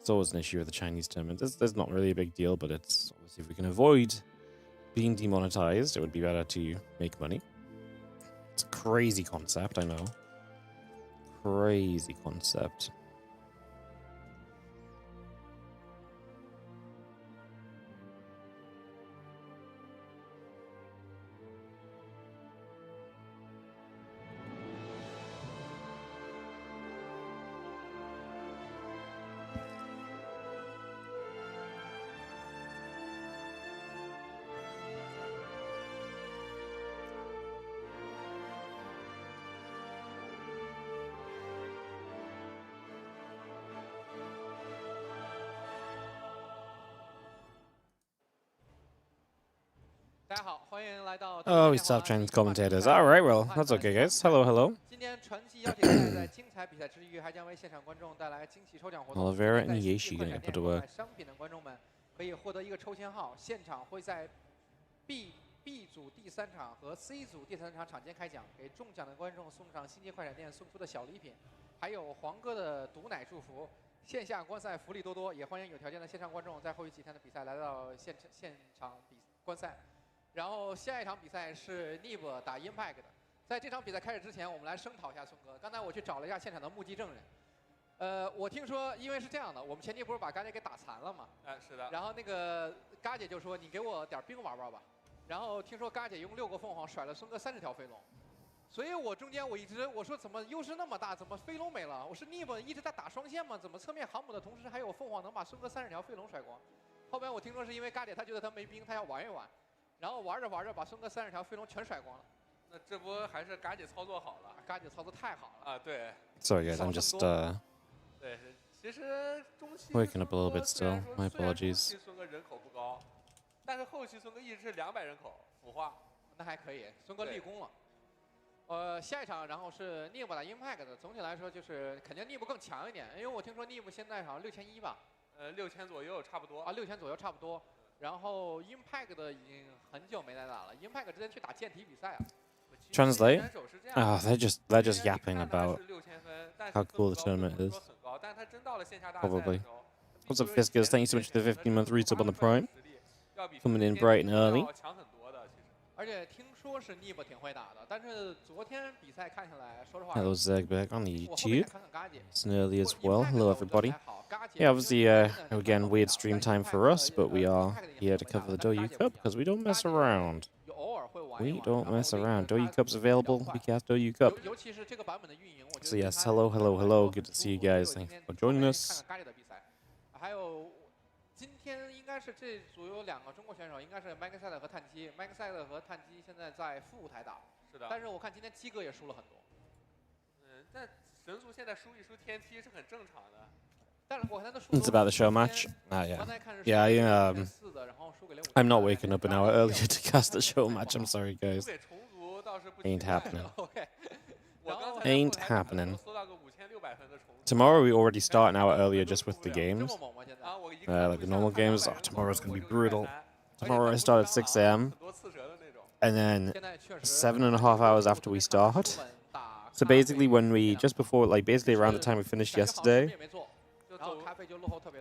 It's always an issue with the Chinese tournament. There's not really a big deal, but it's obviously if we can avoid being demonetized, it would be better to make money. It's a crazy concept, I know. Crazy concept. Oh, we stopped Chinese commentators. All right, well, that's okay, guys. Hello, hello. Oliveira and Yeshi gonna get put to work. B 组第3场和 C 组第3场场间开奖，给中奖的观众送上星际快闪店送出的小礼品，还有黄哥的毒奶祝福。线下观赛福利多多，也欢迎有条件的线上观众在后续几天的比赛来到现场观赛。然后下一场比赛是 Neeb 打 Impact 的。在这场比赛开始之前，我们来声讨一下孙哥。刚才我去找了一下现场的目击证人。我听说，因为是这样的，我们前期不是把嘎姐给打残了嘛？是的。然后那个嘎姐就说：“你给我点兵玩玩吧。”然后听说嘎姐用6个凤凰甩了孙哥30条飞龙，所以我中间我一直我说怎么优势那么大，怎么飞龙没了？我是 Neeb 一直在打双线嘛，怎么侧面航母的同时还有凤凰能把孙哥30条飞龙甩光？后边我听说是因为嘎姐她觉得她没兵，她要玩一玩，然后玩着玩着把孙哥30条飞龙全甩光了。那这不还是嘎姐操作好了？嘎姐操作太好了啊！对。Sorry guys, I'm just 对，其实中期 waking up a little bit still. My apologies. 孙哥人口不高。但是后期孙哥一直是200人口孵化，那还可以，孙哥立功了。下一场然后是 Neeb 打 Impact 的，总体来说就是肯定 Neeb 更强一点，因为我听说 Neeb 现在好像6100吧，6000左右差不多啊，6000左右差不多。然后 Impact 的已经很久没来打了 ，Impact 之前去打剑体比赛啊。Translate? Oh, they're just yapping about how cool the tournament is. Probably. What's up, Fiskers? Thank you so much for the 15-month resub on the Prime. Coming in bright and early. 而且听说是 Neeb 挺会打的，但是昨天比赛看下来，说实话。Hello, Zegberg on the YouTube. It's an early as well. Hello, everybody. Yeah, obviously, again, weird stream time for us, but we are here to cover the Douyu Cup because we don't mess around. We don't mess around. Douyu Cup's available. We cast Douyu Cup. So yes, hello, hello, hello. Good to see you guys. Thanks for joining us. 今天应该是这组有2个中国选手，应该是麦克赛勒和碳基。麦克赛勒和碳基现在在副舞台打，是的。但是我看今天鸡哥也输了很多。但神族现在输一输天梯是很正常的。但是我看他的输。It's about the show match. Yeah. I'm not waking up an hour earlier to cast the show match. I'm sorry, guys. Ain't happening. Ain't happening. Tomorrow we already start an hour earlier just with the games. Like the normal games. Oh, tomorrow's gonna be brutal. Tomorrow I start at 6 AM. And then 7.5 hours after we start. So basically when we, just before, like basically around the time we finished yesterday,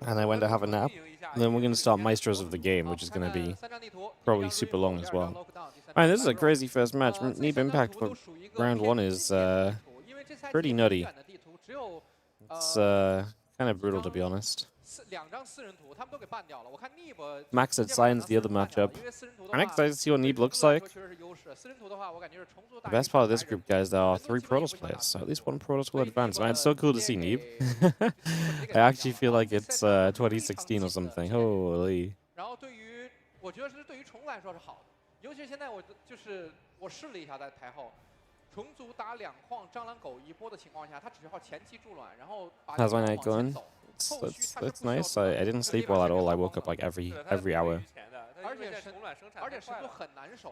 and I went to have a nap, and then we're gonna start Maestros of the Game, which is gonna be probably super long as well. Man, this is a crazy first match. Neeb Impact for round 1 is pretty nutty. It's kind of brutal, to be honest. Max had signs the other matchup. I'm excited to see what Neeb looks like. The best part of this group, guys, there are 3 Protoss players, so at least 1 Protoss will advance. Man, it's so cool to see Neeb. I actually feel like it's 2016 or something. Holy. 虫族打2矿蟑螂狗一波的情况下，他只要前期助卵，然后把 How's my night going? It's nice. I didn't sleep well at all. I woke up like every hour.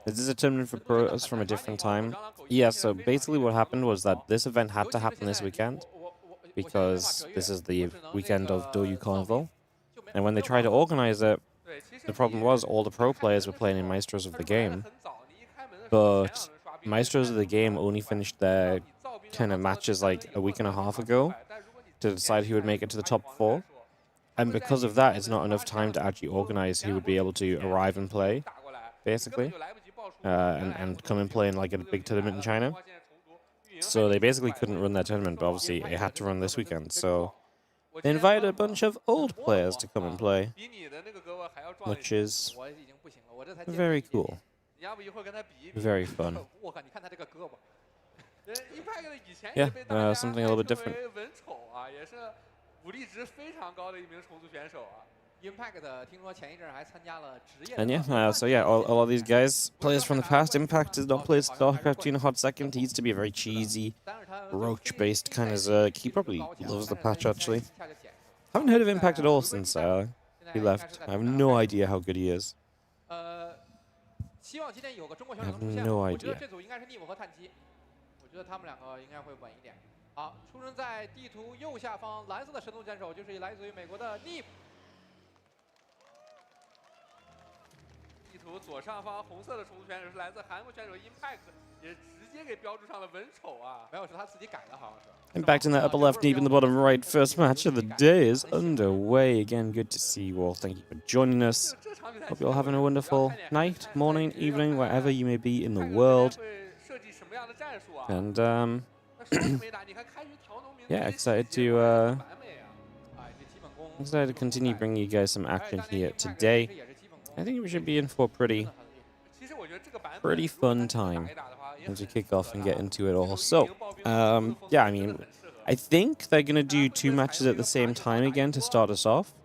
This is a tournament for pros from a different time. Yeah, so basically what happened was that this event had to happen this weekend because this is the weekend of Douyu Carnival. And when they tried to organize it, the problem was all the pro players were playing in Maestros of the Game. But Maestros of the Game only finished their kind of matches like a week and a half ago to decide who would make it to the top 4. and because of that, it's not enough time to actually organize who would be able to arrive and play, basically, and come and play in like a big tournament in China. So they basically couldn't run their tournament, but obviously it had to run this weekend. So they invited a bunch of old players to come and play, which is very cool, very fun. Yeah, something a little bit different. And yeah, so yeah, all of these guys, players from the past. Impact has not played StarCraft in a hot second. He used to be a very cheesy, roach-based kind of Zerg. He probably loves the patch, actually. Haven't heard of Impact at all since he left. I have no idea how good he is. I have no idea. 我觉得他们两个应该会稳一点。好，出生在地图右下方蓝色的神盾选手就是来自于美国的 Neeb。地图左上方红色的虫族选手是来自韩国选手 Impact， 也直接给标注上了文丑啊。没有，是他自己改的，好像是。Impact in the upper left, Neeb in the bottom right. First match of the day is underway. Again, good to see you all. Thank you for joining us. Hope you're all having a wonderful night, morning, evening, wherever you may be in the world. And yeah, excited to continue bringing you guys some action here today. I think we should be in for a pretty fun time as we kick off and get into it all. So, yeah, I mean, I think they're gonna do 2 matches at the same time again to start us off,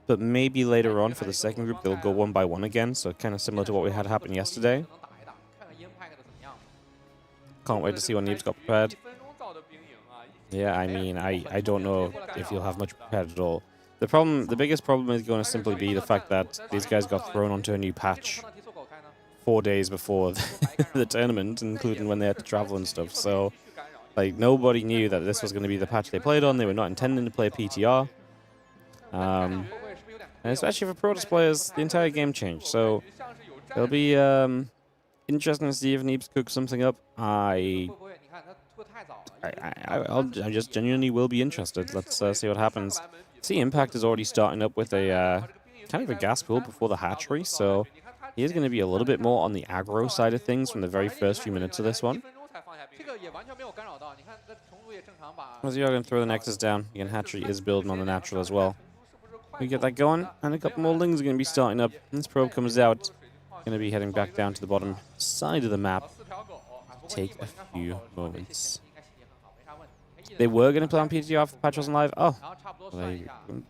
but maybe later on for the second group they'll go 1 by 1 again. So kind of similar to what we had happen yesterday. Can't wait to see what Neeb's got prepared. Yeah, I mean, I don't know if you'll have much prepared at all. The biggest problem is going to simply be the fact that these guys got thrown onto a new patch 4 days before the tournament, including when they had to travel and stuff. So, like, nobody knew that this was going to be the patch they played on. They were not intending to play PTR. And especially for Protoss players, the entire game changed. So, it'll be interesting to see if Neebs cooks something up. I just genuinely will be interested. Let's see what happens. See, Impact is already starting up with a kind of a gas pool before the hatchery, so he is going to be a little bit more on the aggro side of things from the very first few minutes of this one. As you're going to throw the Nexus down, again, hatchery is building on the natural as well. We get that going, and a couple more lings are going to be starting up. This probe comes out, going to be heading back down to the bottom side of the map. Take a few moments. They were going to play on PTR if the patch wasn't live. Oh,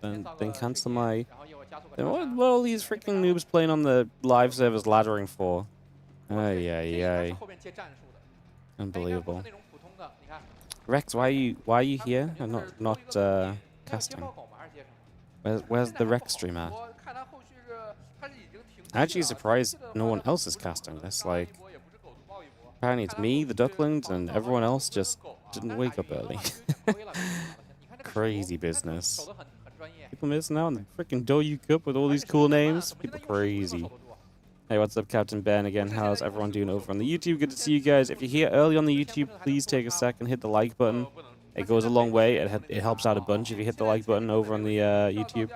then cancel my... Then what are all these freaking noobs playing on the live servers laddering for? Ay. Unbelievable. Rex, why are you here and not casting? Where's the Rex stream at? I'm actually surprised no one else is casting this. Like, apparently it's me, the Ducklings, and everyone else just didn't wake up early. Crazy business. People missing out on the freaking Douyu Cup with all these cool names. People crazy. Hey, what's up, Captain Ben? Again, how's everyone doing over on the YouTube? Good to see you guys. If you're here early on the YouTube, please take a second, hit the like button. It goes a long way. It helps out a bunch if you hit the like button over on the YouTube.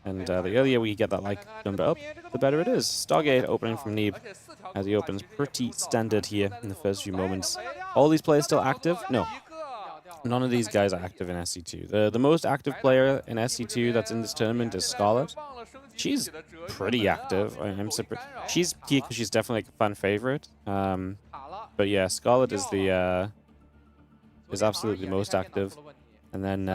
And the earlier we get that like number up, the better it is. Stargate opening from Neeb, as he opens pretty standard here in the first few moments. All these players still active? No. None of these guys are active in SC2. The most active player in SC2 that's in this tournament is Scarlett. She's pretty active. I'm surprised. She's here because she's definitely like a fan favorite. But yeah, Scarlett is the is absolutely most active. And then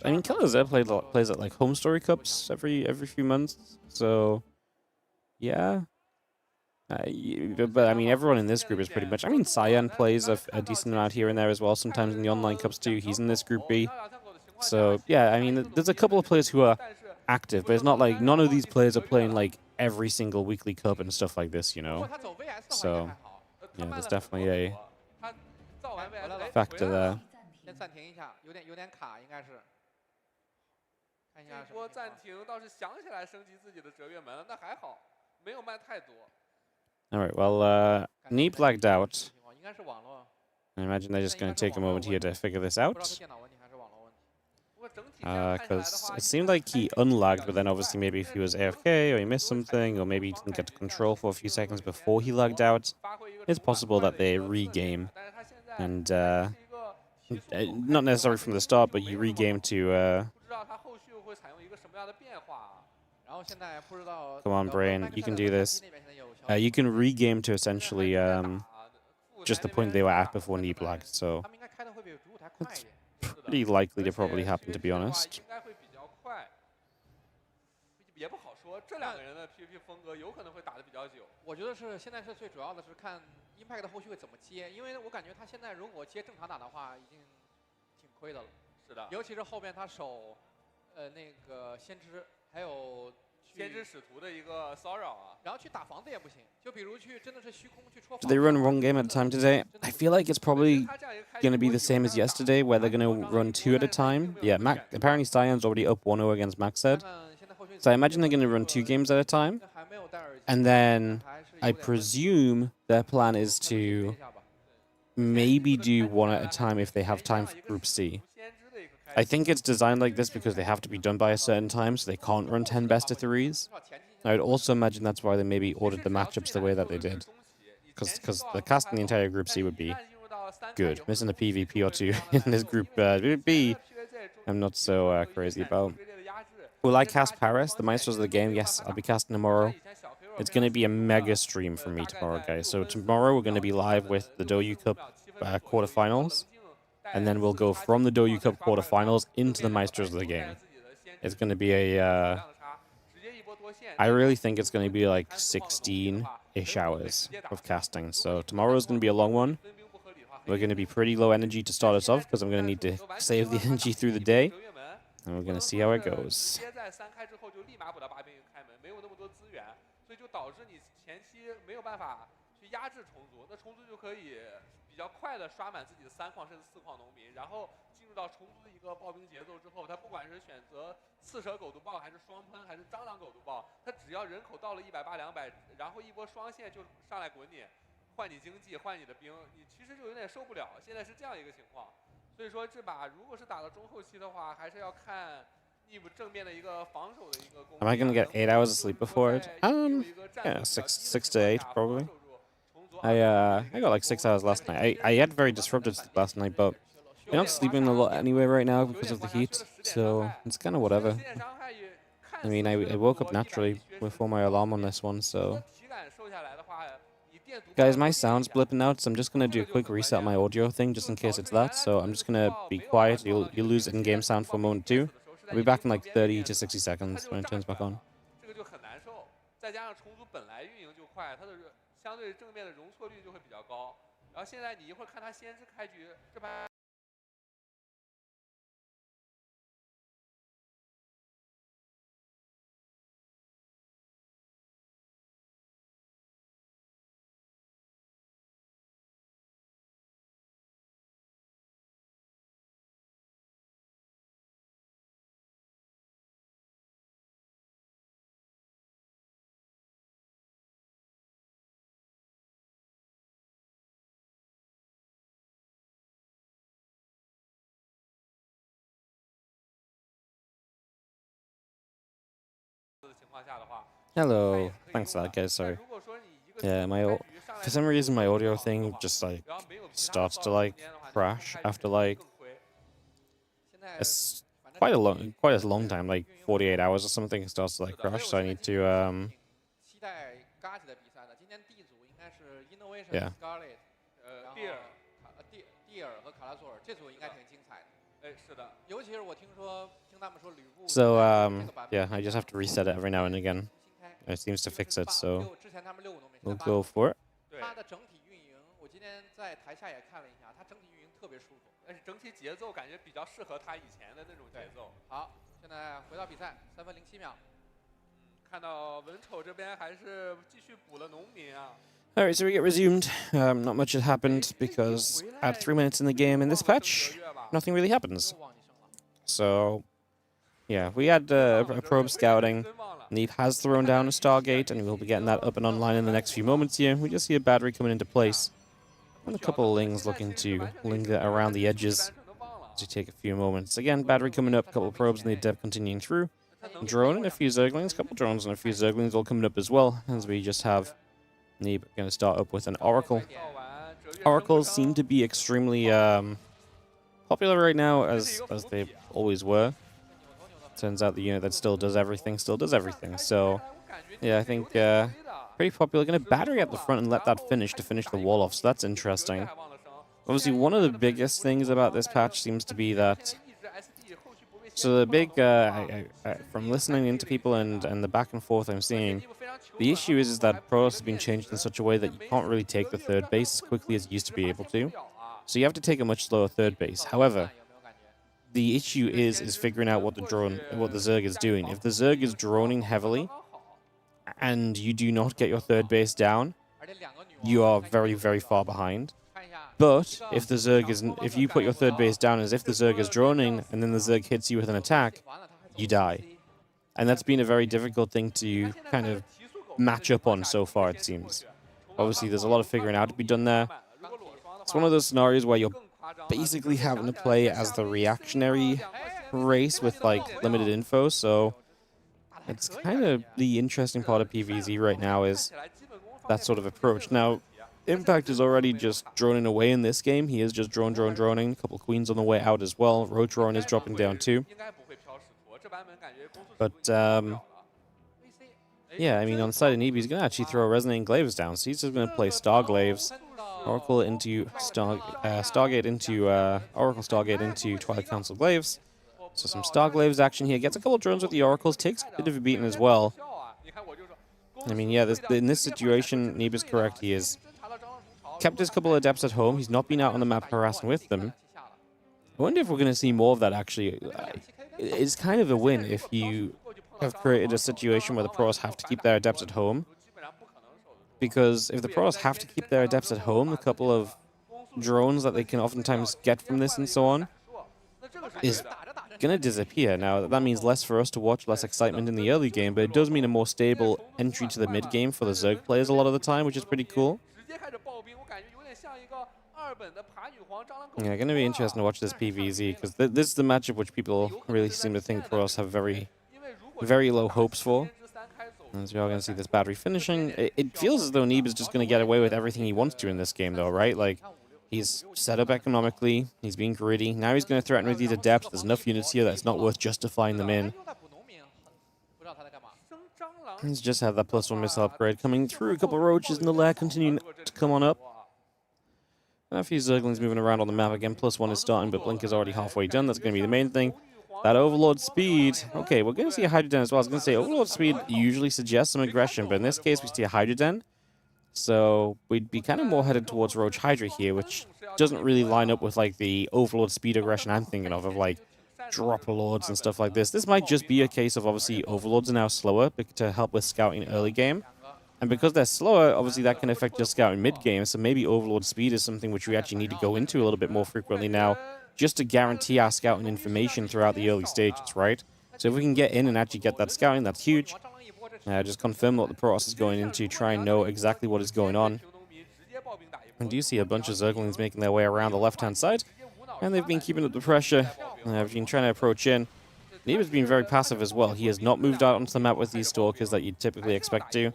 I mean, Killer Z plays at like home story cups every few months. So yeah. But I mean, everyone in this group is pretty much... I mean, Cyan plays a decent amount here and there as well, sometimes in the online cups too. He's in this group B. So, yeah, I mean, there's a couple of players who are active, but it's not like none of these players are playing like every single weekly cup and stuff like this, you know? So, yeah, there's definitely a factor there. Alright, well, Neeb lagged out. I imagine they're just going to take a moment here to figure this out. Because it seemed like he unlagged, but then obviously maybe if he was AFK or he missed something, or maybe he didn't get to control for a few seconds before he lagged out, it's possible that they regame. And not necessarily from the start, but you regame to... Come on, Brain, you can do this. You can regame to essentially just the point they were at before Neeb lagged, so it's pretty likely to probably happen, to be honest. 也不好说，这两个人的 PVP 风格有可能会打得比较久。我觉得是现在是最主要的是看 Impact 的后续会怎么接，因为我感觉他现在如果接正常打的话，已经挺亏的了。是的，尤其是后边他守那个先知，还有先知使徒的一个骚扰啊，然后去打房子也不行，就比如去真的是虚空去戳。Did they run one game at a time today? I feel like it's probably going to be the same as yesterday, where they're going to run 2 at a time. Yeah, apparently Cyan's already up 1-0 against Maxed. So I imagine they're going to run 2 games at a time. And then I presume their plan is to maybe do 1 at a time if they have time for Group C. I think it's designed like this because they have to be done by a certain time, so they can't run 10 best-of-3s. I would also imagine that's why they maybe ordered the matchups the way that they did. Because the casting the entire Group C would be good. Missing a PvP or 2 in this Group B, I'm not so crazy about. Will I cast Paris, the Maestros of the game? Yes, I'll be casting tomorrow. It's going to be a mega stream for me tomorrow, guys. So tomorrow we're going to be live with the Douyu Cup quarterfinals. And then we'll go from the Douyu Cup quarterfinals into the Maestros of the game. It's going to be a... I really think it's going to be like 16-ish hours of casting. So tomorrow's going to be a long one. We're going to be pretty low energy to start us off because I'm going to need to save the energy through the day. And we're going to see how it goes. Am I gonna get 8 hours of sleep before it? Yeah, six to 8 probably. I got like 6 hours last night. I had very disrupted sleep last night, but I'm not sleeping a lot anyway right now because of the heat, so it's kind of whatever. I mean, I woke up naturally before my alarm on this one, so. Guys, my sound's blipping out, so I'm just gonna do a quick reset on my audio thing, just in case it's that. So I'm just gonna be quiet. You'll lose in-game sound for a moment too. I'll be back in like 30 to 60 seconds when it turns back on. Hello. Thanks for that, guys. Sorry. Yeah, for some reason my audio thing just like starts to like crash after like quite a long time, like 48 hours or something. It starts to like crash, so I need to yeah. So yeah, I just have to reset it every now and again. It seems to fix it, so we'll go for it. Alright, so we get resumed. Not much has happened because at 3 minutes in the game in this patch, nothing really happens. So, yeah, we had a probe scouting. Neeb has thrown down a Stargate, and we'll be getting that up and online in the next few moments here. We just see a battery coming into place. And a couple of Lings looking to linger around the edges. as we take a few moments. Again, battery coming up, a couple of probes in the depth continuing through. Drone and a few Zerglings, a couple drones and a few Zerglings all coming up as well, as we just have Neeb going to start up with an Oracle. Oracles seem to be extremely popular right now, as they always were. Turns out the unit that still does everything. So, yeah, I think pretty popular. Going to battery at the front and let that finish to finish the wall off, so that's interesting. Obviously, one of the biggest things about this patch seems to be that... So the big, from listening into people and the back and forth I'm seeing, the issue is that Protoss has been changed in such a way that you can't really take the third base as quickly as you used to be able to. So you have to take a much slower third base. However, the issue is figuring out what the Zerg is doing. If the Zerg is droning heavily, and you do not get your third base down, you are very, very far behind. But if the Zerg if you put your third base down as if the Zerg is droning, and then the Zerg hits you with an attack, you die. And that's been a very difficult thing to kind of match up on so far, it seems. Obviously, there's a lot of figuring out to be done there. It's one of those scenarios where you're basically having to play as the reactionary race with, like, limited info, so it's kind of the interesting part of PvZ right now is that sort of approach. Now, Impact is already just droning away in this game. He is just droning. A couple queens on the way out as well. Roach drone is dropping down too. But, yeah, I mean, on the side of Neeb, he's going to actually throw Resonating Glaives down. So he's just going to play Star Glaives, Oracle into Stargate into Oracle Stargate into Twilight Council Glaives. So some Star Glaives action here. Gets a couple drones with the Oracles. Takes a bit of a beating as well. I mean, yeah, in this situation, Neeb is correct. He is kept his couple of Adepts at home. He's not been out on the map harassing with them. I wonder if we're going to see more of that, actually. It's kind of a win if you have created a situation where the pros have to keep their Adepts at home. Because if the pros have to keep their Adepts at home, a couple of drones that they can oftentimes get from this and so on is going to disappear. Now, that means less for us to watch, less excitement in the early game, but it does mean a more stable entry to the mid game for the Zerg players a lot of the time, which is pretty cool. Yeah, going to be interesting to watch this PvZ, because this is the matchup which people really seem to think Protoss have very, very low hopes for. As you're all going to see this battery finishing, it feels as though Neeb is just going to get away with everything he wants to in this game, though, right? Like, he's set up economically, he's being greedy, now he's going to threaten with these Adepts. There's enough units here that it's not worth justifying them in. He's just had that +1 missile upgrade coming through, a couple of roaches in the lair continuing to come on up. A few Zerglings moving around on the map again. +1 is starting, but Blink is already halfway done. That's going to be the main thing. That Overlord speed. Okay, we're going to see a Hydra Den as well. I was going to say, Overlord speed usually suggests some aggression, but in this case, we see a Hydra Den. So we'd be kind of more headed towards Roach Hydra here, which doesn't really line up with, like, the Overlord speed aggression I'm thinking of like, Dropper Lords and stuff like this. This might just be a case of, obviously, Overlords are now slower to help with scouting early game. And because they're slower, obviously that can affect your scouting mid-game, so maybe Overlord speed is something which we actually need to go into a little bit more frequently now, just to guarantee our scouting information throughout the early stages, right? So if we can get in and actually get that scouting, that's huge. Just confirm what the Protoss is going into, try and know exactly what is going on. And do you see a bunch of Zerglings making their way around the left-hand side? And they've been keeping up the pressure. They've been trying to approach in. Neeb has been very passive as well. He has not moved out onto the map with these Stalkers that you'd typically expect to.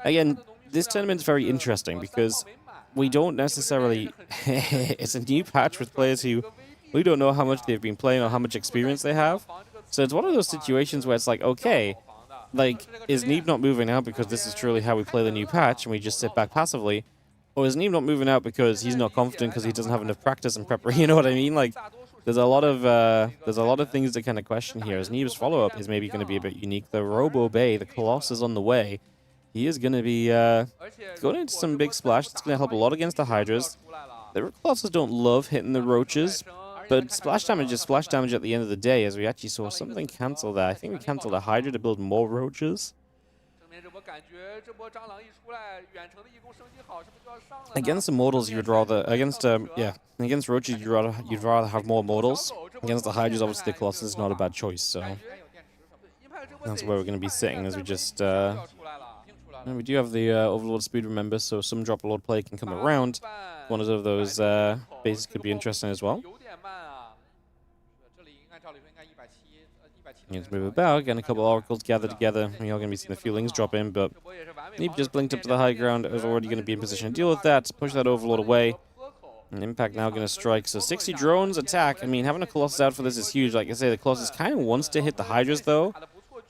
Again, this tournament is very interesting because we don't necessarily... It's a new patch with players who we don't know how much they've been playing or how much experience they have. So it's one of those situations where it's like, okay, like, is Neeb not moving out because this is truly how we play the new patch and we just sit back passively? Or is Neeb not moving out because he's not confident because he doesn't have enough practice and preparation? You know what I mean? Like, there's a lot of things to kind of question here. As Neeb's follow-up is maybe going to be a bit unique. The Robo Bay, the Colossus is on the way. He is going to be going into some big splash. That's going to help a lot against the Hydras. The Colossus don't love hitting the Roaches, but splash damage is splash damage at the end of the day, as we actually saw something cancel there. I think we canceled a Hydra to build more Roaches. Against Immortals, you would rather... Against Roaches, you'd rather have more Mortals. Against the Hydras, obviously the Colossus is not a bad choice, so... That's where we're going to be sitting, as we just... And we do have the Overlord speed, remember, so some Dropper Lord play can come around. One of those bases could be interesting as well. Needs to move about, getting a couple oracles gathered together. You're going to be seeing the feelings drop in, but Neeb just blinked up to the high ground. I was already going to be in position to deal with that. Push that overlord away. And Impact now going to strike. So 60 drones attack. I mean, having a Colossus out for this is huge. Like I say, the Colossus kind of wants to hit the Hydras, though.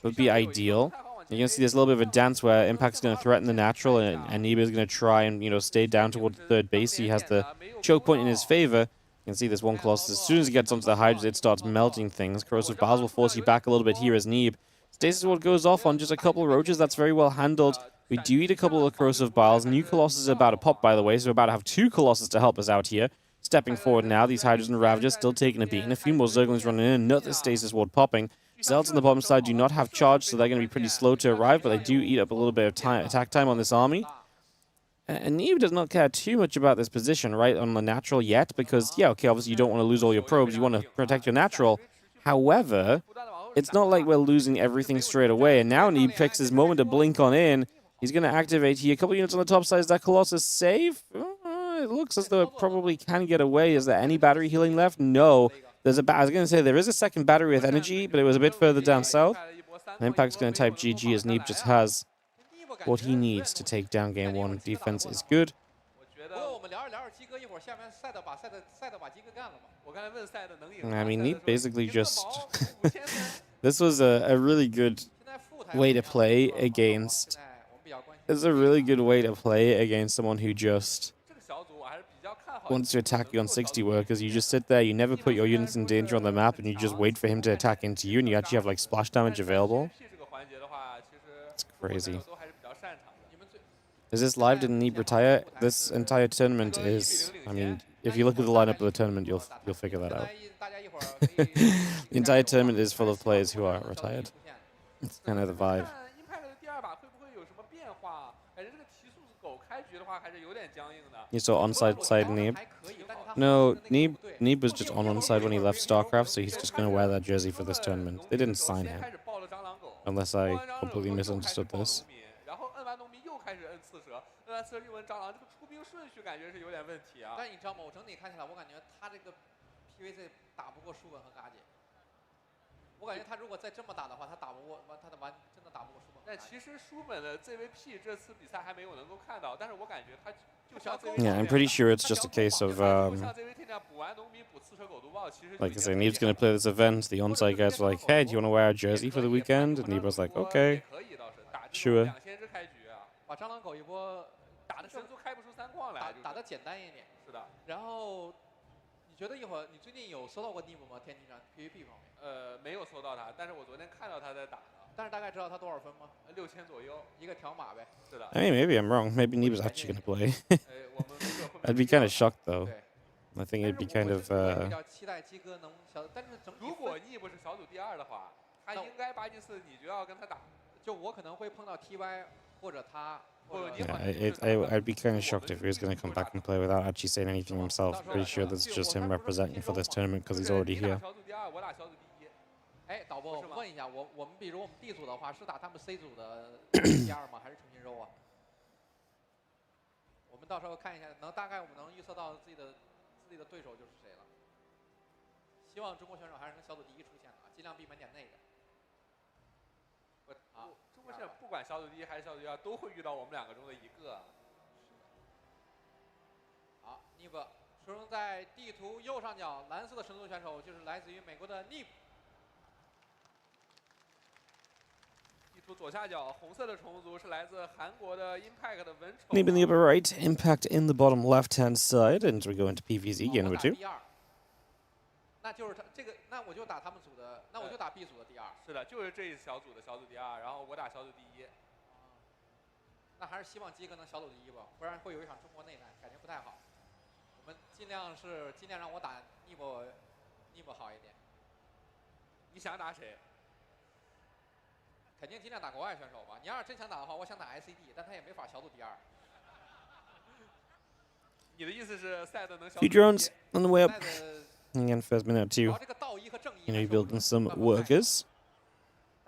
Would be ideal. You're going to see there's a little bit of a dance where Impact's going to threaten the natural, and Neeb is going to try and, stay down towards the third base. He has the choke point in his favor. You can see this one Colossus. As soon as he gets onto the Hydras, it starts melting things. Corrosive Bowels will force you back a little bit here as Neeb. Stasis Ward goes off on just a couple of roaches. That's very well handled. We do eat a couple of Corrosive Biles. New Colossus is about to pop, by the way, so we're about to have 2 Colossus to help us out here. Stepping forward now, these Hydras and Ravagers still taking a beating. A few more Zerglings running in, another Stasis Ward popping. Zealots on the bottom side do not have charge, so they're going to be pretty slow to arrive, but they do eat up a little bit of attack time on this army. And Neeb does not care too much about this position, right, on the natural yet, because, yeah, okay, obviously you don't want to lose all your probes, you want to protect your natural. However, it's not like we're losing everything straight away, and now Neeb picks his moment to blink on in. He's going to activate here. A couple units on the top side. Is that Colossus safe? It looks as though it probably can get away. Is there any battery healing left? No. I was going to say there is a second battery with energy, but it was a bit further down south. And Impact's going to type GG as Neeb just has what he needs to take down game 1. Defense is good. I mean, Neeb basically just... This was a really good way to play against... This is a really good way to play against someone who just wants to attack you on 60 workers. You just sit there, you never put your units in danger on the map, and you just wait for him to attack into you, and you actually have, like, splash damage available. It's crazy. Is this live? Did Neeb retire? This entire tournament is... I mean, if you look at the lineup of the tournament, you'll figure that out. The entire tournament is full of players who are retired. It's kind of the vibe. You saw onside side Neeb. No, Neeb was just on onside when he left StarCraft, so he's just going to wear that jersey for this tournament. They didn't sign him. Unless I completely misunderstood this. Yeah, I'm pretty sure it's just a case of, like I say, Neeb's going to play this event. The onside guys were like, hey, do you want to wear a jersey for the weekend? And Neeb was like, okay, sure. I mean, maybe I'm wrong. Maybe Neeb is actually going to play. I'd be kind of shocked, though. I think it'd be kind of... Yeah, I'd be kind of shocked if he was going to come back and play without actually saying anything himself. Pretty sure that's just him representing for this tournament because he's already here. Neeb in the upper right, Impact in the bottom left-hand side, and we go into PvZ game number 2. Few drones on the way up. Again, first minute or two. Building some workers.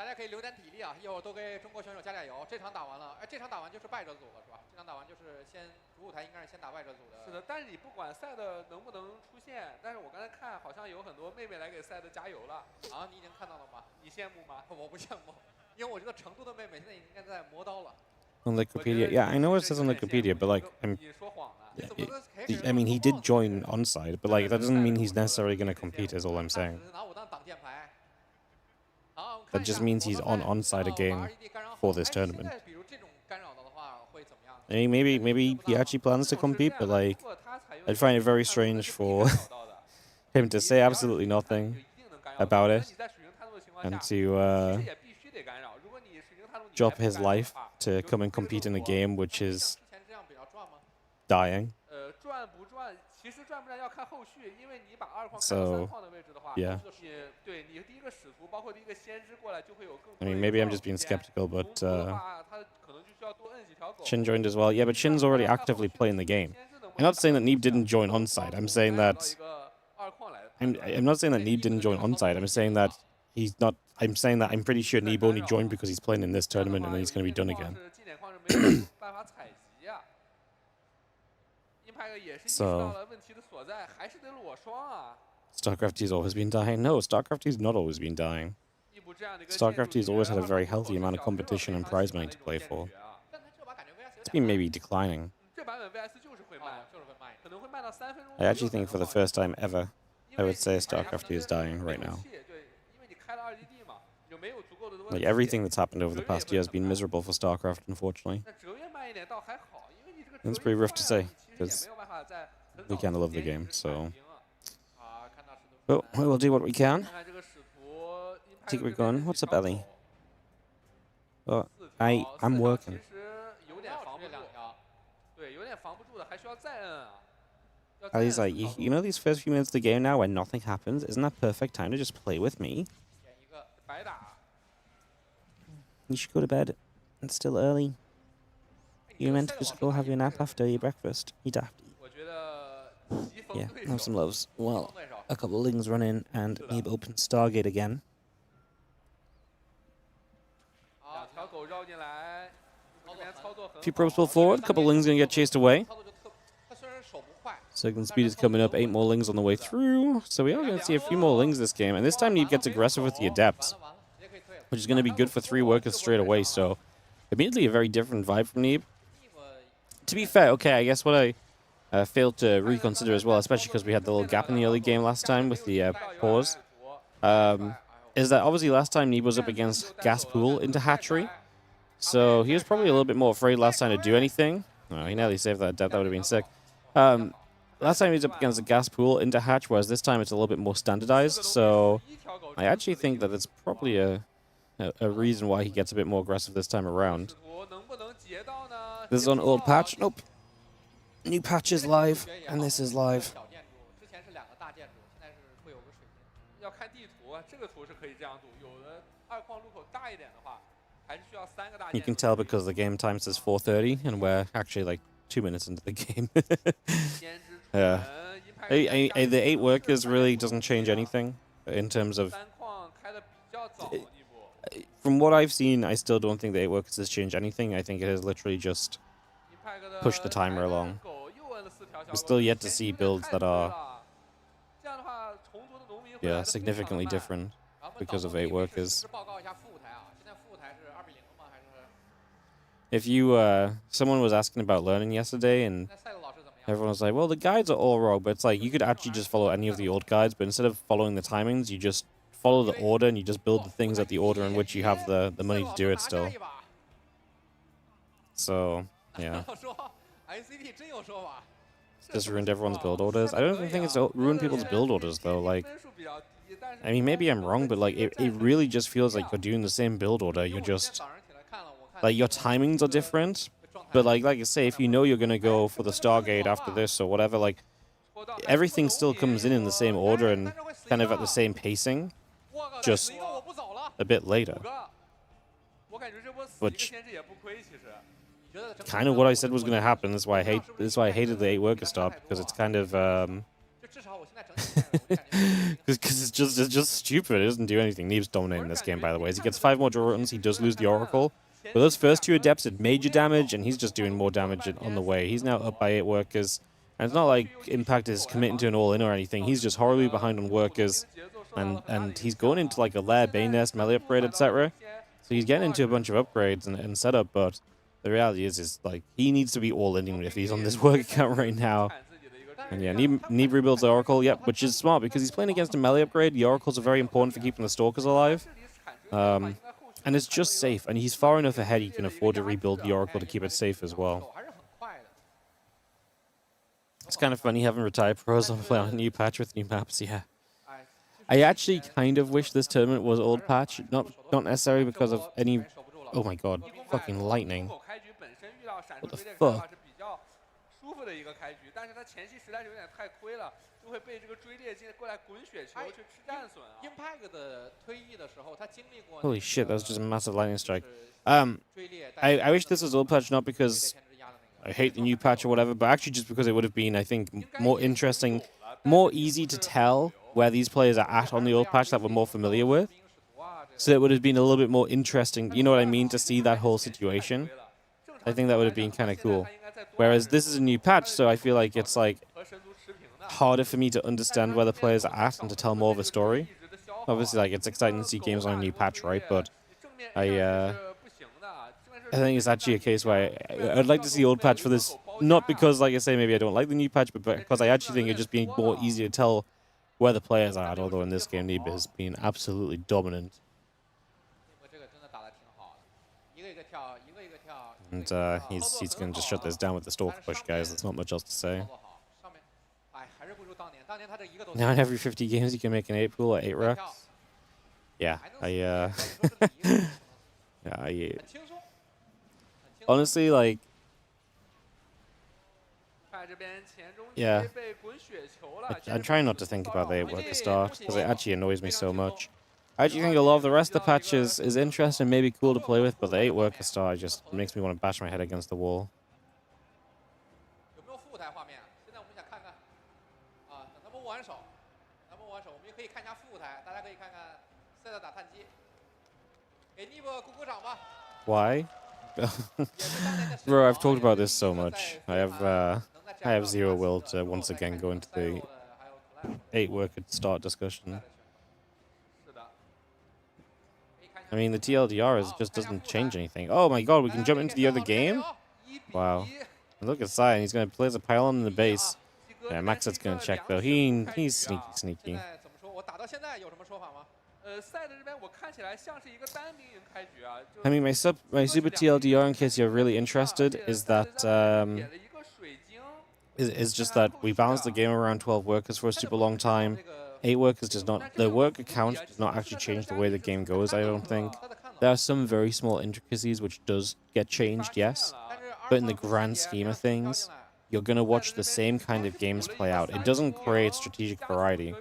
大家可以留点体力啊，一会儿都给中国选手加加油。这场打完了，哎，这场打完就是败者组了，是吧？这场打完就是先主舞台应该是先打败者组的。是的，但是你不管赛的能不能出现，但是我刚才看好像有很多妹妹来给赛的加油了。啊，你已经看到了吗？你羡慕吗？我不羡慕，因为我觉得成都的妹妹现在应该在磨刀了。On Wikipedia, yeah, I know it says on Wikipedia, but like, I mean, he did join onside, but like that doesn't mean he's necessarily going to compete. Is all I'm saying. That just means he's on onside again for this tournament. I mean, maybe he actually plans to compete, but like, I'd find it very strange for him to say absolutely nothing about it and to drop his life to come and compete in a game which is dying. So, yeah. I mean, maybe I'm just being skeptical, but Shin joined as well. Yeah, but Shin's already actively playing the game. I'm not saying that Neeb didn't join onside. I'm saying that I'm not saying that Neeb didn't join onside. I'm saying that he's not. I'm saying that I'm pretty sure Neeb only joined because he's playing in this tournament and then he's going to be done again. So, StarCraft has always been dying. No, StarCraft has not always been dying. StarCraft has always had a very healthy amount of competition and prize money to play for. It's been maybe declining. I actually think for the first time ever, I would say StarCraft is dying right now. Like, everything that's happened over the past year has been miserable for StarCraft, unfortunately. It's pretty rough to say, because we kind of love the game, so... But we'll do what we can. Keep it going. What's up, Ellie? Oh, I'm working. Ellie's like, you know these first few minutes of the game now when nothing happens? Isn't that perfect time to just play with me? You should go to bed. It's still early. You meant to just go have your nap after your breakfast. You daft. Yeah, have some loves. Well, a couple of lings run in and Neeb opens Stargate again. A few probes pull forward, a couple of lings gonna get chased away. Second speed is coming up, 8 more lings on the way through. So we are going to see a few more lings this game. And this time Neeb gets aggressive with the Adepts, which is going to be good for 3 workers straight away. So immediately a very different vibe from Neeb. To be fair, okay, I guess what I failed to reconsider as well, especially because we had the little gap in the early game last time with the pause, is that obviously last time Neeb was up against Gas Pool into Hatchery. So he was probably a little bit more afraid last time to do anything. Oh, he nearly saved that Adept, that would have been sick. Last time he was up against a Gas Pool into Hatch, whereas this time it's a little bit more standardized. So I actually think that it's probably a reason why he gets a bit more aggressive this time around. This is on old patch. Nope. New patch is live, and this is live. You can tell because the game time says 4:30, and we're actually like 2 minutes into the game. Yeah. The 8 workers really doesn't change anything in terms of... From what I've seen, I still don't think the 8 workers has changed anything. I think it has literally just pushed the timer along. I'm still yet to see builds that are significantly different because of 8 workers. If you, someone was asking about learning yesterday, and everyone was like, well, the guides are all wrong, but it's like, you could actually just follow any of the old guides, but instead of following the timings, you just follow the order, and you just build the things at the order in which you have the money to do it still. So, yeah. Just ruined everyone's build orders. I don't even think it's ruined people's build orders, though. Like, I mean, maybe I'm wrong, but like, it really just feels like you're doing the same build order. You're just... Like, your timings are different, but like I say, if you know you're going to go for the Stargate after this or whatever, like, everything still comes in the same order and kind of at the same pacing, just a bit later. Which, kind of what I said was going to happen. That's why I hated the 8 worker stop, because it's kind of, Because it's just stupid. It doesn't do anything. Neeb's dominating this game, by the way. As he gets 5 more draw runs, he does lose the Oracle. But those first 2 Adepts did major damage, and he's just doing more damage on the way. He's now up by 8 workers. And it's not like Impact is committing to an all-in or anything. He's just horribly behind on workers. And he's going into like a lair, Bane Nest, melee upgrade, etc. So he's getting into a bunch of upgrades and setup, but the reality is like he needs to be all-in if he's on this work account right now. And yeah, Neeb rebuilds the Oracle, yep, which is smart because he's playing against a melee upgrade. The Oracles are very important for keeping the Stalkers alive. And it's just safe, and he's far enough ahead he can afford to rebuild the Oracle to keep it safe as well. It's kind of funny having retired pros on play on a new patch with new maps, yeah. I actually kind of wish this tournament was old patch, not necessarily because of any... Oh my god, fucking lightning. What the fuck? Holy shit, that was just a massive lightning strike. I wish this was old patch, not because I hate the new patch or whatever, but actually just because it would have been, I think, more interesting, more easy to tell where these players are at on the old patch that we're more familiar with. So it would have been a little bit more interesting, you know what I mean, to see that whole situation. I think that would have been kind of cool. Whereas this is a new patch, so I feel like it's like harder for me to understand where the players are at and to tell more of a story. Obviously, like, it's exciting to see games on a new patch, right? But I think it's actually a case where I'd like to see old patch for this, not because, like I say, maybe I don't like the new patch, but because I actually think it'd just be more easy to tell where the players are at, although in this game, Neeb has been absolutely dominant. And he's going to just shut this down with the Stalker push, guys. There's not much else to say. Now in every 50 games, you can make an 8 pool at 8 racks. Yeah, honestly, like... Yeah. I'm trying not to think about the 8 worker start, because it actually annoys me so much. I actually think a lot of the rest of the patch is interesting, maybe cool to play with, but the 8 worker start just makes me want to bash my head against the wall. Why? Bro, I've talked about this so much. I have zero will to once again go into the 8 worker start discussion. I mean, the TLDR just doesn't change anything. Oh my god, we can jump into the other game? Wow. Look at Sai, he's going to place a pylon in the base. Yeah, Maxet's going to check though. He's sneaky. I mean, my super TLDR, in case you're really interested, is that is just that we balanced the game around 12 workers for a super long time. 8 workers does not, the worker count does not actually change the way the game goes, I don't think. There are some very small intricacies which does get changed, yes, but in the grand scheme of things, you're going to watch the same kind of games play out. It doesn't create strategic variety.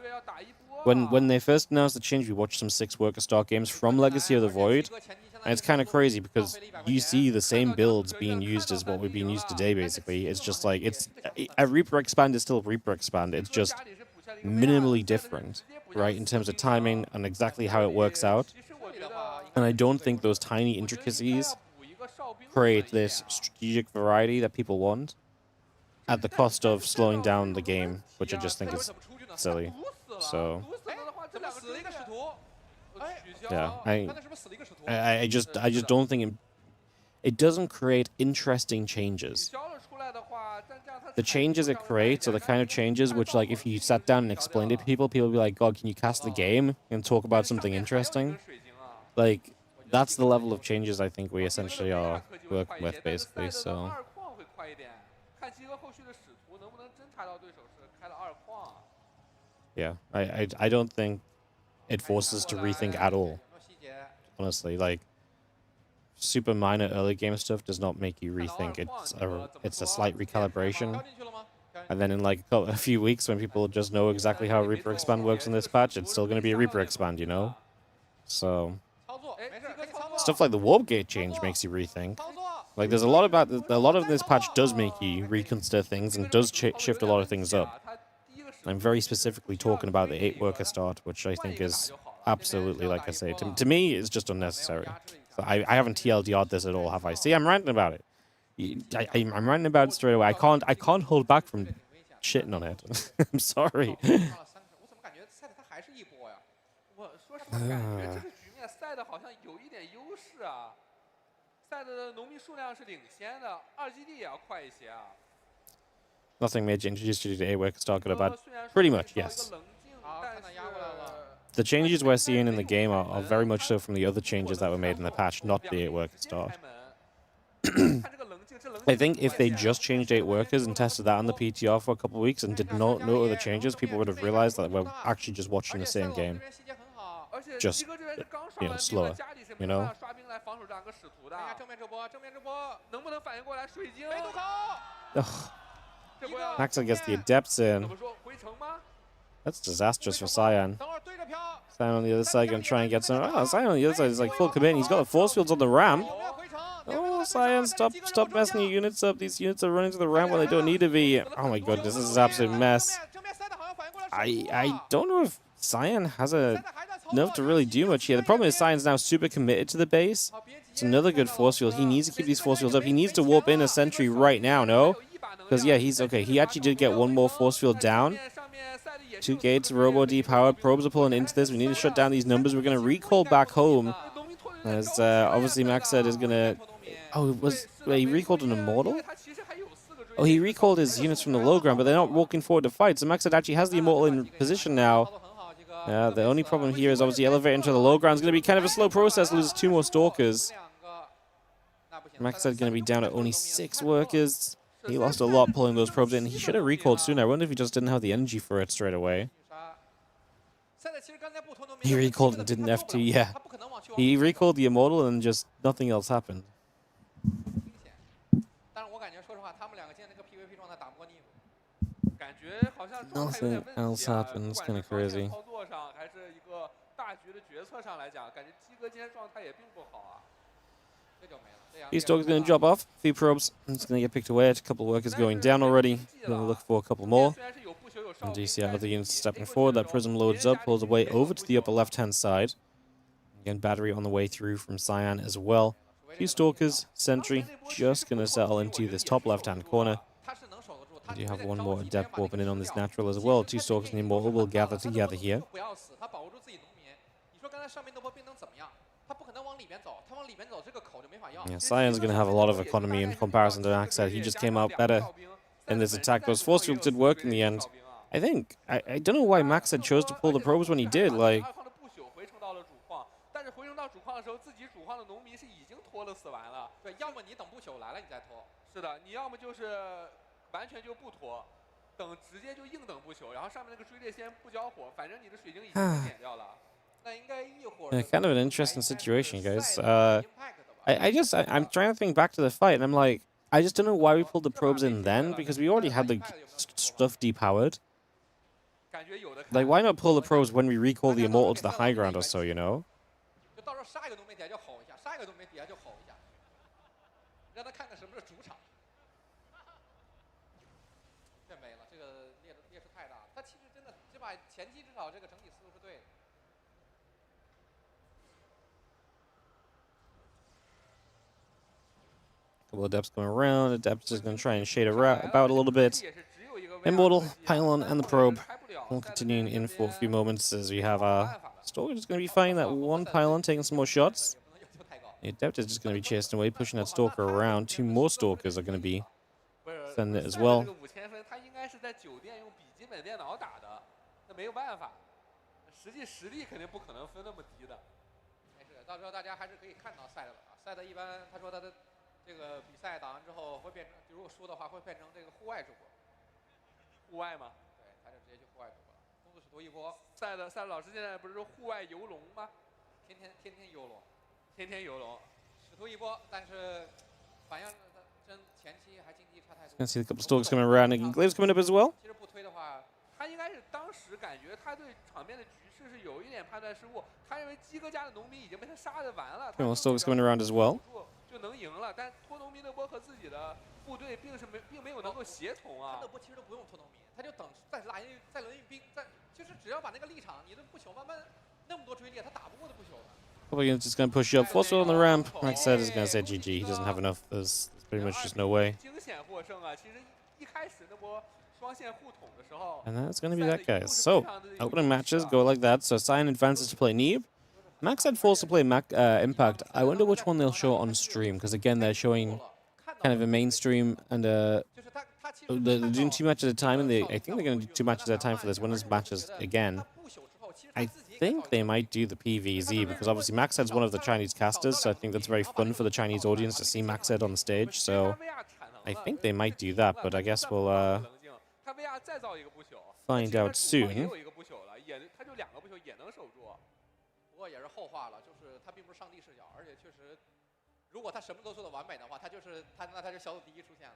When they first announced the change, we watched some 6 worker start games from Legacy of the Void, and it's kind of crazy because you see the same builds being used as what we've been used today, basically. It's just like, a Reaper Expand is still a Reaper Expand, it's just minimally different, right, in terms of timing and exactly how it works out. And I don't think those tiny intricacies create this strategic variety that people want at the cost of slowing down the game, which I just think is silly. So yeah, I just don't think it doesn't create interesting changes. The changes it creates are the kind of changes which, like, if you sat down and explained it to people, people would be like, God, can you cast the game and talk about something interesting? Like, that's the level of changes I think we essentially are working with, basically, so... Yeah, I don't think it forces us to rethink at all. Honestly, like, super minor early game stuff does not make you rethink. It's a slight recalibration. And then in like a few weeks when people just know exactly how Reaper Expand works in this patch, it's still going to be a Reaper Expand, you know? So stuff like the Warp Gate change makes you rethink. Like, there's a lot of this patch does make you reconsider things and does shift a lot of things up. I'm very specifically talking about the 8-worker start, which I think is absolutely, like I say, to me, it's just unnecessary. So I haven't TLDR'd this at all, have I? See, I'm ranting about it. I'm ranting about it straight away. I can't hold back from shitting on it. I'm sorry. 我说实话，感觉这个局面赛的好像有一点优势啊。赛的农民数量是领先的，2基地也要快一些啊。Nothing major introduced you to 8-worker start, good or bad? Pretty much, yes. The changes we're seeing in the game are very much so from the other changes that were made in the patch, not the 8-worker start. I think if they just changed 8 workers and tested that on the PTR for a couple of weeks and did not know other changes, people would have realized that we're actually just watching the same game. Just, you know, slower, you know? Ugh. Max gets the adepts in. That's disastrous for Cyan. Cyan on the other side going to try and get some... Oh, Cyan on the other side is like full commit. He's got the force fields on the ramp. Oh, Cyan, stop messing your units up. These units are running to the ramp when they don't need to be. Oh my goodness, this is an absolute mess. I don't know if Cyan has enough to really do much here. The problem is Cyan's now super committed to the base. It's another good force field. He needs to keep these force fields up. He needs to warp in a sentry right now, no? Because, yeah, he's okay. He actually did get one more force field down. 2 gates, robo depowered. Probes are pulling into this. We need to shut down these numbers. We're going to recall back home. As obviously Max said is going to... Oh, he recalled an Immortal? Oh, he recalled his units from the low ground, but they're not walking forward to fight. So Max said actually has the Immortal in position now. The only problem here is obviously elevating to the low ground is going to be kind of a slow process. Loses 2 more Stalkers. Max said going to be down at only 6 workers. He lost a lot pulling those probes in. He should have recalled sooner. I wonder if he just didn't have the energy for it straight away. He recalled and didn't have to, yeah. He recalled the Immortal and just nothing else happened. Nothing else happened. It's kind of crazy. These dogs going to drop off. A few probes. It's going to get picked away. A couple of workers going down already. Going to look for a couple more. And you see other units stepping forward. That prism loads up, pulls away over to the upper left-hand side. Again, battery on the way through from Cyan as well. A few stalkers, sentry, just going to settle into this top left-hand corner. And you have one more adept warping in on this natural as well. 2 stalkers and the Immortal will gather together here. Yeah, Cyan's going to have a lot of economy in comparison to Max. He just came out better in this attack. Those force fields did work in the end. I think, I don't know why Max had chose to pull the probes when he did, like... kind of an interesting situation, guys. I'm trying to think back to the fight, and I'm like, I just don't know why we pulled the probes in then, because we already had the stuff depowered. Like, why not pull the probes when we recall the Immortal to the high ground or so, you know? Couple of adepts going around. Adepts just going to try and shade about a little bit. Immortal, Pylon, and the probe. We'll continue in for a few moments as we have our Stalker just going to be fighting that one Pylon, taking some more shots. The Adept is just going to be chasing away, pushing that Stalker around. 2 more Stalkers are going to be sending it as well. Gonna see a couple of Stalkers coming around, and Glaive's coming up as well. More Stalkers coming around as well. 他就等再轮一兵，就是只要把那个立场，你的不朽慢慢那么多追猎，他打不过的不朽的。Probably just going to push you up. Force on the ramp. Max said is going to say GG. He doesn't have enough. There's pretty much just no way. 惊险获胜啊！其实一开始那波双线互捅的时候 And that's going to be that, guys. So, opening matches go like that. So, Cyan advances to play Neeb. Max said forced to play Impact. I wonder which one they'll show on stream, because again, they're showing kind of a mainstream and they're doing 2 matches at a time, and I think they're going to do 2 matches at a time for this winners matches again. I think they might do the PVZ, because obviously Maxhead's one of the Chinese casters, so I think that's very fun for the Chinese audience to see Maxhead on the stage, so I think they might do that, but I guess we'll find out soon. 不过也是后话了，就是他并不是上帝视角，而且确实，如果他什么都做得完美的话，他就小组第一出现了。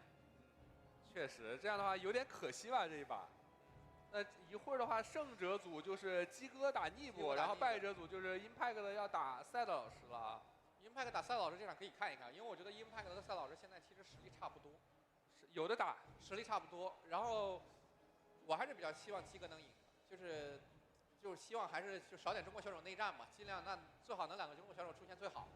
确实，这样的话有点可惜吧这一把。那一会儿的话，胜者组就是鸡哥打逆布，然后败者组就是 Impact 的要打赛德老师了。Impact 打赛德老师这场可以看一看，因为我觉得 Impact 和赛德老师现在其实实力差不多，有的打，实力差不多。然后我还是比较希望鸡哥能赢，就是希望还是就少点中国选手内战嘛，尽量那最好能2个中国选手出现最好。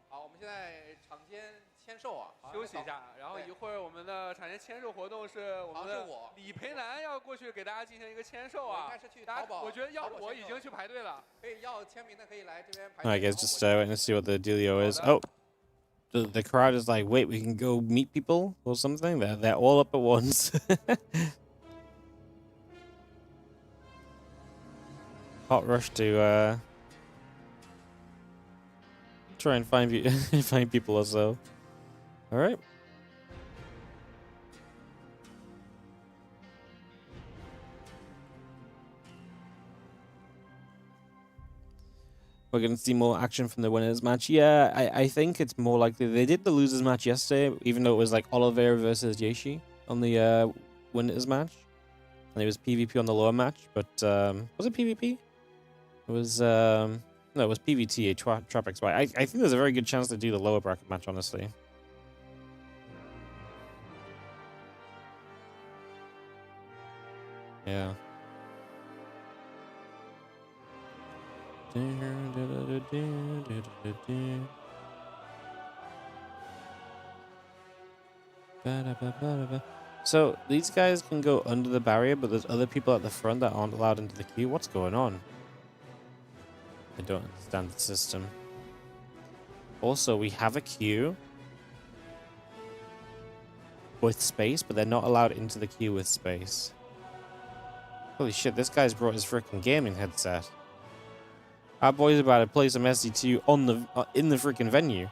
好，我们现在场间签售啊，休息一下，然后一会儿我们的场间签售活动是我们的李培南要过去给大家进行一个签售啊。应该是去淘宝，我觉得我已经去排队了。可以要签名的可以来这边排队。Alright, guys, just waiting to see what the dealio is. Oh, the crowd is like, wait, we can go meet people or something. They're all up at once. Hot rush to try and find people or so. All right. We're going to see more action from the winners match. Yeah, I think it's more likely. They did the losers match yesterday, even though it was like Oliveira versus Yeshi on the winners match. And it was PvP on the lower match, but was it PvP? It was no, it was PvT, Trap XY. I think there's a very good chance to do the lower bracket match, honestly. Yeah. So these guys can go under the barrier, but there's other people at the front that aren't allowed into the queue. What's going on? I don't understand the system. Also, we have a queue with space, but they're not allowed into the queue with space. Holy shit, this guy's brought his freaking gaming headset. Our boy's about to play some SC2 on the in the freaking venue.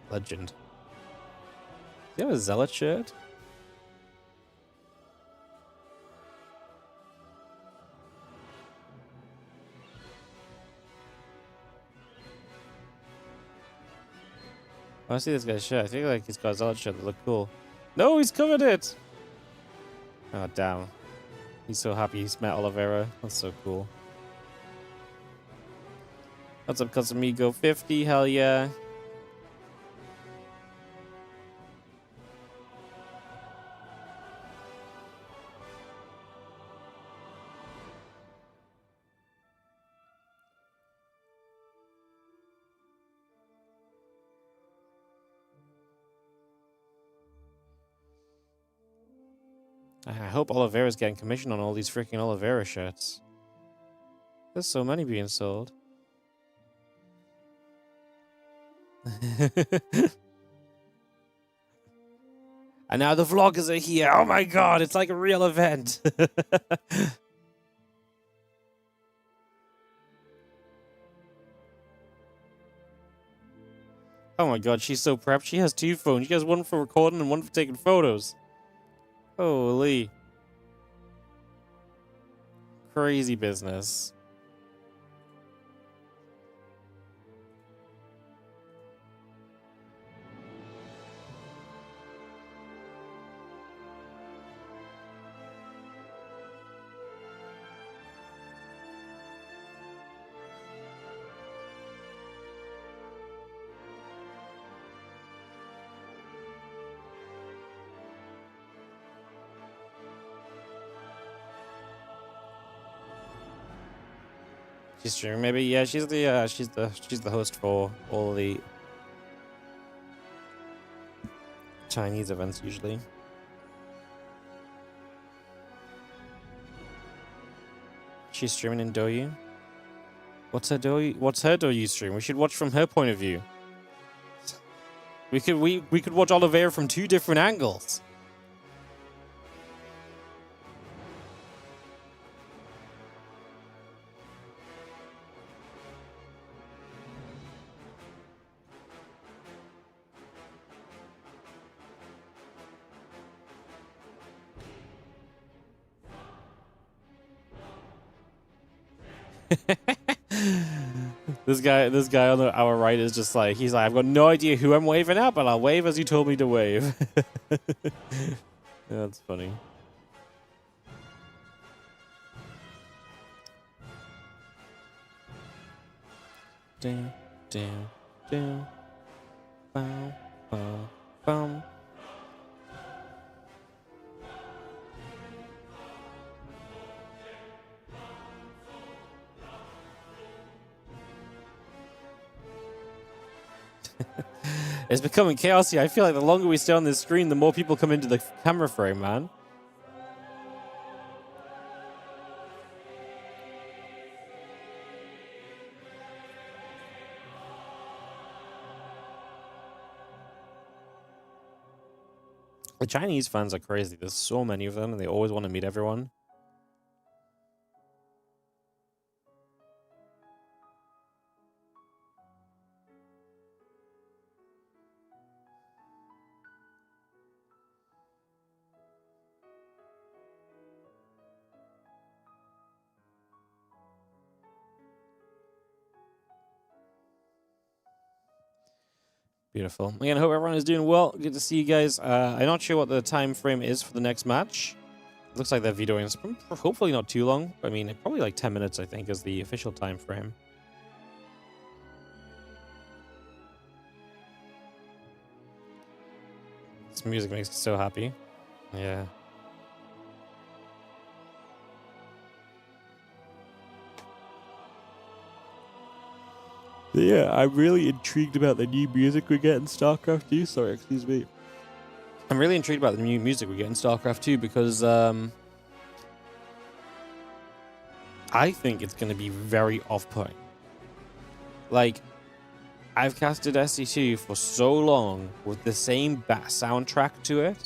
Legend. Do you have a Zealot shirt? I see this guy's shirt. I feel like he's got a Zealot shirt that look cool. No, he's covered it! Oh, damn. He's so happy he's met Oliveira. That's so cool. What's up, Casamigo? 50, hell yeah. I hope Oliveira's getting commission on all these freaking Oliveira shirts. There's so many being sold. And now the vloggers are here. Oh my god, it's like a real event. Oh my god, she's so prepped. She has 2 phones. She has one for recording and one for taking photos. Holy. Crazy business. She's streaming, maybe. Yeah, she's the host for all the Chinese events usually. She's streaming in Douyu. What's her Douyu stream? We should watch from her point of view. We could watch Oliveira from 2 different angles. This guy on our right is just like, he's like, I've got no idea who I'm waving at, but I'll wave as you told me to wave. That's funny. Down, down, down. Bow, bow, bow. It's becoming chaosy. I feel like the longer we stay on this screen, the more people come into the camera frame, man. The Chinese fans are crazy. There's so many of them, and they always want to meet everyone. Beautiful. Again, I hope everyone is doing well. Good to see you guys. I'm not sure what the time frame is for the next match. It looks like they're videoing. Hopefully not too long. I mean, probably like 10 minutes, I think, is the official time frame. This music makes me so happy. Yeah. Yeah, I'm really intrigued about the new music we get in StarCraft 2. Sorry, excuse me. I'm really intrigued about the new music we get in StarCraft 2 because I think it's going to be very off-putting. Like, I've casted SC2 for so long with the same soundtrack to it.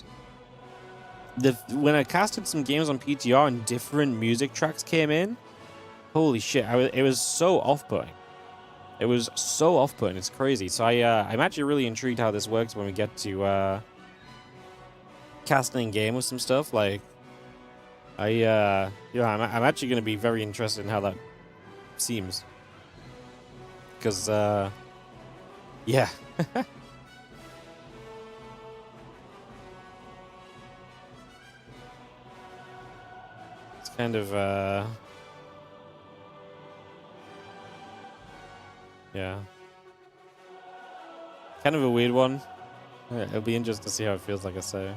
When I casted some games on PTR and different music tracks came in, holy shit, it was so off-putting. It was so off-putting, it's crazy. So I'm actually really intrigued how this works when we get to casting in game with some stuff. Like, I'm actually going to be very interested in how that seems. Because, yeah. It's kind of, yeah. Kind of a weird one. Yeah, it'll be interesting to see how it feels, like I say.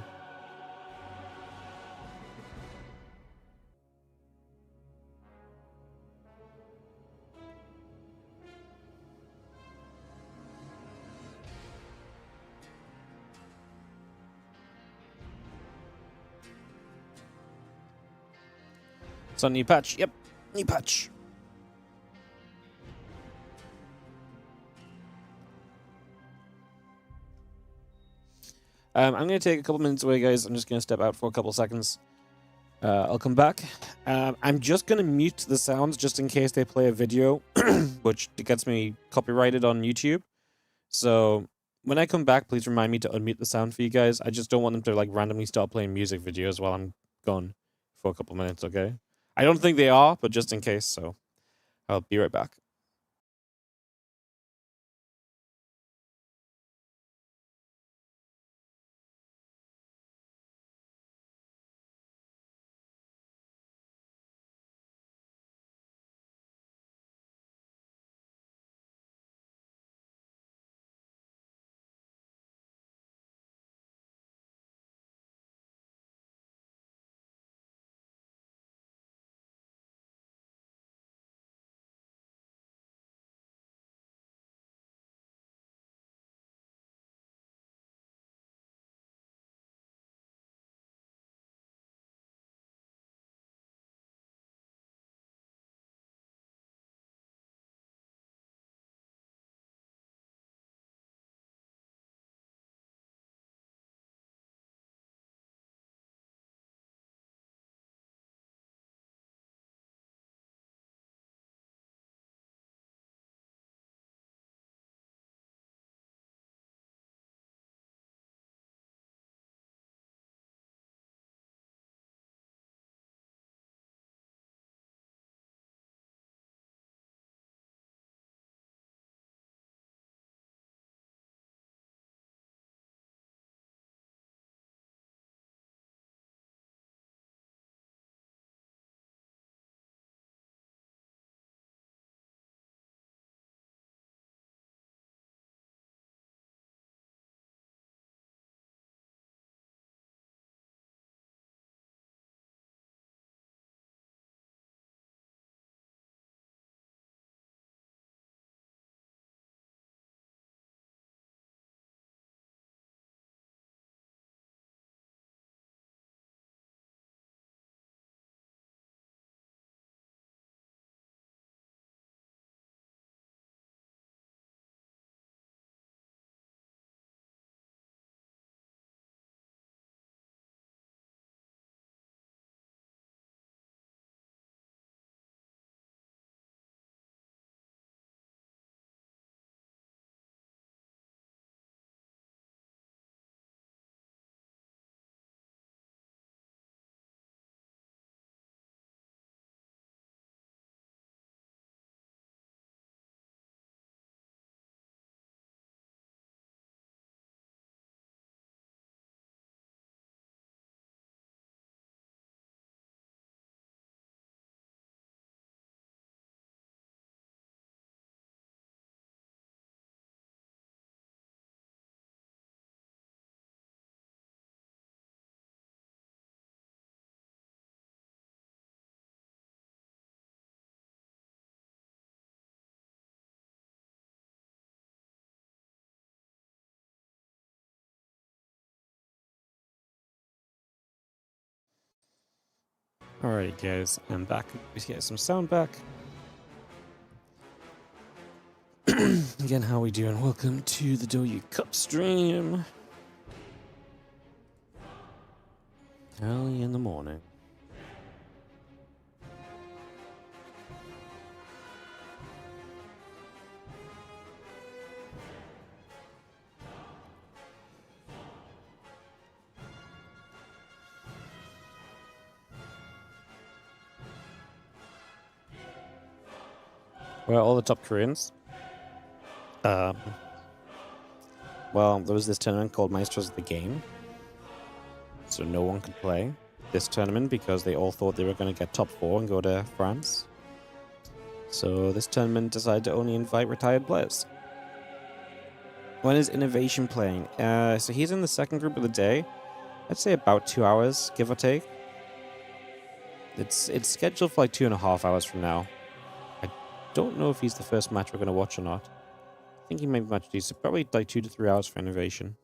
It's on new patch. Yep, new patch. I'm going to take a couple minutes away, guys. I'm just going to step out for a couple seconds. I'll come back. I'm just going to mute the sounds just in case they play a video, which gets me copyrighted on YouTube. So when I come back, please remind me to unmute the sound for you guys. I just don't want them to like randomly start playing music videos while I'm gone for a couple minutes, okay? I don't think they are, but just in case, so I'll be right back. Alright, guys, I'm back. We get some sound back. Again, how we doing? Welcome to the Douyu Cup stream. Early in the morning. Where are all the top Koreans? Well, there was this tournament called Maestros of the Game. So no one could play this tournament because they all thought they were going to get top 4 and go to France. So this tournament decided to only invite retired players. When is INnoVation playing? So he's in the second group of the day. I'd say about 2 hours, give or take. It's scheduled for like 2.5 hours from now. I don't know if he's the first match we're going to watch or not. I think he may be match decent. Probably like 2 to 3 hours for INnoVation.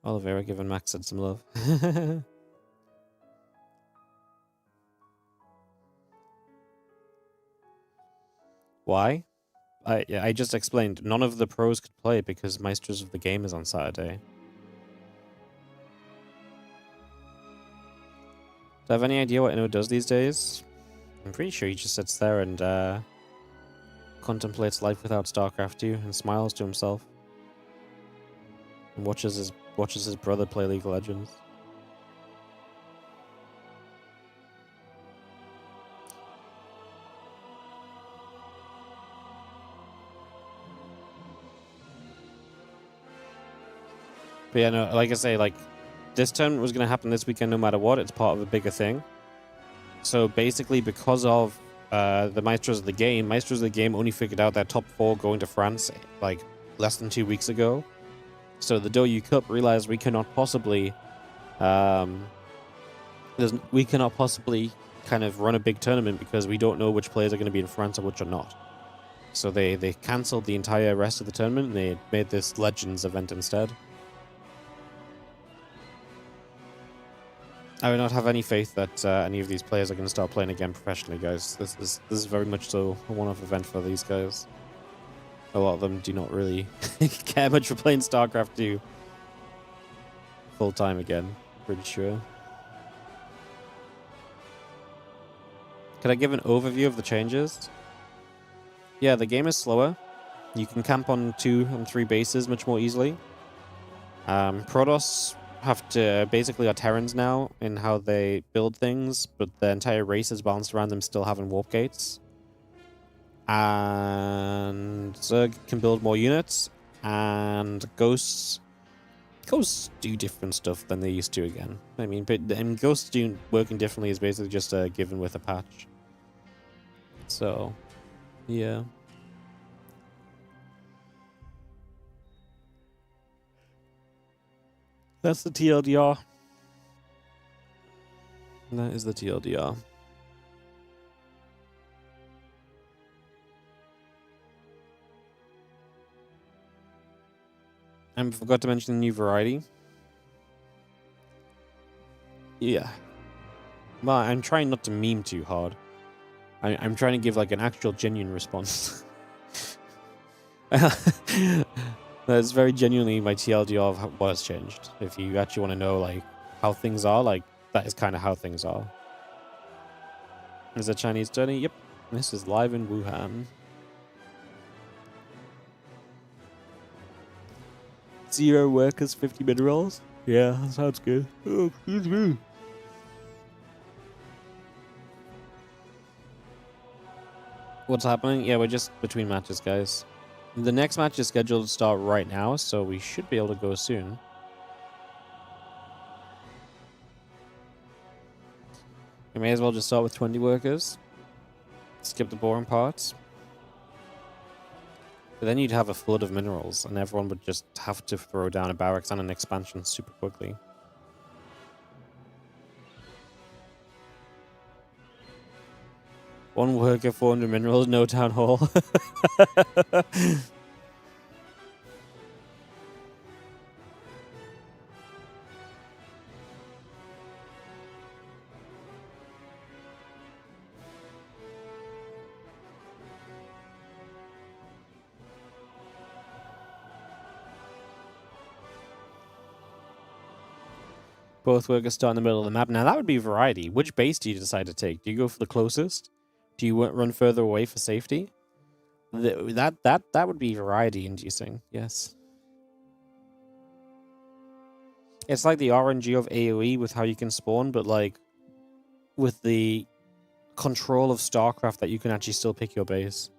Oliveira giving Max some love. Why? I just explained. None of the pros could play because Maestros of the Game is on Saturday. Do I have any idea what Inno does these days? I'm pretty sure he just sits there and contemplates life without StarCraft 2 and smiles to himself. And watches his brother play League of Legends. But yeah, no, like I say, like, this tournament was going to happen this weekend no matter what. It's part of a bigger thing. So basically, because of the Maestros of the Game only figured out that top 4 going to France, like, less than 2 weeks ago. So the Douyu Cup realized we cannot possibly, kind of run a big tournament because we don't know which players are going to be in France and which are not. So they cancelled the entire rest of the tournament and they made this Legends event instead. I would not have any faith that any of these players are going to start playing again professionally, guys. This is very much so a one-off event for these guys. A lot of them do not really care much for playing StarCraft 2 full-time again, pretty sure. Could I give an overview of the changes? Yeah, the game is slower. You can camp on 2 and 3 bases much more easily. Protoss have to basically are Terrans now in how they build things, but the entire race is balanced around them still having warp gates. And Zerg can build more units, and Ghosts do different stuff than they used to again. I mean, but Ghosts working differently is basically just a given with a patch. So, yeah. That's the TLDR. That is the TLDR. I forgot to mention the new variety. Yeah. Well, I'm trying not to meme too hard. I'm trying to give like an actual genuine response. That's very genuinely my TLDR of what has changed. If you actually want to know like how things are, like that is kind of how things are. Is it Chinese journey? Yep. This is live in Wuhan. 0 workers, 50 minerals. Yeah, that sounds good. Oh, excuse me. What's happening? Yeah, we're just between matches, guys. The next match is scheduled to start right now, so we should be able to go soon. We may as well just start with 20 workers. Skip the boring parts. But then you'd have a flood of minerals, and everyone would just have to throw down a barracks and an expansion super quickly. 1 worker, 400 minerals, no town hall. Both workers start in the middle of the map. Now that would be variety. Which base do you decide to take? Do you go for the closest? Do you run further away for safety? That would be variety inducing. Yes. It's like the RNG of AoE with how you can spawn, but like with the control of StarCraft that you can actually still pick your base.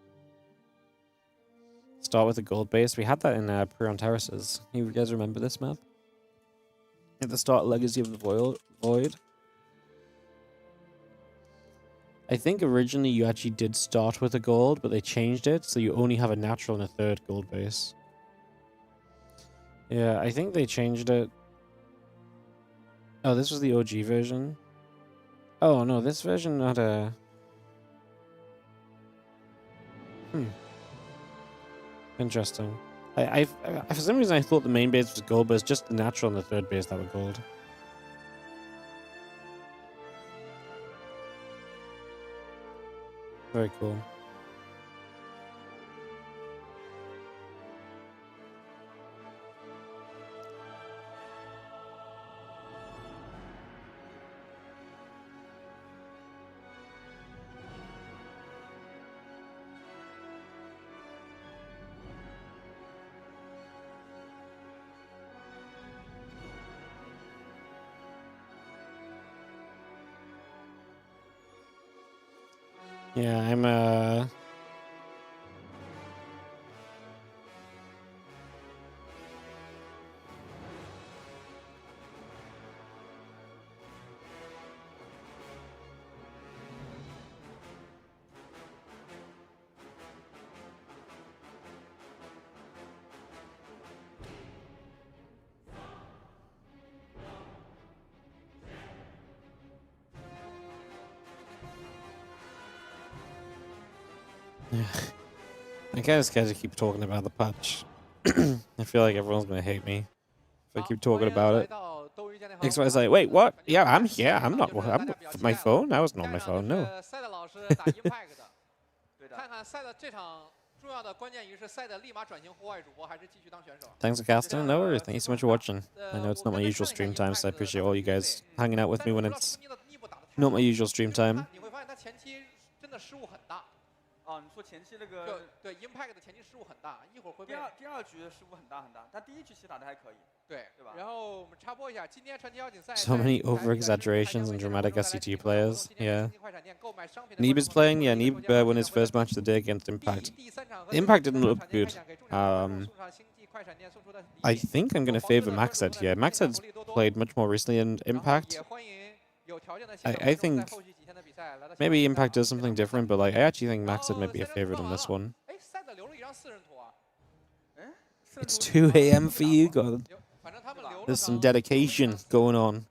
Start with a gold base. We had that in Prion Terraces. You guys remember this map? At the start, Legacy of the Void. I think originally you actually did start with a gold, but they changed it, so you only have a natural and a 3rd gold base. Yeah, I think they changed it. Oh, this was the OG version. Oh no, this version had a... Interesting. For some reason I thought the main base was gold, but it's just the natural and the 3rd base that were gold. Very cool. Yeah, I'm Yeah. I kind of scared to keep talking about the patch. I feel like everyone's gonna hate me if I keep talking about it. Next one is like, wait, what? Yeah, I'm here. I'm not. I'm my phone. I wasn't on my phone. No. Thanks for casting. No worries. Thank you so much for watching. I know it's not my usual stream time, so I appreciate all you guys hanging out with me when it's not my usual stream time. 哦，你说前期那个对 Impact 的前期失误很大，一会儿会被第二局失误很大，但第1局其实打得还可以，对吧？然后我们插播一下，今天传奇邀请赛 So many over-exaggerations and dramatic SCT players. Yeah. Neeb is playing. Yeah, Neeb won his first match of the day against Impact. Impact didn't look good. I think I'm going to favor Maxed here. Maxed's played much more recently in Impact. I think maybe Impact does something different, but like I actually think Maxed might be a favorite on this one. It's 2 AM for you, God. There's some dedication going on.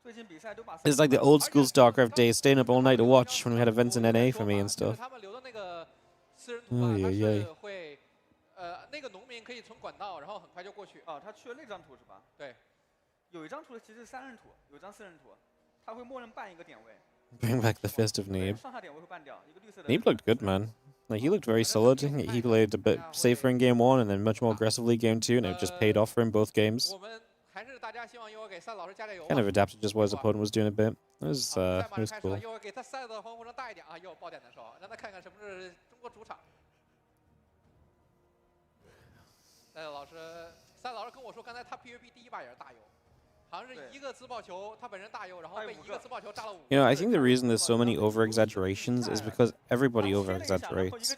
It's like the old school StarCraft days, staying up all night to watch when we had events in NA for me and stuff. Oh, yeah, yeah. 那个农民可以存管道，然后很快就过去。哦，他去了那张图是吧？对，有一张图其实是3人图，有张4人图，他会默认办一个点位。 Bring back the Fist of Neeb. Neeb looked good, man. Like, he looked very solid. He played a bit safer in game 1 and then much more aggressively game 2, and it just paid off for him both games. Kind of adapted just what his opponent was doing a bit. It was cool. You know, I think the reason there's so many over-exaggerations is because everybody over-exaggerates.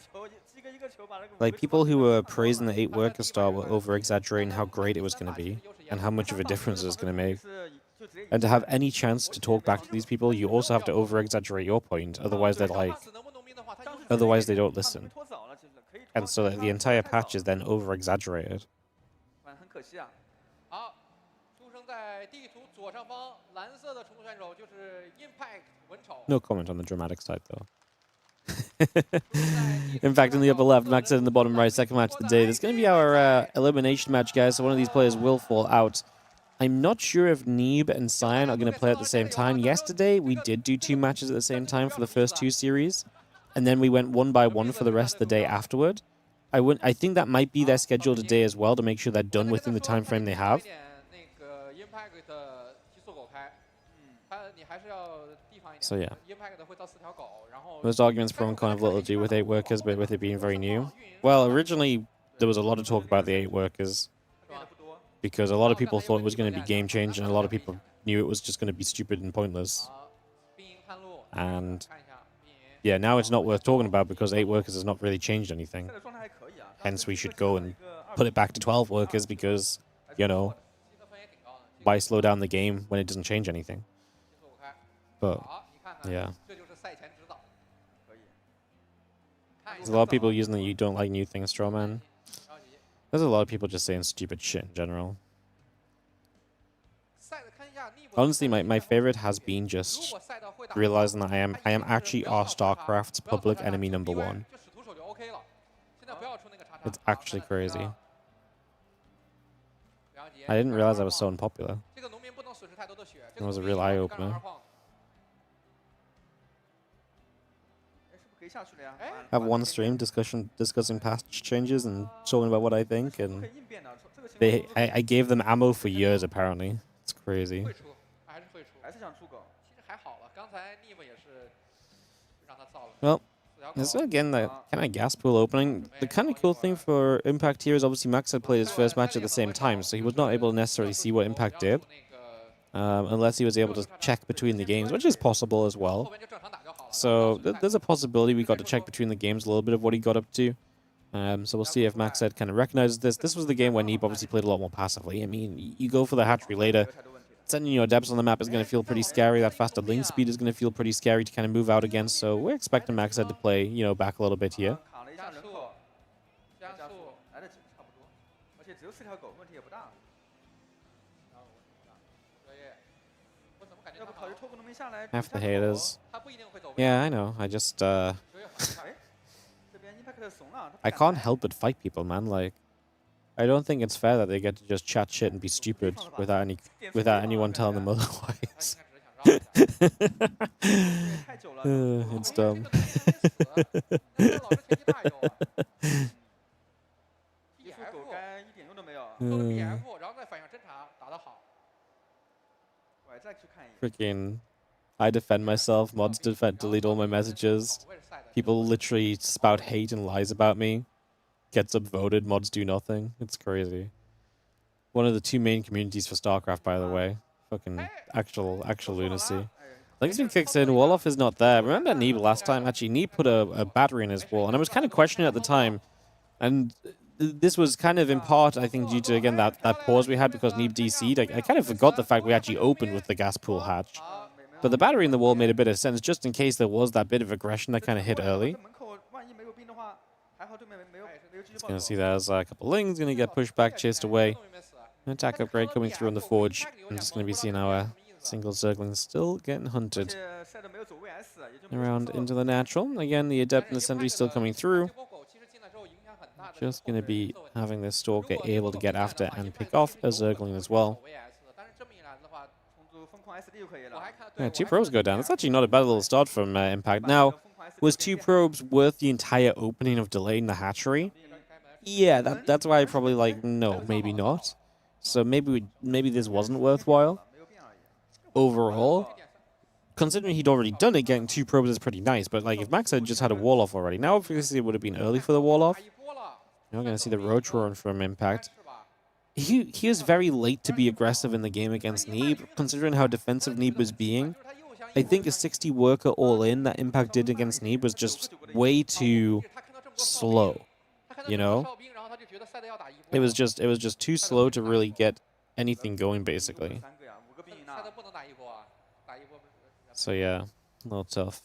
Like, people who were praising the 8-worker star were over-exaggerating how great it was going to be and how much of a difference it was going to make. And to have any chance to talk back to these people, you also have to over-exaggerate your point, otherwise they don't listen. And so the entire patch is then over-exaggerated. No comment on the dramatic side, though. Impact in the upper left, Max in the bottom right, second match of the day. This is going to be our elimination match, guys, so one of these players will fall out. I'm not sure if Neeb and Cyan are going to play at the same time. Yesterday, we did do 2 matches at the same time for the first 2 series, and then we went 1 by 1 for the rest of the day afterward. I think that might be their schedule today as well, to make sure they're done within the time frame they have. So yeah. Most arguments pro and con have little to do with 8 workers, but with it being very new. Well, originally, there was a lot of talk about the 8 workers, because a lot of people thought it was going to be game-changing, and a lot of people knew it was just going to be stupid and pointless. And yeah, now it's not worth talking about because 8 workers has not really changed anything. Hence, we should go and put it back to 12 workers because, you know, why slow down the game when it doesn't change anything? But, yeah. There's a lot of people using that you don't like new things, Strawman. There's a lot of people just saying stupid shit in general. Honestly, my favorite has been just realizing that I am actually our StarCraft's public enemy #1. It's actually crazy. I didn't realize I was so unpopular. It was a real eye-opener. I have one stream discussing patch changes and talking about what I think, and I gave them ammo for years apparently. It's crazy. Well, this is again the kind of gas pool opening. The kind of cool thing for Impact here is obviously Max had played his first match at the same time, so he was not able to necessarily see what Impact did, unless he was able to check between the games, which is possible as well. So there's a possibility we got to check between the games a little bit of what he got up to. So we'll see if Max Ed kind of recognizes this. This was the game where Neeb obviously played a lot more passively. I mean, you go for the hatchery later. Sending your depths on the map is going to feel pretty scary. That faster link speed is going to feel pretty scary to kind of move out against. So we're expecting Max Ed to play, you know, back a little bit here. Half the haters. Yeah, I know. I just, I can't help but fight people, man. Like, I don't think it's fair that they get to just chat shit and be stupid without anyone telling them otherwise. It's dumb. Freaking, I defend myself, mods delete all my messages. People literally spout hate and lies about me. Gets upvoted, mods do nothing. It's crazy. One of the 2 main communities for StarCraft, by the way. Fucking actual lunacy. Linkson kicks in, Wolof is not there. Remember Neeb last time? Actually, Neeb put a battery in his wall, and I was kind of questioning at the time. And this was kind of in part, I think, due to, again, that pause we had because Neeb DC'd. I kind of forgot the fact we actually opened with the gas pool hatch. But the battery in the wall made a bit of sense, just in case there was that bit of aggression that kind of hit early. It's going to see that as a couple lings, going to get pushed back, chased away. An attack upgrade coming through on the Forge. I'm just going to be seeing our single circling still getting hunted. Around into the natural. Again, the Adept and the Sentry still coming through. Just going to be having this Stalker able to get after and pick off a Zergling as well. Yeah, 2 probes go down. That's actually not a bad little start from Impact. Now, was 2 probes worth the entire opening of delaying the hatchery? Yeah, that's why I probably like, no, maybe not. So maybe this wasn't worthwhile. Overall, considering he'd already done it, getting 2 probes is pretty nice. But like, if Max had just had a wall off already, now obviously it would have been early for the wall off. You're going to see the Roach run from Impact. He was very late to be aggressive in the game against Neeb, considering how defensive Neeb was being. I think a 60 worker all-in that Impact did against Neeb was just way too slow, you know? It was just too slow to really get anything going, basically. So yeah, a little tough.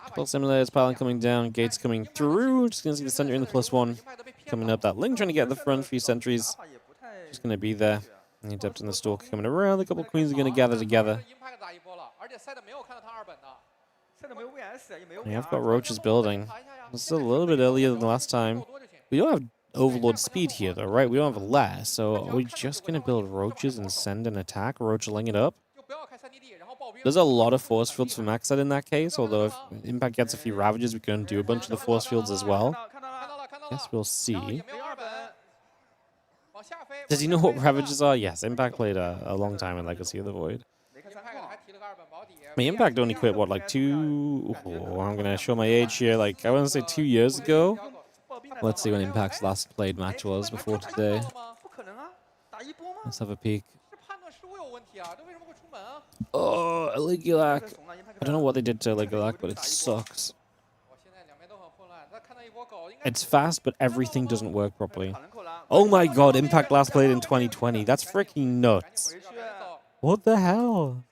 Couple simulators, piling coming down, gates coming through. Just gonna see the center in the +1 coming up. That Ling trying to get at the front, few sentries. Just gonna be there. The Adept and the Stalker coming around. A couple queens are going to gather together. Yeah, I've got roaches building. It's still a little bit earlier than the last time. We don't have Overlord speed here, though, right? We don't have less. So are we just going to build roaches and send an attack, roacheling it up? There's a lot of force fields for Maxed in that case, although if Impact gets a few Ravages, we can do a bunch of the force fields as well. Guess we'll see. Does he know what Ravages are? Yes, Impact played a long time in Legacy of the Void. I mean, Impact only quit, what, like two... Oh, I'm going to show my age here. Like, I want to say 2 years ago. Let's see when Impact's last played match was before today. Let's have a peek. Oh, Eligulac. I don't know what they did to Eligulac, but it sucks. It's fast, but everything doesn't work properly. Oh my god, Impact last played in 2020. That's freaking nuts. What the hell?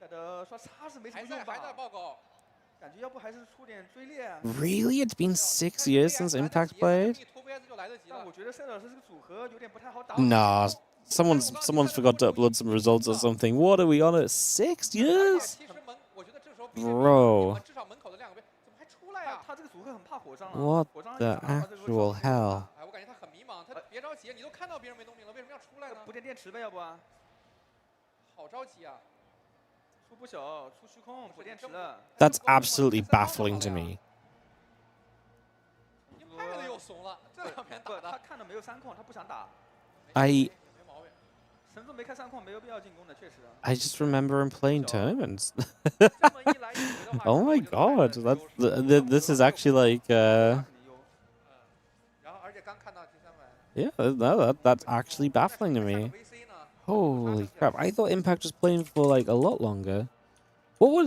Really? It's been 6 years since Impact played? Nah, someone's forgot to upload some results or something. What are we on at? 6 years? Bro. What the actual hell? That's absolutely baffling to me. I just remember him playing tournaments. Oh my god, this is actually like yeah, that's actually baffling to me. Holy crap! I thought Impact was playing for like a lot longer. What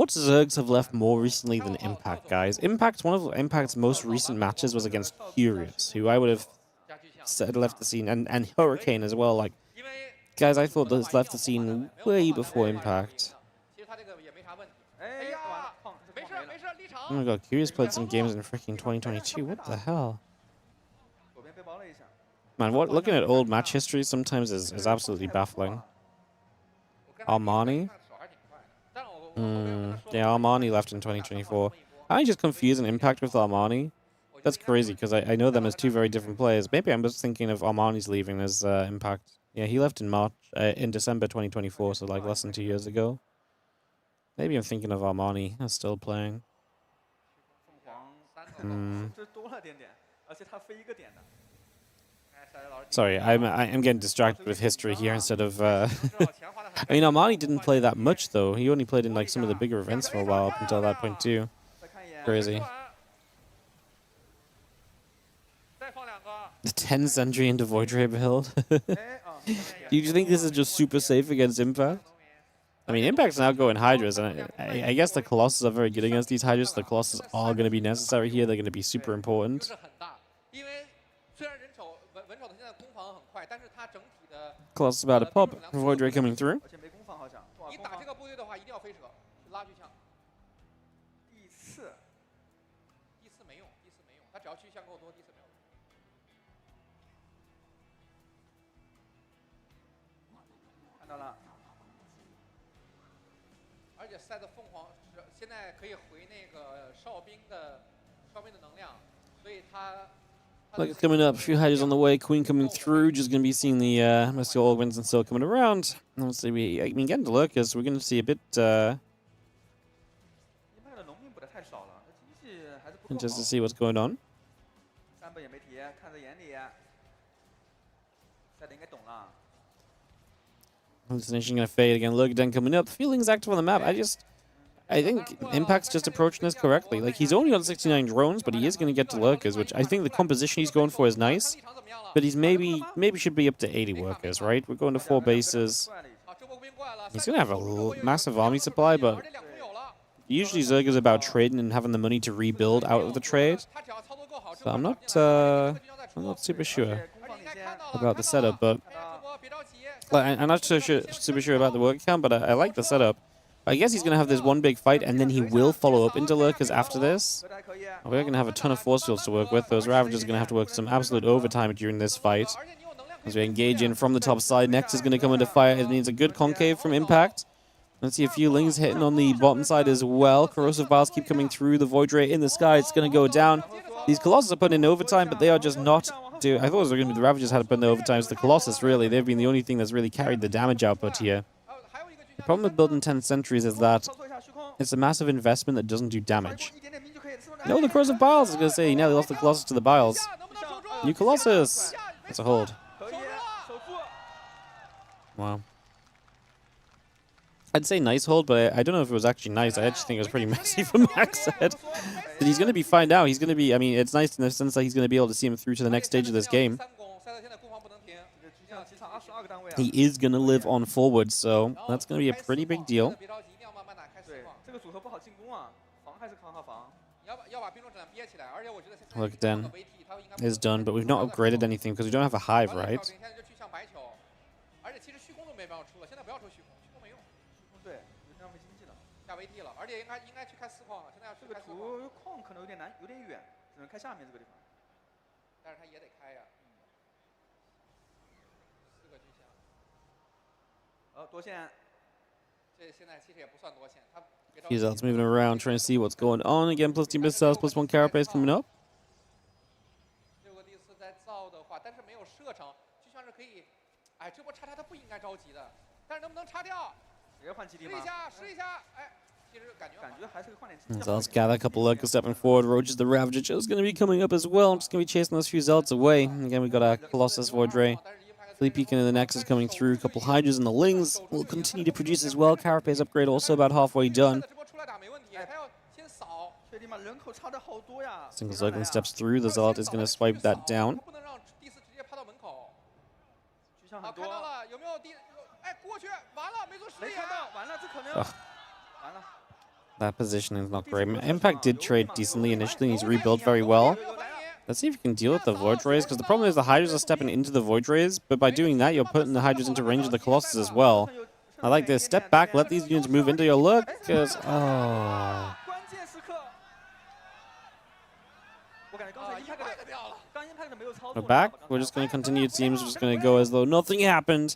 Zergs have left more recently than Impact, guys? One of Impact's most recent matches was against Curious, who I would have said left the scene, and Hurricane as well. Like, guys, I thought this left the scene way before Impact. Oh my god, Curious played some games in freaking 2022. What the hell? Man, looking at old match history sometimes is absolutely baffling. Armani? Yeah, Armani left in 2024. I just confusing Impact with Armani. That's crazy, because I know them as two very different players. Maybe I'm just thinking of Armani's leaving as Impact. Yeah, he left in December 2024, so like less than 2 years ago. Maybe I'm thinking of Armani as still playing. Sorry, I'm getting distracted with history here instead of... I mean, Armani didn't play that much, though. He only played in like some of the bigger events for a while up until that point, too. Crazy. The 10 Sentry into Void Ray build. Do you think this is just super safe against Impact? I mean, Impact's now going Hydras, and I guess the Colossus are very good against these Hydras. The Colossus are going to be necessary here. They're going to be super important. Colossus about to pop. Void Ray coming through. Like it's coming up, a few Hydras on the way, Queen coming through, just going to be seeing the Mystical Augments and still coming around. Obviously, I mean, getting to Lurkers, we're going to see a bit, just to see what's going on. Hallucination going to fade again, Lurker Den coming up, feelings active on the map. I think Impact's just approaching this correctly. Like, he's only on 69 drones, but he is going to get to Lurkers, which I think the composition he's going for is nice. But he's maybe should be up to 80 workers, right? We're going to 4 bases. He's going to have a massive army supply, but usually Zerg is about trading and having the money to rebuild out of the trade. So I'm not super sure about the setup, but I'm not so super sure about the work count, but I like the setup. I guess he's going to have this one big fight, and then he will follow up into Lurkers after this. We're going to have a ton of force fields to work with. Those Ravagers are going to have to work some absolute overtime during this fight. As we engage in from the top side, Next is going to come into fire. It needs a good concave from Impact. Let's see a few Lings hitting on the bottom side as well. Corrosive Bars keep coming through. The Void Ray in the sky. It's going to go down. These Colossus are putting in overtime, but they are just not doing... I thought it was going to be the Ravagers had to put in the overtime. It's the Colossus, really. They've been the only thing that's really carried the damage output here. The problem with building 10 sentries is that it's a massive investment that doesn't do damage. No, the Corrosive Biles. I was going to say, he nearly lost the Colossus to the Biles. New Colossus. That's a hold. Wow. I'd say nice hold, but I don't know if it was actually nice. I actually think it was pretty messy from Max Head. But he's going to be fine now. He's going to be, I mean, it's nice in the sense that he's going to be able to see him through to the next stage of this game. He is going to live on forward, so that's going to be a pretty big deal. Look, Den is done, but we've not upgraded anything because we don't have a hive, right? He's else moving around, trying to see what's going on. Again, plus 2 missiles, plus 1 carapace coming up. So let's gather a couple lurkers stepping forward. Roach the Ravager is going to be coming up as well. I'm just going to be chasing those few Zealots away. Again, we've got our Colossus Void Ray. Peeking in the Nexus coming through. A couple Hydras and the Lings will continue to produce as well. Carapace upgrade also about halfway done. Single Zerglin steps through. The Zealot is going to swipe that down. Ugh. That positioning is not great. Impact did trade decently initially. He's rebuilt very well. Let's see if you can deal with the Void Rays, because the problem is the Hydras are stepping into the Void Rays, but by doing that, you're putting the Hydras into range of the Colossus as well. I like this. Step back, let these units move into your lurk, because... Oh... We're back. We're just going to continue. It seems we're just going to go as though nothing happened.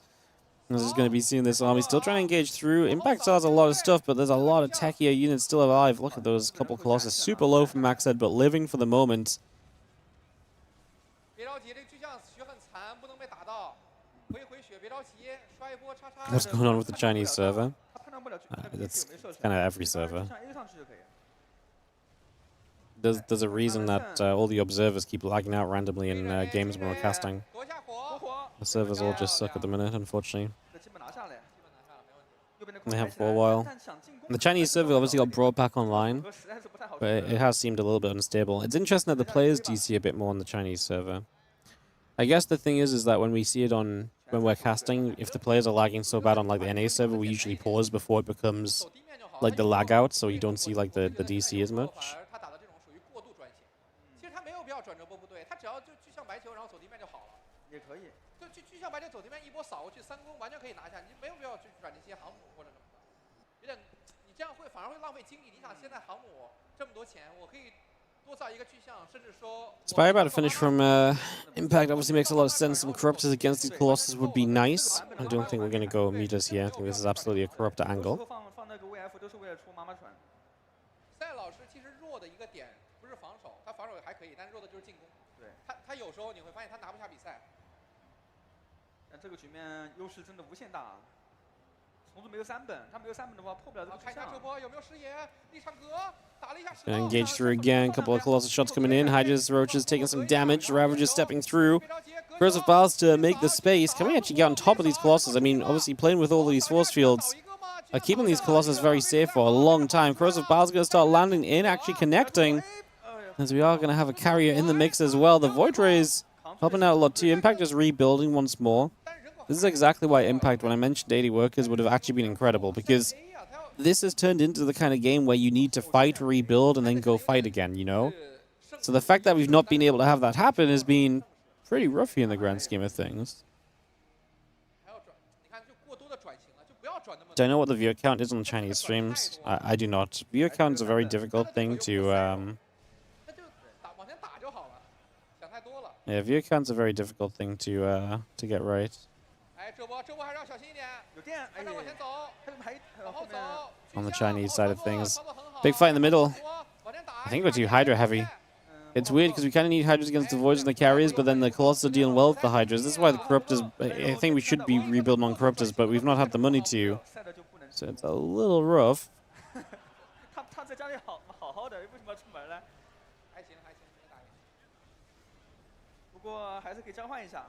This is going to be seeing this army still trying to engage through. Impact still has a lot of stuff, but there's a lot of techier units still alive. Look at those couple Colossus. Super low from Max Head, but living for the moment. What's going on with the Chinese server? It's kind of every server. There's a reason that all the observers keep lagging out randomly in games when we're casting. The servers all just suck at the minute, unfortunately. They have for a while. The Chinese server obviously got brought back online, but it has seemed a little bit unstable. It's interesting that the players do see a bit more on the Chinese server. I guess the thing is that when we see it on, when we're casting, if the players are lagging so bad on like the NA server, we usually pause before it becomes like the lag out, so you don't see like the DC as much. Spy about to finish from Impact obviously makes a lot of sense. Some Corruptors against these Colossus would be nice. I don't think we're going to go meters here. I think this is absolutely a Corruptor angle. Gonna engage through again. Couple of Colossus shots coming in. Hydras, Roaches taking some damage. Ravagers stepping through. Corrosive Bars to make the space. Can we actually get on top of these Colossus? I mean, obviously playing with all of these force fields are keeping these Colossus very safe for a long time. Corrosive Bars are going to start landing in, actually connecting. As we are going to have a carrier in the mix as well. The Void Rays helping out a lot too. Impact is rebuilding once more. This is exactly why Impact, when I mentioned 80 workers, would have actually been incredible, because this has turned into the kind of game where you need to fight, rebuild, and then go fight again, you know? So the fact that we've not been able to have that happen has been pretty roughy in the grand scheme of things. Do I know what the viewer count is on Chinese streams? I do not. Viewer count is a very difficult thing to Yeah, view count's a very difficult thing to get right. 哎，这波还是要小心一点。有电，哎，往前走，往后走。On the Chinese side of things, big fight in the middle. I think we're too Hydra heavy. It's weird because we kind of need Hydras against the Voids and the carriers, but then the Colossus are dealing well with the Hydras. This is why the Corruptors, I think we should be rebuilding on Corruptors, but we've not had the money to. So it's a little rough. 他在家里好好的，为什么要出门呢？还行，没打赢。不过还是可以交换一下，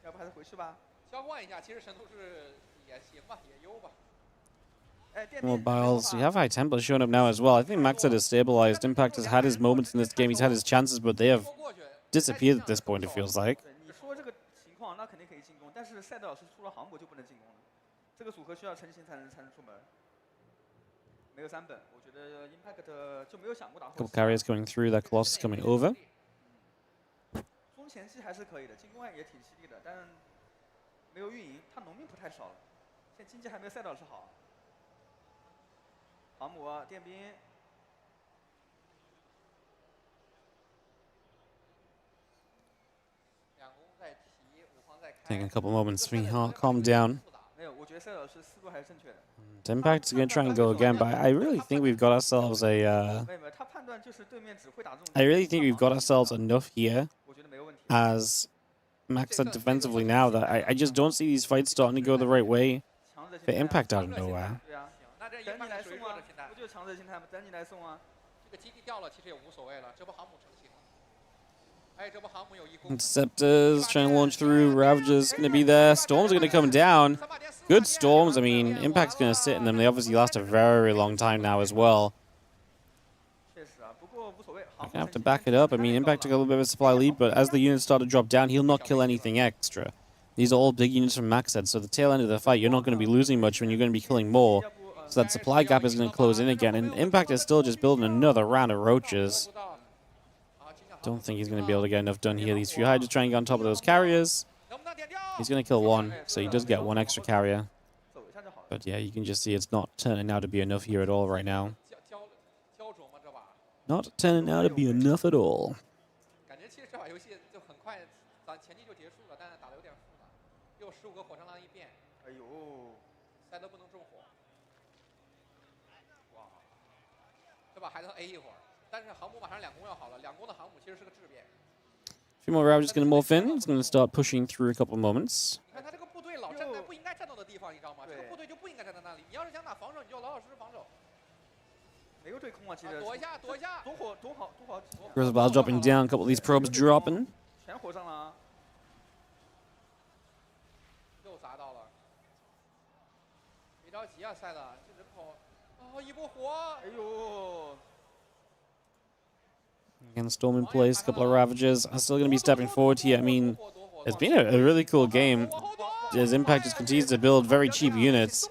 要不还是回去吧。交换一下，其实神都是也行吧，也优吧。 Mobiles. We have High Tempo showing up now as well. I think Maxed is stabilized. Impact has had his moments in this game. He's had his chances, but they have disappeared at this point, it feels like. 你说这个情况，那肯定可以进攻，但是赛德老师出了航母就不能进攻了。这个组合需要成型才能出门。没有3本，我觉得 Impact 就没有想过打后期。Couple carriers going through. That Colossus coming over. 中前期还是可以的，进攻也挺犀利的，但没有运营，他农民不太少了，现在经济还没有赛德老师好。 航母、电兵， Taking a couple moments to calm down. 没有，我觉得赛德老师思路还是正确的。Impact is going to try and go again, but I really think we've got ourselves a. 没有，他判断就是对面只会打这种。I really think we've got ourselves enough here as Max said defensively now that I just don't see these fights starting to go the right way. For Impact out of nowhere. 等你来送啊，不就是强者心态吗？等你来送啊。这个基地掉了，其实也无所谓了。这波航母成型了。哎，这波航母有一攻。Interceptors trying to launch through. Ravagers going to be there. Storms are going to come down. Good storms. I mean, Impact's going to sit in them. They obviously last a very long time now as well. I'm going to have to back it up. I mean, Impact took a little bit of a supply lead, but as the units start to drop down, he'll not kill anything extra. These are all big units from Maxed, so the tail end of the fight, you're not going to be losing much when you're going to be killing more. So that supply gap is going to close in again, and Impact is still just building another round of roaches. Don't think he's going to be able to get enough done here. These few Hydras trying to get on top of those carriers. He's going to kill one, so he does get one extra carrier. But yeah, you can just see it's not turning out to be enough here at all right now. Not turning out to be enough at all. 感觉其实这把游戏就很快，咱前期就结束了，但是打得有点复杂，又15个火山狼一变。哎呦，赛德不能中火。哇，这把还能 A 一会儿，但是航母马上2攻要好了，2攻的航母其实是个质变。A few more Ravagers going to morph in. He's going to start pushing through a couple moments. 你看他这个部队老站在不应该站到的地方，你知道吗？这个部队就不应该站在那里。你要是想打防守，你就老实防守。 Grizzle dropping down, a couple of these probes dropping. 全火上了，又砸到了，别着急啊，赛德，这人口，哦，一波火，哎呦。 Again, Storm in place, a couple of Ravagers are still going to be stepping forward here. I mean, it's been a really cool game as Impact just continues to build very cheap units.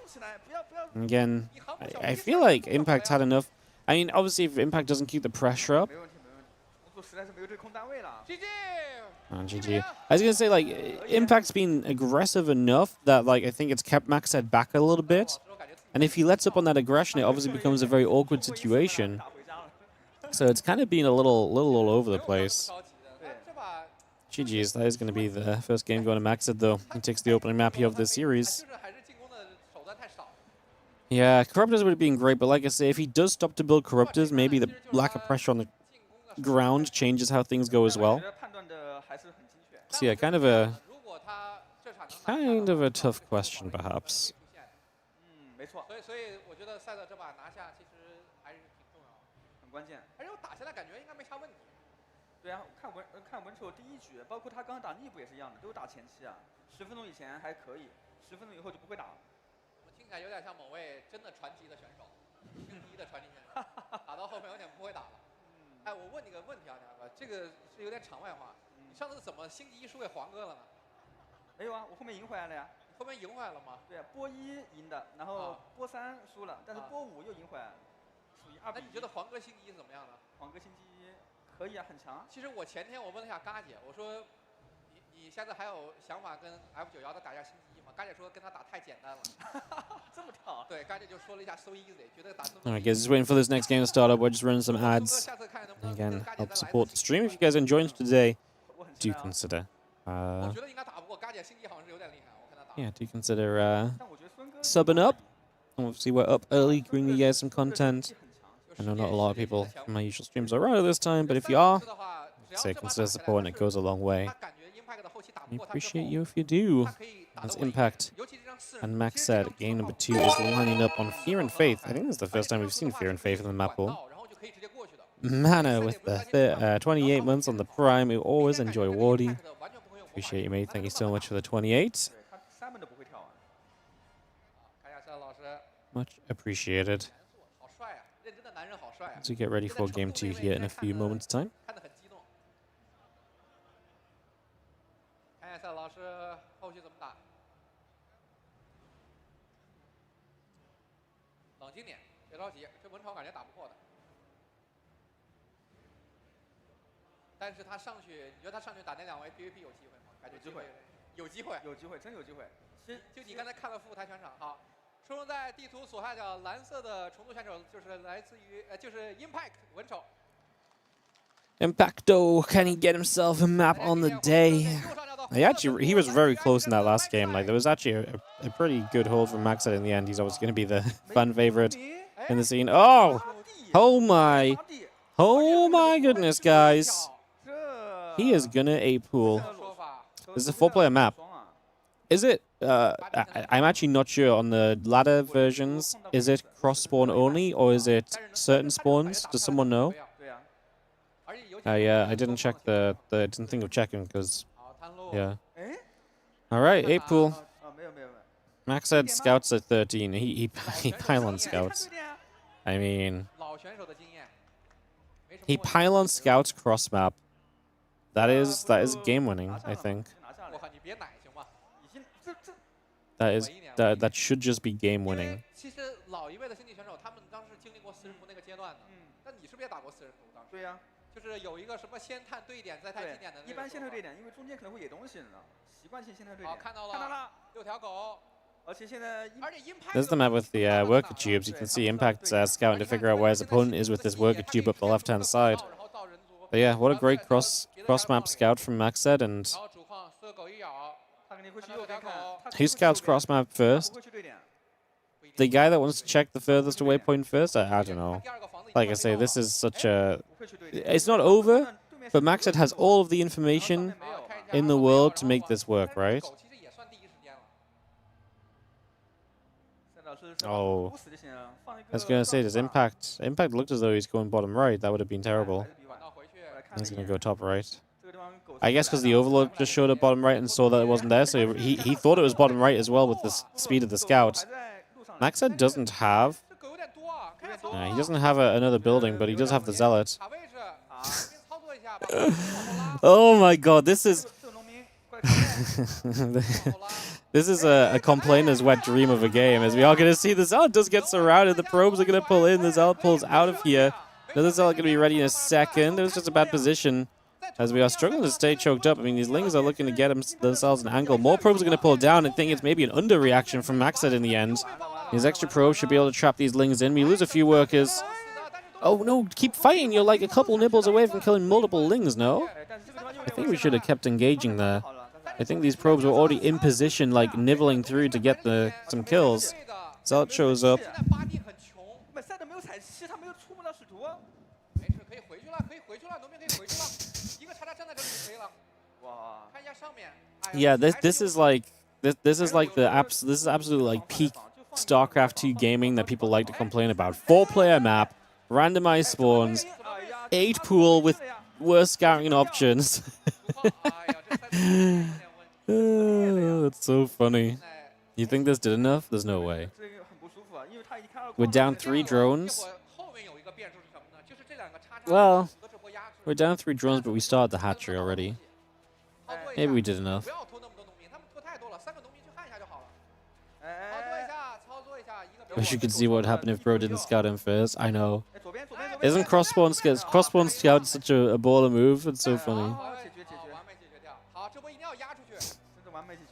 And again, I feel like Impact had enough. I mean, obviously, if Impact doesn't keep the pressure up. Oh, GG. I was going to say, like, Impact's been aggressive enough that, like, I think it's kept Maxed back a little bit. And if he lets up on that aggression, it obviously becomes a very awkward situation. So it's kind of been a little all over the place. GG's, that is going to be the first game going to Maxed, though. He takes the opening map here of this series. Yeah, Corruptors would have been great, but like I say, if he does stop to build Corruptors, maybe the lack of pressure on the ground changes how things go as well. So yeah, kind of a tough question, perhaps. 所以我觉得赛德这把拿下其实还是挺重要的，很关键。而且我打下来感觉应该没啥问题。对啊，看文丑第一局，包括他刚刚打Neeb也是一样的，都打前期啊，10分钟以前还可以，10分钟以后就不会打了。 听起来有点像某位真的传奇的选手，星第一的传奇选手，打到后面有点不会打了。哎，我问你个问题啊，大哥，这个是有点场外话，你上次怎么星第一输给黄哥了呢？没有啊，我后面赢回来了呀。你后面赢回来了吗？对啊，波1赢的，然后波3输了，但是波5又赢回来了，属于2比1。那你觉得黄哥星第一怎么样呢？黄哥星第一可以啊，很强。其实我前天我问了一下嘎姐，我说你现在还有想法跟 F91的打一下星际1嘛，嘎姐说跟他打太简单了。这么跳？对，嘎姐就说了一下 so easy， 觉得打这么。Alright, guys, just waiting for this next game to start up. We're just running some ads. Again, help support the stream. If you guys are enjoying it today, do consider. Yeah, do consider subbing up. Obviously, we're up early, bringing you guys some content. I know not a lot of people from my usual streams are around at this time, but if you are, say consider supporting. It goes a long way. I appreciate you if you do. As Impact and Max said, game number 2 is lining up on Fear and Faith. I think this is the first time we've seen Fear and Faith in the map pool. Mana with the 28 months on the Prime. We always enjoy Wardy. Appreciate you, mate. Thank you so much for the 28. Much appreciated. As we get ready for game 2 here in a few moments' time. 赛老师后续怎么打？冷静点，别着急，这文潮感觉打不破的。但是他上去，你觉得他上去打那2位 PVP 有机会吗？感觉机会，有机会，有机会，真有机会。就你刚才看了副舞台全场，好，出生在地图左下角蓝色的重组选手，就是来自于就是 Impact 文丑。 Impacto, can he get himself a map on the day? He was very close in that last game. Like, there was actually a pretty good hold from Maxed in the end. He's always going to be the fan favorite in the scene. Oh! Oh my goodness, guys. He is gonna A-pool. This is a 4-player map. Is it? I'm actually not sure on the ladder versions. Is it cross-spawn only, or is it certain spawns? Does someone know? I didn't check didn't think of checking because, yeah. All right, 8-pool. Max said scouts at 13. He pylon scouts. I mean, he pylon scouts cross map. That is game winning. I think. That should just be game winning. 就是有一个什么先探对点再探近点的。一般先探对点，因为中间可能会野东西呢，习惯性先探对点。好，看到了，6条狗。而且现在， There's the map with the worker tubes. You can see Impact scouting to figure out where his opponent is with this worker tube up the left-hand side. But yeah, what a great cross map scout from Maxed. And who scouts cross map first? The guy that wants to check the furthest away point first? I don't know. Like I say, this is such a... It's not over, but Maxed has all of the information in the world to make this work, right? Oh. I was going to say, does Impact looked as though he's going bottom right. That would have been terrible. He's going to go top right. I guess because the Overlord just showed up bottom right and saw that it wasn't there, so he thought it was bottom right as well with the speed of the scout. Maxed doesn't have... he doesn't have another building, but he does have the Zealot. Oh my god, this is... This is a complainer's wet dream of a game, as we are going to see the Zealot does get surrounded, the probes are going to pull in, the Zealot pulls out of here. Another Zealot going to be ready in a second. It was just a bad position, as we are struggling to stay choked up. I mean, these Lings are looking to get themselves an angle. More probes are going to pull down. I think it's maybe an underreaction from Maxed in the end. His extra probes should be able to trap these Lings in. We lose a few workers. Oh no, keep fighting. You're like a couple nibbles away from killing multiple Lings, no? I think we should have kept engaging there. I think these probes were already in position, like nibbling through to get some kills. Zealot shows up. Yeah, this is like absolutely like peak StarCraft 2 gaming that people like to complain about. 4-player map, randomized spawns, 8-pool with worse scouting options. Oh, that's so funny. You think this did enough? There's no way. We're down 3 drones. Well, we're down 3 drones, but we started the hatchery already. Maybe we did enough. Wish you could see what would happen if Bro didn't scout him first. I know. Isn't cross-spawn scout such a baller move? It's so funny.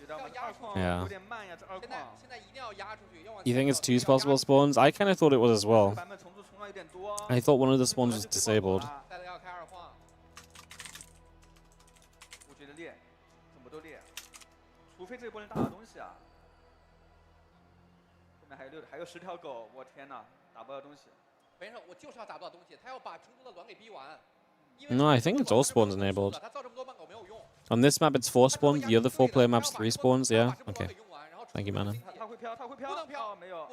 Yeah. 有点慢呀，这二矿。现在一定要压出去，要往 You think it's 2 possible spawns? I kind of thought it was as well. 版本重组重了有点多。I thought one of the spawns was disabled. 赛德要开二矿，我觉得裂，怎么都裂，除非这波能打到东西啊。后面还有10条狗，我天哪，打不到东西。没事，我就是要打不到东西，他要把成都的卵给逼完。 No, I think it's all spawns enabled. On this map, it's 4 spawns. The other 4-player maps, 3 spawns. Yeah. Okay. Thank you, man. 他会飘，他会飘。哦，没有。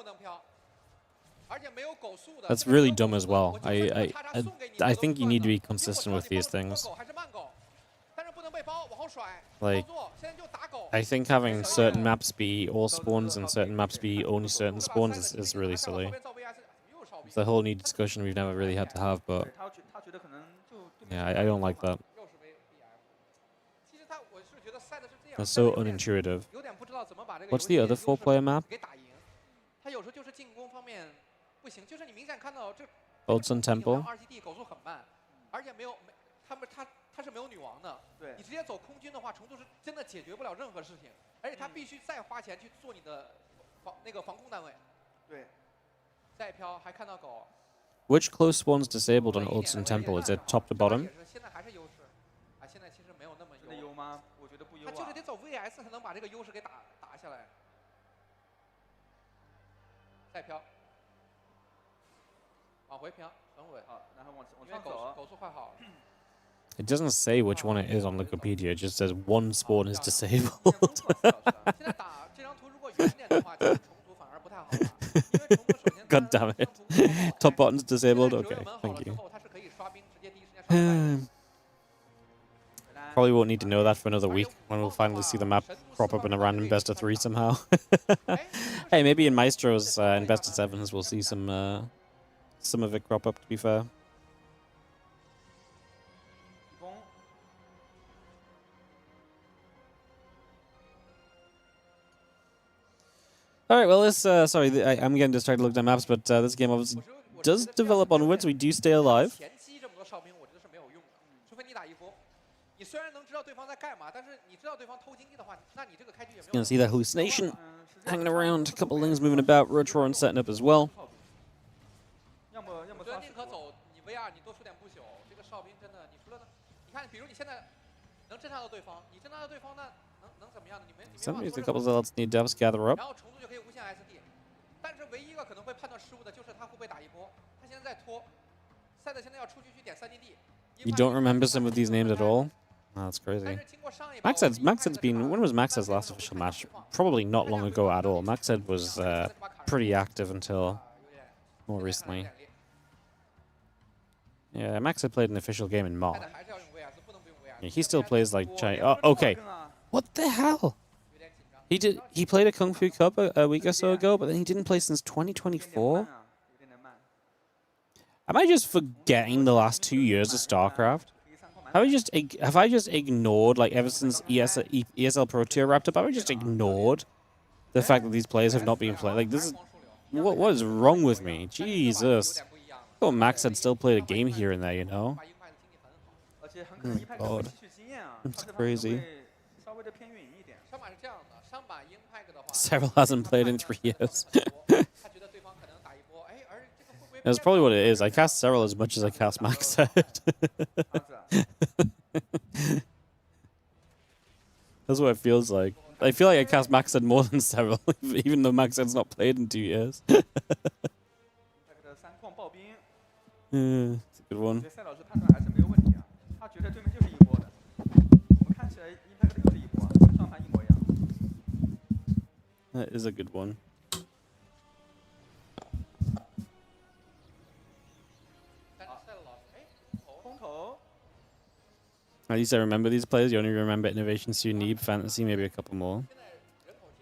That's really dumb as well. I think you need to be consistent with these things. Like, I think having certain maps be all spawns and certain maps be only certain spawns is really silly. It's a whole new discussion we've never really had to have, but yeah, I don't like that. That's so unintuitive. What's the other 4-player map? Old Sun Temple. 他是没有女王的，你直接走空军的话，成都是真的解决不了任何事情，而且他必须再花钱去做你的防空单位。对。再飘还看到狗。Which close spawns disabled on Old Sun Temple? Is it top to bottom? 现在还是优势，啊，现在其实没有那么优。真的优吗？我觉得不优啊。他就是得走 VS 才能把这个优势给打下来。再飘。往回飘，很稳。啊，然后往上走。狗速快好了。 It doesn't say which one it is on Wikipedia. It just says one spawn is disabled. God damn it. Top button's disabled? Okay, thank you. Probably won't need to know that for another week when we'll finally see the map crop up in a random best of 3 somehow. Hey, maybe in Maestro's in best of 7s we'll see some of it crop up, to be fair. All right, well, this, sorry, I'm getting distracted looking at maps, but this game obviously does develop onwards. We do stay alive. You can see that hallucination hanging around, a couple things moving about, Rotoron setting up as well. Sometimes a couple of zealots need devs gather up. You don't remember some of these names at all? Oh, that's crazy. Maxed's been... When was Maxed's last official match? Probably not long ago at all. Maxed was pretty active until more recently. Yeah, Maxed played an official game in March. Yeah, he still plays like Chinese... Oh, okay. What the hell? He played a Kung Fu Cup a week or so ago, but then he didn't play since 2024? Am I just forgetting the last 2 years of StarCraft? Have I just ignored, like, ever since ESL Pro Tier wrapped up, have I just ignored the fact that these players have not been playing? Like, this is... What is wrong with me? Jesus. I thought Max had still played a game here and there, you know? Oh, God. That's crazy. Cyril hasn't played in 3 years. That's probably what it is. I cast Cyril as much as I cast Maxed. That's what it feels like. I feel like I cast Maxed more than Cyril, even though Maxed's not played in 2 years. It's a good one. That is a good one. At least I remember these players. You only remember INnoVation, Neeb, Fantasy, maybe a couple more.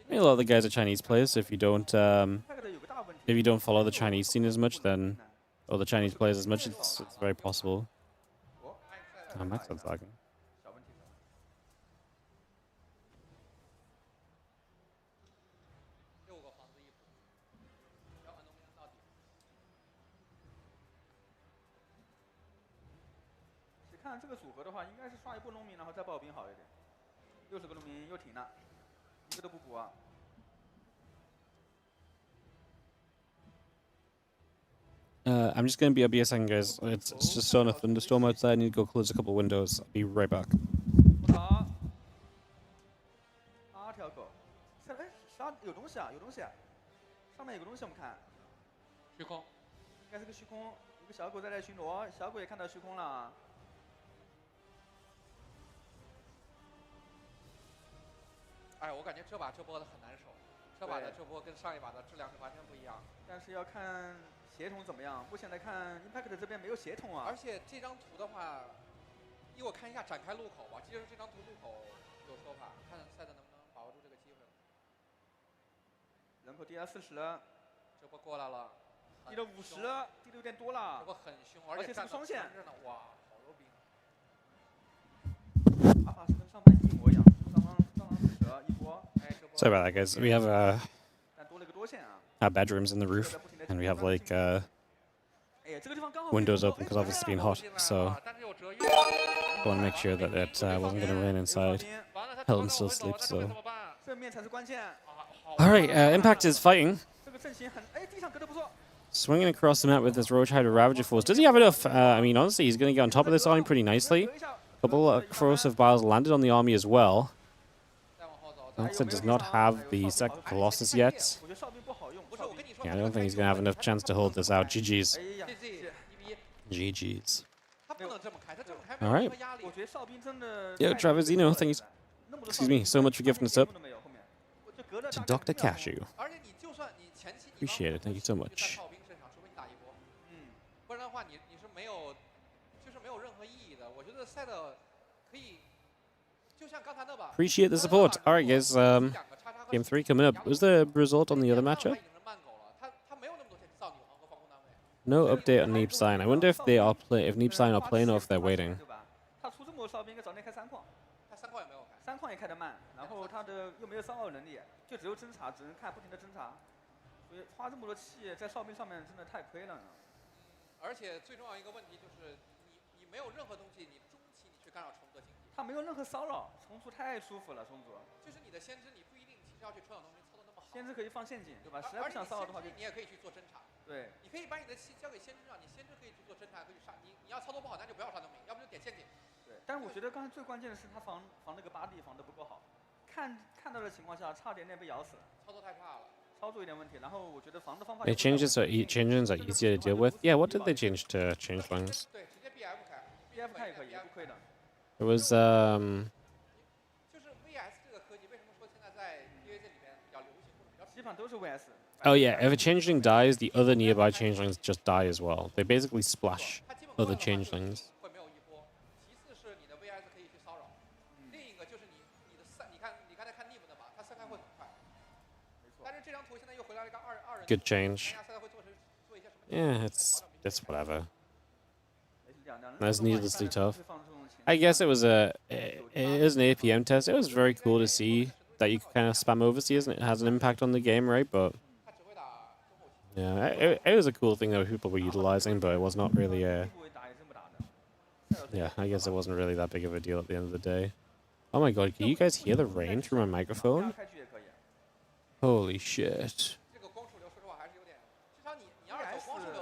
Maybe a lot of the guys are Chinese players, so if you don't follow the Chinese scene as much, then... Or the Chinese players as much, it's very possible. Oh, Max is lagging. 服啊。 I'm just gonna be a second, guys. It's just starting a thunderstorm outside. I need to go close a couple windows. I'll be right back. 不好，8条狗，哎，有东西啊，有东西啊，上面有个东西，我们看，虚空，应该是个虚空，有个小狗在那巡逻，小狗也看到虚空了。哎，我感觉这把这波的很难守，这把的这波跟上一把的质量是完全不一样。但是要看协同怎么样，目前来看 ，Impact 这边没有协同啊。而且这张图的话，我看一下展开路口吧，其实这张图路口有说法，看赛德能不能把握住这个机会。人口低了40了，这波过来了，低了50，低的有点多了。这波很凶，而且是个双线。哇，好牛逼！阿法是跟上半一模一样，上方死蛇一波。Sorry about that, guys. We have our bedrooms in the roof, and we have like windows open because obviously it's been hot. So I want to make sure that it wasn't going to rain inside. Helen still sleeps, so. All right, Impact is fighting. Swinging across the map with this Roach Hider Ravager Force. Does he have enough? I mean, honestly, he's going to get on top of this army pretty nicely. A couple of corrosive biles landed on the army as well. Alexa does not have the second Colossus yet. Yeah, I don't think he's going to have enough chance to hold this out. GG's. GG's. Alright. Yo, Travezino, thank you. Excuse me, so much for gifting us up. To Dr. Cashew. Appreciate it, thank you so much. Appreciate the support. Alright, guys, game 3 coming up. Was there a result on the other matchup? No update on Neeb Sign. I wonder if they are if Neeb Sign are playing or if they're waiting. 3矿也开得慢，然后他的又没有骚扰能力，就只有侦查，只能看不停的侦查，所以花这么多气在哨兵上面真的太亏了。而且最重要一个问题就是你没有任何东西，你中期你去干扰虫族的经济。他没有任何骚扰，虫族太舒服了，虫族。就是你的先知，你不一定其实要去创造东西操作那么好。先知可以放陷阱，对吧？实在不想骚扰的话，你也可以去做侦查。对，你可以把你的气交给先知啊，你先知可以去做侦查，可以去杀。你要操作不好，那就不要杀农民，要不就点陷阱。 但是我觉得刚才最关键的是他防那个8D防得不够好，看到的情况下差点被咬死了，操作太差了，操作有点问题。然后我觉得防的方法。They changed it so changelings are easier to deal with. Yeah, what did they change to changelings? 对，直接 BF 开 ，BF 开也可以，不亏的。It was 就是 VS 这个科技，为什么说现在在 DAZ 里面比较流行，或者比较基本都是 VS。Oh yeah, if a changeling dies, the other nearby changelings just die as well. They basically splash other changelings. 回来了一个2人。Good change. Yeah, it's whatever. That's needlessly tough. I guess it was it is an APM test. It was very cool to see that you could kind of spam overseas and it has an impact on the game, right? But yeah, it was a cool thing that people were utilizing, but it was not really a. Yeah, I guess it wasn't really that big of a deal at the end of the day. Oh my god, can you guys hear the rain through my microphone? Holy shit.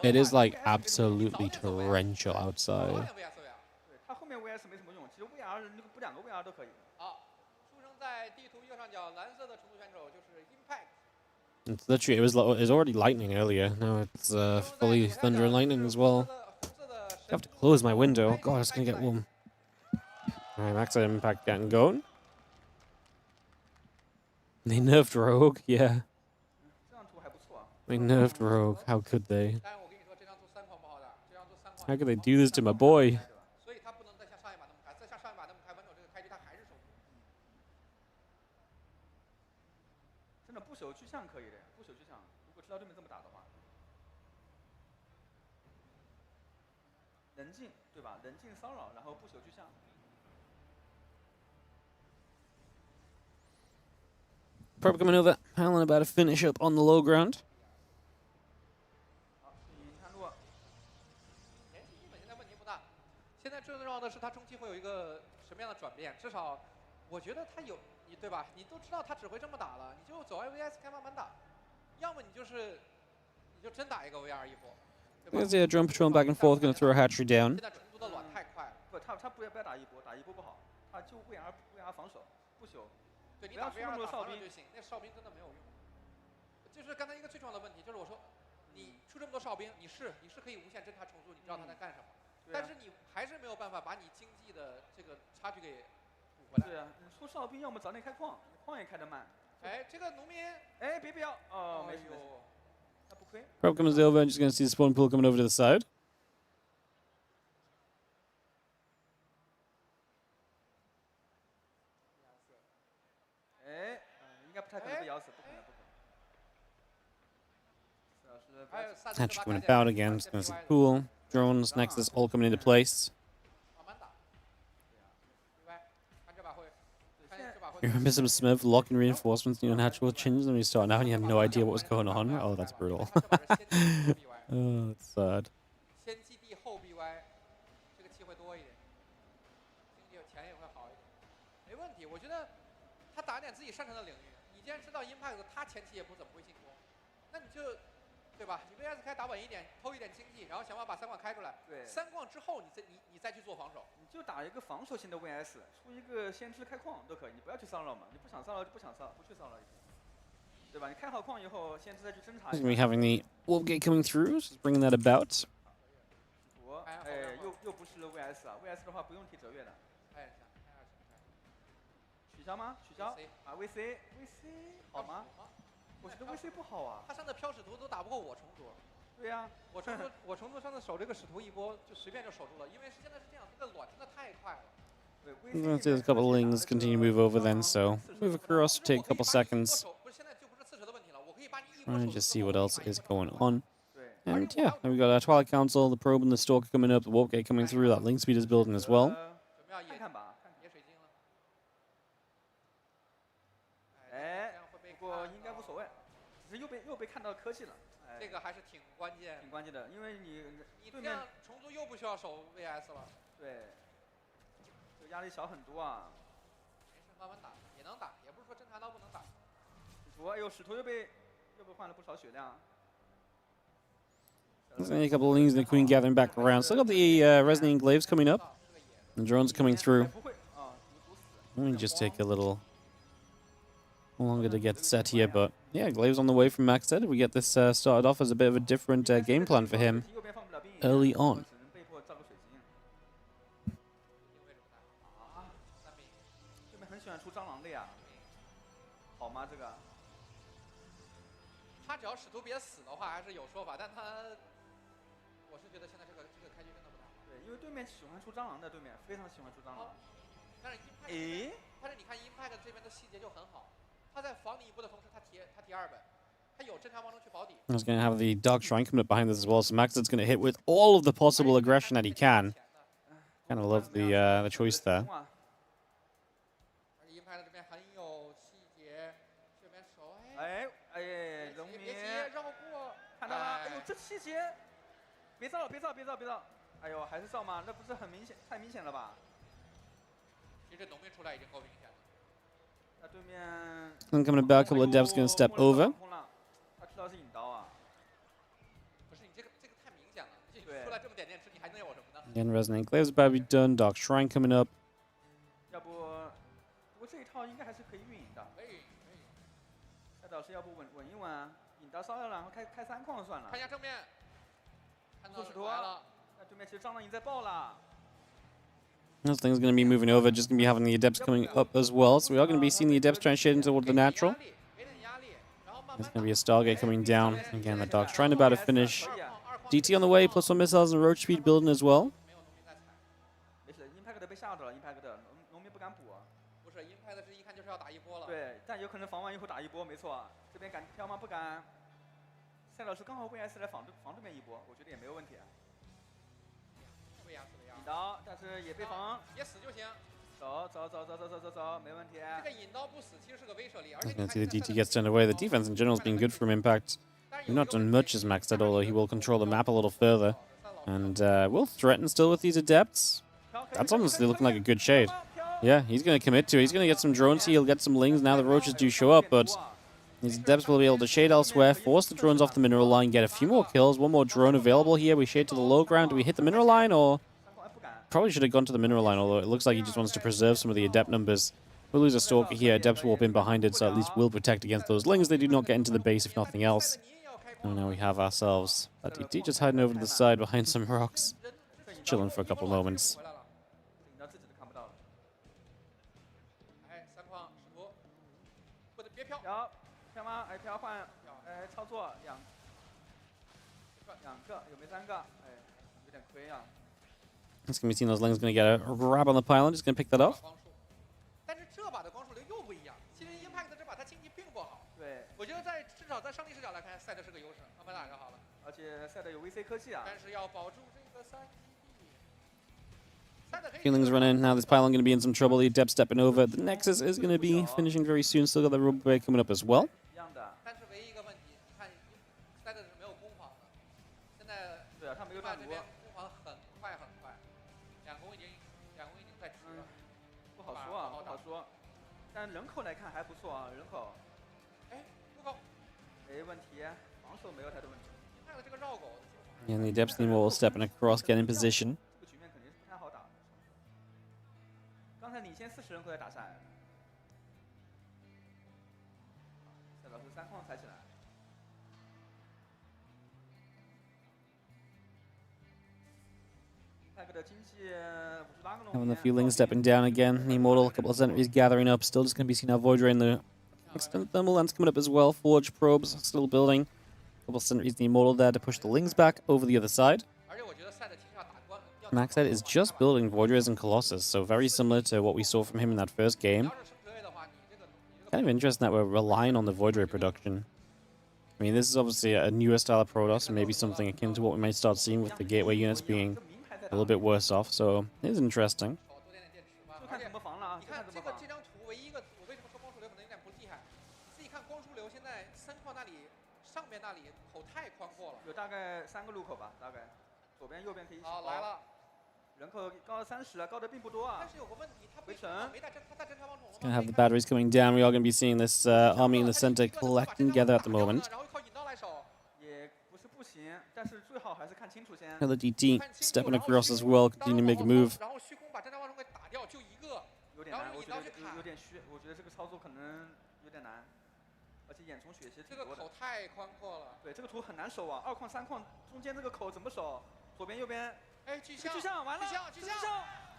It is like absolutely torrential outside. It's literally, it was already lightning earlier. Now it's fully thunder and lightning as well. I have to close my window. God, it's gonna get warm. Alright, max impact getting going. They nerfed Rogue, yeah. They nerfed Rogue. How could they? How could they do this to my boy? Probably coming over. Helen about to finish up on the low ground. 现在最重要的是他中期会有一个什么样的转变？至少我觉得他有，你对吧？你都知道他只会这么打了，你就走 VS 开慢慢打，要么你就真打一个 VR 一波。There's the drone patrolling back and forth, going to throw a hatchery down. 现在成都的卵太快了。不，他不要打一波，打一波不好，他就 VR 防守不修。对你打 VR 打防守就行，那哨兵真的没有用。就是刚才一个最重要的问题，就是我说你出这么多哨兵，你是可以无限侦察重组，你知道他在干什么，但是你还是没有办法把你经济的这个差距给补回来。对啊，你出哨兵要么早点开矿，矿也开得慢。哎，这个农民，哎，别要，哦，没事。 Probe comes over and just going to see the spawn pool coming over to the side. 哎，应该不太可能被咬死，不可能。Hatchery going about again, just going to see the pool. Drones, Nexus, all coming into place. You remember some Smurf locking reinforcements and your natural changes when you start now and you have no idea what was going on? Oh, that's brutal. Oh, that's sad. 先基地后 BY， 这个机会多一点，经济钱也会好一点，没问题。我觉得他打点自己擅长的领域。你既然知道 Impact 他前期也不怎么会进攻，那你就，对吧？你 VS 开打稳一点，偷一点经济，然后想办法把3矿开出来。对。3矿之后，你再去做防守。你就打一个防守型的 VS， 出一个先知开矿都可以，你不要去骚扰嘛，你不想骚扰就不想骚扰，不去骚扰就行。 对吧？你开好矿以后，先知再去侦查。We're having the Wolf Gate coming through, just bringing that about. 哎，又不是 VS 啊 ，VS 的话不用提折跃的。取消吗？取消。啊 ，VC 好吗？我觉得 VC 不好啊。他上的飘使徒都打不过我虫族。对呀，我虫族上次守这个使徒一波就随便就守住了，因为现在是这样，这个卵真的太快了。 We're going to see a couple of lings continue to move over then, so move across, take a couple seconds. Trying to just see what else is going on. And yeah, then we got our Twilight Council, the Probe and the Stalker coming up, the Warp Gate coming through, that Link Speed is building as well. 哎，不过应该无所谓，只是又被看到科技了。这个还是挺关键的，因为你这样虫族又不需要守 VS 了。对，这压力小很多啊。没事，慢慢打也能打，也不是说侦察刀不能打。哎呦，使徒又被换了不少血量。 There's only a couple of lings and the Queen gathering back around. Still got the Resonating Glaives coming up. And drones are coming through. Let me just take a little longer to get set here, but yeah, Glaives on the way from Max Ed. We get this started off as a bit of a different game plan for him early on. 他只要使徒别死的话，还是有说法，但他，我是觉得现在这个开局真的不太好。对，因为对面喜欢出蟑螂的，对面非常喜欢出蟑螂。但是 Impact， 但是你看 Impact 这边的细节就很好，他在防你一波的同时，他提2本，他有侦察帮能去保底。He's going to have the Dark Shrine coming up behind this as well, so Max is going to hit with all of the possible aggression that he can. Kind of love the choice there. Impact 这边很有细节，这边守哎，农民绕过，看到了，哎呦，这细节，别造！哎呦，还是造吗？那不是很明显，太明显了吧？其实农民出来已经够明显了。那对面 And coming about, a couple of devs going to step over. 他知道是引刀啊。不是你这个太明显了，你出来这么点电池，你还能有什么呢 Again, Resonating Glaives about to be done. Dark Shrine coming up. 要不过这一套应该还是可以运营的。可以。赛导师要不稳一稳，引刀烧了，然后开3矿算了。看一下正面，看到使徒了。那对面其实蟑螂已经在爆了。 This thing's going to be moving over, just going to be having the Adepts coming up as well. So we are going to be seeing the Adepts transition toward the natural. There's going to be a Stargate coming down. Again, the Dark's trying about to finish. DT on the way, +1 missiles and Roach Speed building as well. 没事 ，Impact 被吓到了 ，Impact 农民不敢补。不是 ，Impact 是一看就是要打一波了。对，但有可能防完以后打一波，没错。这边敢飘吗？不敢。赛老师刚好 VS 来防对面一波，我觉得也没有问题。引刀，但是也被防，也死就行。走，没问题。这个引刀不死其实是个威慑力，而 You can see the DT gets turned away. The defense in general has been good from Impact. We've not done much as Max said, although he will control the map a little further. And will threaten still with these Adepts. That's honestly looking like a good shade. Yeah, he's going to commit to it. He's going to get some drones here. He'll get some lings. Now the roaches do show up, but his Debs will be able to shade elsewhere, force the drones off the mineral line, get a few more kills. One more drone available here. We shade to the low ground. Do we hit the mineral line, or... Probably should have gone to the mineral line, although it looks like he just wants to preserve some of the adept numbers. We'll lose a stalker here. Adepts warp in behind it, so at least we'll protect against those lings. They do not get into the base, if nothing else. And now we have ourselves that DT just hiding over to the side behind some rocks. Chilling for a couple of moments. It's going to be seeing those lings going to get a grab on the pylon. Just going to pick that up. 但是这把的光束流又不一样。其实 Impact 这把他经济并不好。对，我觉得至少在上帝视角来看，赛德是个优势。安排打就好了。而且赛德有 VC 科技啊。但是要保住这个3基地。Feelings run in. Now this pylon going to be in some trouble. The adept stepping over. The Nexus is going to be finishing very soon. Still got the rubber bay coming up as well. 但是唯一一个问题，看赛德是没有攻防的。现在对啊，他没有这边攻防很快很快，两攻已经在吃了。不好说啊，不好说。但人口来看还不错啊，人口。哎，入口。没问题，防守没有太多问题。看了这个绕狗。And the adepts will stepping across, get in position. 这个局面肯定是不太好打的。刚才领先40人口在打赛。赛老师3矿踩起来。 Having the feeling stepping down again. The Immortal, a couple of sentries gathering up. Still just going to be seen our Void Ray in the extended thermal lens coming up as well. Forge probes still building. A couple of sentries, the Immortal there to push the Lings back over the other side. Maxed is just building Void Rays and Colossus, so very similar to what we saw from him in that first game. Kind of interesting that we're relying on the Void Ray production. I mean, this is obviously a newer style of Protoss, and maybe something akin to what we might start seeing with the Gateway units being a little bit worse off, so it is interesting. 看怎么防了啊！你看这张图，唯一一个我为什么说光束流可能有点不厉害？自己看光束流现在3矿那里上边那里口太宽阔了，有大概3个路口吧，大概左边右边可以。好来了，人口高了30了，高的并不多啊。但是有个问题，他回城没带他带侦察王宠。Gonna have the batteries coming down. We are going to be seeing this army in the center collecting together at the moment. Another DT stepping across as well, continuing to make a move.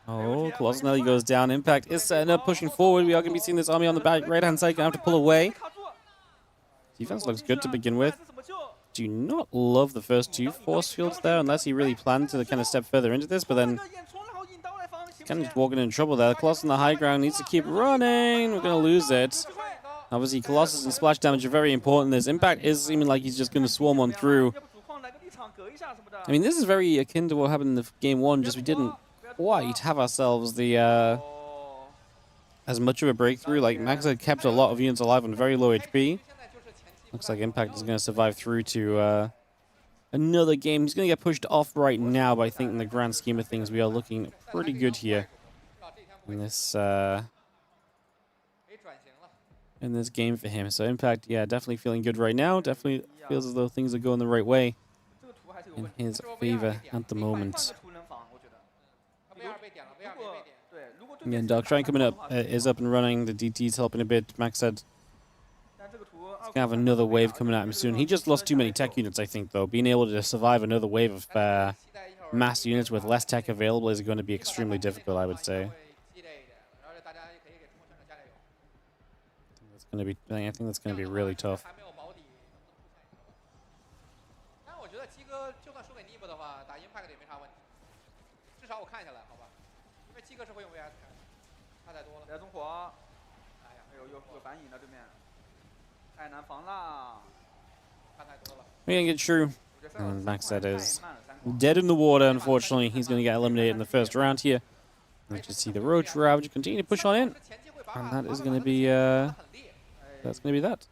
Oh, Colossus Nelly goes down. Impact is setting up, pushing forward. We are going to be seeing this army on the back right-hand side. Going to have to pull away. Defense looks good to begin with. Do not love the first 2 force fields there, unless he really planned to kind of step further into this, but then kind of just walking in trouble there. Colossus on the high ground needs to keep running. We're going to lose it. Obviously, Colossus and splash damage are very important. This Impact is seeming like he's just going to swarm on through. I mean, this is very akin to what happened in the game 1, just we didn't quite have ourselves the as much of a breakthrough. Like, Max had kept a lot of units alive on very low HP. Looks like Impact is going to survive through to another game. He's going to get pushed off right now, but I think in the grand scheme of things, we are looking pretty good here in this game for him. So Impact, yeah, definitely feeling good right now. Definitely feels as though things are going the right way in his favor at the moment. Again, Dark Shrine coming up is up and running. The DT's helping a bit. Max said he's going to have another wave coming at him soon. He just lost too many tech units, I think, though. Being able to survive another wave of mass units with less tech available is going to be extremely difficult, I would say. I think that's going to be really tough. We didn't get true. And Max that is dead in the water, unfortunately. He's going to get eliminated in the first round here. Let's just see the Roach Ravage continue to push on in. And that is going to be, that's going to be that.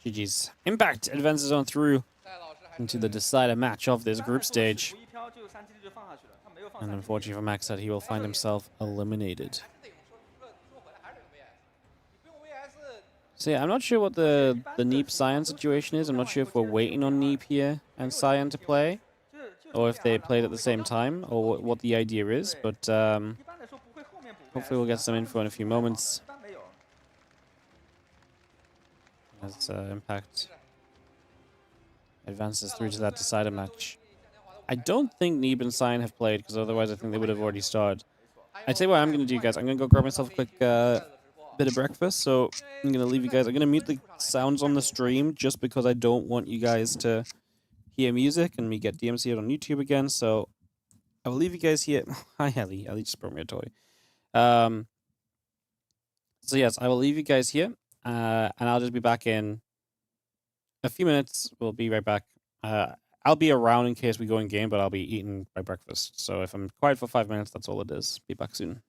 GG's. Impact advances on through into the decider match of this group stage. And unfortunately for Max, that he will find himself eliminated. So yeah, I'm not sure what the Neeb Cyan situation is. I'm not sure if we're waiting on Neeb here and Cyan to play, or if they played at the same time, or what the idea is. But hopefully we'll get some info in a few moments. As Impact advances through to that decider match. I don't think Neeb and Cyan have played, because otherwise I think they would have already started. I tell you what I'm going to do, guys. I'm going to go grab myself a quick bit of breakfast, so I'm going to leave you guys. I'm going to mute the sounds on the stream just because I don't want you guys to hear music and me get DMCA'd on YouTube again, so I will leave you guys here. Hi, Ellie. Ellie just brought me a toy. So yes, I will leave you guys here, and I'll just be back in a few minutes. We'll be right back. I'll be around in case we go in game, but I'll be eating my breakfast. So if I'm quiet for 5 minutes, that's all it is. Be back soon.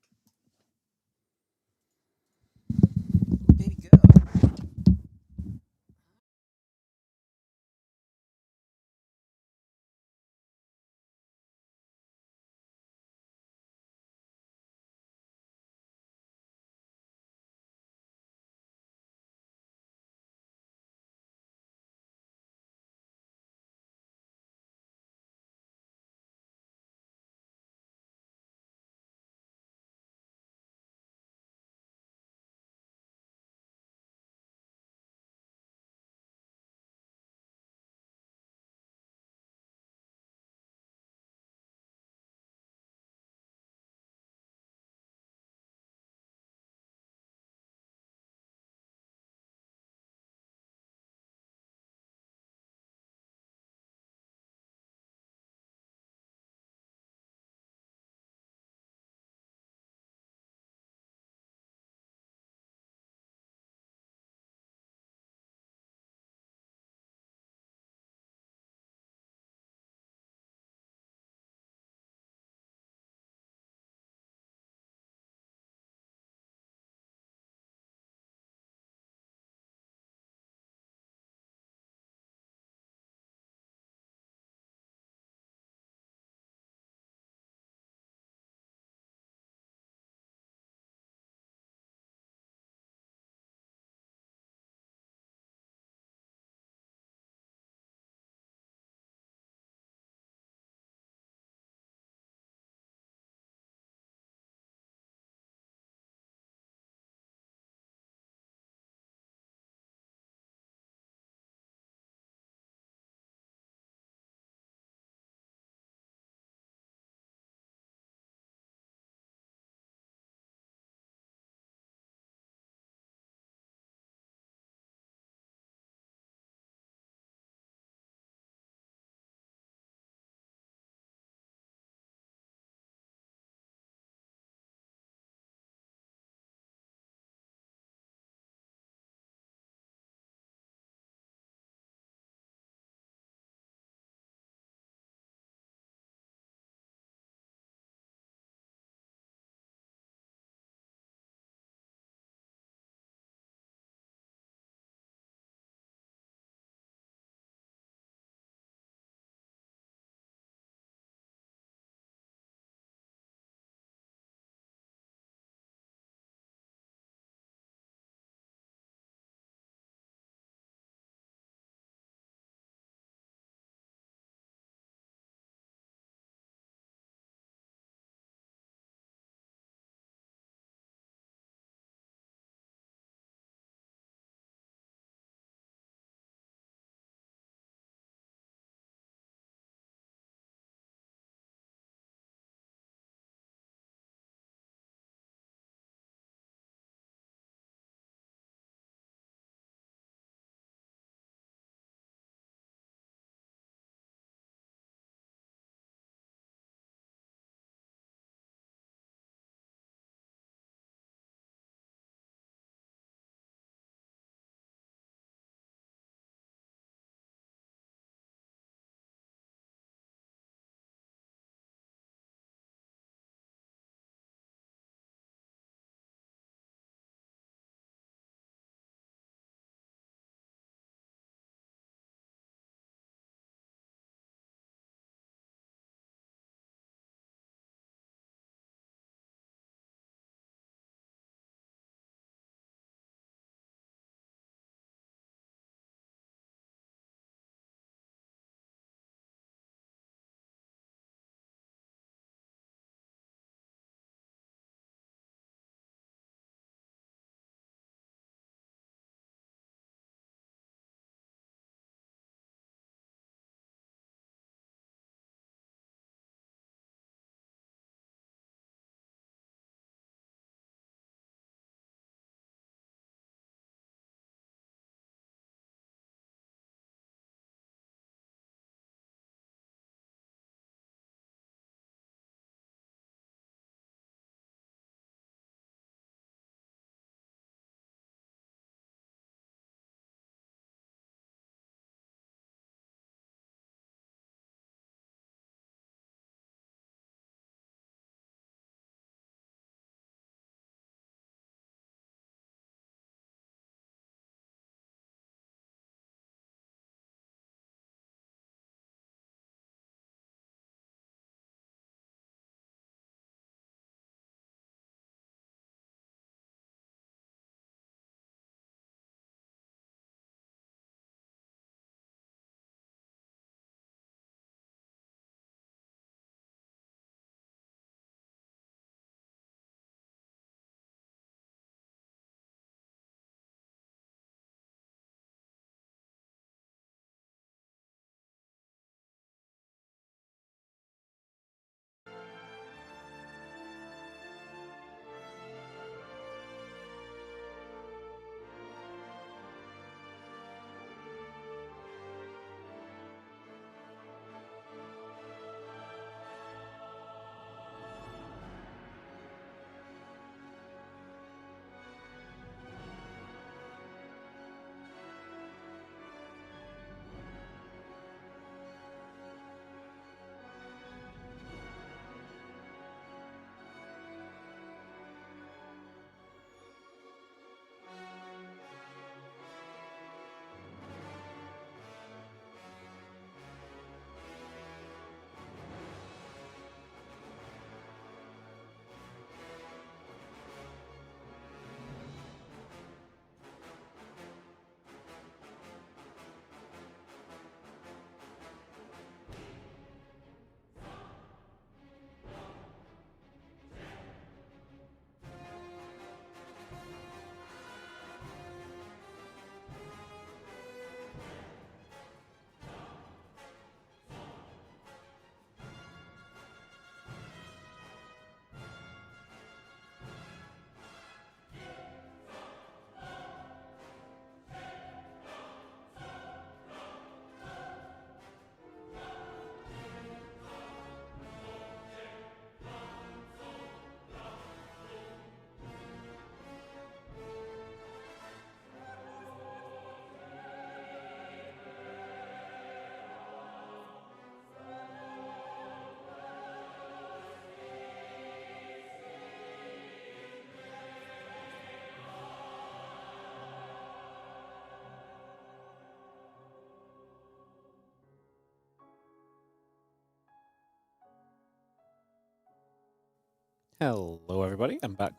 Hello, everybody. I'm back.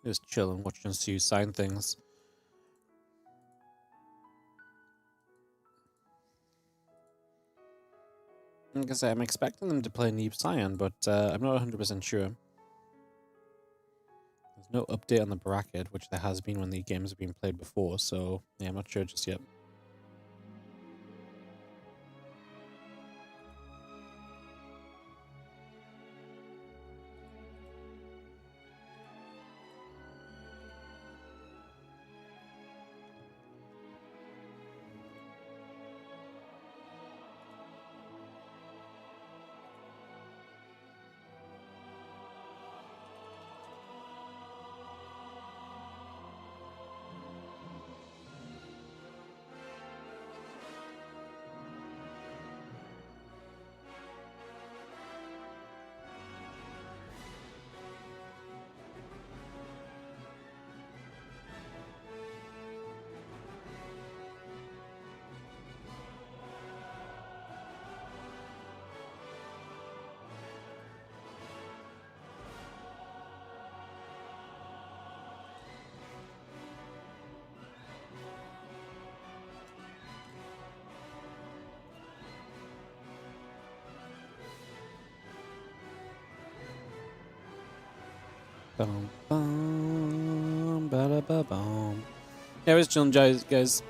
Just chilling, watching Sue sign things. Like I say, I'm expecting them to play Neeb Cyan, but I'm not 100% sure. There's no update on the bracket, which there has been when the games have been played before, so yeah, I'm not sure just yet. Bum, bum, ba-da-ba-bum. Yeah, I was chilling, guys.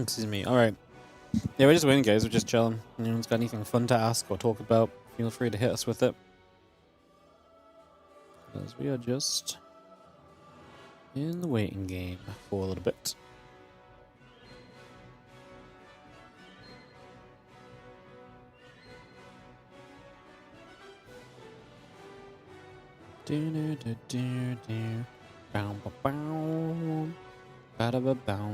Excuse me. All right. Yeah, we're just waiting, guys. We're just chilling. Anyone's got anything fun to ask or talk about, feel free to hit us with it. Because we are just in the waiting game for a little bit. Do do do do do. Bow bow bow. Bada ba bow.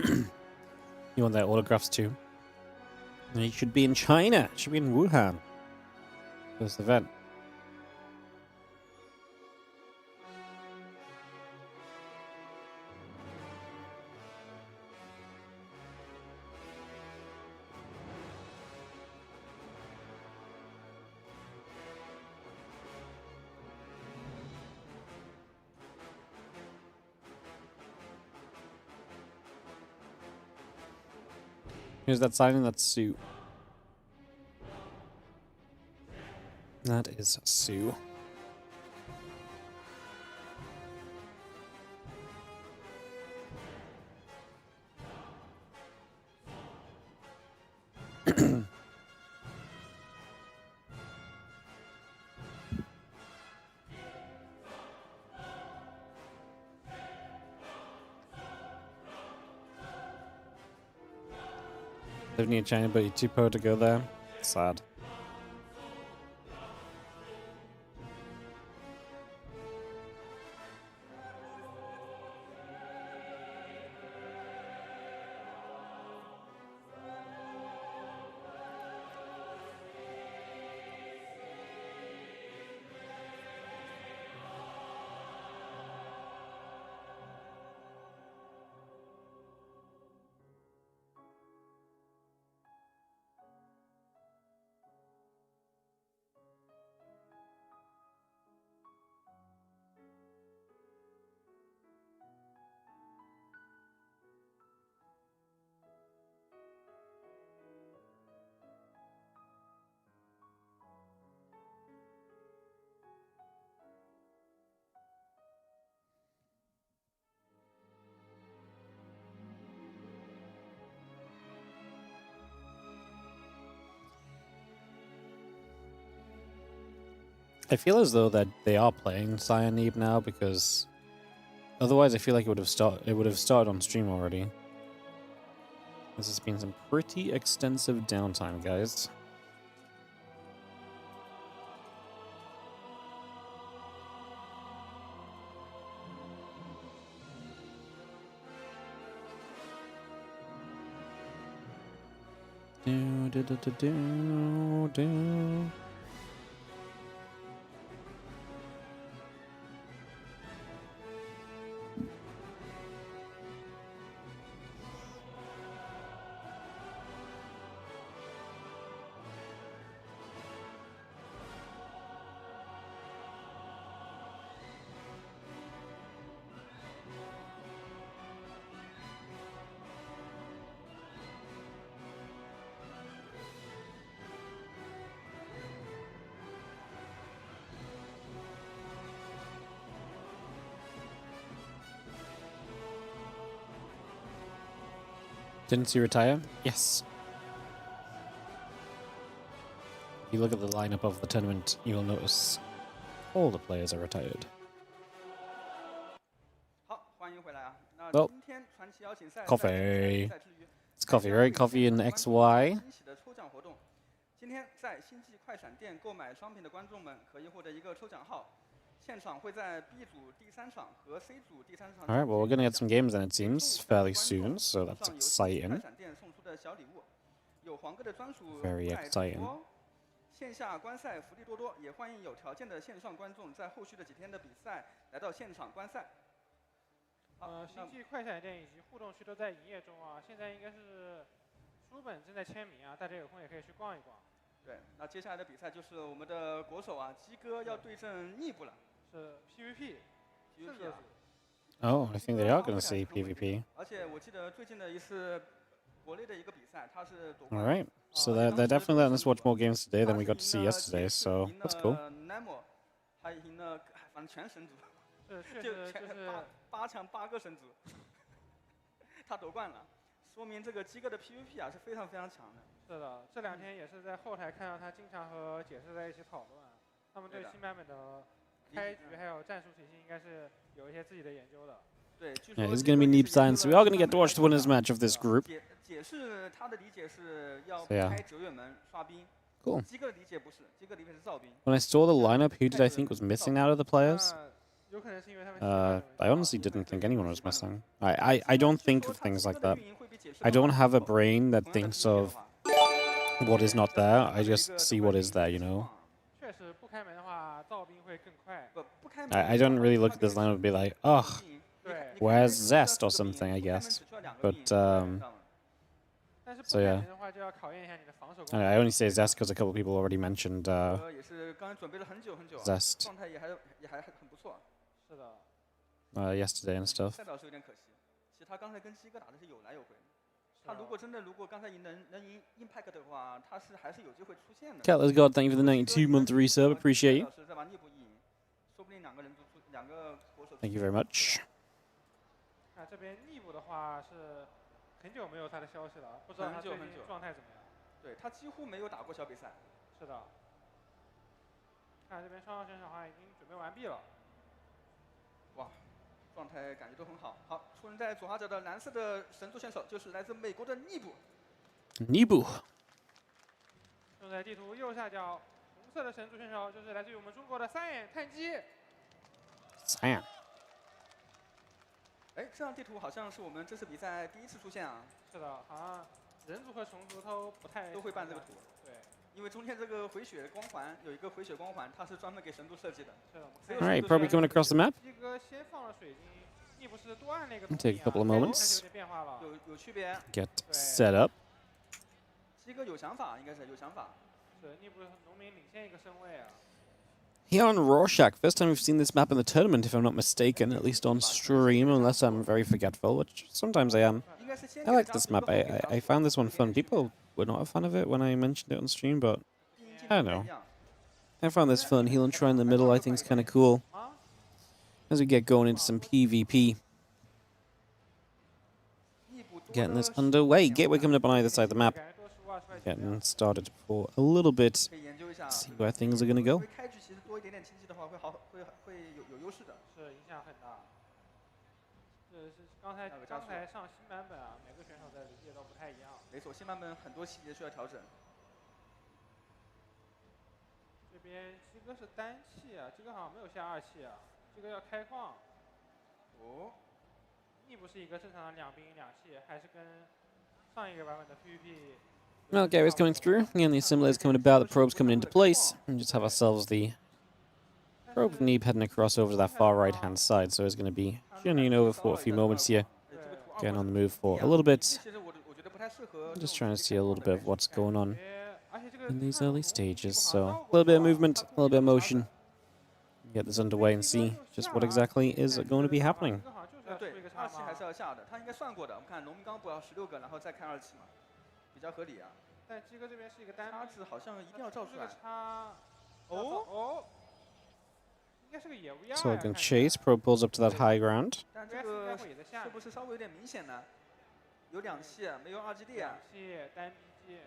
You want their autographs too? And he should be in China. It should be in Wuhan. For this event. Here's that signing, that's Sue. That is Sue. Living in China, but you're too poor to go there. Sad. I feel as though that they are playing Neeb now, because otherwise I feel like it would have started on stream already. This has been some pretty extensive downtime, guys. Do do do do do do. Didn't he retire? Yes. If you look at the lineup of the tournament, you'll notice all the players are retired. Well, coffee. It's coffee, right? Coffee in XY. 今天在星际快闪店购买商品的观众们可以获得一个抽奖号，现场会在 B 组第3场和 C 组第3场。All right, well, we're gonna get some games in, it seems, fairly soon, so that's exciting. Very exciting. 线下观赛福利多多，也欢迎有条件的线上观众在后续的几天的比赛来到现场观赛。星际快闪店以及互动区都在营业中啊，现在应该是书本正在签名啊，大家有空也可以去逛一逛。对，那接下来的比赛就是我们的国手啊，鸡哥要对阵Neeb了，是 PVP。Oh, I think they are going to see PvP. 而且我记得最近的一次国内的一个比赛，他是夺 All right, so they're definitely letting us watch more games today than we got to see yesterday, so that's cool. 还赢了，反正全神族，就是8强8个神族，他夺冠了，说明这个鸡哥的 PVP 啊是非常非常强的。是的，这2天也是在后台看到他经常和解释在一起讨论，他们对新版本的开局还有战术体系应该是有一些自己的研究的。对， Yeah, it's going to be Neeb Science. We are going to get to watch the winners match of this group. 解释他的理解是要 So, yeah. 开哲远门刷兵。 Cool. 鸡哥的理解不是，鸡哥理解是造兵。 When I saw the lineup, who did I think was missing out of the players? I honestly didn't think anyone was missing. I don't think of things like that. I don't have a brain that thinks of what is not there. I just see what is there, you know? I don't really look at this line and be like, oh, where's Zest or something, I guess. But, so yeah. I only say Zest because a couple people already mentioned Zest yesterday and stuff. 他如果真的刚才能赢 Impact 的话，他是还是有机会出现的。 Kettler's God, thank you for the 92-month resub. Appreciate you. 再把逆补赢，说不定两个国手。 Thank you very much. 那这边逆补的话是很久没有他的消息了，不知道他最近状态怎么样。对他几乎没有打过小比赛。是的。看这边双方选手的话已经准备完毕了。哇。 状态感觉都很好。好，出人在左下角的蓝色的神族选手就是来自美国的尼布。尼布。用在地图右下角红色的神族选手就是来自于我们中国的三眼碳基。三眼。哎，这张地图好像是我们这次比赛第一次出现啊。是的，好像人族和虫族都不太。都会办这个图。对。 因为中间这个回血光环有一个回血光环，它是专门给神族设计的。 All right, probably coming across the map. 鸡哥先放了水晶，逆不是多按那个。 Take a couple of moments. 有区别。 Get set up. 鸡哥有想法，应该是有想法。是逆不农民领先一个身位啊。 Here on Rorschach, first time we've seen this map in the tournament, if I'm not mistaken, at least on stream, unless I'm very forgetful, which sometimes I am. I like this map. I found this one fun. People were not a fan of it when I mentioned it on stream, but I don't know. I found this fun. Heal and try in the middle, I think is kind of cool. As we get going into some PvP. Getting this underway. Gateway coming up on either side of the map. Getting started for a little bit. See where things are going to go. 刚才上新版本啊，每个选手的理解都不太一样。没错，新版本很多细节需要调整。这边鸡哥是单气啊，鸡哥好像没有下二气啊，鸡哥要开矿。哦，逆不是一个正常的2兵2气，还是跟上一个版本的 PVP。 Well, Gary's coming through, and the assimilator's coming about, the probe's coming into place, and just have ourselves the probe Neeb heading across over to that far right-hand side, so it's going to be journeying over for a few moments here, getting on the move for a little bit. Just trying to see a little bit of what's going on in these early stages, so a little bit of movement, a little bit of motion. Get this underway and see just what exactly is going to be happening. 对，2期还是要下的，他应该算过的。我们看农民刚补要16个，然后再看2期嘛，比较合理啊。但鸡哥这边是一个单差值好像一定要照出来。哦。 So I can chase. Pro pulls up to that high ground. 但这个是不是稍微有点明显呢？有2气，没有2基地。2气单 B 机，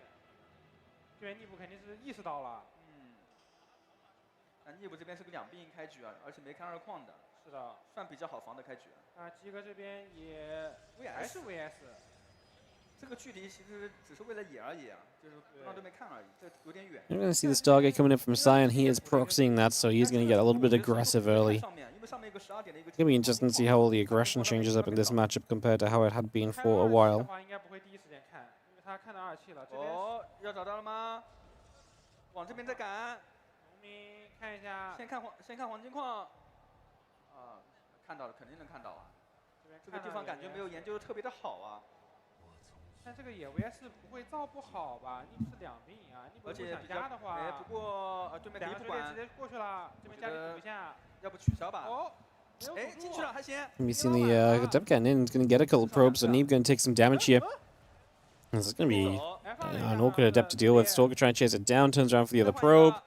这边逆补肯定是意识到了。嗯。但逆补这边是个2兵开局啊，而且没开2矿的。是的。算比较好防的开局。啊，鸡哥这边也还是 VS。 这个距离其实只是为了野而已啊，就是让对面看而已，这有点远。 You're going to see the Stargate coming in from Sion. He is proxying that, so he's going to get a little bit aggressive early. It's going to be interesting to see how all the aggression changes up in this matchup compared to how it had been for a while. 哦，要找到了吗？往这边再赶。农民看一下。先看黄金矿。啊，看到了，肯定能看到啊。这个地方感觉没有研究的特别的好啊。 但这个野 VS 不会造不好吧？你不是2兵啊，你不想压的话，不过对面可以不管，直接过去了，这边家里补一下，要不取消吧？哦，哎，进去了还行。We've seen the Adept getting in. He's going to get a couple probes, so Neeb going to take some damage here. This is going to be an awkward Adept to deal with. Stalker trying to chase it down, turns around for the other probe.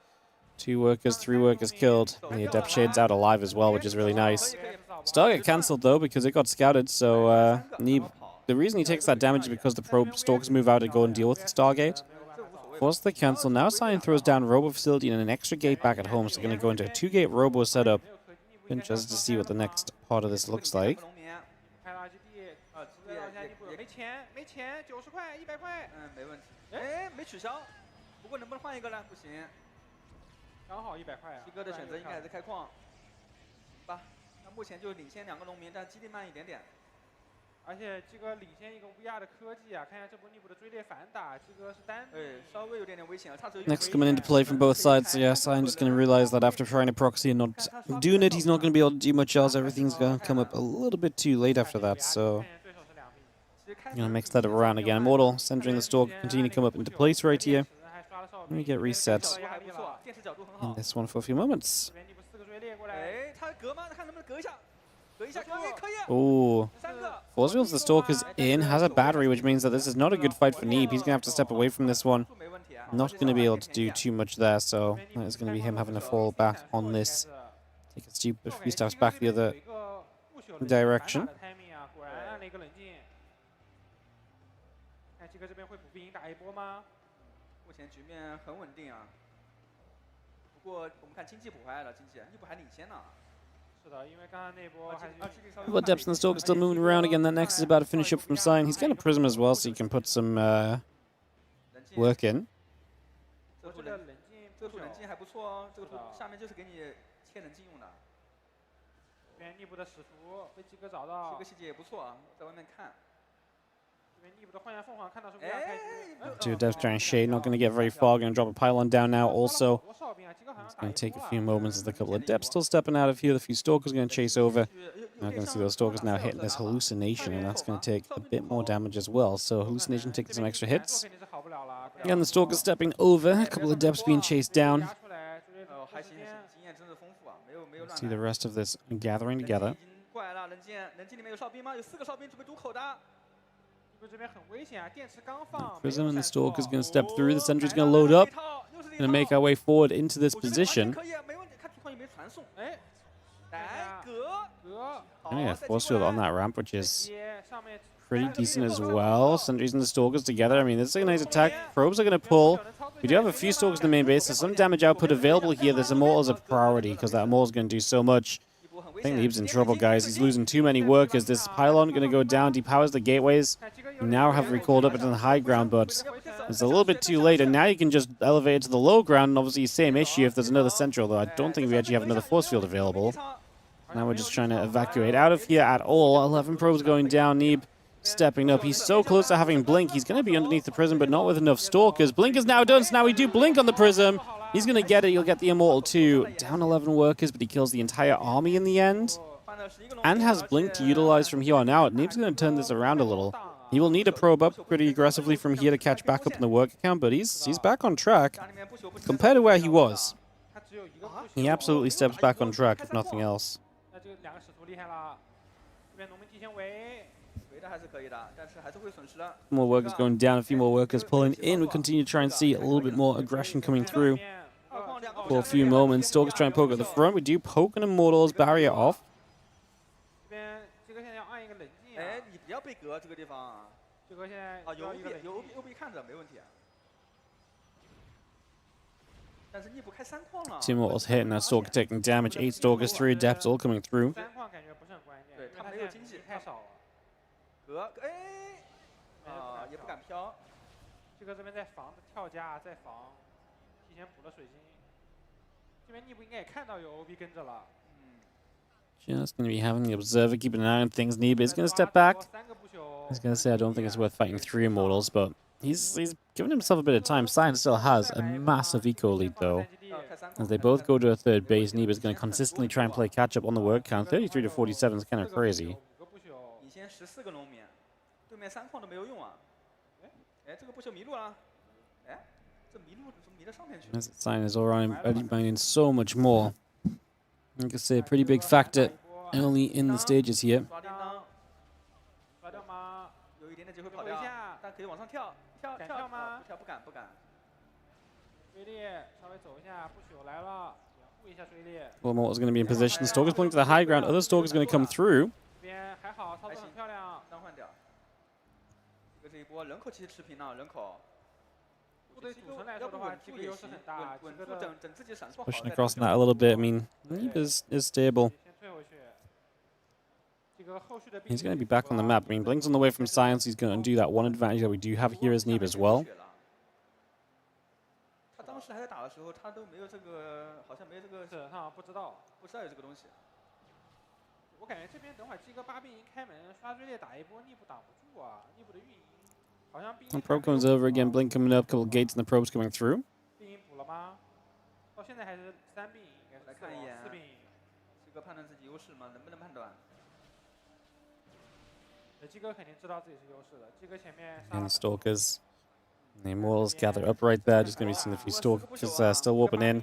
2 workers, 3 workers killed. And the Adept Shade's out alive as well, which is really nice. Stargate cancelled though because it got scouted, so Neeb. The reason he takes that damage is because the probe stalkers move out to go and deal with the Stargate. Force the cancel. Now Sion throws down Robo Facility and an extra gate back at home, so going to go into a 2-gate Robo setup. Interested to see what the next part of this looks like. 没钱，90块，100块。嗯，没问题。哎，没取消，不过能不能换一个呢？不行。刚好100块啊。鸡哥的选择应该还是开矿。吧。目前就领先2个农民，但基地慢一点点。而且这个领先一个 VR 的科技啊，看一下这波逆补的追猎反打，这个是单。稍微有点危险，差只有。Next coming into play from both sides. Yes, I'm just going to realize that after trying to proxy and not doing it, he's not going to be able to do much else. Everything's going to come up a little bit too late after that, so I'm going to mix that around again. Immortal, centering the Stalk, continue to come up into place right here. Let me get reset in this one for a few moments. Oh, force fields the Stalker's in, has a battery, which means that this is not a good fight for Neeb. He's going to have to step away from this one. Not going to be able to do too much there, so it's going to be him having to fall back on this. Take a few steps back the other direction. But Depths and the Stalker still moving around again. That next is about to finish up from Sign. He's got a Prism as well, so he can put some work in. Two Depths trying Shade, not going to get very far. Going to drop a pylon down now also. It's going to take a few moments as the couple of Depths still stepping out of here. The few Stalkers going to chase over. Now going to see those Stalkers now hitting this Hallucination, and that's going to take a bit more damage as well. So Hallucination taking some extra hits. Again, the Stalkers stepping over. A couple of Depths being chased down. See the rest of this gathering together. Prism and the Stalker's going to step through. The Sentry's going to load up. Going to make our way forward into this position. Oh yeah, force field on that ramp, which is pretty decent as well. Sentries and the Stalkers together. I mean, this is a nice attack. Probes are going to pull. We do have a few Stalkers in the main base. There's some damage output available here. This Immortal is a priority because that Immortal is going to do so much. I think Neeb's in trouble, guys. He's losing too many workers. This pylon going to go down, depowers the gateways. You now have recalled up into the high ground, but it's a little bit too late. And now you can just elevate it to the low ground. And obviously, same issue if there's another central, though I don't think we actually have another force field available. Now we're just trying to evacuate out of here at all. 11 probes going down. Neeb stepping up. He's so close to having Blink. He's going to be underneath the Prism, but not with enough Stalkers. Blink is now done, so now we do Blink on the Prism. He's going to get it. He'll get the Immortal too. Down 11 workers, but he kills the entire army in the end. And has Blink to utilize from here on out. Neeb's going to turn this around a little. He will need to probe up pretty aggressively from here to catch back up in the work account, but he's back on track compared to where he was. He absolutely steps back on track, if nothing else. More workers going down, a few more workers pulling in. We continue to try and see a little bit more aggression coming through for a few moments. Stalkers trying to poke at the front. We do poke an Immortal's barrier off. Two Immortals hitting that Stalker taking damage. 8 Stalkers, 3 Adepts all coming through. Just going to be having the Observer keeping an eye on things. Neeb is going to step back. He's going to say, I don't think it's worth fighting 3 Immortals, but he's given himself a bit of time. Science still has a massive eco lead, though. As they both go to a third base, Neeb is going to consistently try and play catch-up on the work count. 33 to 47 is kind of crazy. As Sign is already mining so much more. Like I say, a pretty big factor early in the stages here. Well, Mortal's going to be in position. Stalker's pulling to the high ground. Other Stalker's going to come through. Pushing across that a little bit. I mean, Neeb is stable. He's going to be back on the map. I mean, Blink's on the way from Science. He's going to do that one advantage that we do have here as Neeb as well. 我感觉这边等会儿鸡哥8兵营开门刷追猎打一波，逆步挡不住啊，逆步的运营好像兵营。Probe comes over again, blink coming up, couple gates and the probes coming through. 兵营补了吗？到现在还是3兵营，应该是来看一眼4兵营。鸡哥判断自己优势吗？能不能判断？鸡哥肯定知道自己是优势的。鸡哥前面。And the stalkers. And the immortals gather up right there. Just going to be seeing a few stalkers still warping in.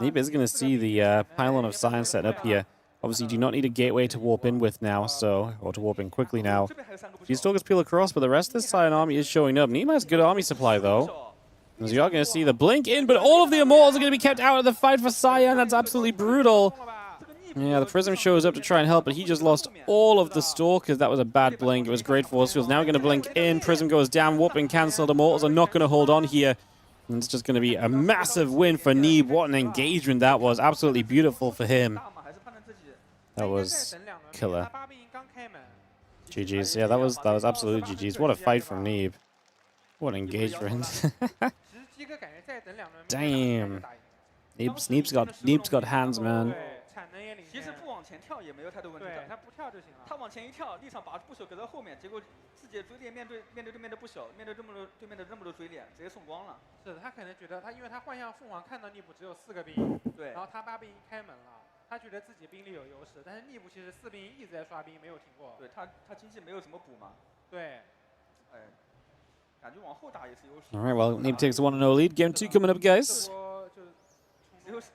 Neeb is going to see the pylon of science set up here. Obviously, you do not need a gateway to warp in with now, or to warp in quickly now. These stalkers peel across, but the rest of the Scion army is showing up. Neeb has good army supply, though. As you are going to see the blink in, but all of the immortals are going to be kept out of the fight for Scion. That's absolutely brutal. Yeah, the Prism shows up to try and help, but he just lost all of the Stalkers. That was a bad blink. It was great force fields. Now going to blink in. Prism goes down. Warping cancelled. Immortals are not going to hold on here. And it's just going to be a massive win for Neeb. What an engagement that was. Absolutely beautiful for him. That was killer. GG's. Yeah, that was absolutely GG's. What a fight from Neeb. What an engagement. Damn. Neeb's got hands, man. 其实不往前跳也没有太多问题的，他不跳就行了。他往前一跳，立场把不朽搁在后面，结果自己的追猎面对对面的不朽，面对对面的这么多追猎，直接送光了。是的，他可能觉得因为他幻象凤凰看到逆步只有4个兵，对，然后他8兵营开门了，他觉得自己兵力有优势，但是逆步其实4兵营一直在刷兵，没有停过。对他经济没有怎么补嘛。对，哎，感觉往后打也是优势。All right, well, Neeb takes the 1-0 lead. Game 2 coming up, guys.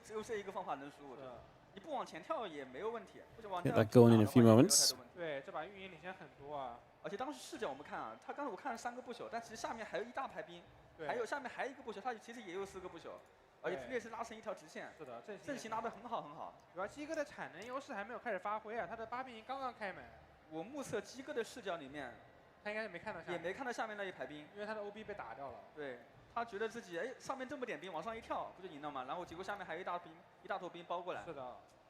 只有这一个方法能输。你不往前跳也没有问题，不就往 Get that going in a few moments. 对，这把运营领先很多啊。而且当时视角我们看啊，他刚才我看了3个不朽，但其实下面还有一大排兵，还有下面还有一个不朽，他其实也有4个不朽，而且追猎是拉成一条直线。是的，阵型拉得很好很好。主要鸡哥的产能优势还没有开始发挥啊，他的8兵营刚刚开门。我目测鸡哥的视角里面，他应该是没看到下面，也没看到下面那一排兵，因为他的 OB 被打掉了。对。他觉得自己上面这么点兵往上一跳不就赢了吗？然后结果下面还有一大坨兵包过来。是的，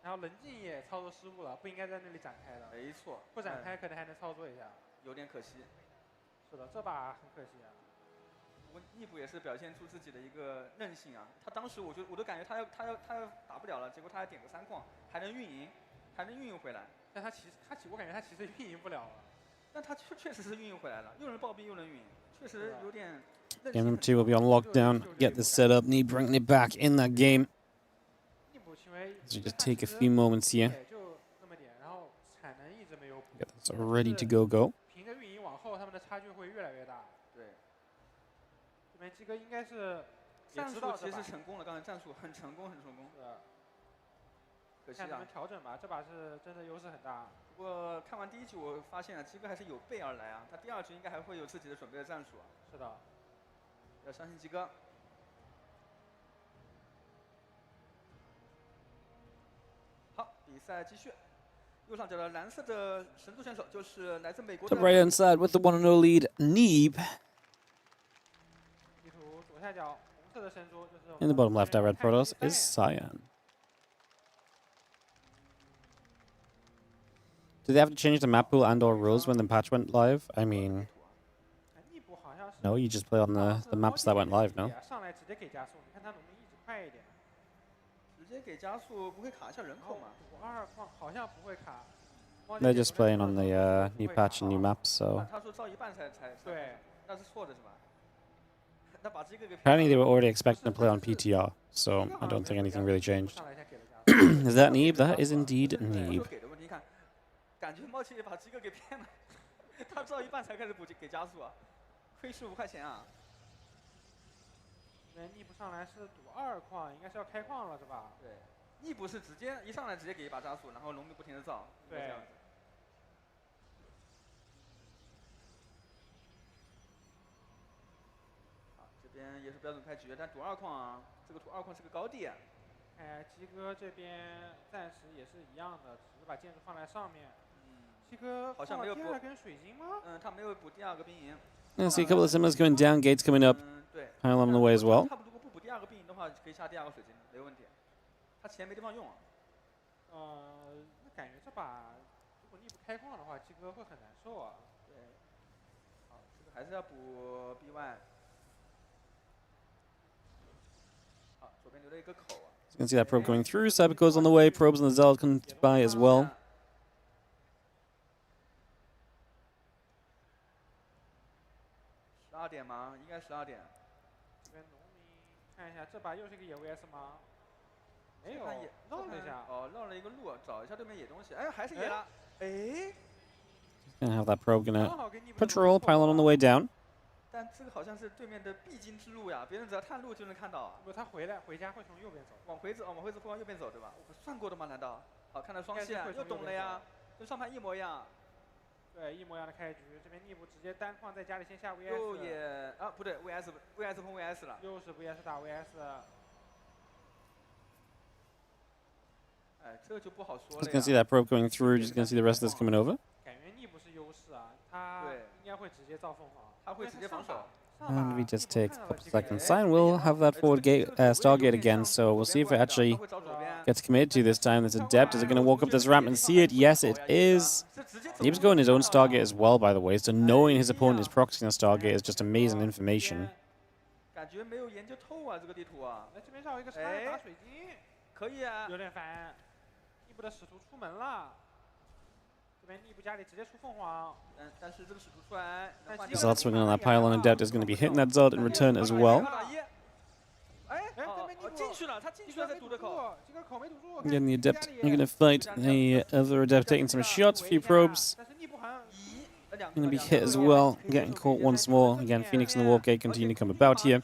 然后冷静也操作失误了，不应该在那里展开的。没错，不展开可能还能操作一下，有点可惜。是的，这把很可惜啊。不过逆步也是表现出自己的一个韧性啊。他当时我都感觉他要打不了了，结果他还点个3矿，还能运营回来。但我感觉他其实运营不了了。但他确实是运营回来了，又能爆兵又能运营，确实有点。Game 2 will be on lockdown. Get this set up. Neeb bringing it back in that game. So just take a few moments here. Get this ready to go. 凭着运营往后，他们的差距会越来越大。对。这边鸡哥应该是战术其实成功了，刚才战术很成功。可惜啊。看他们调整吧，这把是真的优势很大。不过看完第1局，我发现啊，鸡哥还是有备而来啊，他第2局应该还会有自己的准备的战术啊。是的。要相信鸡哥。好，比赛继续。右上角的蓝色的神族选手就是来自美国的。Top right hand side with the 1-0 lead, Neeb. 地图左下角红色的神族就是。 In the bottom left, our red Protoss is Cyan. Did they have to change the map pool and/or rules when the patch went live? I mean. No, you just play on the maps that went live, no? 上来直接给加速，你看他能不能一直快一点？直接给加速不会卡一下人口吗？2矿好像不会卡。They're just playing on the new patch and new maps, so. 他说造一半才。对，那是错的是吧？那把这个给。 Apparently they were already expecting to play on PTR, so I don't think anything really changed. Is that Neeb? That is indeed Neeb. 感觉冒气把这个给骗了，他造一半才开始给加速啊。 亏15块钱啊！逆步上来是赌2矿，应该是要开矿了是吧？对，逆步是直接一上来直接给一把加速，然后农民不停的造，对。这样子。好，这边也是标准开局，但赌2矿啊，这个赌2矿是个高地。鸡哥这边暂时也是一样的，只是把建筑放在上面。鸡哥好像没有补第2根水晶吗？他没有补第2个兵营。 I see a couple of similars coming down, gates coming up. Pylon on the way as well. 他如果不补第2个兵营的话，可以下第2个水晶，没有问题。他钱没地方用啊。那感觉这把如果逆步开矿的话，鸡哥会很难受啊。对。好，这个还是要补 BY。好，左边留了一个口啊。You can see that probe going through. Cybercore's on the way. Probes on the Zealot come by as well. 12点吗？应该12点。这边农民看一下，这把又是一个野 VS 吗？没有，野绕了一下。哦，绕了一个路，找一下对面野东西。哎，还是野了。哎。 Gonna have that probe gonna 刚好跟尼布 patrol pylon on the way down. 但这个好像是对面的必经之路呀，别人只要探路就能看到啊。不，他回家会从右边走。往回走，会往右边走，对吧？我算过的吗？难道？好，看到双线，又懂了呀，跟上盘一模一样。对，一模一样的开局。这边尼布直接单矿在家里先下 VS。又也啊，不对 ，VS 碰 VS 了。又是 VS 打 VS。哎，这就不好说了。 Just gonna see that probe going through. Just gonna see the rest of this coming over. 感觉尼布是优势啊，他应该会直接造凤凰。他会直接防守。 And we just take a couple seconds. Sign will have that forward gate, Stargate again, so we'll see if it actually gets committed to this time. There's Adept. Is it going to walk up this ramp and see it? Yes, it is. Neeb's going his own Stargate as well, by the way, so knowing his opponent is proxying a Stargate is just amazing information. 感觉没有研究透啊，这个地图啊。来这边绕一个叉打水晶，可以啊。有点烦。尼布的使徒出门了。 这边尼布家里直接出凤凰，但是这个使徒出来， Zealot swinging on that pylon, Adept is going to be hitting that Zealot in return as well. 进去了，他进去了，在堵着口。 Again, the Adept are going to fight the other Adept taking some shots, a few probes. Going to be hit as well, getting caught once more. Again, Phoenix and the Warp Gate continue to come about here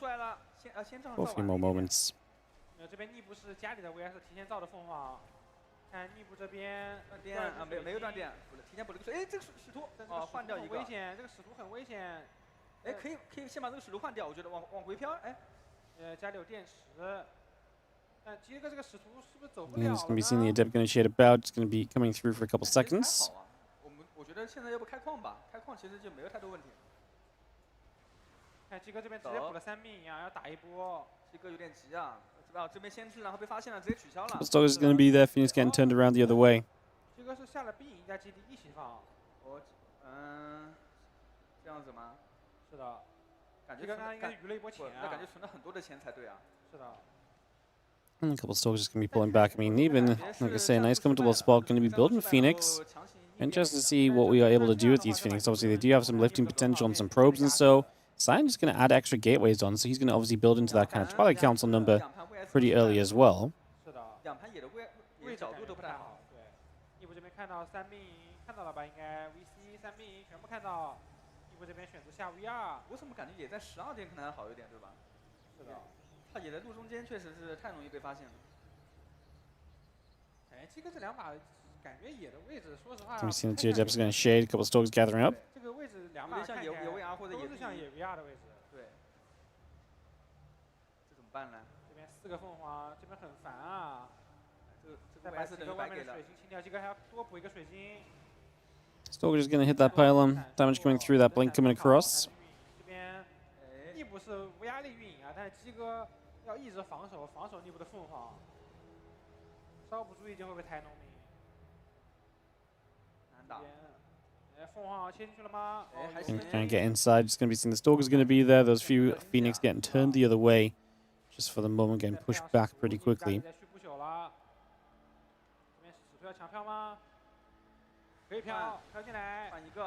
for a few more moments. 这边尼布是家里的 VS 提前造的凤凰。 看尼布这边断电啊，没有断电，提前补了个水。哎，这个使徒换掉一个。危险，这个使徒很危险。哎，可以先把这个使徒换掉，我觉得往回飘。哎，家里有电池。但杰哥这个使徒是不是走不 And 了 it's going to be seeing the Adept going to shade about. It's going to be coming through for a couple seconds. 我觉得现在要不开矿吧，开矿其实就没有太多问题。看杰哥这边直接补了3命啊，要打一波。杰哥有点急啊。 这边先知，然后被发现了，直接取消了。Stalker is going to be there. Phoenix getting turned around the other way. 这个是下了 B 赢家基地一起放。这样子吗？是的。感觉刚刚应该余了一波钱啊。那感觉存了很多的钱才对啊。是的。And a couple of Stalkers going to be pulling back. I mean, Neeb in, like I say, a nice comfortable spot. Going to be building Phoenix. Interested to see what we are able to do with these Phoenix. Obviously, they do have some lifting potential on some probes and so. Sign is going to add extra gateways on, so he's going to obviously build into that kind of Twilight Council number pretty early as well. 是的，两盘野的位角度都不太好。对，尼布这边看到3命看到了吧？应该 VC 3命全部看到。尼布这边选择下 VR。我怎么感觉野在12点可能还好一点，对吧？是的，他野在路中间确实是太容易被发现了。哎，这个这两把感觉野的位置，说实话。We've seen the Geodeps is going to shade. A couple of Stalkers gathering up. 这个位置两把像野 VR 或者都是像野 VR 的位置。对。这怎么办呢？ 4个凤凰，这边很烦啊！再把几个外面的水晶清掉，这个还要多补一个水晶。Stalker's gonna hit that pylon. Damage coming through. That blink coming across. 这边尼布是无压力运营啊，但是鸡哥要一直防守尼布的凤凰，稍不注意就会被抬农民。难打。凤凰切进去了吗？ Can't get inside. Just gonna be seeing the Stalker's gonna be there. Those few Phoenix getting turned the other way. Just for the moment, getting pushed back pretty quickly. 可以飘进来，换一个，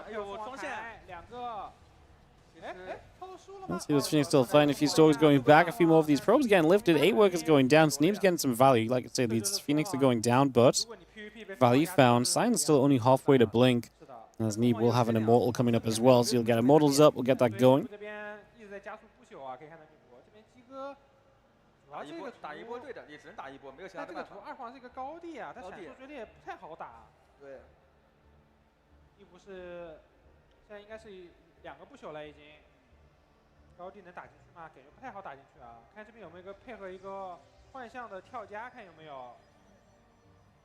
哎呦，双线2个。Let's see those Phoenix still fighting. A few Stalkers going back. A few more of these probes getting lifted. 8 workers going down. Sneeb's getting some value. Like I say, these Phoenix are going down, but value found. Sign's still only halfway to blink. As Neeb will have an Immortal coming up as well, so you'll get Immortals up. We'll get that going. 打一波对的，也只能打一波，没有其他的办法。这个图2皇是一个高地啊，他闪烁绝对也不太好打。对。尼布是现在应该是2个不朽了已经。高地能打进去吗？感觉不太好打进去啊。看这边有没有一个配合一个幻象的跳加，看有没有。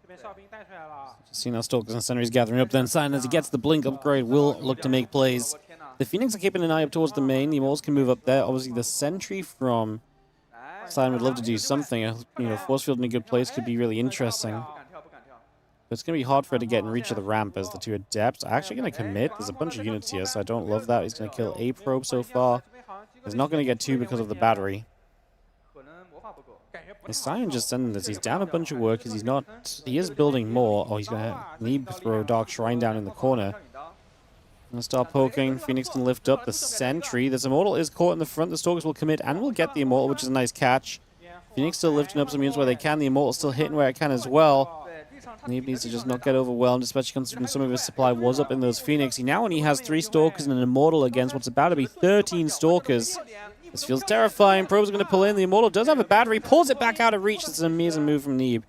这边哨兵带出来了。See now Stalkers and Sentries gathering up. Then Sign, as he gets the blink upgrade, will look to make plays. The Phoenix are keeping an eye up towards the main. The Immortals can move up there. Obviously, the Sentry from Sign would love to do something. Force field in a good place could be really interesting. But it's going to be hard for it to get in reach of the ramp as the 2 Adepts are actually going to commit. There's a bunch of units here, so I don't love that. He's going to kill a probe so far. He's not going to get 2 because of the battery. Is Sign just sending this? He's down a bunch of workers. He's not. He is building more. Oh, he's going to Neeb throw Dark Shrine down in the corner. Gonna start poking. Phoenix can lift up the sentry. This Immortal is caught in the front. The Stalkers will commit and will get the Immortal, which is a nice catch. Phoenix still lifting up some units where they can. The Immortal still hitting where it can as well. Neeb needs to just not get overwhelmed, especially considering some of his supply was up in those Phoenix. He now only has 3 Stalkers and an Immortal against what's about to be 13 Stalkers. This feels terrifying. Probe's going to pull in. The Immortal does have a battery. Pulls it back out of reach. That's an amazing move from Neeb,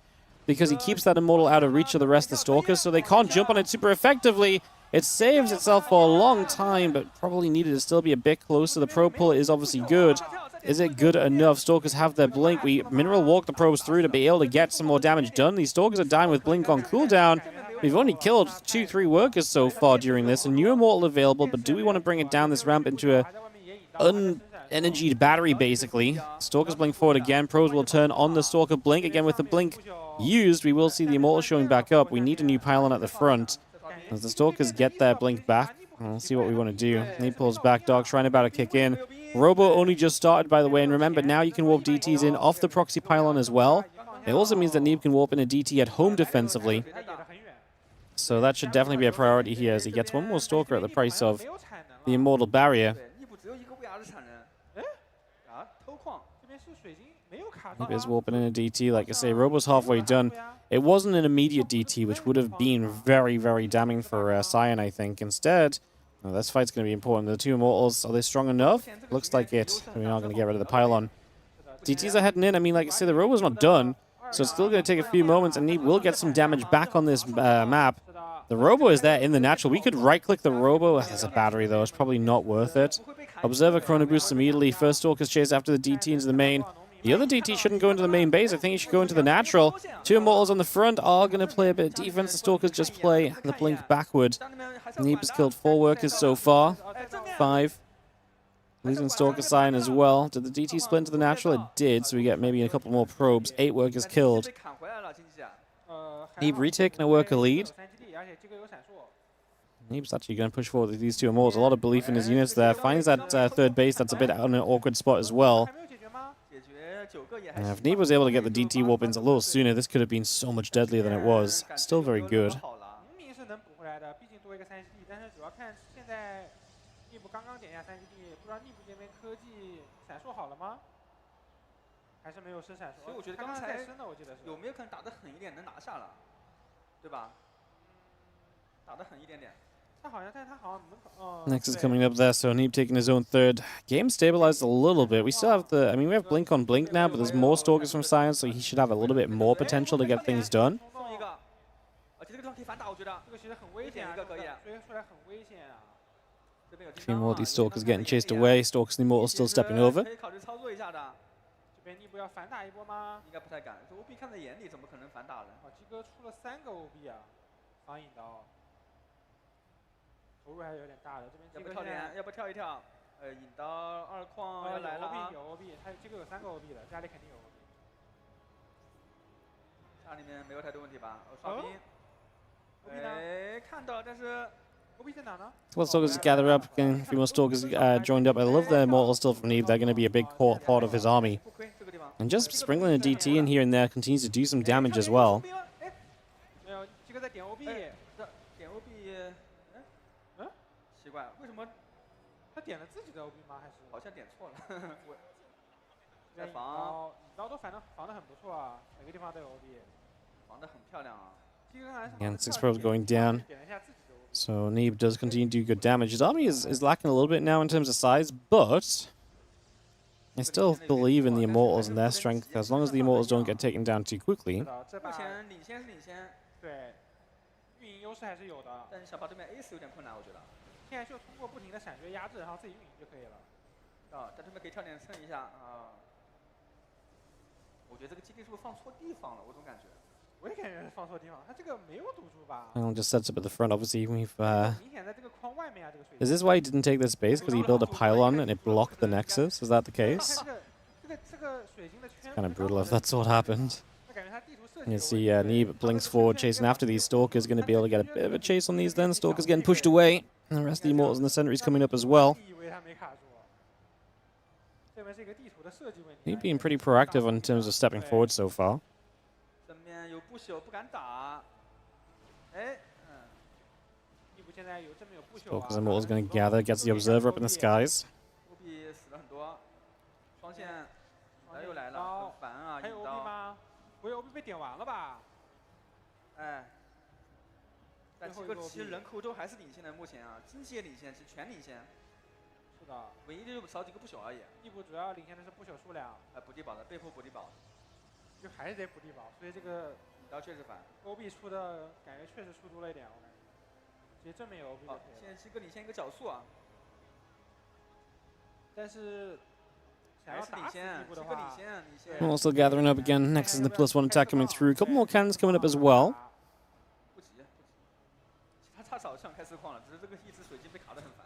because he keeps that Immortal out of reach of the rest of the Stalkers, so they can't jump on it super effectively. It saves itself for a long time, but probably needed to still be a bit closer. The probe pull is obviously good. Is it good enough? Stalkers have their blink. We mineral walk the probes through to be able to get some more damage done. These Stalkers are dying with blink on cooldown. We've only killed 2-3 workers so far during this. A new Immortal available, but do we want to bring it down this ramp into a unenergied battery, basically? Stalkers blink forward again. Probes will turn on the Stalker blink. Again, with the blink used, we will see the Immortal showing back up. We need a new pylon at the front. As the Stalkers get their blink back, we'll see what we want to do. Neeb pulls back. Dark Shrine about to kick in. Robo only just started, by the way, and remember, now you can warp DTs in off the proxy pylon as well. It also means that Neeb can warp in a DT at home defensively. So that should definitely be a priority here, as he gets one more Stalker at the price of the Immortal Barrier. Neeb is warping in a DT. Like I say, Robo's halfway done. It wasn't an immediate DT, which would have been very, very damning for Cyan, I think. Instead, this fight's going to be important. The 2 Immortals, are they strong enough? Looks like it. We're not going to get rid of the pylon. DTs are heading in. I mean, like I say, the Robo's not done, so it's still going to take a few moments, and Neeb will get some damage back on this map. The Robo is there in the natural. We could right-click the Robo. There's a battery, though. It's probably not worth it. Observer Chrono Boost immediately. First Stalkers chase after the DT into the main. The other DT shouldn't go into the main base. I think he should go into the natural. 2 Immortals on the front are going to play a bit of defense. The Stalkers just play the blink backward. Neeb has killed 4 workers so far. 5. Losing Stalker Cyan as well. Did the DT split into the natural? It did, so we get maybe a couple more probes. 8 workers killed. Neeb retaking a worker lead. Neeb's actually going to push forward with these 2 Immortals. A lot of belief in his units there. Finds that third base. That's a bit on an awkward spot as well. If Neeb was able to get the DT warp-ins a little sooner, this could have been so much deadlier than it was. Still very good. Next is coming up there, so Neeb taking his own third. Game stabilized a little bit. We still have the... I mean, we have Blink on Blink now, but there's more Stalkers from Science, so he should have a little bit more potential to get things done. A few more of these Stalkers getting chased away. Stalkers and Immortals still stepping over. Well, Stalkers gather up, again, a few more Stalkers joined up. I love the Immortals still from Neeb. They're going to be a big core part of his army. And just sprinkling a DT in here and there continues to do some damage as well. And 6 probes going down. So Neeb does continue to do good damage. His army is lacking a little bit now in terms of size, but I still believe in the Immortals and their strength, as long as the Immortals don't get taken down too quickly. And just sets up at the front, obviously. We've is this why he didn't take this base? Because he built a pylon and it blocked the Nexus? Is that the case? It's kind of brutal if that's what happened. And you see Neeb blinks forward, chasing after these Stalkers. Going to be able to get a bit of a chase on these then. Stalkers getting pushed away. And the rest of the Immortals and the sentries coming up as well. Neeb being pretty proactive in terms of stepping forward so far. Stalker's Immortal's going to gather, gets the Observer up in the skies. OB 死了很多，双线又来了，很烦啊！还有 OB 吗？不会 OB 被点完了吧？哎，但这个其实人口都还是领先的，目前啊，经济也领先，其实全领先。是的，唯一就少几个不朽而已。地补主要领先的是不朽数量。补地保的，被迫补地保。就还是得补地保，所以这个刀确实烦。OB 出的感觉确实出多了一点，我感觉。其实正面有 OB 就可以了。现在鸡哥领先一个角速啊。但是。 Also gathering up again. Next is the +1 attack coming through. A couple more cannons coming up as well. 不急，他早想开实况了，只是这个一直水晶被卡得很烦。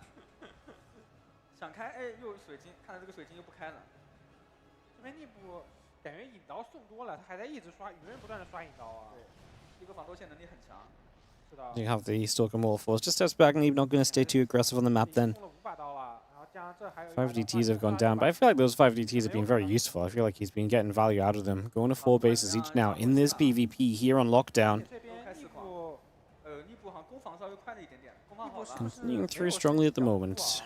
想开，哎，又水晶，看来这个水晶又不开了。这边内部感觉引刀送多了，他还在一直刷，源源不断的刷引刀啊。对，一个防偷线能力很强。是的。You have the Stalker Mortal Force. Just steps back and Neeb not going to stay too aggressive on the map then. 5 DTs have gone down, but I feel like those 5 DTs have been very useful. I feel like he's been getting value out of them. Going to 4 bases each now in this PvP here on lockdown. Continuing through strongly at the moment.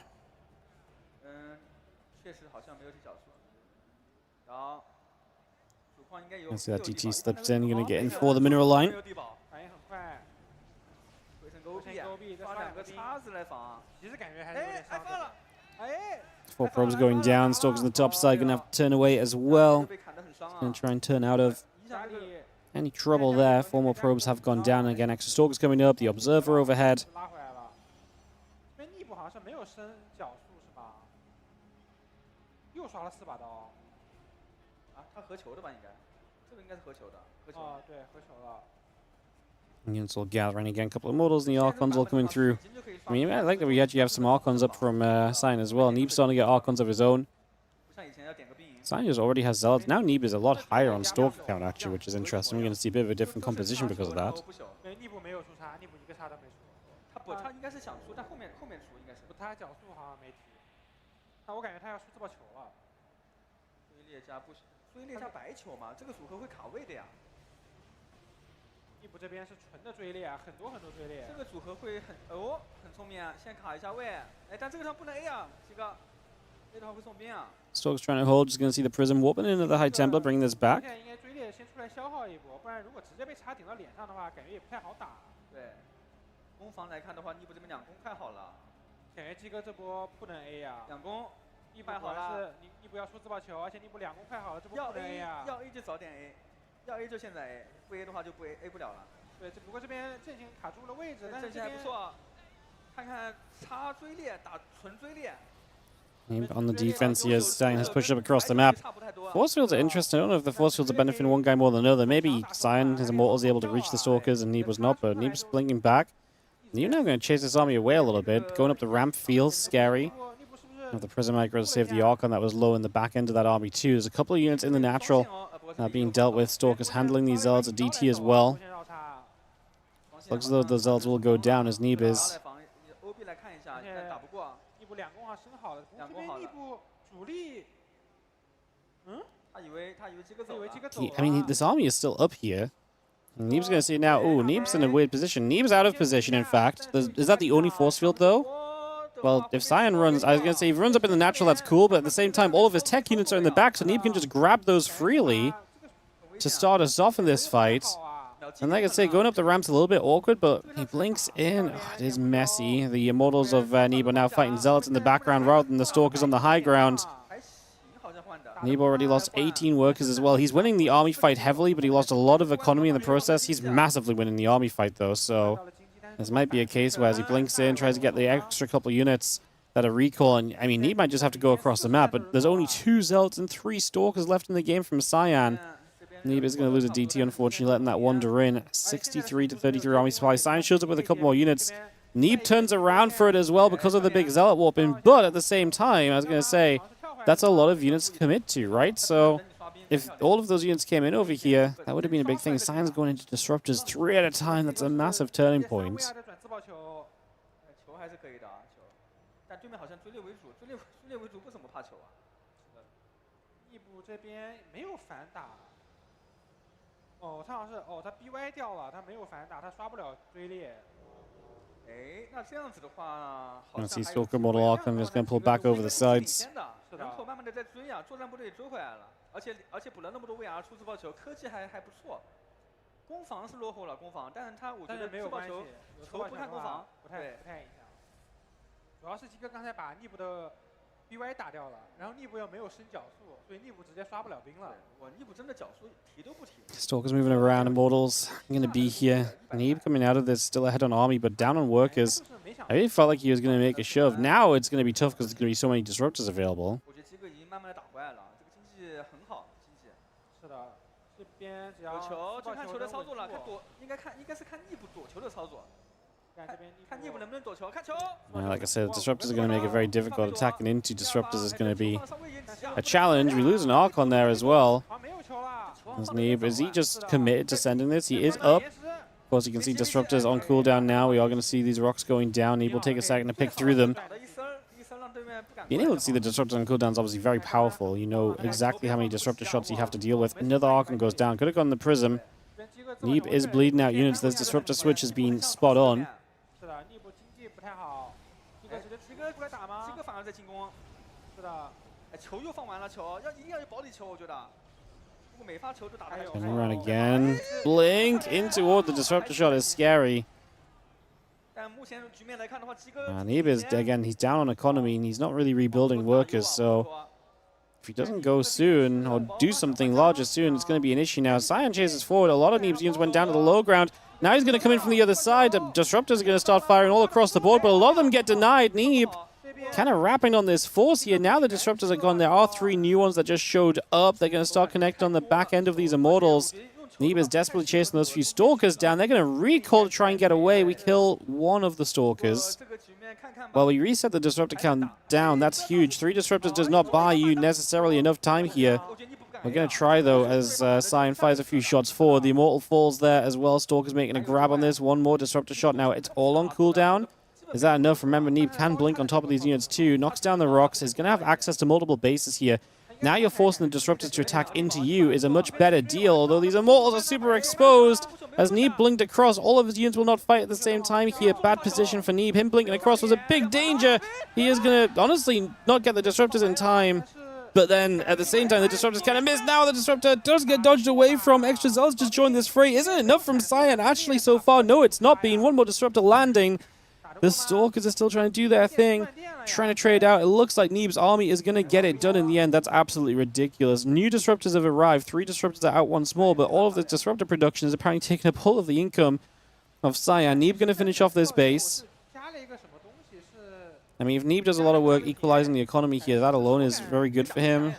I see that DT slips in, going to get in for the mineral line. 4 probes going down. Stalker's on the top side, going to have to turn away as well. Going to try and turn out of any trouble there. 4 more probes have gone down. Again, extra Stalkers coming up. The Observer overhead. Units all gathering again. A couple of models and the Archons all coming through. I mean, I like that we actually have some Archons up from Sign as well. Neeb's starting to get Archons of his own. Sign just already has Zealots. Now Neeb is a lot higher on Stalker count, actually, which is interesting. We're going to see a bit of a different composition because of that. Neeb 这边是纯的追猎啊，很多追猎。这个组合会很聪明啊，先卡一下位，哎，但这个上不能 A 啊，这个 A 的话会送兵啊。Stalker's trying to hold, just going to see the Prism warping into the High Templar, bringing this back. 现在应该追猎先出来消耗一波，不然如果直接被插顶到脸上的话，感觉也不太好打。对，攻防来看的话，尼布这边2攻快好了。感觉鸡哥这波不能 A 呀。2攻，尼布果然是尼布要出自爆球，而且尼布2攻快好了，这波不能 A 呀。要 A 就早点 A。 要 A 就现在 A， 不 A 的话就不 A 不了了。对，只不过这边阵型卡住了位置，但是阵型还不错。看看插追猎打纯追猎。Neeb on the defense here, Zion has pushed up across the map. Force fields are interesting. I don't know if the force fields are benefiting one guy more than another. Maybe Zion, his Immortal, is able to reach the Stalkers and Neeb was not, but Neeb's blinking back. Neeb now going to chase this army away a little bit. Going up the ramp feels scary. The Prism Micro to save the Archon that was low in the back end of that army too. There's a couple of units in the natural being dealt with. Stalkers handling these Zealots at DT as well. Looks as though the Zealots will go down as Neeb is. I mean, this army is still up here. Neeb's going to see now, oh, Neeb's in a weird position. Neeb's out of position, in fact. Is that the only force field, though? Well, if Zion runs, I was going to say, if he runs up in the natural, that's cool, but at the same time, all of his tech units are in the back, so Neeb can just grab those freely to start us off in this fight. And like I say, going up the ramp's a little bit awkward, but he blinks in. Oh, it is messy. The Immortals of Neeb are now fighting Zealots in the background rather than the Stalkers on the high ground. Neeb already lost 18 workers as well. He's winning the army fight heavily, but he lost a lot of economy in the process. He's massively winning the army fight, though, so this might be a case where as he blinks in, tries to get the extra couple units that are recall, and I mean, Neeb might just have to go across the map, but there's only 2 Zealots and 3 Stalkers left in the game from Cyan. Neeb is going to lose a DT, unfortunately, letting that wander in. 63 to 33 army supply. Cyan shows up with a couple more units. Neeb turns around for it as well because of the big Zealot warping, but at the same time, I was going to say, that's a lot of units to commit to, right? So if all of those units came in over here, that would have been a big thing. Cyan's going into Disruptors 3 at a time. That's a massive turning point. 哎，那这样子的话，好 I 像 see 还有 Stalker Model Archon just gonna pull back over the sides. 然后慢慢的在追啊，作战部队也追回来了，而且补了那么多 VR 出自爆球，科技还不错。攻防是落后了攻防，但是我觉得自爆球球不看攻防，不太影响。主要是鸡哥刚才把逆布的 BY 打掉了，然后逆布又没有升角速，所以逆布直接刷不了兵了。我逆布真的角速提都不提。Stalker's moving around. Immortals gonna be here. Neeb coming out of this, still ahead on army, but down on workers. I really felt like he was gonna make a shove. Now it's gonna be tough because there's gonna be so many disruptors available. 我觉得鸡哥已经慢慢的打回来了，这个经济很好，经济。是的，这边只要有球就看球的操作了，看躲应该是看逆布躲球的操作。 看逆布能不能躲球，看球。Like I said, disruptors are going to make it very difficult. Attacking into disruptors is going to be a challenge. We lose an Archon there as well. As Neeb, is he just committed to sending this? He is up. Of course, you can see disruptors on cooldown now. We are going to see these rocks going down. Neeb will take a second to pick through them. Being able to see the disruptors on cooldown is obviously very powerful. You know exactly how many disruptor shots you have to deal with. Another Archon goes down. Could have gone the Prism. Neeb is bleeding out units. This disruptor switch has been spot on. 是的，逆布经济不太好。鸡哥出来打吗？鸡哥反而在进攻。是的。哎，球又放完了，球一定要有保底球，我觉得。如果每发球都打得。 Turn around again. Blink into the disruptor shot is scary. 但目前局面来看的话，鸡哥。Neeb is again. He's down on economy and he's not really rebuilding workers. So if he doesn't go soon or do something larger soon, it's going to be an issue now. Cyan chases forward. A lot of Neeb's units went down to the low ground. Now he's going to come in from the other side. The disruptors are going to start firing all across the board, but a lot of them get denied. Neeb kind of rapping on this force here. Now the disruptors are gone. There are 3 new ones that just showed up. They're going to start connecting on the back end of these Immortals. Neeb is desperately chasing those few Stalkers down. They're going to recall to try and get away. We kill one of the Stalkers. Well, we reset the disruptor count down. That's huge. 3 disruptors does not buy you necessarily enough time here. We're going to try, though, as Cyan fires a few shots forward. The Immortal falls there as well. Stalker's making a grab on this. One more disruptor shot. Now it's all on cooldown. Is that enough? Remember, Neeb can blink on top of these units, too. Knocks down the rocks. He's going to have access to multiple bases here. Now you're forcing the disruptors to attack into you is a much better deal, although these Immortals are super exposed. As Neeb blinked across, all of his units will not fight at the same time here. Bad position for Neeb. Him blinking across was a big danger. He is going to, honestly, not get the disruptors in time. But then, at the same time, the disruptors kind of miss. Now the disruptor does get dodged away from. Extra Zealots just joined this fray. Isn't enough from Cyan actually so far? No, it's not been. One more disruptor landing. The Stalkers are still trying to do their thing. Trying to trade out. It looks like Neeb's army is going to get it done in the end. That's absolutely ridiculous. New disruptors have arrived. 3 disruptors are out once more, but all of the disruptor production is apparently taking up all of the income of Cyan. Neeb going to finish off this base. I mean, if Neeb does a lot of work equalizing the economy here, that alone is very good for him.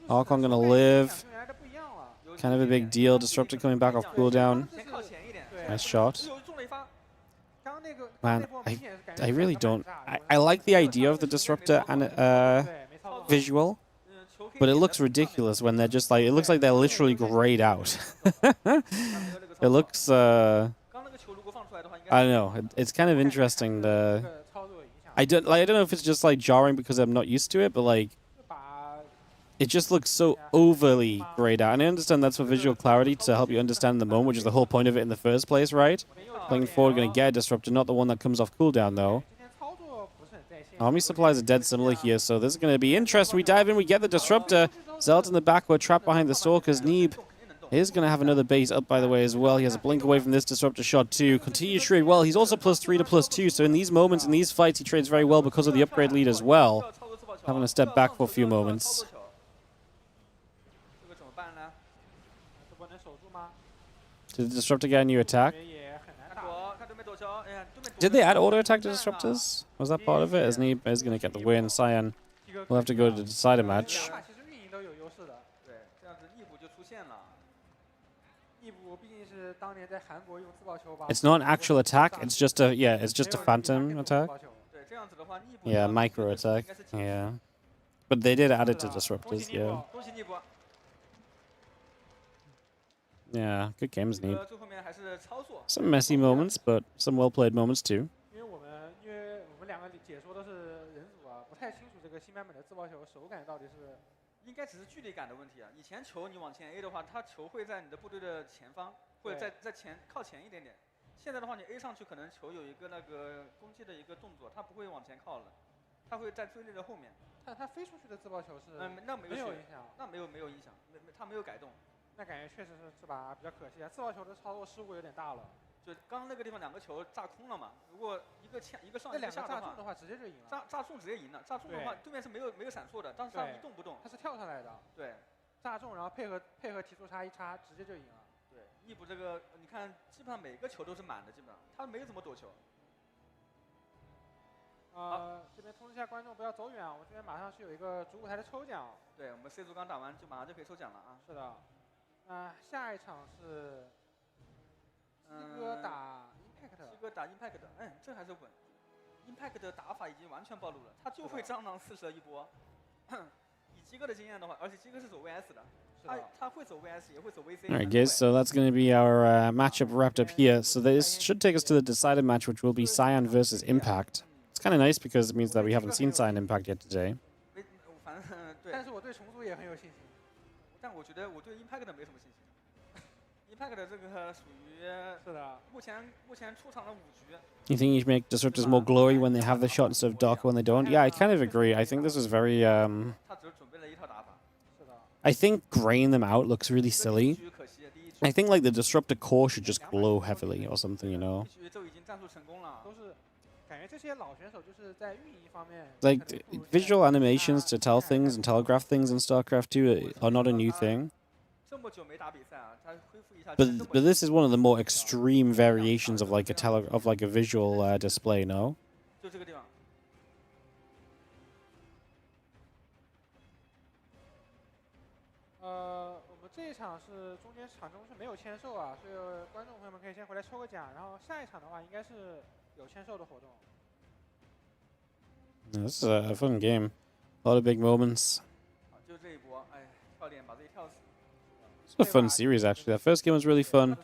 Archon going to live. Kind of a big deal. Disruptor coming back off cooldown. Nice shot. Man, I really don't... I like the idea of the disruptor and visual, but it looks ridiculous when they're just like... It looks like they're literally grayed out. It looks... I don't know. It's kind of interesting. I don't know if it's just like jarring because I'm not used to it, but like it just looks so overly grayed out. And I understand that's for visual clarity to help you understand the moment, which is the whole point of it in the first place, right? Playing forward, going to get a disruptor, not the one that comes off cooldown though. Army supplies are dead similar here, so this is going to be interesting. We dive in, we get the disruptor. Zealot in the back, we're trapped behind the Stalkers. Neeb is going to have another base up, by the way, as well. He has a blink away from this disruptor shot, too. Continue to trade well. He's also +3 to +2, so in these moments, in these fights, he trades very well because of the upgrade lead as well. Having to step back for a few moments. Did the disruptor get a new attack? Did they add auto-attack to disruptors? Was that part of it? As Neeb is going to get the win. Cyan will have to go to the decider match. It's not an actual attack. It's just a it's just a phantom attack. Yeah, micro attack. Yeah, but they did add it to disruptors. Yeah. Yeah, good games, Neeb. Some messy moments, but some well-played moments too. 应该只是距离感的问题啊！以前球你往前 A 的话，它球会在你的部队的前方，或者在靠前一点点。现在的话，你 A 上去，可能球有一个那个攻击的一个动作，它不会往前靠了，它会在追猎的后面。但他飞出去的自爆球是那没有影响，那没有影响，他没有改动。那感觉确实是这把比较可惜啊，自爆球的操作失误有点大了。就刚刚那个地方2个球炸空了嘛，如果一个上一个下炸中的话，直接就赢了。炸中直接赢了，炸中的话对面是没有闪烁的，当时他一动不动。他是跳上来的。对。炸中，然后配合提速差一插，直接就赢了。对，易卜这个你看，基本上每个球都是满的，基本上他没有怎么躲球。这边通知一下观众不要走远啊，我们这边马上是有一个主舞台的抽奖。对，我们 C 组刚打完，就马上就可以抽奖了啊。是的。下一场是鸡哥打 Impact。鸡哥打 Impact， 这还是稳。Impact 的打法已经完全暴露了，他就会蟑螂40一波。以鸡哥的经验的话，而且鸡哥是走 VS 的。他会走 VS， 也会走 VC。All right, guys. So that's going to be our matchup wrapped up here. So this should take us to the decided match, which will be Cyan versus Impact. It's kind of nice because it means that we haven't seen Cyan Impact yet today. 但是我对重组也很有信心。但我觉得我对 Impact 没什么信心。Impact 这个属于是的，目前出场了5局。You think you should make disruptors more glory when they have the shot instead of darker when they don't? Yeah, I kind of agree. I think this is very I think graying them out looks really silly. I think like the disruptor core should just glow heavily or something, you know. Like visual animations to tell things and telegraph things in StarCraft 2 are not a new thing. But this is one of the more extreme variations of like a visual display, no? This is a fun game. A lot of big moments. It's a fun series, actually. That first game was really fun.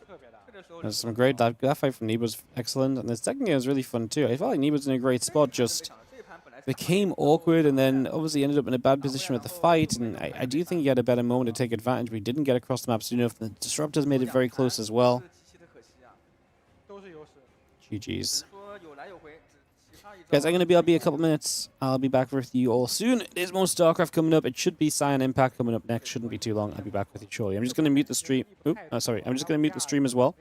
There's some great... That fight from Neeb was excellent. And the second game was really fun, too. I felt like Neeb was in a great spot, just... became awkward and then obviously ended up in a bad position with the fight. And I do think he had a better moment to take advantage, but he didn't get across the map soon enough. The Disruptors made it very close as well. GG's. Guys, I'm going to be a couple minutes. I'll be back with you all soon. There's more StarCraft coming up. It should be Cyan Impact coming up next. Shouldn't be too long. I'll be back with you shortly. I'm just going to mute the stream. Sorry. I'm just going to mute the stream as well.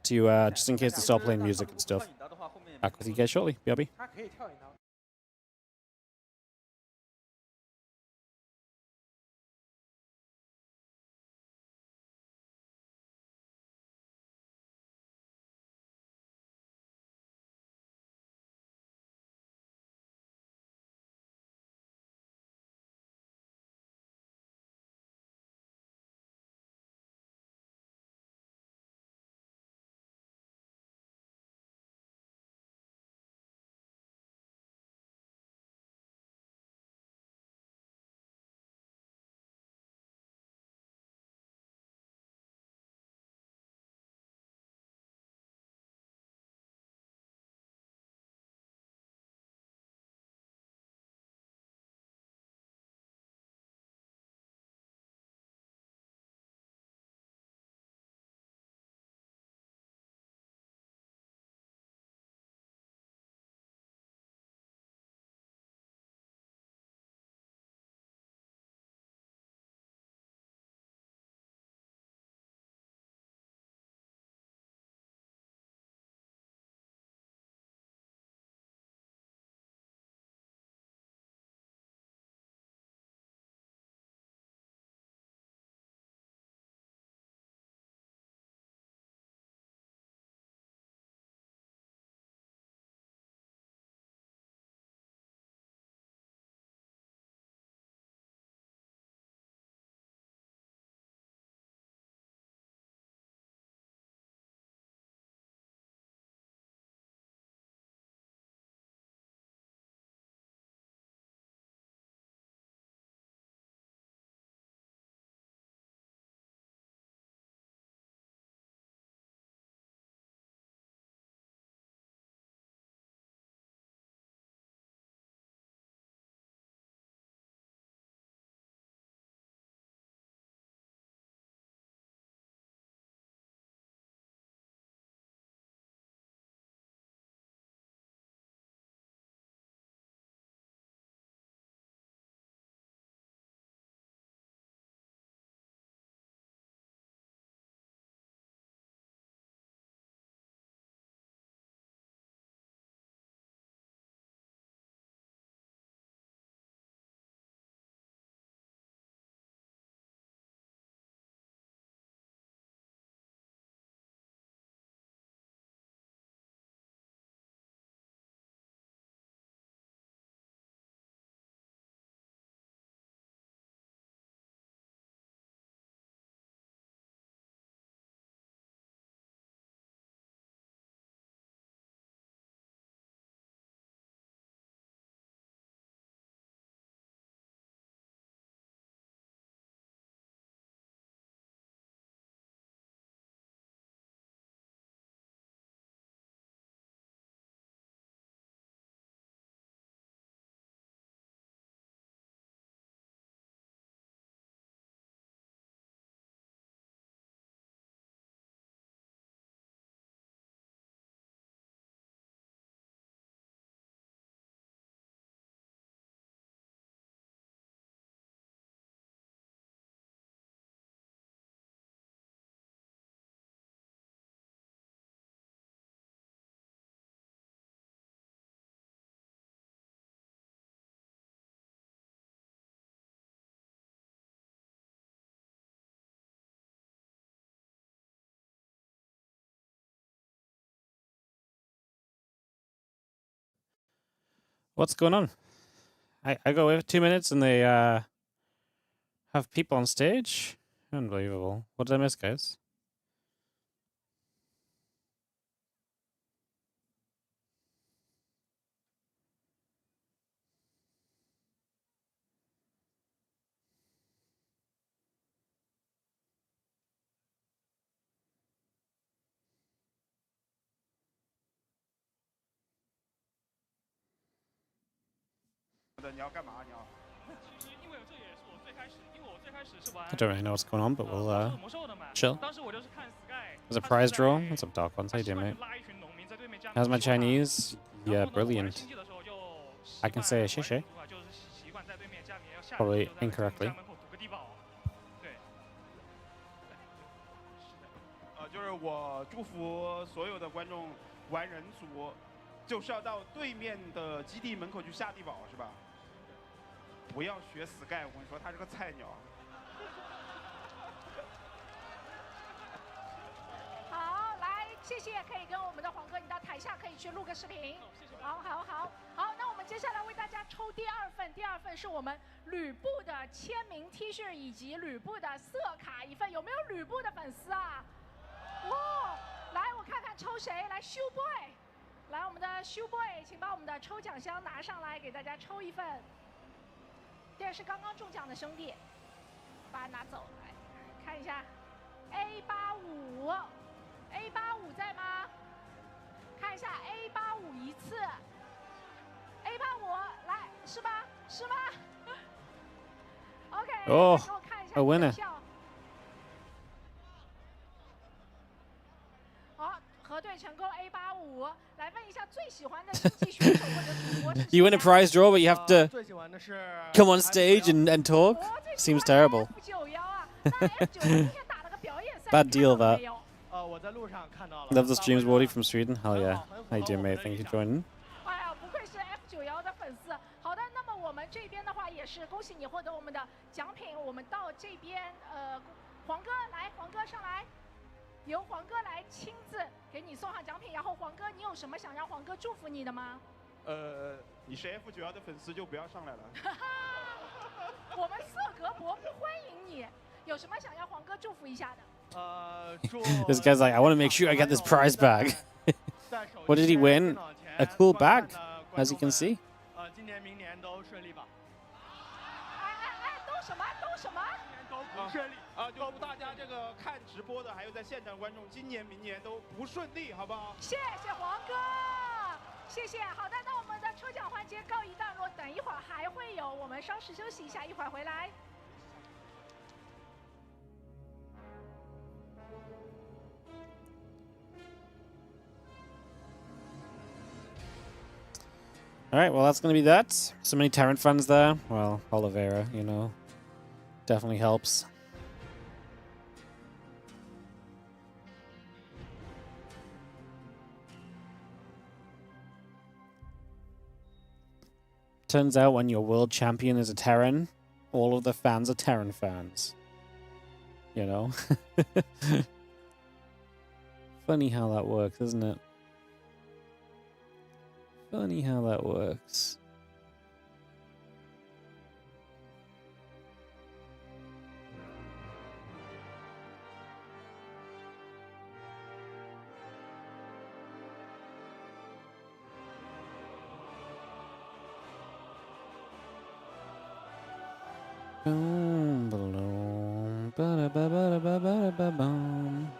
To just in case they start playing music and stuff. Back with you guys shortly. BRB. What's going on? I go away for 2 minutes and they have people on stage? Unbelievable. What did I miss, guys? I don't really know what's going on, but we'll chill. There's a prize draw. What's up, Dark Ones? How you doing, mate? How's my Chinese? Yeah, brilliant. I can say shishay. Probably incorrectly. 就是我祝福所有的观众玩人族，就是要到对面的基地门口去下地堡，是吧？不要学 Sky， 我跟你说，他是个菜鸟。好，来，谢谢，可以跟我们的黄哥，你到台下可以去录个视频。好，那我们接下来为大家抽第二份是我们吕布的签名 T 恤以及吕布的色卡一份，有没有吕布的粉丝啊？哇，来，我看看抽谁，来 Shoe Boy， 来我们的 Shoe Boy， 请把我们的抽奖箱拿上来，给大家抽一份。这是刚刚中奖的兄弟，把它拿走，来看一下 A85 在吗？看一下 A85一次 ，A85 来是吗？是吗？OK， 哦，给我看一下 a winner。好，核对成功 A85， 来问一下最喜欢的竞技选手或者主播是谁？ You win a prize draw, but you have to come on stage and talk. Seems terrible. Bad deal, that. Love the streams, Wardy from Sweden. Hell yeah. How you doing, mate? Thank you for joining. 哎呀，不愧是 F91的粉丝。好的，那么我们这边的话也是恭喜你获得我们的奖品。我们到这边，黄哥来，黄哥上来，由黄哥来亲自给你送上奖品。然后黄哥，你有什么想让黄哥祝福你的吗？你是 F91的粉丝就不要上来了。我们色格博不欢迎你。有什么想让黄哥祝福一下的？ This guy's like, I want to make sure I get this prize bag. What did he win? A cool bag, as you can see. 今年明年都顺利吧。都什么？都不顺利啊！就祝大家这个看直播的，还有在现场观众，今年明年都不顺利，好不好？谢谢黄哥，谢谢。好的，那我们的抽奖环节告一段落，等一会儿还会有，我们稍事休息一下，一会儿回来。 Alright, well that's gonna be that. So many Terran fans there. Well, Oliveira, you know, definitely helps. Turns out when your world champion is a Terran, all of the fans are Terran fans. You know? Funny how that works, isn't it? Funny how that works. Boom, boom, ba ba ba ba ba ba boom.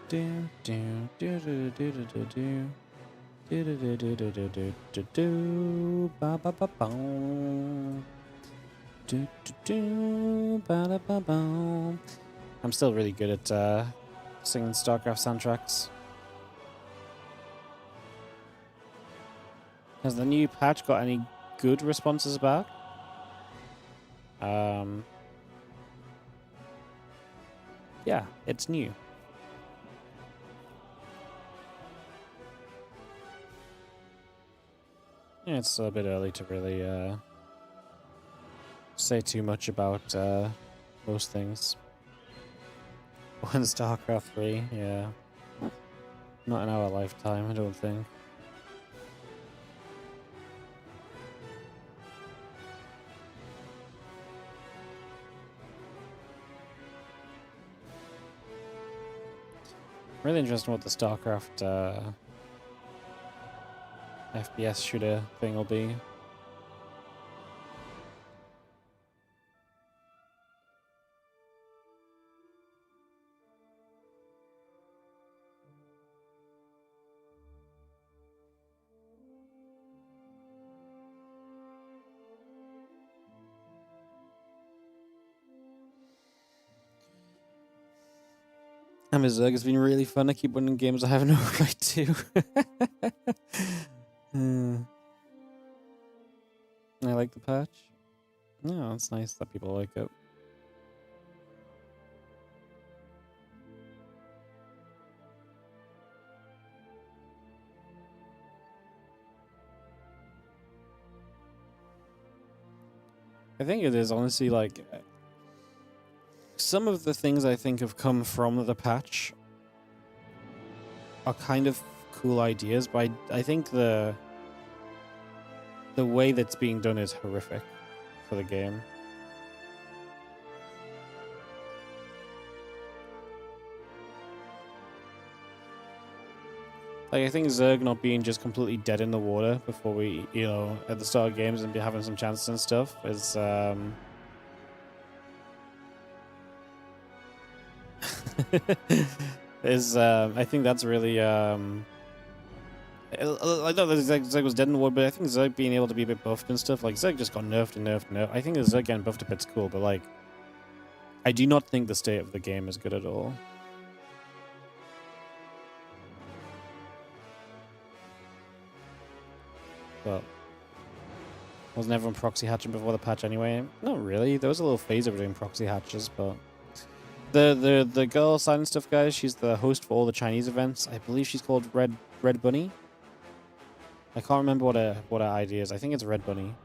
Do do do do do do do. Do do do do do do do do do ba ba ba boom. Do do do ba da ba boom. I'm still really good at singing StarCraft soundtracks. Has the new patch got any good responses back? Yeah, it's new. Yeah, it's a bit early to really say too much about most things. When StarCraft 3, yeah. Not in our lifetime, I don't think. Really interesting what the StarCraft FPS shooter thing will be. Zerg has been really fun. I keep winning games I have no right to. I like the patch. No, it's nice that people like it. I think it is honestly like some of the things I think have come from the patch are kind of cool ideas, but I think the way that's being done is horrific for the game. Like, I think Zerg not being just completely dead in the water before we, you know, at the start of games and be having some chances and stuff is, I think that's really, I know that Zerg was dead in the water, but I think Zerg being able to be a bit buffed and stuff, like, Zerg just got nerfed and nerfed and nerfed. I think the Zerg getting buffed a bit's cool, but, like, I do not think the state of the game is good at all. But wasn't everyone proxy hatching before the patch anyway? Not really. There was a little phase of doing proxy hatches, but the girl signing stuff, guys, she's the host for all the Chinese events. I believe she's called Red Bunny. I can't remember what her ID is. I think it's Red Bunny.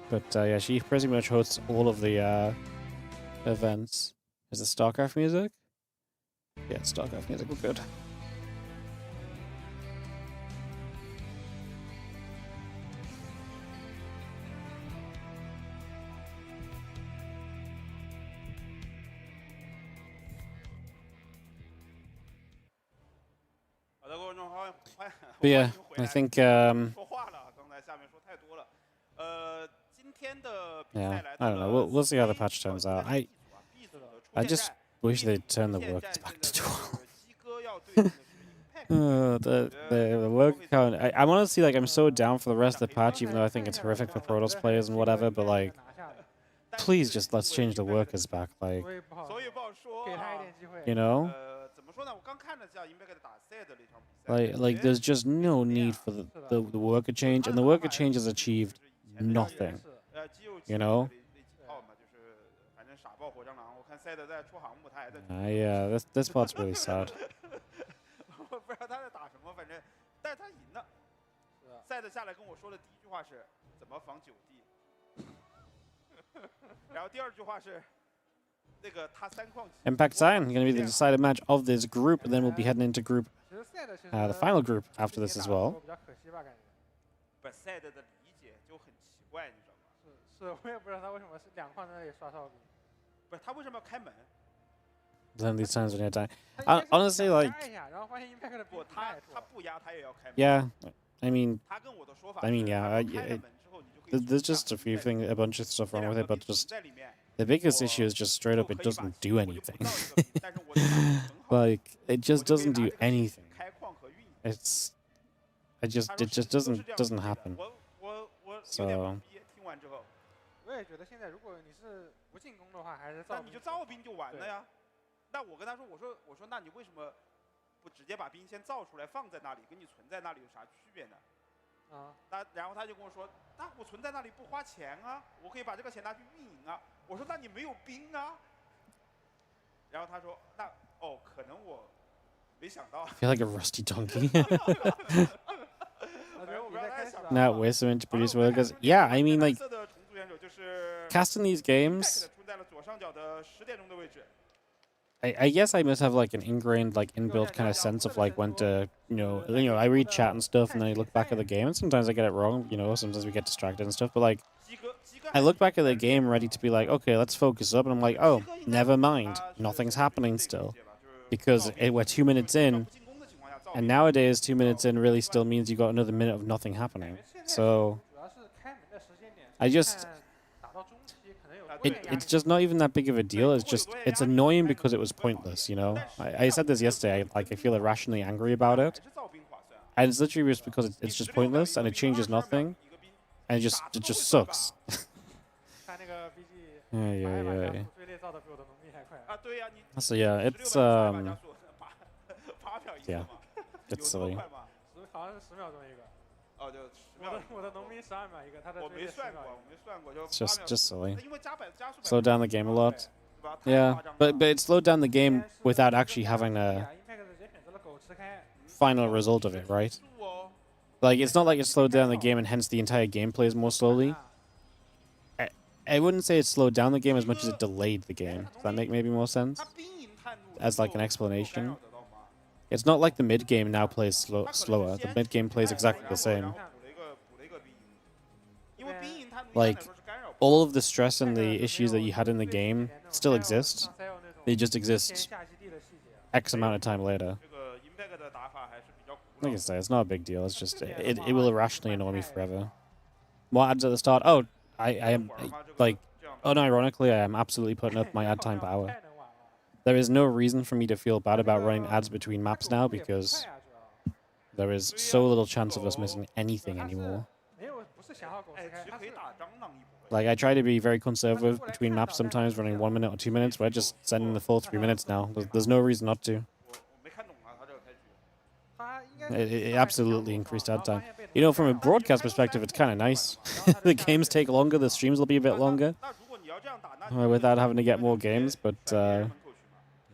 But yeah, she pretty much hosts all of the events. Is it StarCraft music? Yeah, it's StarCraft music. We're good. But yeah, I think yeah, I don't know. We'll see how the patch turns out. I just wish they'd turn the workers back to 12. The work count. I'm honestly like I'm so down for the rest of the patch, even though I think it's horrific for Protoss players and whatever. But like, please just let's change the workers back. Like, you know. Like there's just no need for the worker change, and the worker change has achieved nothing. You know? Yeah, this part's really sad. Impact Zion going to be the decided match of this group, and then we'll be heading into group, the final group after this as well. Then these times when you're dying. Honestly, like, yeah, I mean, yeah, there's just a bunch of stuff wrong with it, but just the biggest issue is just straight up it doesn't do anything. Like, it just doesn't do anything. It just doesn't happen. So.然后他就跟我说，那我存在那里不花钱啊，我可以把这个钱拿去运营啊。我说，那你没有兵啊。然后他说，那哦，可能我没想到。I feel like a rusty donkey. Not wisdom to produce workers. Yeah, I mean, like, casting these games. I guess I must have like an ingrained, like inbuilt kind of sense of like when to, you know, I read chat and stuff, and then I look back at the game, and sometimes I get it wrong, you know, sometimes we get distracted and stuff, but like, I look back at the game ready to be like, okay, let's focus up, and I'm like, oh, never mind, nothing's happening still, because we're 2 minutes in, and nowadays 2 minutes in really still means you got another minute of nothing happening. So I just. It's just not even that big of a deal. It's annoying because it was pointless, you know? I said this yesterday, I feel irrationally angry about it. And it's literally just because it's just pointless and it changes nothing. And it just sucks. Yeah. So yeah, it's yeah, it's silly. It's just silly. Slowed down the game a lot. Yeah, but it slowed down the game without actually having a final result of it, right? Like, it's not like it slowed down the game and hence the entire game plays more slowly. I wouldn't say it slowed down the game as much as it delayed the game. Does that make maybe more sense? As like an explanation. It's not like the mid-game now plays slower. The mid-game plays exactly the same. Like, all of the stress and the issues that you had in the game still exist. They just exist X amount of time later. Like I say, it's not a big deal. It's just, it will irrationally annoy me forever. More ads at the start. Oh, I am, like, unironically, I am absolutely putting up my ad time per hour. There is no reason for me to feel bad about running ads between maps now because there is so little chance of us missing anything anymore. Like, I try to be very conservative between maps sometimes, running 1 minute or 2 minutes, but I just send in the full 3 minutes now. There's no reason not to. It absolutely increased ad time. You know, from a broadcast perspective, it's kind of nice. The games take longer, the streams will be a bit longer without having to get more games, but yeah,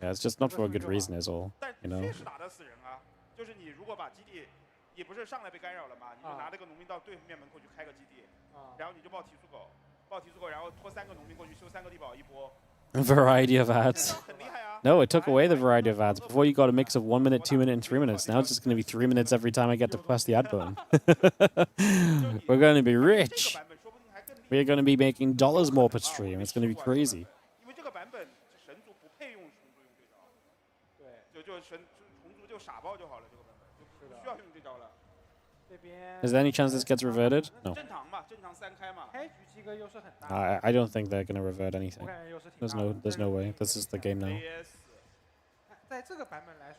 it's just not for a good reason is all, you know. Variety of ads. No, it took away the variety of ads. Before you got a mix of 1 minute, 2 minute, and 3 minutes. Now it's just going to be 3 minutes every time I get to press the ad button. We're going to be rich. We're going to be making dollars more per stream. It's going to be crazy. Is there any chance this gets reverted? No. I don't think they're going to revert anything. There's no way. This is the game now.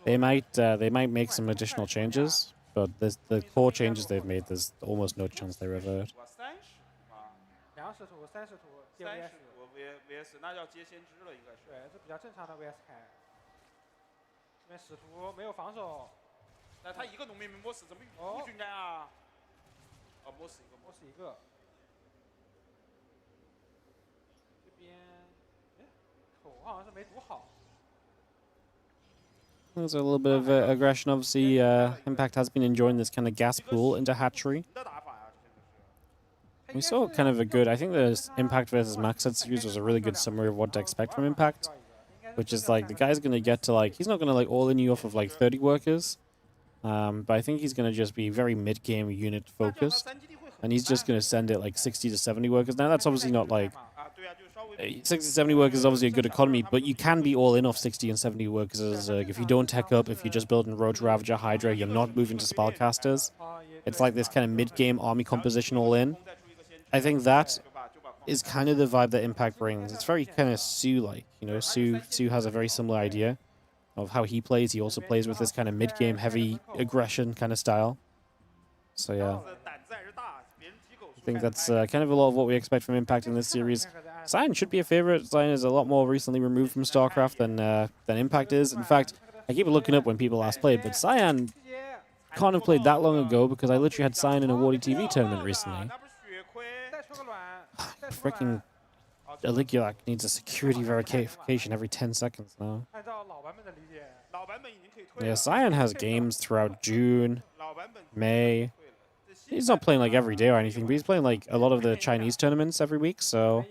They might make some additional changes, but the core changes they've made, there's almost no chance they revert. There's a little bit of aggression. Obviously, Impact has been enjoying this kind of gas pool into hatchery. We saw kind of a good, I think the Impact versus Maxed series was a really good summary of what to expect from Impact. Which is like, the guy's going to get to like, he's not going to like all in you off of like 30 workers. But I think he's going to just be very mid-game unit focused. And he's just going to send it like 60 to 70 workers. Now that's obviously not like, 60 to 70 workers is obviously a good economy, but you can be all in off 60 and 70 workers as if you don't tech up, if you're just building Road Ravager, Hydra, you're not moving to Spellcasters. It's like this kind of mid-game army composition all in. I think that is kind of the vibe that Impact brings. It's very kind of Sue-like, you know. Sue has a very similar idea of how he plays. He also plays with this kind of mid-game heavy aggression kind of style. So yeah, I think that's kind of a lot of what we expect from Impact in this series. Cyan should be a favorite. Cyan is a lot more recently removed from StarCraft than Impact is. In fact, I keep looking up when people last played, but Cyan can't have played that long ago because I literally had Cyan in a WardiTV tournament recently. Freaking Aligulac needs a security verification every 10 seconds now. Yeah, Cyan has games throughout June, May. He's not playing like every day or anything, but he's playing like a lot of the Chinese tournaments every week, so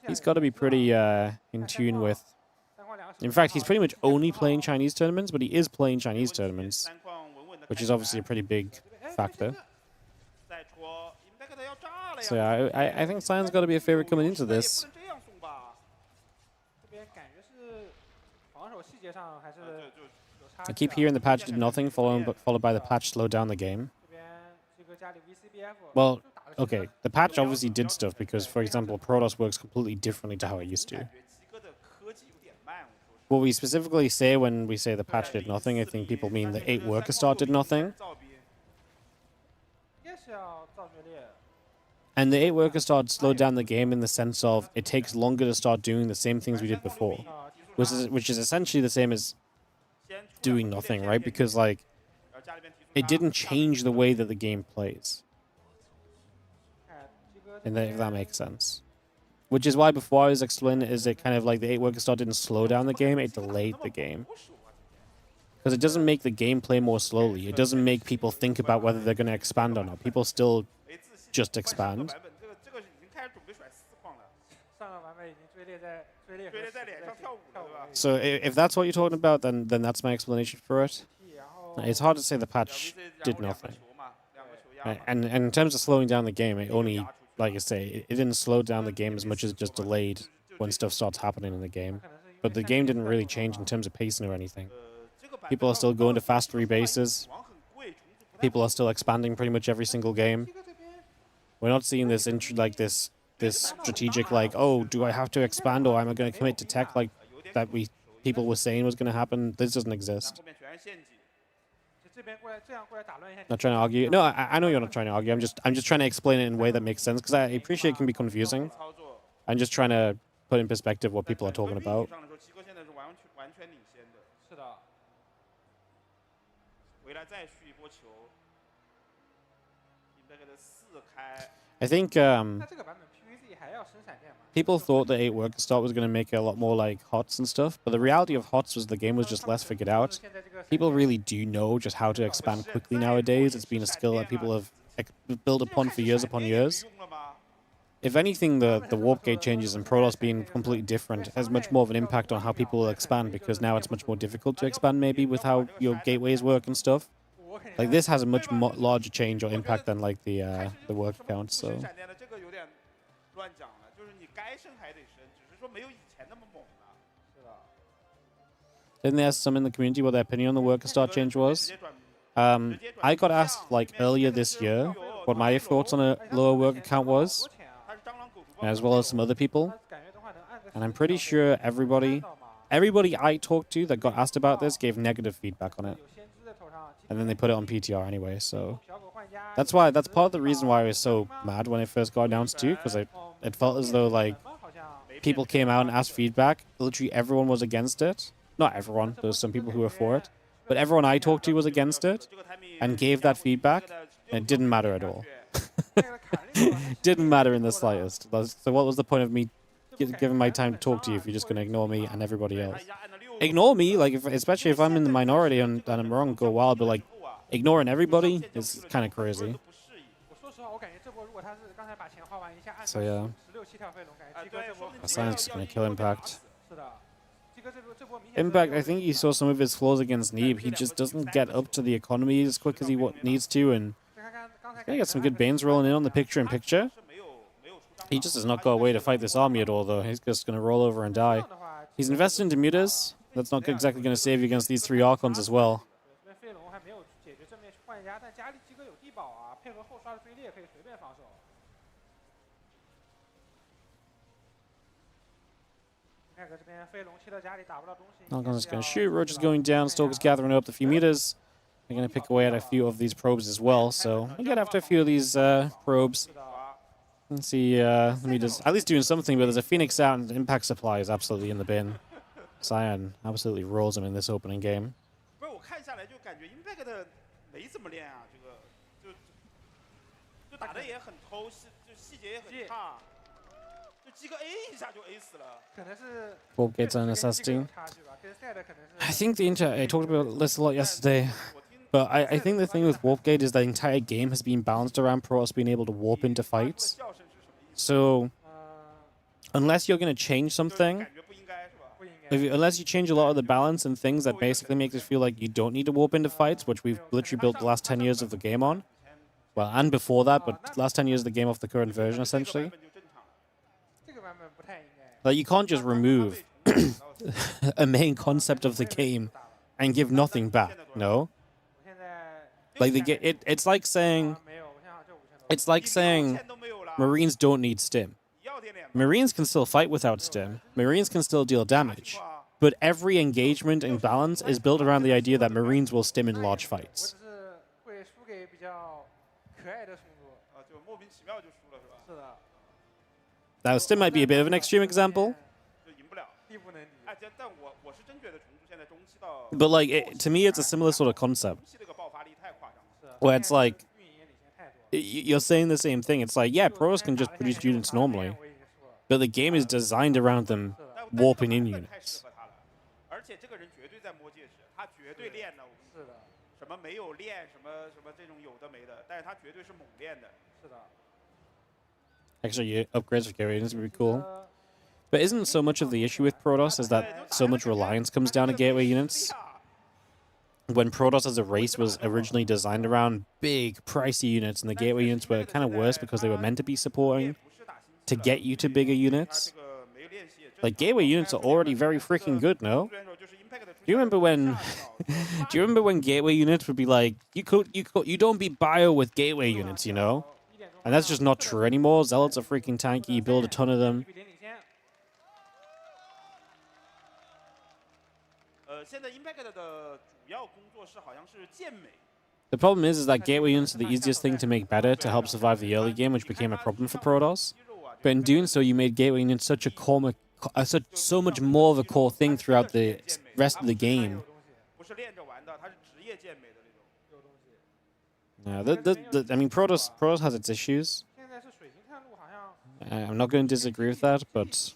he's got to be pretty in tune with... In fact, he's pretty much only playing Chinese tournaments, but he is playing Chinese tournaments, which is obviously a pretty big factor. So yeah, I think Cyan's got to be a favorite coming into this. 这边感觉是防守细节上还是有差 I 距 keep 啊。 hearing the patch did nothing, followed by the patch slowed down the game. 这边这个家里 VCBF Well, 就打得其实 okay, the patch obviously did stuff because, for example, Protoss works completely differently to how it used to. What we specifically say when we say the patch did nothing, I think people mean the 8 worker start did nothing. 应该是要造决裂。 And the 8 worker start slowed down the game in the sense of it takes longer to start doing the same things we did before, which is essentially the same as doing nothing, right? Because like it didn't change the way that the game plays, 哎，鸡哥 and if that makes sense. Which is why before I was explaining is it kind of like the 8 worker start didn't slow down the game, it delayed the game. Because it doesn't make the game play more slowly. It doesn't make people think about whether they're going to expand or not. People still just expand. 上个版本已经追猎在追猎和死在跳舞了。 So if that's what you're talking about, then that's my explanation for it. 然后 It's hard to say the patch did nothing. And in terms of slowing down the game, it only, like I say, it didn't slow down the game as much as it just delayed when stuff starts happening in the game. But the game didn't really change in terms of pacing or anything. People are still going to fast rebases. People are still expanding pretty much every single game. We're not seeing this this strategic like, oh, do I have to expand or am I going to commit to tech like that people were saying was going to happen? This doesn't exist. 这边过来这样过来打乱一下。 Not trying to argue. No, I know you're not trying to argue. I'm just trying to explain it in a way that makes sense because I appreciate it can be confusing. I'm just trying to put in perspective what people are talking about. 是的。 I think 那这个版本 PVZ 还要生闪电吗？ people thought the 8 worker start was going to make it a lot more like HOTS and stuff, but the reality of HOTS was the game was just less figured out. 现在这个 People really do know just how to expand quickly nowadays. It's been a skill that people have built upon for years upon years. If anything, the warp gate changes and Protoss being completely different has much more of an impact on how people will expand because now it's much more difficult to expand maybe with how your gateways work and stuff. Like this has a much larger change or impact than like the work count. So didn't they ask some in the community what their opinion on the worker start change was? I got asked like earlier this year what my thoughts on a lower worker count was, as well as some other people. And I'm pretty sure everybody I talked to that got asked about this gave negative feedback on it. And then they put it on PTR anyway, so that's part of the reason why I was so mad when it first got announced too, because it felt as though like people came out and asked feedback. Literally everyone was against it. Not everyone, there's some people who were for it, but everyone I talked to was against it and gave that feedback, and it didn't matter at all. Didn't matter in the slightest. So what was the point of me giving my time to talk to you if you're just going to ignore me and everybody else? Ignore me, like especially if I'm in the minority and I'm wrong, go wild, but like ignoring everybody is kind of crazy. So yeah, Science is going to kill Impact. Impact, I think you saw some of his flaws against Neeb. He just doesn't get up to the economy as quick as he needs to, and he's going to get some good Banes rolling in on the picture-in-picture. He just does not go away to fight this army at all, though. He's just going to roll over and die. He's invested into mutas. That's not exactly going to save you against these 3 Archons as well. Archon's just going to shoot. Roach is going down. Stalker's gathering up the few mutas. They're going to pick away at a few of these probes as well. So we get after a few of these probes. Let's see, mutas at least doing something, but there's a Phoenix out and Impact Supply is absolutely in the bin. Cyan absolutely rolls him in this opening game. Warp gates are a necessity. I think I talked about this a lot yesterday, but I think the thing with Warp Gate is the entire game has been balanced around Protoss being able to warp into fights. So, unless you're going to change something, unless you change a lot of the balance and things that basically make us feel like you don't need to warp into fights, which we've literally built the last 10 years of the game on, Well, and before that, but last 10 years of the game off the current version, essentially. 这个版本不太应该。 Like, you can't just remove a main concept of the game and give nothing back, no? 我现在 Like, it's like saying... 没有，我现在这5000多。 It's like saying Marines don't need stim. Marines can still fight without stim. Marines can still deal damage. But every engagement and balance is built around the idea that Marines will stim in large 我 fights. 只是会输给比较可爱的虫族。就莫名其妙就输了是吧？是的。 Now, stim might be a bit of an extreme example, 就赢不了。地不能敌。哎，但我是真觉得虫族现在中期到 but like to me, it's a similar sort of concept 中期这个爆发力太夸张了。是。 where it's like 运营也领先太多。 you're saying the same thing. It's like, yeah, pros can just produce units normally, but the game is designed around them warping in 太 units. 适合他了，而且这个人绝对在摸戒指，他绝对练的。我跟你说，什么没有练，什么这种有的没的，但是他绝对是猛练的。是的。 Actually, upgrades for gateway units would be cool. But isn't so much of the issue with Protoss is that so much reliance comes down to gateway units? When Protoss as a race was originally designed around big, pricey units, and the gateway units were kind of worse because they were meant to be supporting to get you to bigger units. Like, gateway units are already very freaking good, no? Do you remember when? Do you remember when gateway units would be like, you don't beat bio with gateway units, you know? And that's just not true anymore. Zealots are freaking tanky. You build a ton of them. 现在 Impact 的主要工作是好像是健美。 The problem is that gateway units are the easiest thing to make better to help survive the early game, which became a problem for Protoss. But in doing so, you made gateway units such a so much more of a core thing throughout the rest of the game. 不是练着玩的，他是职业健美的那种。 Yeah, I mean, Protoss has its issues. 现在是水晶探路好像。 I'm not going to disagree with that, but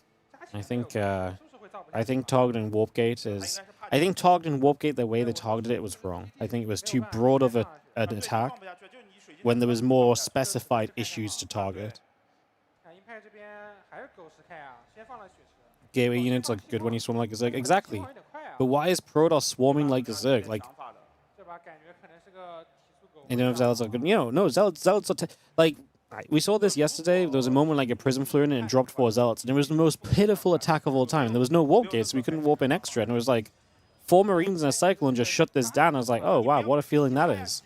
I think targeting Warpgate is... I think targeting Warpgate the way they targeted it was wrong. I think it was too broad of an attack when there was more specified issues to target. Gateway units are good when you swarm like a Zerg. Exactly. But why is Protoss swarming like a Zerg? Like, you know, if Zealots are good. You know, no, Zealots are... like, we saw this yesterday. There was a moment like a Prism flew in and it dropped 4 Zealots. And it was the most pitiful attack of all time. There was no warp gates, so we couldn't warp in extra. And it was like 4 Marines in a cycle and just shut this down. I was like, oh, wow, what a feeling that is.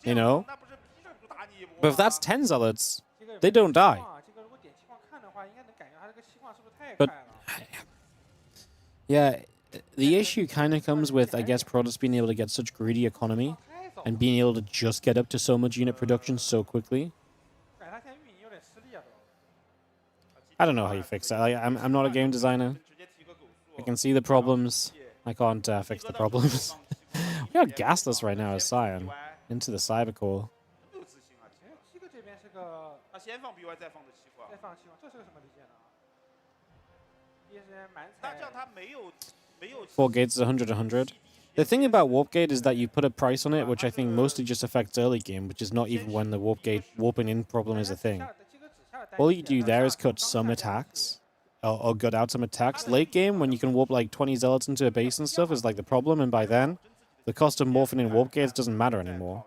You know? But if that's 10 Zealots, they don't die. But, yeah, the issue kind of comes with, I guess, Protoss being able to get such greedy economy and being able to just get up to so much unit production so quickly. I don't know how you fix that. I'm not a game designer. I can see the problems. I can't fix the problems. We are gasless right now as Scion. Into the Cyber Core. 他先放 BY 再放的西瓜。再放西瓜，这是个什么理解呢？也是满彩。那这样他没有 4 gates is 100. The thing about Warpgate is that you put a price on it, which I think mostly just affects early game, which is not even when the warping in problem is a thing. All you do there is cut some attacks, or gut out some attacks. Late game, when you can warp like 20 Zealots into a base and stuff, is like the problem, and by then, the cost of morphing in warp gates doesn't matter anymore.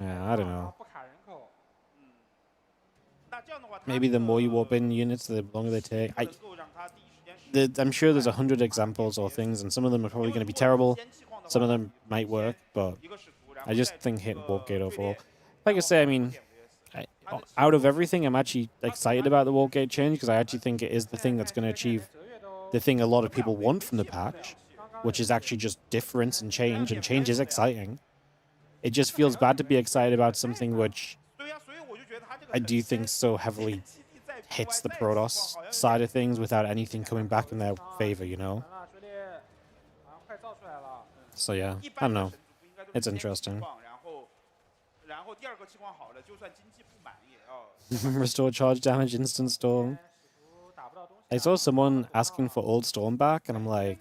Yeah, I don't know. Maybe the more you warp in units, the longer they take. I'm sure there's 100 examples or things, and some of them are probably going to be terrible. Some of them might work, but I just think hit warp gate overall. Like I say, I mean, out of everything, I'm actually excited about the warp gate change because I actually think it is the thing that's going to achieve the thing a lot of people want from the patch, which is actually just difference and change is exciting. It just feels bad to be excited about something which I do think so heavily hits the Protoss side of things without anything coming back in their favor, you know? So yeah, I don't know. It's interesting. Restore charge damage, instant storm. I saw someone asking for old storm back, and I'm like,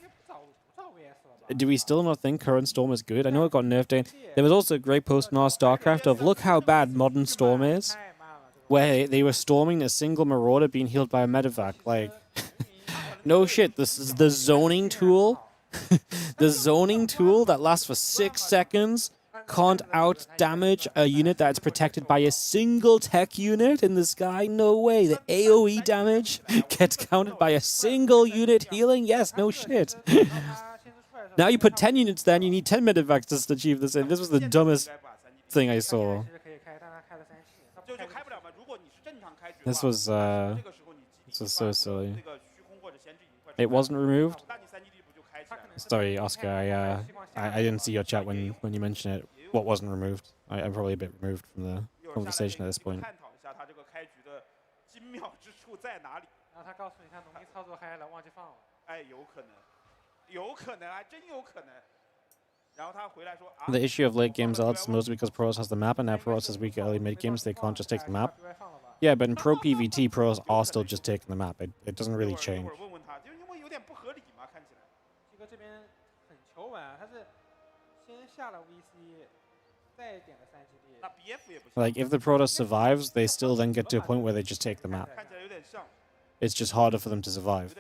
do we still not think current storm is good? I know it got nerfed in. There was also a great post in our StarCraft of look how bad modern storm is, where they were storming a single marauder being healed by a medevac. Like, no shit, this is the zoning tool The zoning tool that lasts for 6 seconds can't out damage a unit that's protected by a single tech unit in the sky? No way. The AoE damage gets counted by a single unit healing? Yes, no shit. Now you put 10 units there and you need 10 medevacs to achieve this. And this was the dumbest thing I saw. This was so silly. It wasn't removed? Sorry, Oscar, I didn't see your chat when you mentioned it. What wasn't removed? I'm probably a bit removed from the conversation at this point. The issue of late game zealots is mostly because Pros has the map, and now Pros has weak early mid games, they can't just take the map. Yeah, but in Pro PvT, Pros are still just taking the map. It doesn't really change. Like, if the Protoss survives, they still then get to a point where they just take the map. It's just harder for them to survive.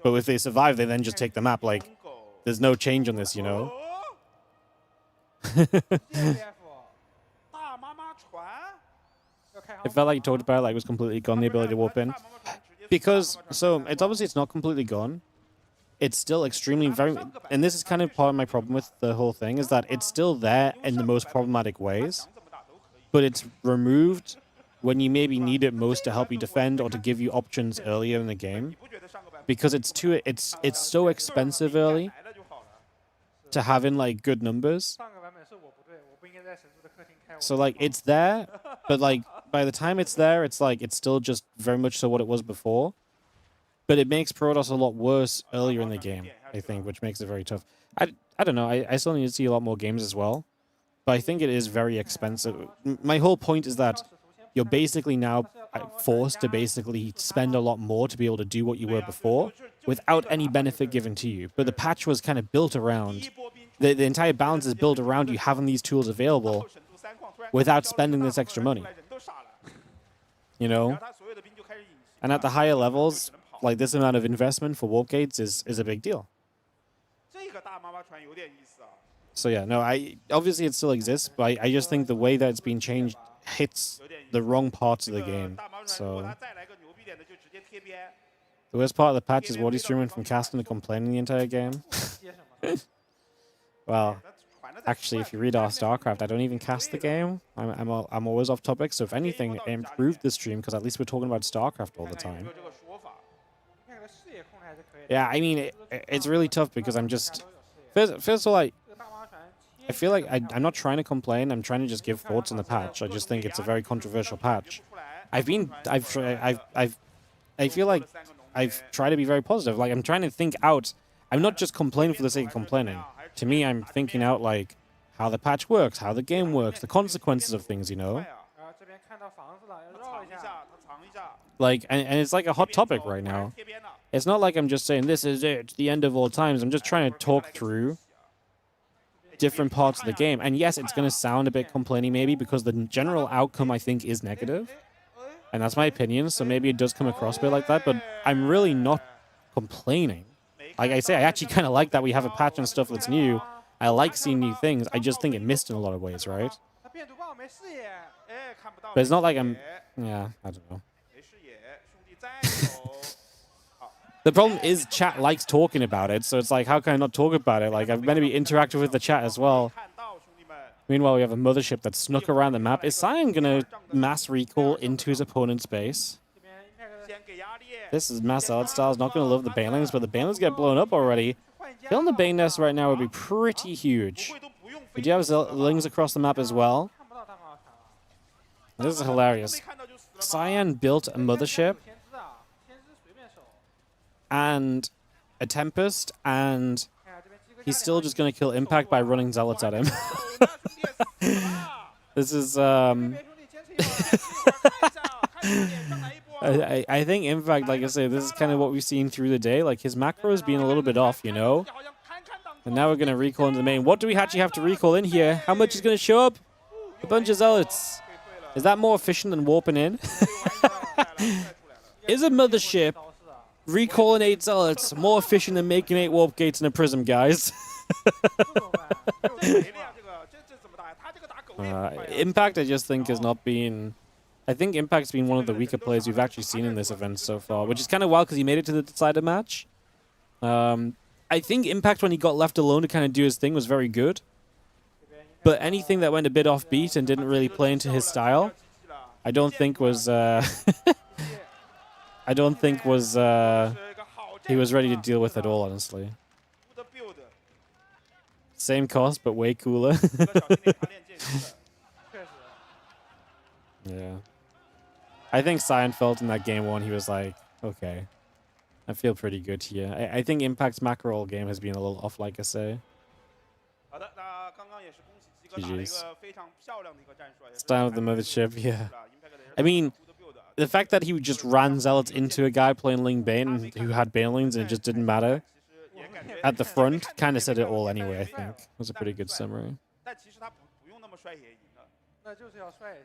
But if they survive, they then just take the map. Like, there's no change on this, you know? It felt like you talked about it, like it was completely gone, the ability to warp in. Because, so, it's not completely gone. It's still extremely and this is kind of part of my problem with the whole thing, is that it's still there in the most problematic ways, but it's removed when you maybe need it most to help you defend or to give you options earlier in the game, because it's so expensive early to have in like good numbers. So like it's there, but like by the time it's there, it's like it's still just very much so what it was before. But it makes Protoss a lot worse earlier in the game, I think, which makes it very tough. I don't know, I still need to see a lot more games as well. But I think it is very expensive. My whole point is that you're basically now forced to basically spend a lot more to be able to do what you were before without any benefit given to you. But the patch was kind of built around, the entire balance is built around you having these tools available without spending this extra money. You know? And at the higher levels, like this amount of investment for warp gates is a big deal. So yeah, no, obviously it still exists, but I just think the way that it's been changed hits the wrong parts of the game. So the worst part of the patch is Wardy streaming from casting to complaining the entire game. Well, actually, if you read our StarCraft, I don't even cast the game. I'm always off topic. So if anything, it improved the stream because at least we're talking about StarCraft all the time. Yeah, I mean, it's really tough because I'm just... First of all, I feel like I'm not trying to complain. I'm trying to just give thoughts on the patch. I just think it's a very controversial patch. I feel like I've tried to be very positive. Like, I'm trying to think out. I'm not just complaining for the sake of complaining. To me, I'm thinking out, like, how the patch works, how the game works, the consequences of things, you know? Like, and it's like a hot topic right now. It's not like I'm just saying, this is it, it's the end of all times. I'm just trying to talk through different parts of the game. And yes, it's going to sound a bit complaining maybe because the general outcome, I think, is negative. And that's my opinion, so maybe it does come across a bit like that. But I'm really not complaining. Like I say, I actually kind of like that we have a patch and stuff that's new. I like seeing new things. I just think it missed in a lot of ways, right? But it's not like I'm... Yeah, I don't know. The problem is chat likes talking about it, so it's like, how can I not talk about it? Like, I'm meant to be interactive with the chat as well. Meanwhile, we have a mothership that snuck around the map. Is Cyan gonna mass recall into his opponent's base? This is Mass Zealot style. Is not gonna love the Banelings, but the Banelings get blown up already. Killing the Bane Nest right now would be pretty huge. We do have Lings across the map as well. This is hilarious. Cyan built a mothership and a Tempest, and he's still just going to kill Impact by running Zealots at him. This is, I think, in fact, like I say, this is kind of what we've seen through the day. Like, his macro is being a little bit off, you know? And now we're going to recall into the main. What do we actually have to recall in here? How much is going to show up? A bunch of Zealots. Is that more efficient than warping in? Is a mothership Recalling 8 zealots, more efficient than making 8 warp gates in a prism, guys. Impact, I just think, has not been... I think Impact's been one of the weaker plays we've actually seen in this event so far, which is kind of wild because he made it to the decider match. I think Impact, when he got left alone to kind of do his thing, was very good. But anything that went a bit offbeat and didn't really play into his style, I don't think was... I don't think was... he was ready to deal with at all, honestly. Same cost, but way cooler. Yeah. I think Cyan felt in that game 1, he was like, okay, I feel pretty good here. I think Impact's macro game has been a little off, like I say. GG's. Style of the mothership, yeah. I mean, the fact that he just ran Zealots into a guy playing Ling Bane who had Banelings and it just didn't matter at the front kind of said it all anyway, I think. It was a pretty good summary.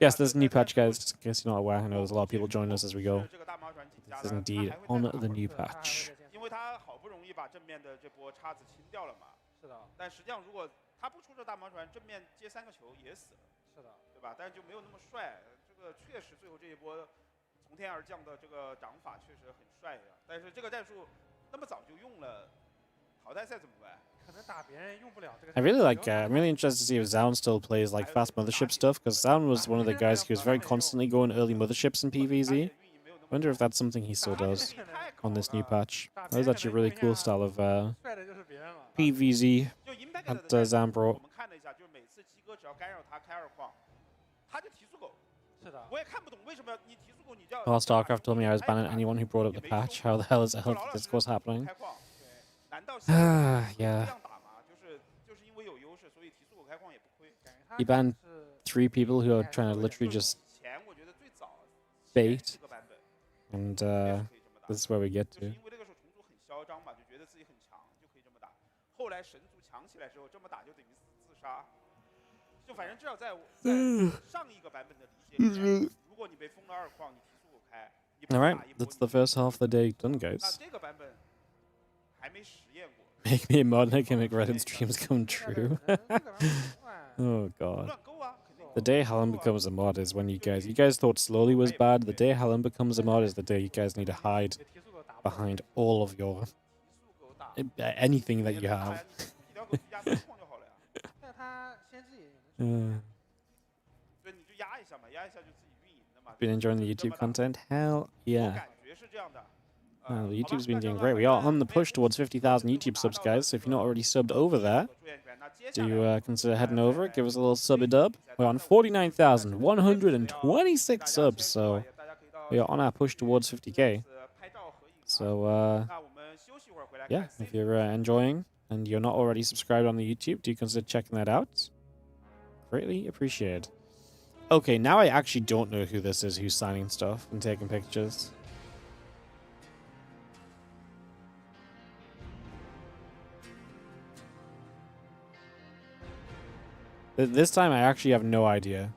Yes, there's a new patch, guys, just in case you're not aware. I know there's a lot of people joining us as we go. This is indeed on the new patch. I really like, I'm really interested to see if Zaun still plays like fast mothership stuff, because Zaun was one of the guys who was very constantly going early motherships in PvZ. Wonder if that's something he still does on this new patch. That was actually a really cool style of PvZ that Zaun brought. Oh, StarCraft told me I was banning anyone who brought up the patch. How the hell is that discourse happening? Yeah. He banned 3 people who are trying to literally just bait. And this is where we get to. Alright, that's the first half of the day done, guys. Make me a mod and I can make Reddit streams come true. Oh god. The day Helen becomes a mod is when you guys thought slowly was bad. The day Helen becomes a mod is the day you guys need to hide behind all of your anything that you have. Been enjoying the YouTube content? Hell yeah. The YouTube's been doing great. We are on the push towards 50,000 YouTube subs, guys. So if you're not already subbed over there, do consider heading over. Give us a little subby-dub. We're on 49,126 subs, so we are on our push towards 50k. So, yeah, if you're enjoying and you're not already subscribed on the YouTube, do consider checking that out. Greatly appreciated. Okay, now I actually don't know who this is who's signing stuff and taking pictures. This time I actually have no idea.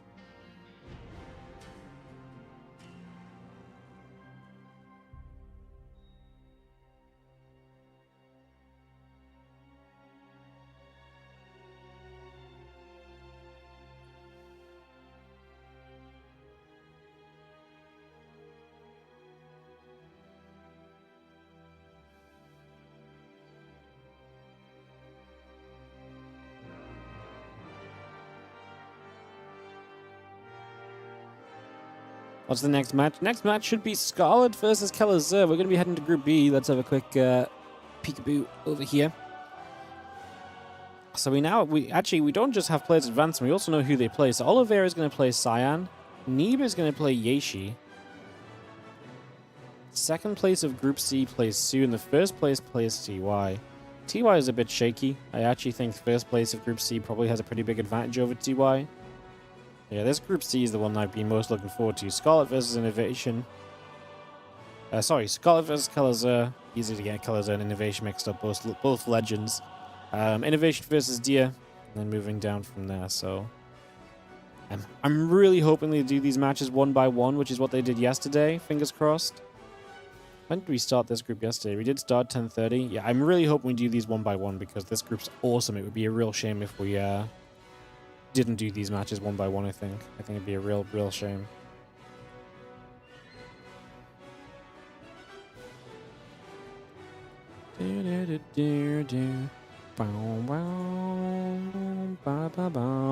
What's the next match? Next match should be Scarlett versus Kelazur. We're going to be heading to Group B. Let's have a quick peekaboo over here. So we don't just have players advancing, we also know who they play. So Oliveira is going to play Cyan. Neeb is going to play Yeshi. Second place of Group C plays Su, and the first place plays TY. TY is a bit shaky. I actually think first place of Group C probably has a pretty big advantage over TY. Yeah, this Group C is the one I've been most looking forward to. Scarlett versus INnoVation. Scarlett versus Kelazur. Easy to get Kelazur and INnoVation mixed up, both legends. INnoVation versus Dia, and then moving down from there. So I'm really hoping they do these matches one by one, which is what they did yesterday. Fingers crossed. When did we start this group yesterday? We did start 10:30. Yeah, I'm really hoping we do these one by one because this group's awesome. It would be a real shame if we didn't do these matches one by one, I think. I think it'd be a real shame.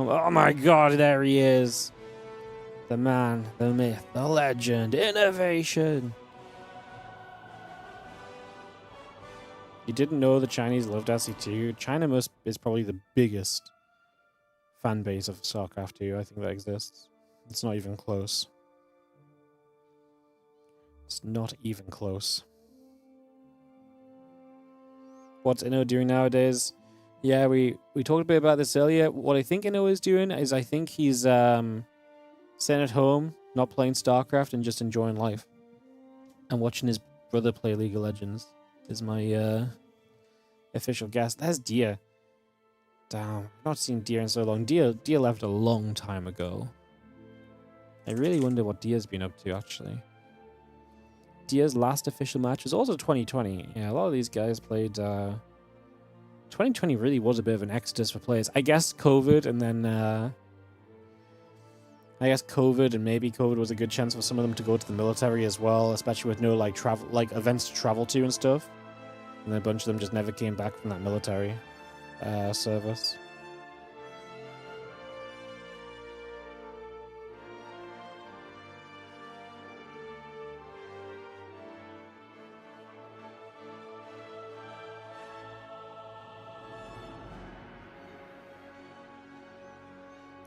Oh my god, there he is. The man, the myth, the legend, INnoVation. You didn't know the Chinese loved SC2? China is probably the biggest fan base of StarCraft 2 I think that exists. It's not even close. It's not even close. What's Inno doing nowadays? Yeah, we talked a bit about this earlier. What I think Inno is doing is I think he's sitting at home, not playing StarCraft and just enjoying life. And watching his brother play League of Legends is my official guess. That's Dia. Damn, I've not seen Dia in so long. Dia left a long time ago. I really wonder what Dia's been up to, actually. Dia's last official match was also 2020. Yeah, a lot of these guys played... 2020 really was a bit of an exodus for players. I guess COVID and then... I guess COVID and maybe COVID was a good chance for some of them to go to the military as well, especially with no like travel, like events to travel to and stuff. And then a bunch of them just never came back from that military service.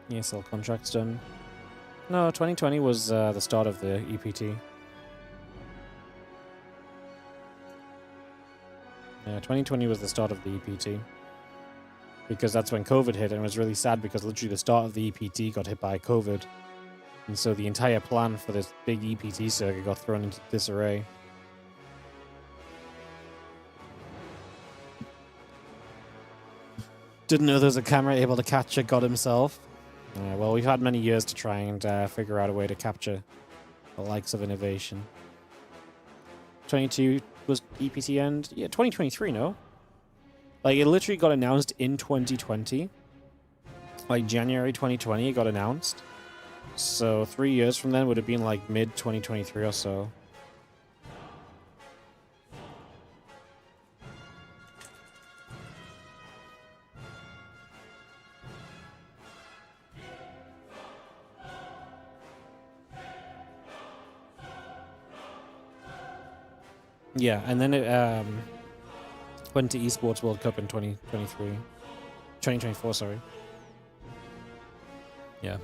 ESL contract's done. No, 2020 was the start of the EPT. Yeah, 2020 was the start of the EPT. Because that's when COVID hit, and it was really sad because literally the start of the EPT got hit by COVID. And so the entire plan for this big EPT circuit got thrown into disarray. Didn't know there was a camera able to capture God himself. Well, we've had many years to try and figure out a way to capture the likes of INnoVation. 22 was EPT end? Yeah, 2023, no? Like, it literally got announced in 2020. Like, January 2020, it got announced. So, 3 years from then would have been, like, mid-2023 or so. Yeah, and then it went to eSports World Cup in 2024, sorry. Yeah.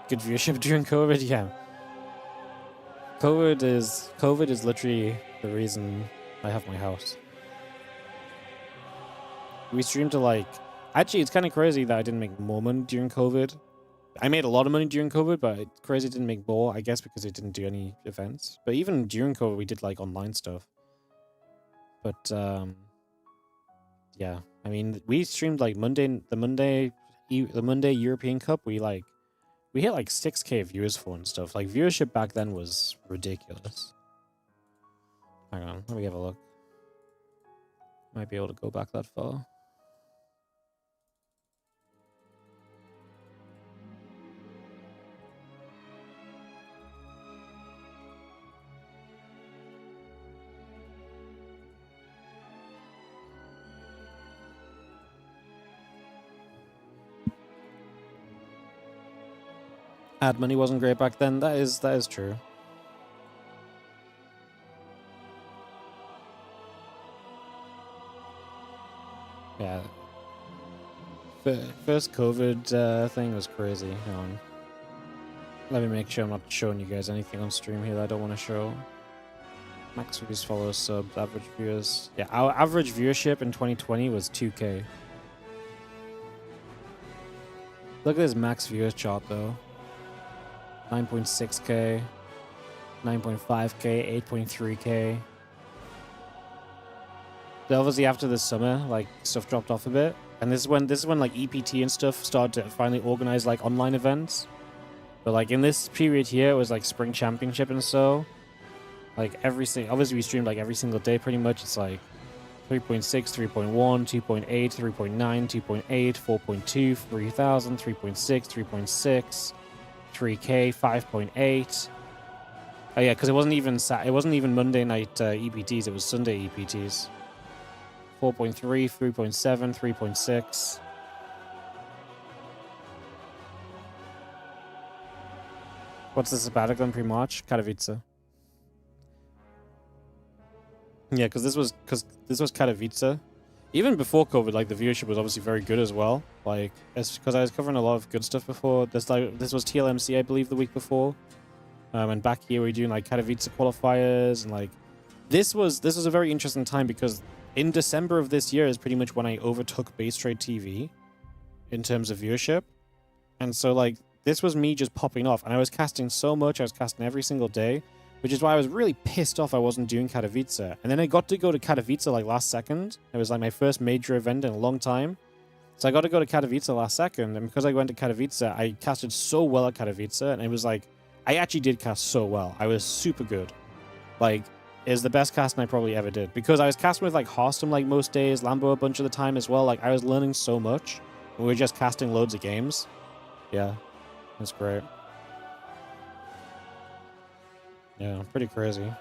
Good viewership during COVID, yeah. COVID is literally the reason I have my house. We streamed to like... Actually, it's kind of crazy that I didn't make more money during COVID. I made a lot of money during COVID, but it's crazy I didn't make more, I guess because I didn't do any events. But even during COVID, we did like online stuff. But yeah, I mean, we streamed like the Monday European Cup. We hit like 6K viewers for and stuff. Like viewership back then was ridiculous. Hang on, let me have a look. Might be able to go back that far. Ad money wasn't great back then. That is true. Yeah. First COVID thing was crazy. Hang on. Let me make sure I'm not showing you guys anything on stream here that I don't want to show. Max views, followers, subs, average viewers. Yeah, our average viewership in 2020 was 2K. Look at this max viewers chart though. 9.6K, 9.5K, 8.3K. But obviously after the summer, like stuff dropped off a bit. And this is when like EPT and stuff started to finally organize like online events. But like in this period here, it was like spring championship and so. Like obviously we streamed like every single day pretty much. It's like 3.6, 3.1, 2.8, 3.9, 2.8, 4.2, 3000, 3.6, 3.6, 3K, 5.8. Oh yeah, because it wasn't even Monday night EPTs, it was Sunday EPTs. 4.3, 3.7, 3.6. What's the sabbatical in pre-March? Katowice. Yeah, because this was Katowice. Even before COVID, like the viewership was obviously very good as well. Like, it's because I was covering a lot of good stuff before. This was TLMC, I believe, the week before. And back here we were doing like Katowice qualifiers, and like this was a very interesting time because in December of this year is pretty much when I overtook Base Trade TV in terms of viewership, and so like this was me just popping off, and I was casting so much. I was casting every single day, which is why I was really pissed off I wasn't doing Katowice. And then I got to go to Katowice like last second. It was like my first major event in a long time. So I got to go to Katowice last second, and because I went to Katowice, I casted so well at Katowice, and it was like, I actually did cast so well. I was super good. Like, it's the best casting I probably ever did. Because I was casting with like Hearthstone like most days, Lambo a bunch of the time as well. Like, I was learning so much. And we were just casting loads of games. Yeah, that's great. Yeah, pretty crazy.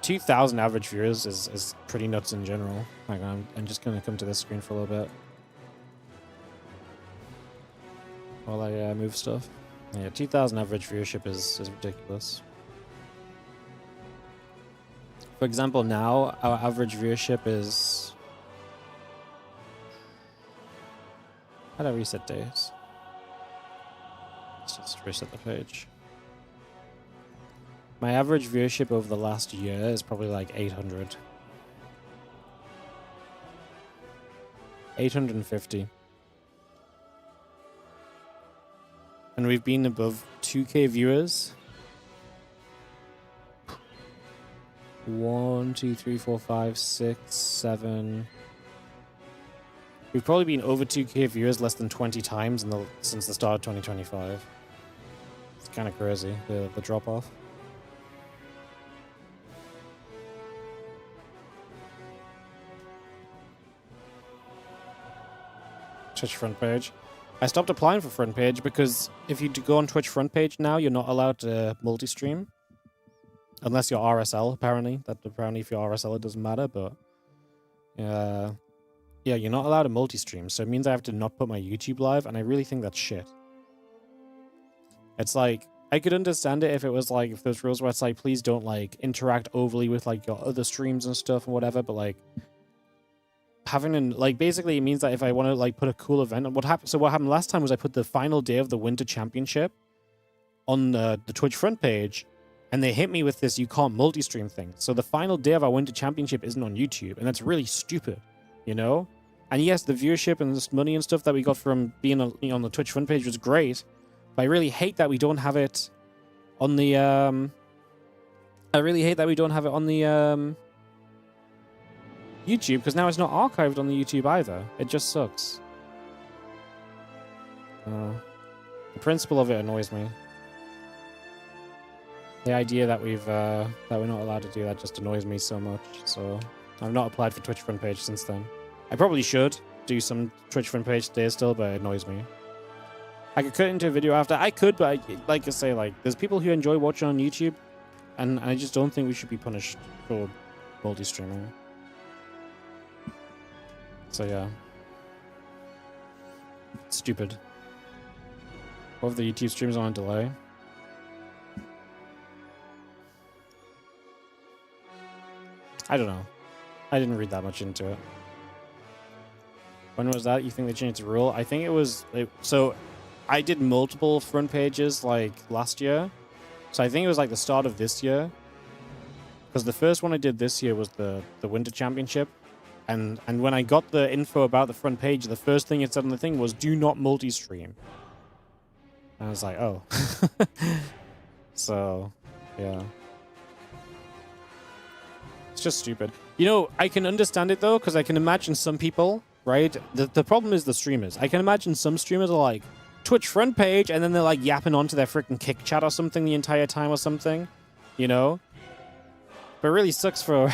2,000 average viewers is pretty nuts in general. Hang on, I'm just going to come to this screen for a little bit while I move stuff. Yeah, 2,000 average viewership is ridiculous. For example, now our average viewership is... How do I reset days? Let's just reset the page. My average viewership over the last year is probably like 800. 850. And we've been above 2K viewers. 1, 2, 3, 4, 5, 6, 7. We've probably been over 2K viewers less than 20 times since the start of 2025. It's kind of crazy, the drop off. Twitch front page. I stopped applying for front page because if you go on Twitch front page now, you're not allowed to multi-stream. Unless you're RSL, apparently. Apparently if you're RSL, it doesn't matter, but... yeah, you're not allowed to multi-stream, so it means I have to not put my YouTube live, and I really think that's shit. It's like, I could understand it if it was like, if there's rules where it's like, please don't like interact overly with like your other streams and stuff and whatever, but like... basically it means that if I want to like put a cool event, what happened last time was I put the final day of the Winter Championship on the Twitch front page, and they hit me with this you can't multi-stream thing. So the final day of our Winter Championship isn't on YouTube, and that's really stupid, you know? And yes, the viewership and this money and stuff that we got from being on the Twitch front page was great, but I really hate that we don't have it on the YouTube, because now it's not archived on the YouTube either. It just sucks. The principle of it annoys me. The idea that we're not allowed to do that just annoys me so much. So I've not applied for Twitch front page since then. I probably should do some Twitch front page today still, but it annoys me. I could cut into a video after. I could, but like I say, like there's people who enjoy watching on YouTube, and I just don't think we should be punished for multi-streaming. So yeah. Stupid. What if the YouTube streams on a delay? I don't know. I didn't read that much into it. When was that? You think they changed the rule? I think it was... So, I did multiple front pages, like, last year. So I think it was, like, the start of this year. Because the first one I did this year was the Winter Championship. And when I got the info about the front page, the first thing it said on the thing was, do not multi-stream. And I was like, oh. So, yeah. It's just stupid. You know, I can understand it, though, because I can imagine some people, right? The problem is the streamers. I can imagine some streamers are like, Twitch front page, and then they're like yapping onto their freaking kick chat or something the entire time or something, you know? But it really sucks for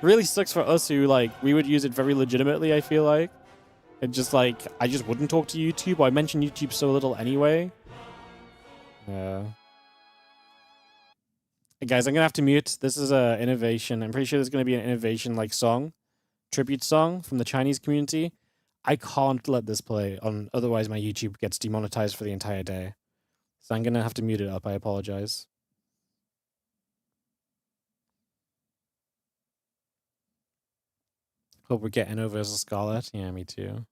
really sucks for us who like we would use it very legitimately, I feel like. And just like I just wouldn't talk to YouTube. I mention YouTube so little anyway. Yeah. Hey guys, I'm gonna have to mute. This is a INnoVation. I'm pretty sure there's gonna be an INnoVation like song, tribute song from the Chinese community. I can't let this play on, otherwise my YouTube gets demonetized for the entire day. So I'm gonna have to mute it up. I apologize. Hope we're getting over as a Scarlett. Yeah, me too.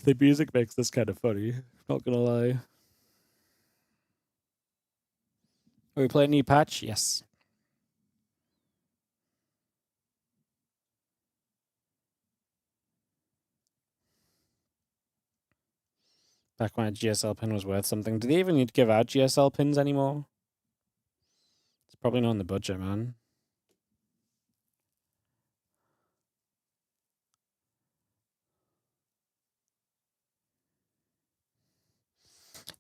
The music makes this kind of funny. Not gonna lie. Are we playing a new patch? Yes. Back when a GSL pin was worth something. Do they even need to give out GSL pins anymore? It's probably not in the budget, man.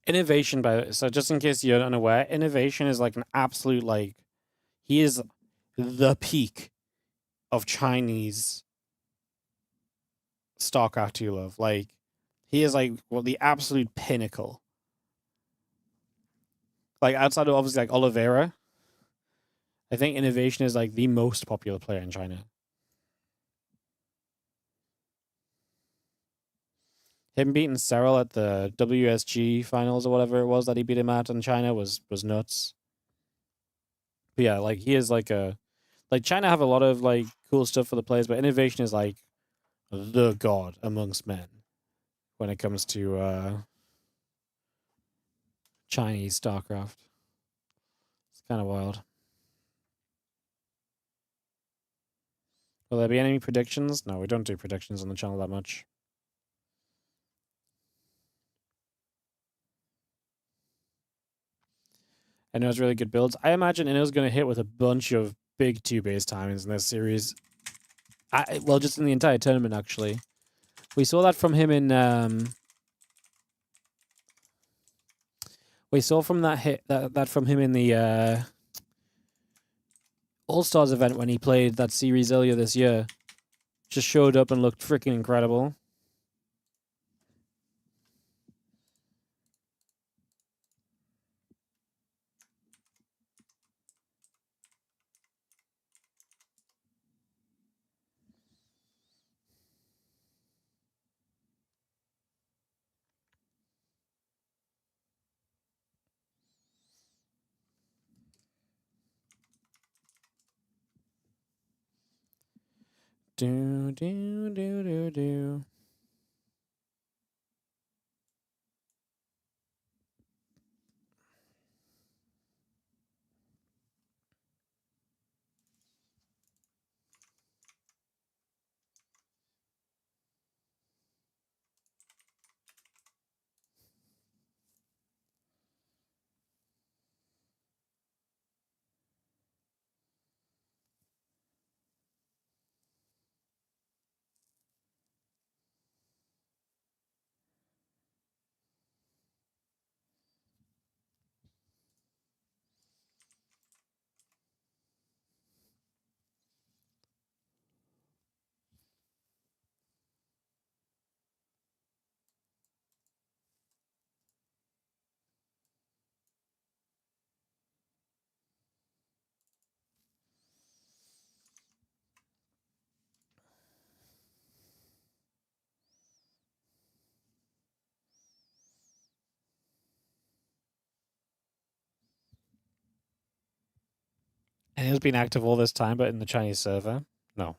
INnoVation, so just in case you're unaware, INnoVation is like an absolute, like, he is the peak of Chinese StarCraft 2 love. Like, he is like, well, the absolute pinnacle. Like, outside of obviously like Oliveira, I think INnoVation is like the most popular player in China. Him beating Cyril at the WSG finals or whatever it was that he beat him at in China was nuts. But yeah, like he is like a, like China have a lot of like cool stuff for the players, but INnoVation is like the god amongst men when it comes to Chinese StarCraft. It's kind of wild. Will there be any predictions? No, we don't do predictions on the channel that much. Inno's really good builds. I imagine Inno's going to hit with a bunch of big 2-base timings in this series. Well, just in the entire tournament, actually. We saw that from him in... we saw from that from him in the All-Stars event when he played that series earlier this year. Just showed up and looked freaking incredible. Do, do, do, do, do. And he has been active all this time, but in the Chinese server? No.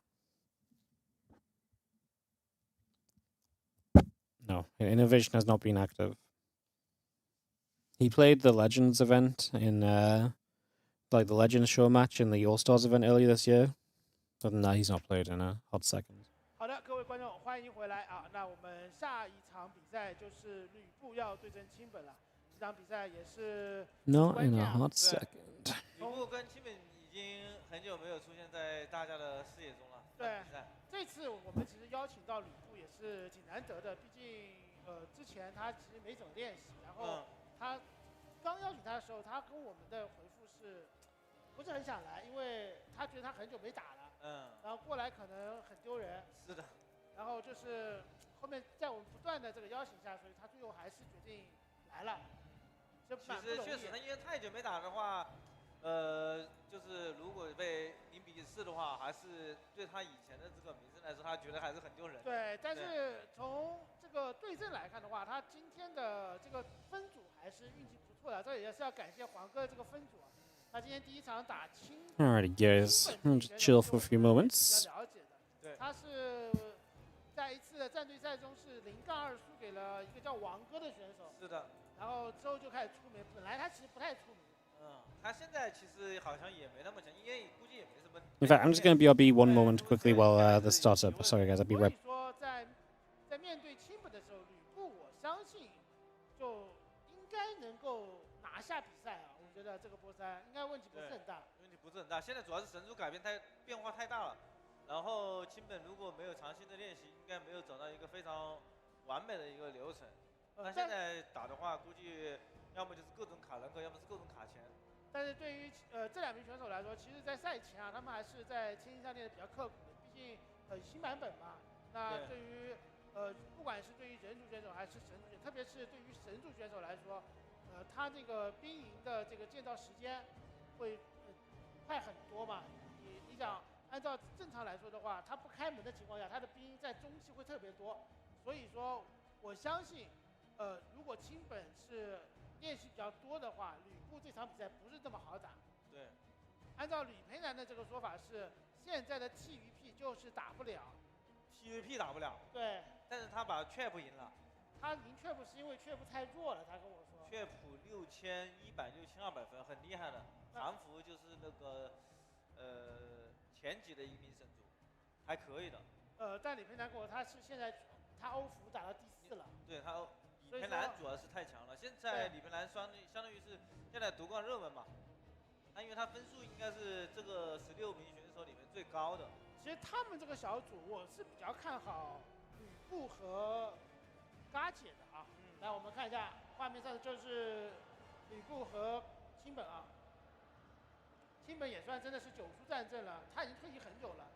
No. INnoVation has not been active. He played the Legends event in like the Legends Show match in the All Stars event earlier this year. Other than that, he's not played in a hot second. 好的，各位观众，欢迎回来啊！那我们下一场比赛就是吕布要对阵清本了。这场比赛也是 Not in a hot second. 吕布跟清本已经很久没有出现在大家的视野中了。对，这次我们其实邀请到吕布也是挺难得的，毕竟之前他其实没怎么练习，然后他刚邀请他的时候，他跟我们的回复是不是很想来，因为他觉得他很久没打了。 然后过来可能很丢人，是的。然后就是后面在我们不断的这个邀请下，所以他最后还是决定来了。其实确实，他因为太久没打的话，就是如果被0-4的话，还是对他以前的这个名声来说，他觉得还是很丢人。对，但是从这个对阵来看的话，他今天的这个分组还是运气不错的，这也是要感谢黄哥这个分组。 他今天第一场打清。Alrighty, guys. I'm just chill for a few moments. 了解的，他是在一次的战队赛中是0-2输给了一个叫王哥的选手。是的。然后之后就开始出名，本来他其实不太出名。他现在其实好像也没那么强，因为估计也没什么。In fact, I'm just going to BRB one moment quickly while this starts up. Sorry, guys. I'll be right. 所以说在面对清本的时候，吕布我相信就应该能够拿下比赛啊。 觉得这个波3应该问题不是很大，问题不是很大。现在主要是神族变化太大了，然后清本如果没有长期的练习，应该没有找到一个非常完美的一个流程。那现在打的话，估计要么就是各种卡人格，要么是各种卡钱。但是对于这2名选手来说，其实，在赛前啊，他们还是在签心上练的比较刻苦的，毕竟新版本嘛。那对于不管是对于人族选手还是神族选手，特别是对于神族选手来说。 他这个兵营的这个建造时间会快很多嘛？你想按照正常来说的话，他不开门的情况下，他的兵营在中期会特别多。所以说，我相信，如果清本是练习比较多的话，吕布这场比赛不是这么好打。对。按照吕培南的这个说法是，现在的 TVP 就是打不了。TVP 打不了。对。但是他把 Trap 赢了。他赢 Trap 是因为 Trap 太弱了，他跟我说。 Trap 6100、6200分，很厉害的。韩服就是那个前几的一名神族，还可以的。但李培南跟我他是现在他欧服打到第4了。对他李培南主要是太强了，现在李培南相当于是现在夺冠热门嘛。他因为他分数应该是这个16名选手里面最高的。其实他们这个小组我是比较看好吕布和嘎姐的啊。来，我们看一下。 画面上就是吕布和清本啊，清本也算真的是9出战阵了，他已经退役很久了，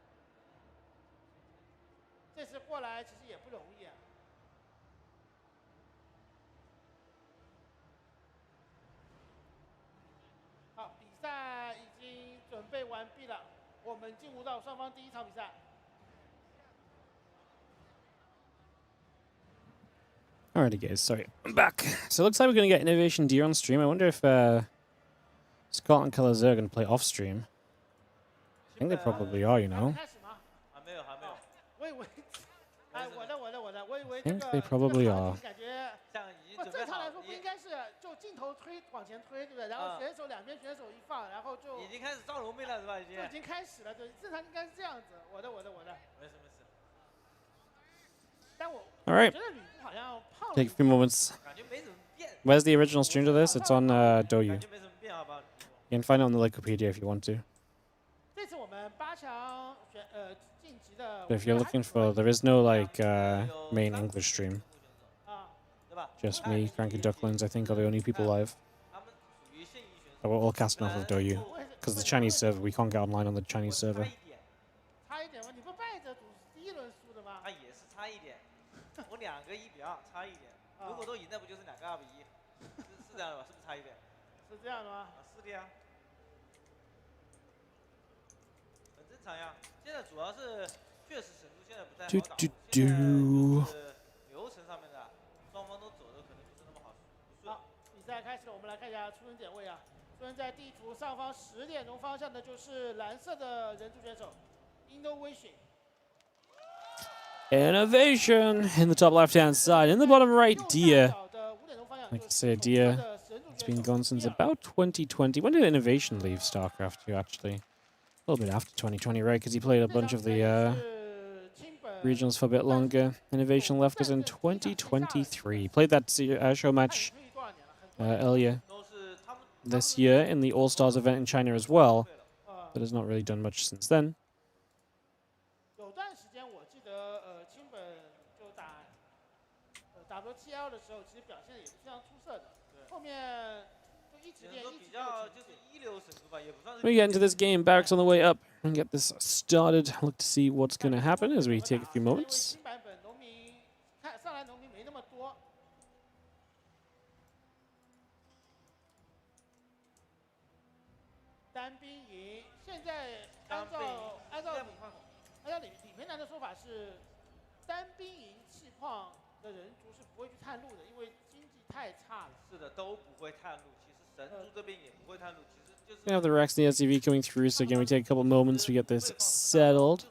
这次过来其实也不容易啊。好，比赛已经准备完毕了，我们进入到双方第一场比赛。 Alrighty, guys. Sorry, I'm back. So it looks like we're going to get INnoVation Deer on stream. I wonder if Scarlett and Colors are going to play off stream. I think they probably are, you know. I think they probably are. 正常来说不应该是就镜头推往前推，对不对？然后选手两边选手一放，然后就已经开始造龙妹了是吧？已经开始了，对，正常应该是这样子。我的。没事。 All right. Take a few moments. Where's the original stream to this? It's on Douyu. You can find it on the Wikipedia if you want to. But if you're looking for, there is no like main English stream. Just me, Cranky Ducklings, I think, are the only people live. But we're all casting off of Douyu. Because the Chinese server, we can't get online on the Chinese server. 我2个1比2，差一点。如果都赢，那不就是2个2比1？是这样的吧？是不是差一点？是这样的吗？是的呀，很正常呀。现在主要是确实神族现在不太好打，现在是流程上面的，双方都走的可能不是那么好。好，比赛开始了，我们来看一下出生点位啊。出生在地图上方10点钟方向的就是蓝色的人族选手 INnoVation。 INnoVation in the top left-hand side. In the bottom right, Deer. Like I say, Deer It's been gone since about 2020. When did INnoVation leave StarCraft 2, actually? A little bit after 2020, right? Because he played a bunch of the regionals for a bit longer. INnoVation left us in 2023. Played that show match earlier this year in the All-Stars event in China as well, but has not really done much since then. We get into this game, Barracks on the way up, and get this started. Look to see what's going to happen as we take a few moments. We have the Rex and the SCV coming through, so again, we take a couple moments to get this settled.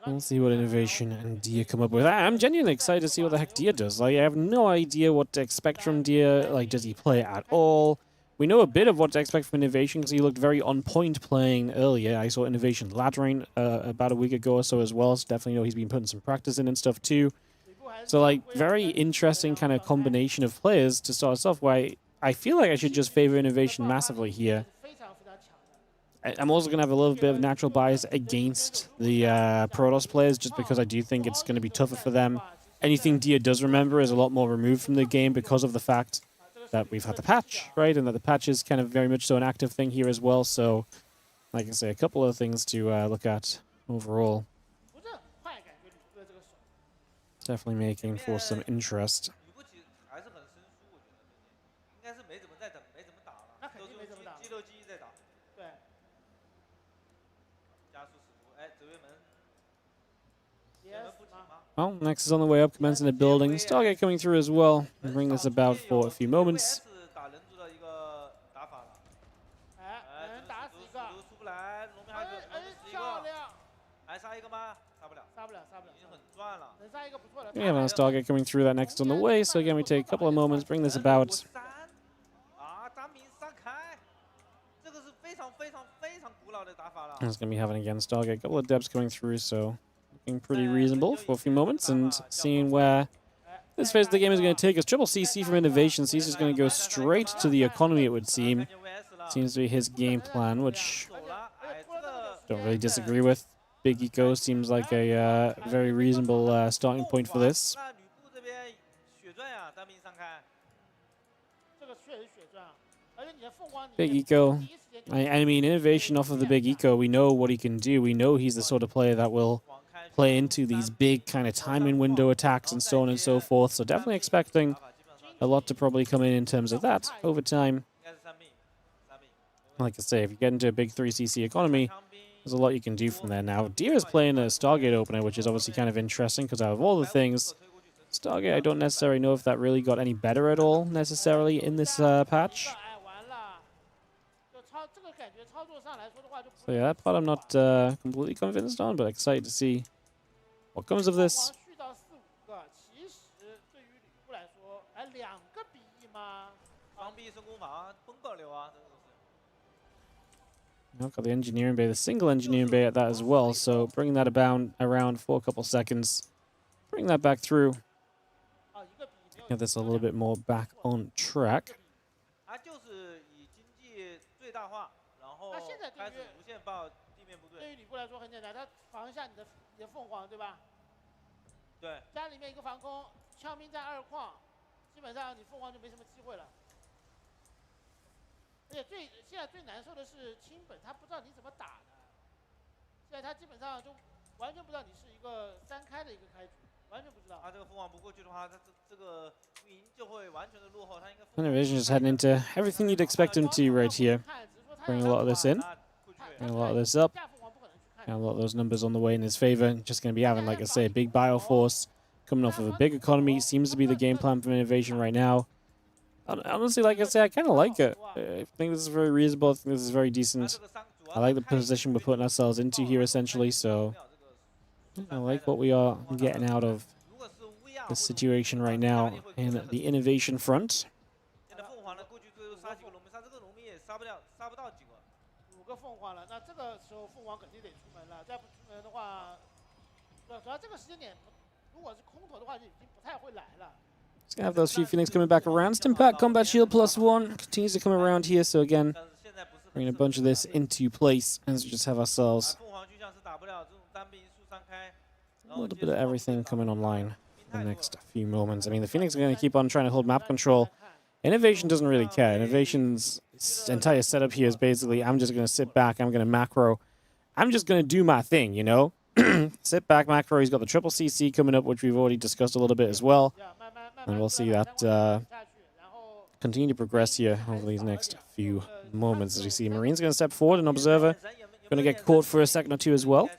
We'll see what INnoVation and Dia come up with. I'm genuinely excited to see what the heck Dia does. Like, I have no idea what to expect from Dia. Like, does he play at all? We know a bit of what to expect from INnoVation because he looked very on point playing earlier. I saw INnoVation laddering about a week ago or so as well, so definitely know he's been putting some practice in and stuff too. So, like, very interesting kind of combination of players to start us off, where I feel like I should just favor INnoVation massively here. I'm also going to have a little bit of natural bias against the Protoss players, just because I do think it's going to be tougher for them. Anything Dia does remember is a lot more removed from the game because of the fact that we've had the patch, right? And that the patch is kind of very much so an active thing here as well. So, like I say, a couple of things to look at overall. Definitely making for some interest. Well, next is on the way up, commencing the building. Stargate coming through as well. We'll bring this about for a few moments. We have our Stargate coming through, that next on the way, so again we take a couple of moments, bring this about. It's going to be having again Stargate, a couple of depths coming through, so looking pretty reasonable for a few moments, and seeing where this phase of the game is going to take us. Triple CC from INnoVation. CC is going to go straight to the economy, it would seem. Seems to be his game plan, which don't really disagree with. Big Eco seems like a very reasonable starting point for this. Big Eco. I mean, INnoVation off of the Big Eco, we know what he can do. We know he's the sort of player that will play into these big kind of timing window attacks and so on and so forth. So definitely expecting a lot to probably come in terms of that over time. Like I say, if you get into a big 3cc economy, there's a lot you can do from there. Now, Dia is playing a Stargate opener, which is obviously kind of interesting, because out of all the things, Stargate, I don't necessarily know if that really got any better at all, necessarily, in this patch. So yeah, that part I'm not completely convinced on, but excited to see what comes of this. Now got the engineering bay, the single engineering bay at that as well, so bringing that around for a couple seconds. Bring that back through. Get this a little bit more back on track. INnoVation just heading into everything you'd expect him to right here. Bring a lot of this in. Bring a lot of this up. And a lot of those numbers on the way in his favor. Just going to be having, like I say, a big bioforce coming off of a big economy. Seems to be the game plan from INnoVation right now. Honestly, like I say, I kind of like it. I think this is very reasonable. I think this is very decent. I like the position we're putting ourselves into here, essentially, so I like what we are getting out of the situation right now in the innovation front. 现在凤凰呢，过去最后杀几个农民，杀这个农民也杀不到几个。5个凤凰了，那这个时候凤凰肯定得出门了，再不出门的话，主要这个时间点，如果是空投的话，就已经不太会来了。 He's gonna have those few Phoenix coming back around. Stimpak Combat Shield +1 continues to come around here, so again, bringing a bunch of this into place as we just have ourselves a little bit of everything coming online in the next few moments. I mean, the Phoenix are going to keep on trying to hold map control. INnoVation doesn't really care. INnoVation's entire setup here is basically, I'm just going to sit back, I'm going to macro. I'm just going to do my thing, you know? Sit back, macro. He's got the triple CC coming up, which we've already discussed a little bit as well. And we'll see that continue to progress here over these next few moments. As you see, Marine's going to step forward, an observer going to get caught for a second or two as well.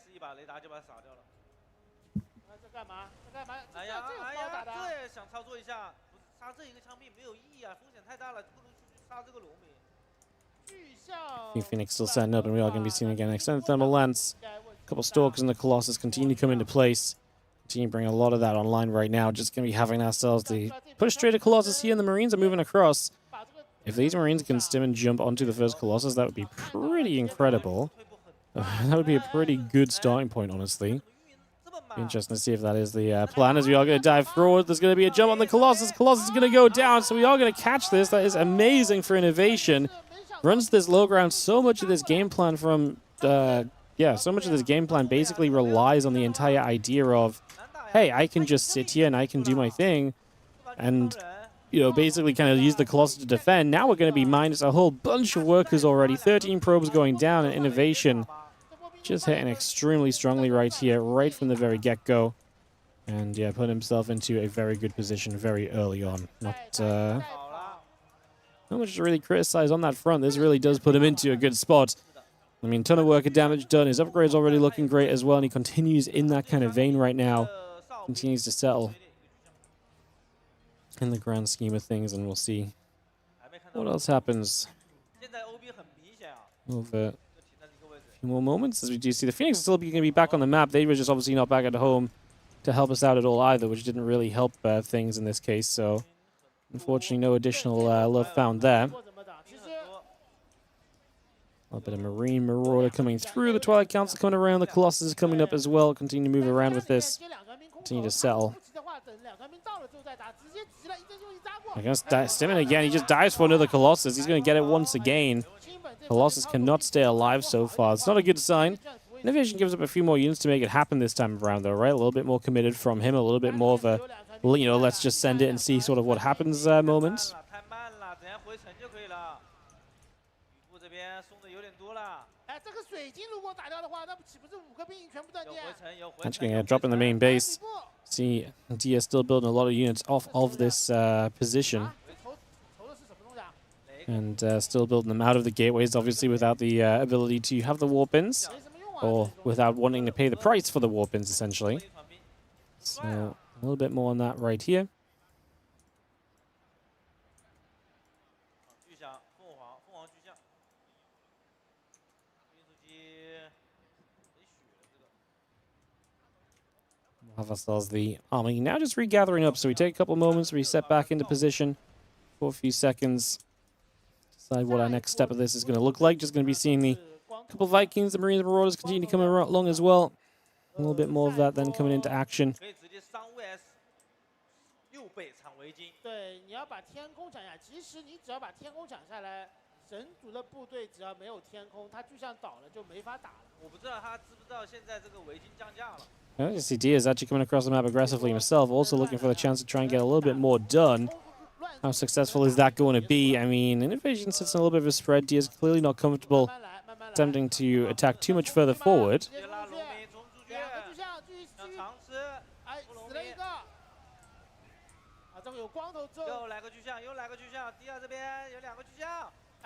巨 Phoenix still setting up, and we are going to be seeing again extended thermal lance. A couple stalkers and the Colossus continue to come into place. Continue to bring a lot of that online right now. Just going to be having ourselves the push straight to Colossus here, and the Marines are moving across. If these Marines can stim and jump onto the first Colossus, that would be pretty incredible. That would be a pretty good starting point, honestly. Be interesting to see if that is the plan, as we are going to dive forward. There's going to be a jump on the Colossus. Colossus is going to go down, so we are going to catch this. That is amazing for INnoVation. Runs this low ground. So much of this game plan from... so much of this game plan basically relies on the entire idea of, hey, I can just sit here and I can do my thing and, you know, basically kind of use the Colossus to defend. Now we're going to be minus a whole bunch of workers already. 13 probes going down, and INnoVation just hitting extremely strongly right here, right from the very get-go. And, yeah, put himself into a very good position very early on. Not much to really criticize on that front. This really does put him into a good spot. I mean, ton of worker damage done. His upgrade's already looking great as well, and he continues in that kind of vein right now. Continues to settle in the grand scheme of things, and we'll see what else happens over a few more moments. As we do see, the Phoenix is still going to be back on the map. They were just obviously not back at home to help us out at all either, which didn't really help things in this case. So, unfortunately, no additional love found there. A bit of Marine Marauder coming through. The Twilight Council coming around. The Colossus is coming up as well. Continue to move around with this. Continue to settle. I guess Stimmin again. He just dives for another Colossus. He's going to get it once again. Colossus cannot stay alive so far. It's not a good sign. INnoVation gives up a few more units to make it happen this time around, though, right? A little bit more committed from him. A little bit more of a, you know, let's just send it and see sort of what happens moment. Actually going to drop in the main base. See, Dia still building a lot of units off of this position. And still building them out of the gateways, obviously without the ability to have the warp-ins. Or without wanting to pay the price for the warp-ins, essentially. So, a little bit more on that right here. Have ourselves the army now just regathering up, so we take a couple moments, reset back into position for a few seconds, decide what our next step of this is going to look like. Just going to be seeing the couple Vikings, the Marines and Marauders continue to come along as well. A little bit more of that then coming into action. You see Dia is actually coming across the map aggressively himself, also looking for the chance to try and get a little bit more done. How successful is that going to be? I mean, INnoVation sits in a little bit of a spread. Dia's clearly not comfortable attempting to attack too much further forward.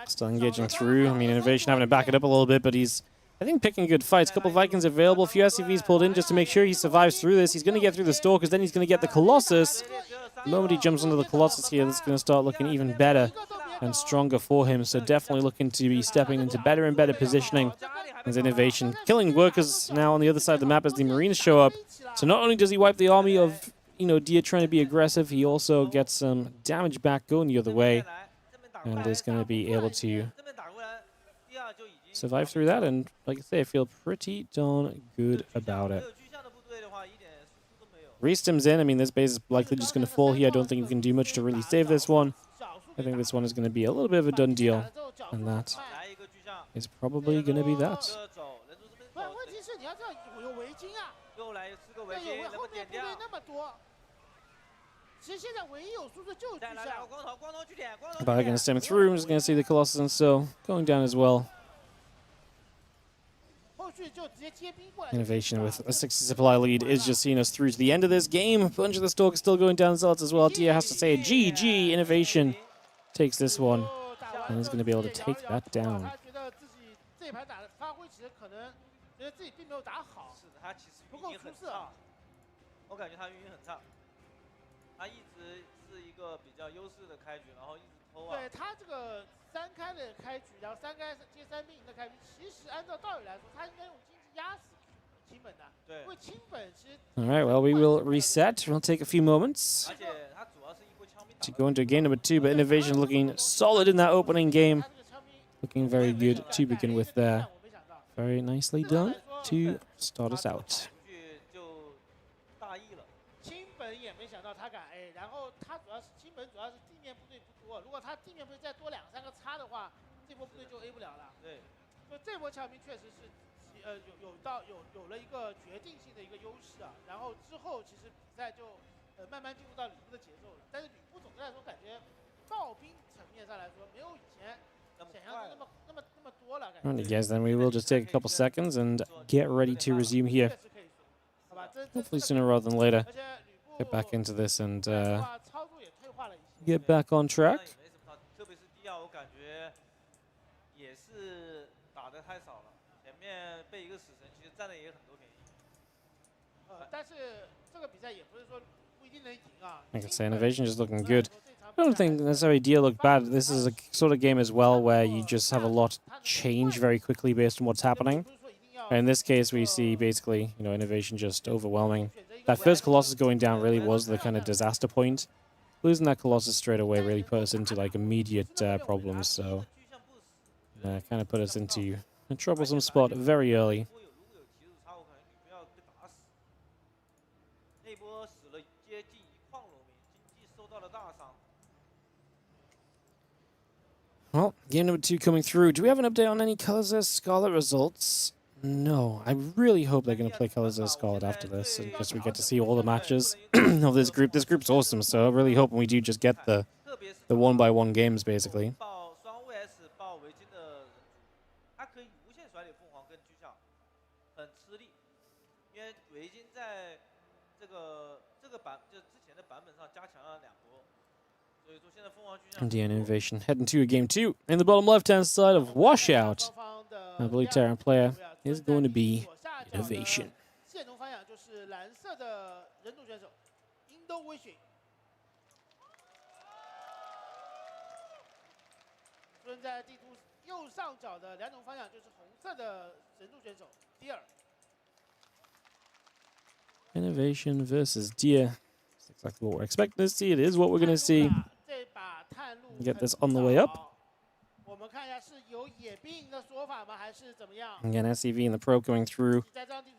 Still engaging through. I mean, INnoVation having to back it up a little bit, but he's, I think, picking good fights. A couple Vikings available, a few SCVs pulled in just to make sure he survives through this. He's going to get through the Stalkers, then he's going to get the Colossus. The moment he jumps onto the Colossus here, that's going to start looking even better and stronger for him. So definitely looking to be stepping into better and better positioning as INnoVation. Killing workers now on the other side of the map as the Marines show up. So not only does he wipe the army of, Dia trying to be aggressive, he also gets some damage back going the other way. And is going to be able to survive through that. And like I say, I feel pretty darn good about it. Restim's in. I mean, this base is likely just going to fall here. I don't think we can do much to really save this one. I think this one is going to be a little bit of a done deal. And that is probably going to be that. But against him through, I'm just going to see the Colossus and so going down as well. INnoVation with a 60 supply lead is just seeing us through to the end of this game. Bunch of the Stalk is still going down Zealots as well. Dia has to say GG. INnoVation takes this one and is going to be able to take that down. All right, well, we will reset. We'll take a few moments to go into game number 2, but INnoVation looking solid in that opening game. Looking very good to begin with there. Very nicely done to start us out. Alright guys, then we will just take a couple seconds and get ready to resume here. Hopefully sooner rather than later. Get back into this and get back on track. Like I say, INnoVation just looking good. I don't think necessarily Dia looked bad. This is a sort of game as well where you just have a lot change very quickly based on what's happening. In this case, we see basically, INnoVation just overwhelming. That first Colossus going down really was the kind of disaster point. Losing that Colossus straight away really put us into like immediate problems. So kind of put us into a troublesome spot very early. Well, game number 2 coming through. Do we have an update on any Colors as Scarlett results? No. I really hope they're going to play Colors as Scarlett after this, and just we get to see all the matches of this group. This group's awesome, so I'm really hoping we do just get the 1-by-1 games, basically. And the INnoVation heading to a game 2. In the bottom left-hand side of Washout, I believe Terran player is going to be INnoVation. INnoVation versus Dia. That's exactly what we're expecting to see. It is what we're going to see. Get this on the way up. Again, SEV and the Pro going through.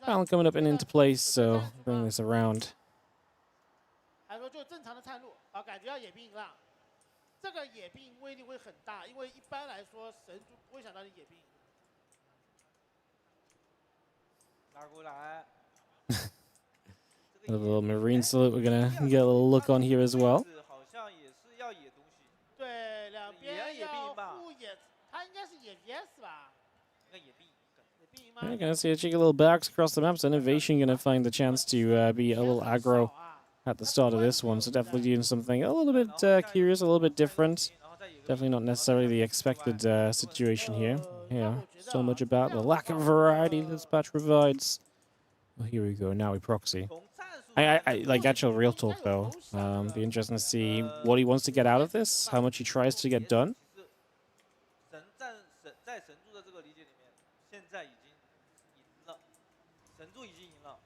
Final coming up and into place, so bring this around. A little Marine salute. We're going to get a little look on here as well. We're going to see a cheeky little barracks across the map. So INnoVation going to find the chance to be a little aggro at the start of this one. So definitely doing something a little bit curious, a little bit different. Definitely not necessarily the expected situation here. Yeah, so much about the lack of variety this patch provides. Well, here we go. Now we proxy. I like actual real talk though. Be interesting to see what he wants to get out of this, how much he tries to get done. 经赢了。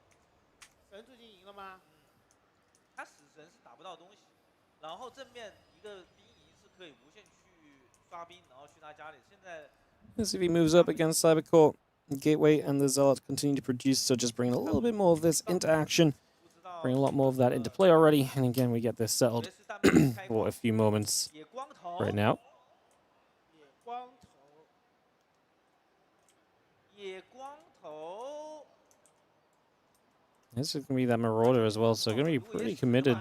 神族已经赢了吗？他死神是打不到东西，然后正面一个兵营是可以无限去刷兵，然后去他家里。现在 Let's see if he moves up against Cybercore. Gateway and the Zealot continue to produce, so just bring a little bit more of this into action. Bring a lot more of that into play already. And again, we get this settled for a few moments right now. 野光头 This is going to be that Marauder as well, so going to be pretty committed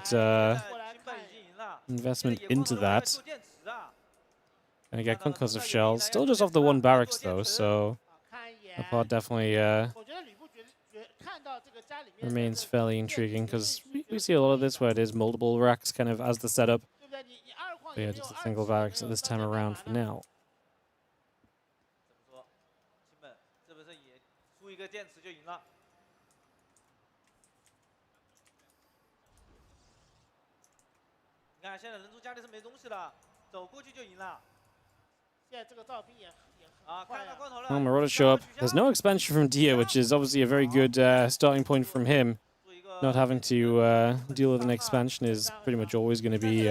investment into that. Gonna get concussive shells. Still just off the one barracks though, so that part definitely remains fairly intriguing because we see a lot of this where it is multiple racks kind of as the setup. But yeah, just a single barracks at this time around for now. 出一个电池就赢了。你看，现在人族家里是没东西的，走过去就赢了。现在这个造兵也啊，看到光头了。Well, Marauder show up. There's no expansion from Douyu, which is obviously a very good starting point from him. Not having to deal with an expansion is pretty much always going to be,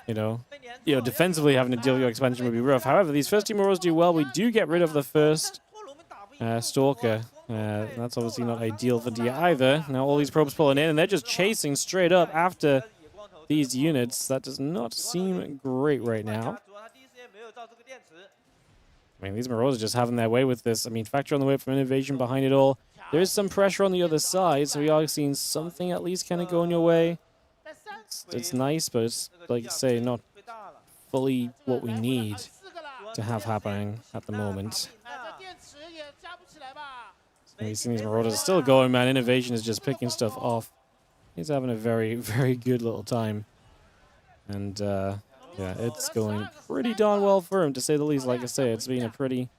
you know, defensively having to deal with your expansion would be rough. However, these first two Marauders do well. We do get rid of the first Stalker. That's obviously not ideal for Douyu either. Now all these probes pulling in, and they're just chasing straight up after these units. That does not seem great right now. I mean, these Marauders are just having their way with this. I mean, factor on the way from INnoVation behind it all. There is some pressure on the other side, so we are seeing something at least kind of going your way. It's nice, but it's, like I say, not fully what we need to have happening at the moment. So we've seen these Marauders still going, man. INnoVation is just picking stuff off. He's having a very, very good little time. And, yeah, it's going pretty darn well for him, to say the least. Like I say, it's been a pretty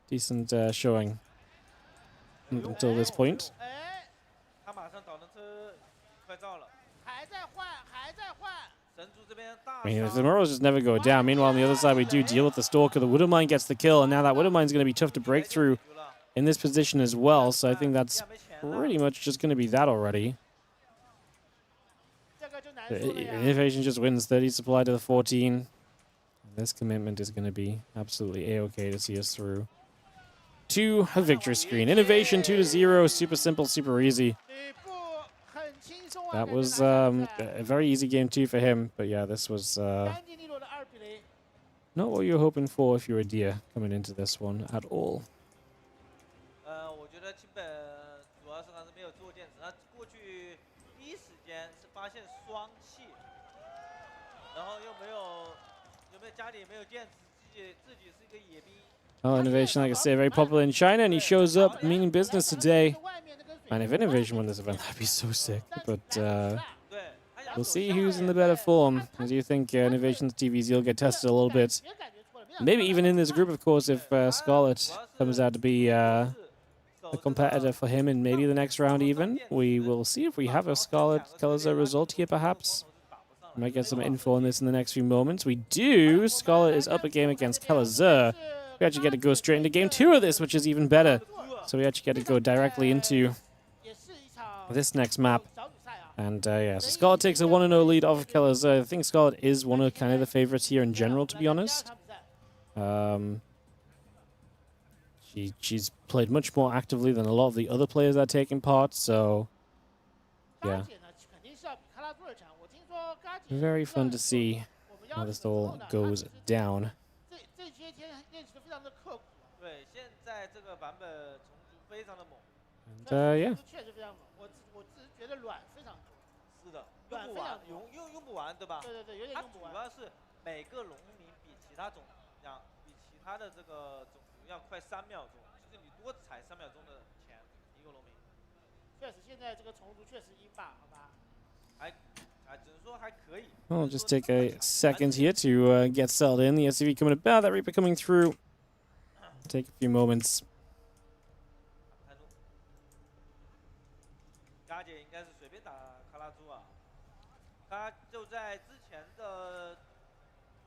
decent showing up until this point. I mean, if the Marauders just never go down. Meanwhile, on the other side, we do deal with the Stalker. The Widowmine gets the kill, and now that Widowmine's going to be tough to break through in this position as well. So I think that's pretty much just going to be that already. INnoVation just wins 30 supply to the 14. This commitment is going to be absolutely a-okay to see us through to a victory screen. INnoVation 2-0, super simple, super easy. That was a very easy game too for him, but yeah, this was not what you were hoping for if you were Douyu coming into this one at all. 我觉得清本主要是还是没有做电池，他过去第一时间是发现双气，然后又没有家里也没有电池，自己是一个野兵。Well, INnoVation, like I say, very popular in China, and he shows up meaning business today. And if INnoVation won this event, that'd be so sick. But we'll see who's in the better form. I do think INnoVation's TVZ will get tested a little bit. Maybe even in this group, of course, if Scarlett comes out to be a competitor for him in maybe the next round even. We will see if we have a Scarlett Kalazar result here, perhaps. We might get some info on this in the next few moments. We do. Scarlett is up a game against Kalazar. We actually get to go straight into game 2 of this, which is even better. So we actually get to go directly into this next map. And yeah, so Scarlett takes a 1-0 lead off of Kalazar. I think Scarlett is one of kind of the favorites here in general, to be honest. She's played much more actively than a lot of the other players that are taking part, so yeah. Very fun to see how this all goes down. And yeah. 是的，用不完，对吧？对，它主要是每个农民比其他的这个种族要快3秒钟，就是你多采3秒钟的钱一个农民。确实，现在这个虫族确实英霸，好吧？只能说还可以。Well, just take a second here to get settled in. The SCV coming about, that Reaper coming through. Take a few moments. 嘎姐应该是随便打卡拉猪啊，他就在之前的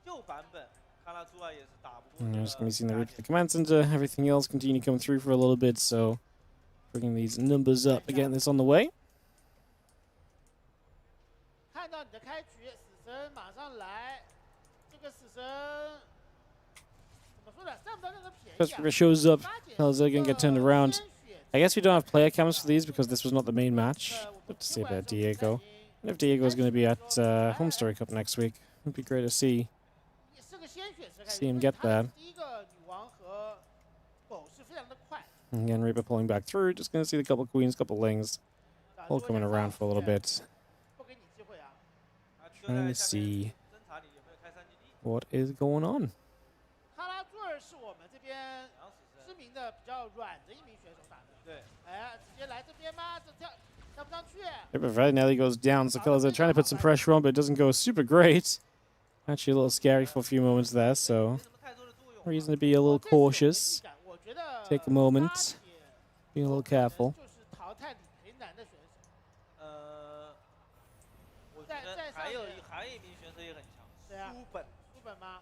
旧版本，卡拉猪啊也是打不过。Just gonna be seeing the Reaper, the command center, everything else continue to come through for a little bit. So bringing these numbers up, getting this on the way. 看到你的开局，死神马上来，这个死神怎么说呢？占不到任何便宜啊。First Figure shows up. Kalazar gonna get turned around. I guess we don't have player cams for these because this was not the main match. Good to see about Diego. And if Diego is going to be at Home Story Cup next week, it'd be great to see him get there. Again, Reaper pulling back through. Just going to see the couple queens, couple lings, all coming around for a little bit. Trying to see what is going on. Reaper nearly goes down, so Colors are trying to put some pressure on, but it doesn't go super great. Actually a little scary for a few moments there, so reason to be a little cautious. Take a moment, be a little careful. 还有一名选手也很强，书本吗？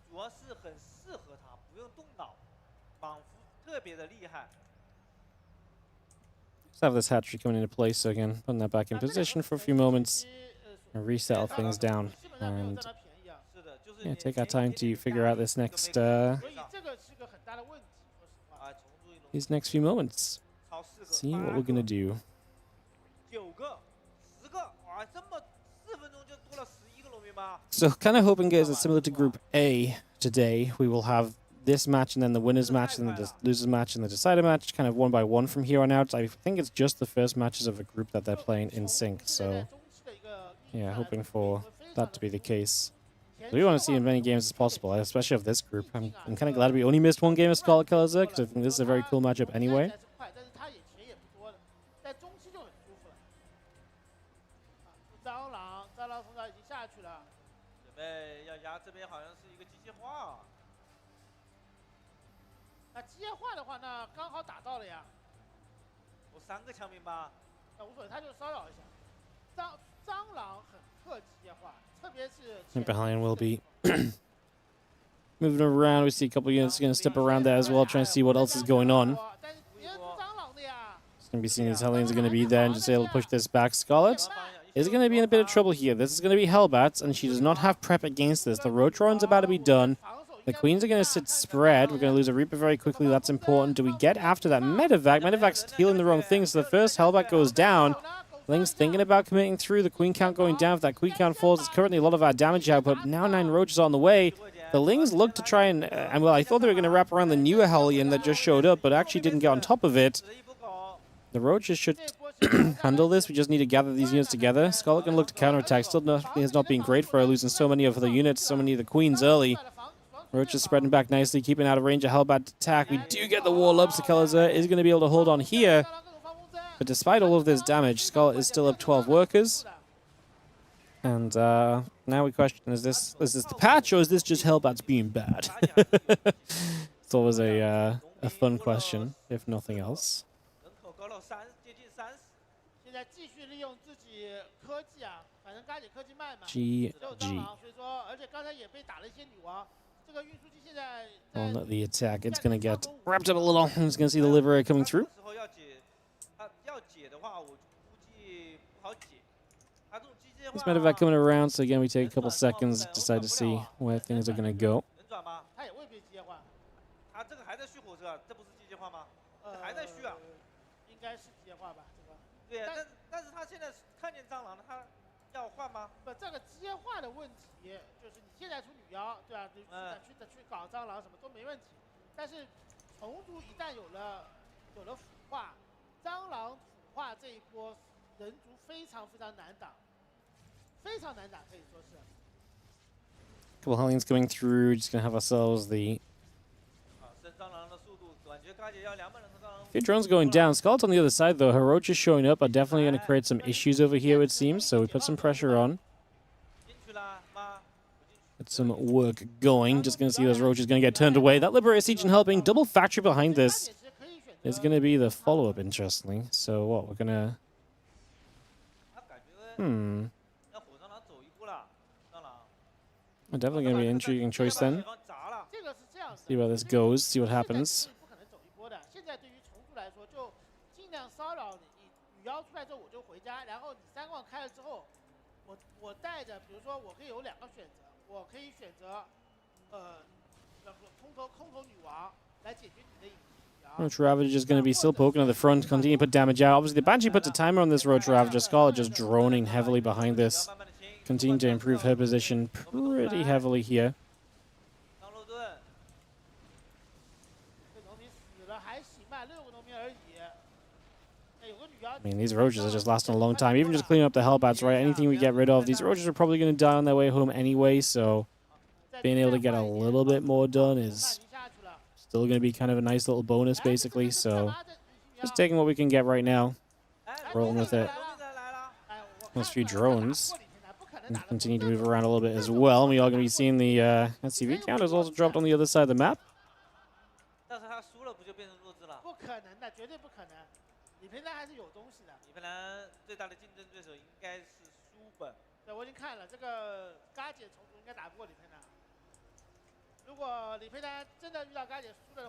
主要是很适合他，不用动脑，仿佛特别的厉害。 Let's have this hatchery coming into place, so again, putting that back in position for a few moments and resettle things down. And yeah, take our time to figure out this next these next few moments. See what we're gonna do. So kind of hoping, guys, that similar to Group A today, we will have this match and then the winners match and then the losers match and the decider match, kind of one by one from here on out. I think it's just the first matches of a group that they're playing in sync. So yeah, hoping for that to be the case. So we want to see as many games as possible, especially of this group. I'm kind of glad we only missed one game of Scarlett Colors because I think this is a very cool matchup anyway. And behind will be moving around. We see a couple units going to step around there as well, trying to see what else is going on. It's going to be seeing these Hellions are going to be there and just able to push this back. Scarlett is going to be in a bit of trouble here. This is going to be Hellbats, and she does not have prep against this. The Rotron's about to be done. The Queens are going to sit spread. We're going to lose a Reaper very quickly. That's important. Do we get after that Medevac? Medevac's healing the wrong thing, so the first Hellbat goes down. Ling's thinking about committing through. The Queen count going down. If that Queen count falls, it's currently a lot of our damage output. Now 9 Roaches on the way. The Lings look to try and well, I thought they were going to wrap around the newer Hellion that just showed up, but actually didn't get on top of it. The Roaches should handle this. We just need to gather these units together. Scarlett can look to counterattack. Still has not been great for her, losing so many of the units, so many of the Queens early. Roaches spreading back nicely, keeping out of range of Hellbat attack. We do get the wall up, so Kalazar is going to be able to hold on here. But despite all of this damage, Scarlett is still up 12 workers. And now we question, is this the patch, or is this just Hellbats being bad? It's always a fun question, if nothing else. GG. On the attack, it's going to get wrapped up a little. I'm just going to see the Liberator coming through. This Medevac coming around, so again, we take a couple seconds, decide to see where things are going to go. Couple Hellions coming through, just gonna have ourselves the few drones going down. Scarlett's on the other side though. Her Roaches showing up are definitely gonna create some issues over here, it seems, so we put some pressure on. Get some work going. Just gonna see those Roaches gonna get turned away. That Liberator Siege and helping. Double factory behind this is gonna be the follow-up, interestingly. So what, we're gonna definitely going to be an intriguing choice then. See where this goes, see what happens. 在对于重组来说，就尽量骚扰你，女妖出来之后我就回家，然后你3冠开了之后，我带着，比如说我可以有2个选择，我可以选择空投女王来解决你的隐。 Roach Ravager is going to be still poking at the front, continue to put damage out. Obviously, the Banshee puts a timer on this Roach Ravager. Scarlett just droning heavily behind this. Continue to improve her position pretty heavily here. I mean, these Roaches are just lasting a long time. Even just cleaning up the Hellbats, right? Anything we get rid of, these Roaches are probably going to die on their way home anyway, so being able to get a little bit more done is still going to be kind of a nice little bonus, basically. So just taking what we can get right now, rolling with it. Those few drones and continue to move around a little bit as well. We are going to be seeing the SCV count has also dropped on the other side of the map.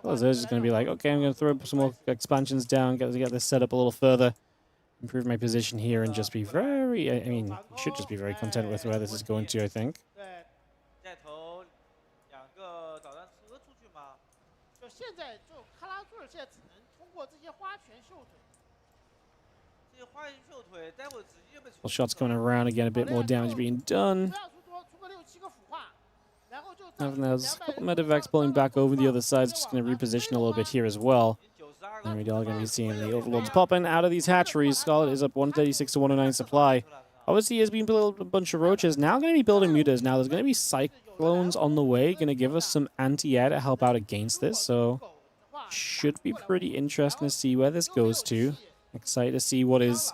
Well, there's just going to be like, okay, I'm going to throw some more expansions down, get this set up a little further, improve my position here, and just be very, I mean, you should just be very content with where this is going to, I think. Well, shots coming around again, a bit more damage being done. Having those couple Medivacs pulling back over the other side, just going to reposition a little bit here as well. And we are going to be seeing the Overlords popping out of these hatcheries. Scarlett is up 136 to 109 supply. Obviously, he has been building a bunch of Roaches. Now going to be building Mutas. Now there's going to be Cyclones on the way, going to give us some anti-air to help out against this. So should be pretty interesting to see where this goes to. Excited to see what is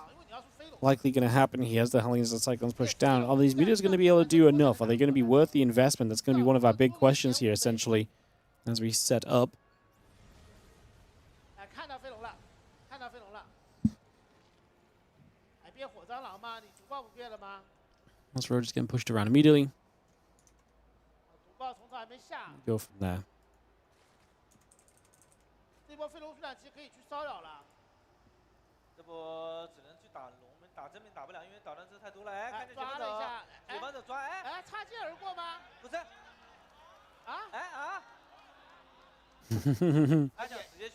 likely going to happen here as the Hellions and Cyclones push down. Are these Mutas going to be able to do enough? Are they going to be worth the investment? That's going to be one of our big questions here, essentially, as we set up. This road just getting pushed around immediately. Go from there.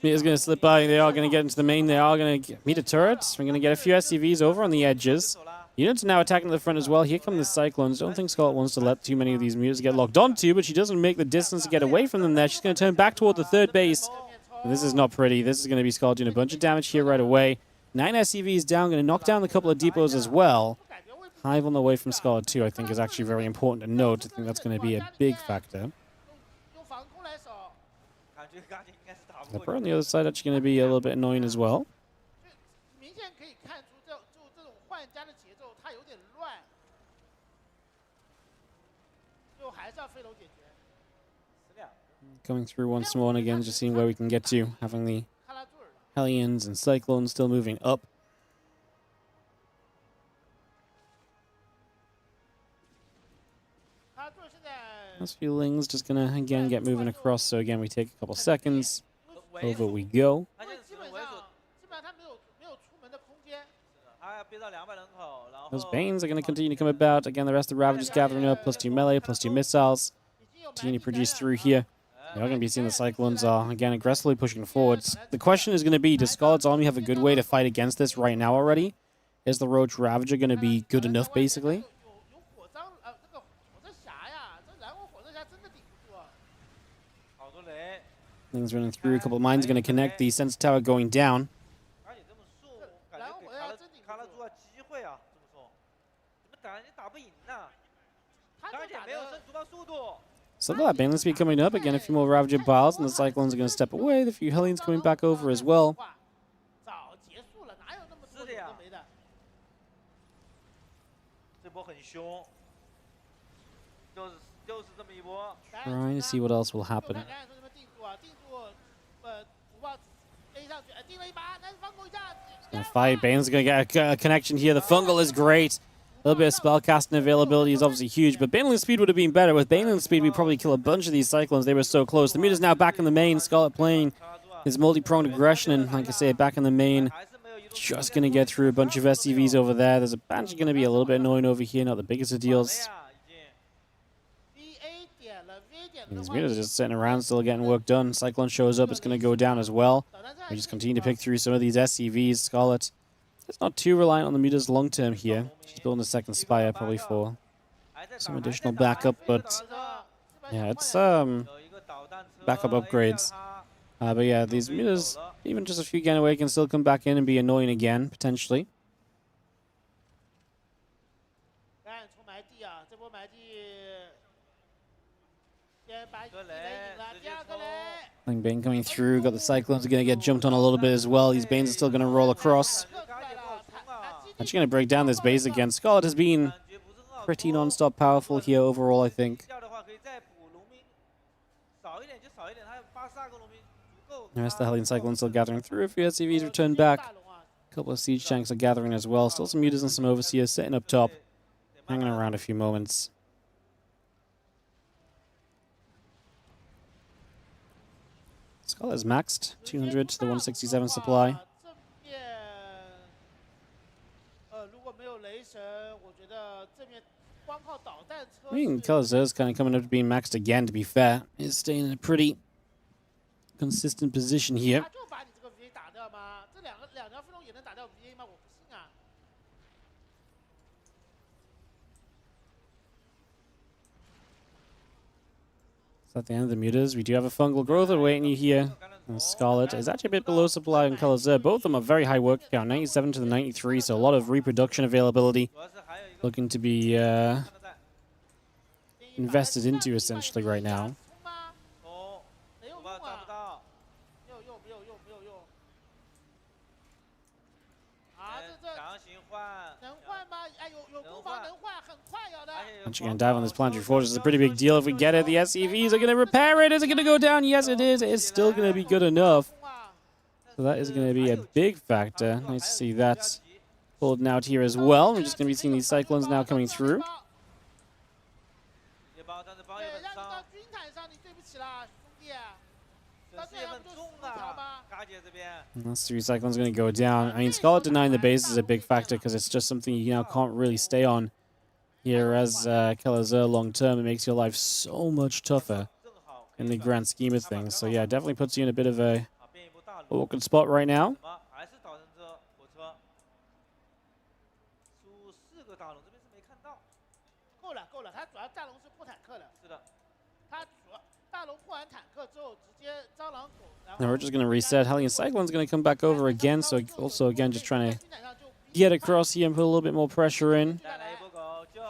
Meta's going to slip by. They are going to get into the main. They are going to meet a turret. We're going to get a few SCVs over on the edges. Units are now attacking the front as well. Here come the Cyclones. Don't think Scarlett wants to let too many of these Mutas get locked onto, but she doesn't make the distance to get away from them there. She's going to turn back toward the third base. And this is not pretty. This is going to be Scarlett doing a bunch of damage here right away. 9 SCVs down. Going to knock down a couple of depots as well. Hive on the way from Scarlett too, I think, is actually very important to note. I think that's going to be a big factor. Leper on the other side actually going to be a little bit annoying as well. Coming through once more, and again, just seeing where we can get to. Having the Hellions and Cyclones still moving up. Those few Lings just going to, again, get moving across. So, again, we take a couple seconds. Over we go. Those Banes are going to continue to come about. Again, the rest of the Ravagers gathering up. +2 melee, +2 missiles. Continue to produce through here. You're going to be seeing the Cyclones are, again, aggressively pushing forwards. The question is going to be, does Scarlett's army have a good way to fight against this right now already? Is the Roach Ravager going to be good enough, basically? Things running through. A couple of mines going to connect. The sensor tower going down. So that Baneless speed coming up. Again, a few more Ravager Biles, and the Cyclones are going to step away. The few Hellions coming back over as well. Trying to see what else will happen. Fight. Bane's going to get a connection here. The Fungal is great. A little bit of spellcasting availability is obviously huge, but Baneling speed would have been better. With Baneling speed, we'd probably kill a bunch of these Cyclones. They were so close. The Muta's now back in the main. Scarlett playing his multi-pronged aggression, and like I say, back in the main, just going to get through a bunch of SCVs over there. There's a bunch going to be a little bit annoying over here, not the biggest of deals. These meters are just sitting around, still getting work done. Cyclone shows up, it's going to go down as well. We just continue to pick through some of these SCVs. Scarlett is not too reliant on the meters long term here. She's building a second Spire probably for some additional backup, but yeah, it's backup upgrades. But yeah, these meters, even just a few getting away, can still come back in and be annoying again, potentially. Bane coming through, got the Cyclones are going to get jumped on a little bit as well. These Banes are still going to roll across. Actually going to break down this base again. Scarlett has been pretty non-stop powerful here overall, I think. The rest of the Hellion Cyclones still gathering through. A few SCVs return back. A couple of Siege Tanks are gathering as well. Still some Mutas and some Overseers sitting up top. Hanging around a few moments. Scarlett is maxed. 200 to the 167 supply. I mean, Kalazur's kind of coming up to being maxed again, to be fair. He's staying in a pretty consistent position here. So at the end of the mutas, we do have a fungal growth awaiting you here. And Scarlett is actually a bit below supply on Kalazur. Both of them are very high work count, 97 to the 93, so a lot of reproduction availability. Looking to be invested into essentially right now. Actually going to dive on this Planetary Fortress is a pretty big deal if we get it. The SCVs are going to repair it. Is it going to go down? Yes, it is. It's still going to be good enough. So that is going to be a big factor. Nice to see that pulled out here as well. We're just going to be seeing these Cyclones now coming through. And that's 3 Cyclones going to go down. I mean, Scarlett denying the base is a big factor because it's just something you now can't really stay on here as Kalazur long term. It makes your life so much tougher in the grand scheme of things. So yeah, definitely puts you in a bit of a awkward spot right now. Now we're just going to reset. Hellion Cyclone's going to come back over again, so also again just trying to get across here and put a little bit more pressure in.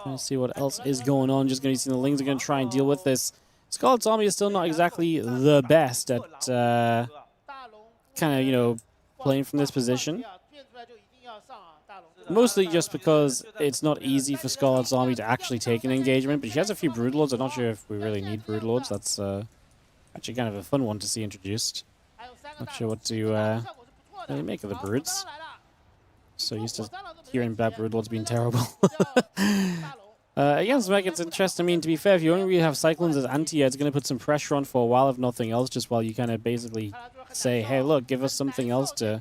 Trying to see what else is going on. Just going to see the Lings are going to try and deal with this. Scarlett's army is still not exactly the best at kind of, you know, playing from this position. Mostly just because it's not easy for Scarlett's army to actually take an engagement, but she has a few Broodlords. I'm not sure if we really need Broodlords. That's actually kind of a fun one to see introduced. Not sure what to really make of the Broods. So used to hearing bad Broodlords being terrible. Against Mech, it's interesting. I mean, to be fair, if you only really have Cyclones as anti-air, it's going to put some pressure on for a while, if nothing else, just while you kind of basically say, hey, look, give us something else to,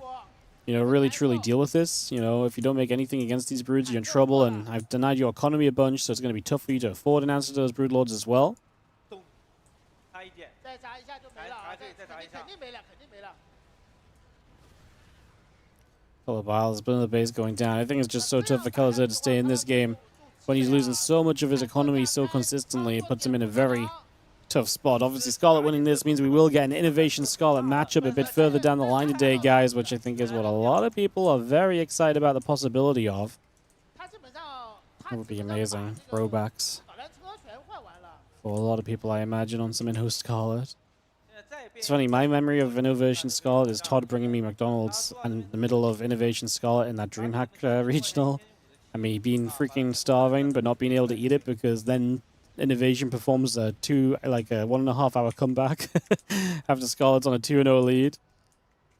you know, really truly deal with this. You know, if you don't make anything against these Broods, you're in trouble, and I've denied your economy a bunch, so it's going to be tough for you to afford an answer to those Broodlords as well. Couple of vials, but the base going down. I think it's just so tough for Kalazur to stay in this game when he's losing so much of his economy so consistently. It puts him in a very tough spot. Obviously, Scarlett winning this means we will get an INnoVation Scarlett matchup a bit further down the line today, guys, which I think is what a lot of people are very excited about the possibility of. That would be amazing. Throwbacks for a lot of people, I imagine, on some in-host Scarlett. It's funny, my memory of INnoVation Scarlett is Todd bringing me McDonald's in the middle of INnoVation Scarlett in that DreamHack regional. And me being freaking starving, but not being able to eat it because then INnoVation performs a 1.5 hour comeback after Scarlett's on a 2-0 lead.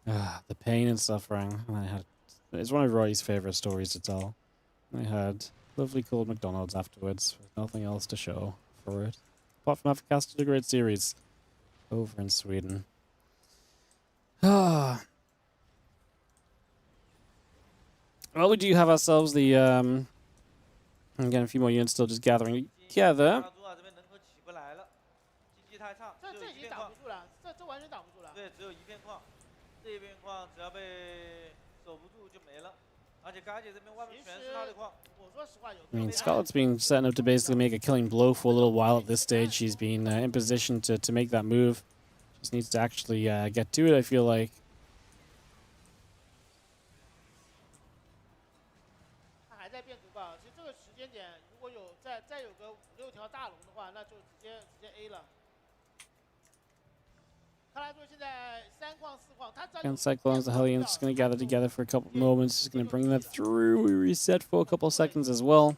The pain and suffering. It's one of Roy's favorite stories to tell. I had lovely cold McDonald's afterwards with nothing else to show for it. Apart from having casted a great series over in Sweden. Well, we do have ourselves the again, a few more units still just gathering together. 这已经挡不住了，这完全挡不住了。对，只有一片矿，这一片矿只要被守不住就没了。而且嘎姐这边外面全是他的矿。我说实话有。I mean, Scarlett's been setting up to basically make a killing blow for a little while at this stage. She's been in position to make that move. Just needs to actually get to it, I feel like. 他还在变毒吧？其实这个时间点，如果有再有个5、6条大龙的话，那就直接 A 了。 And Cyclones, the Hellions, just going to gather together for a couple of moments. Just going to bring that through. We reset for a couple of seconds as well.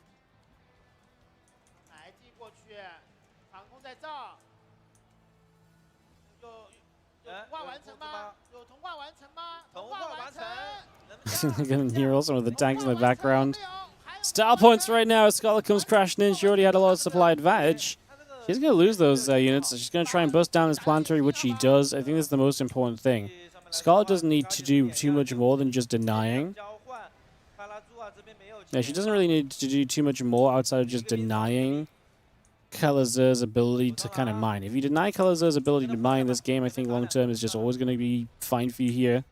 Again, hear also with the tanks in the background. Star points right now as Scarlett comes crashing in. She already had a lot of supply advantage. She's going to lose those units. She's going to try and bust down this planetary, which she does. I think that's the most important thing. Scarlett doesn't need to do too much more than just denying. Yeah, she doesn't really need to do too much more outside of just denying Kalazur's ability to kind of mine. If you deny Kalazur's ability to mine, this game, I think long-term is just always going to be fine for you here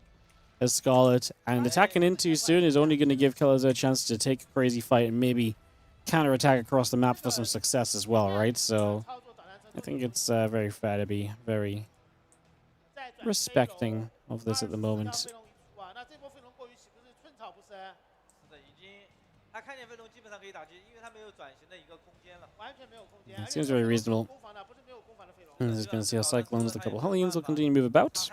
as Scarlett. And attacking in too soon is only going to give Kalazur a chance to take a crazy fight and maybe counter-attack across the map for some success as well, right? So I think it's very fair to be very respecting of this at the moment. It seems very reasonable. And as you can see, our Cyclones, the couple Hellions will continue to move about.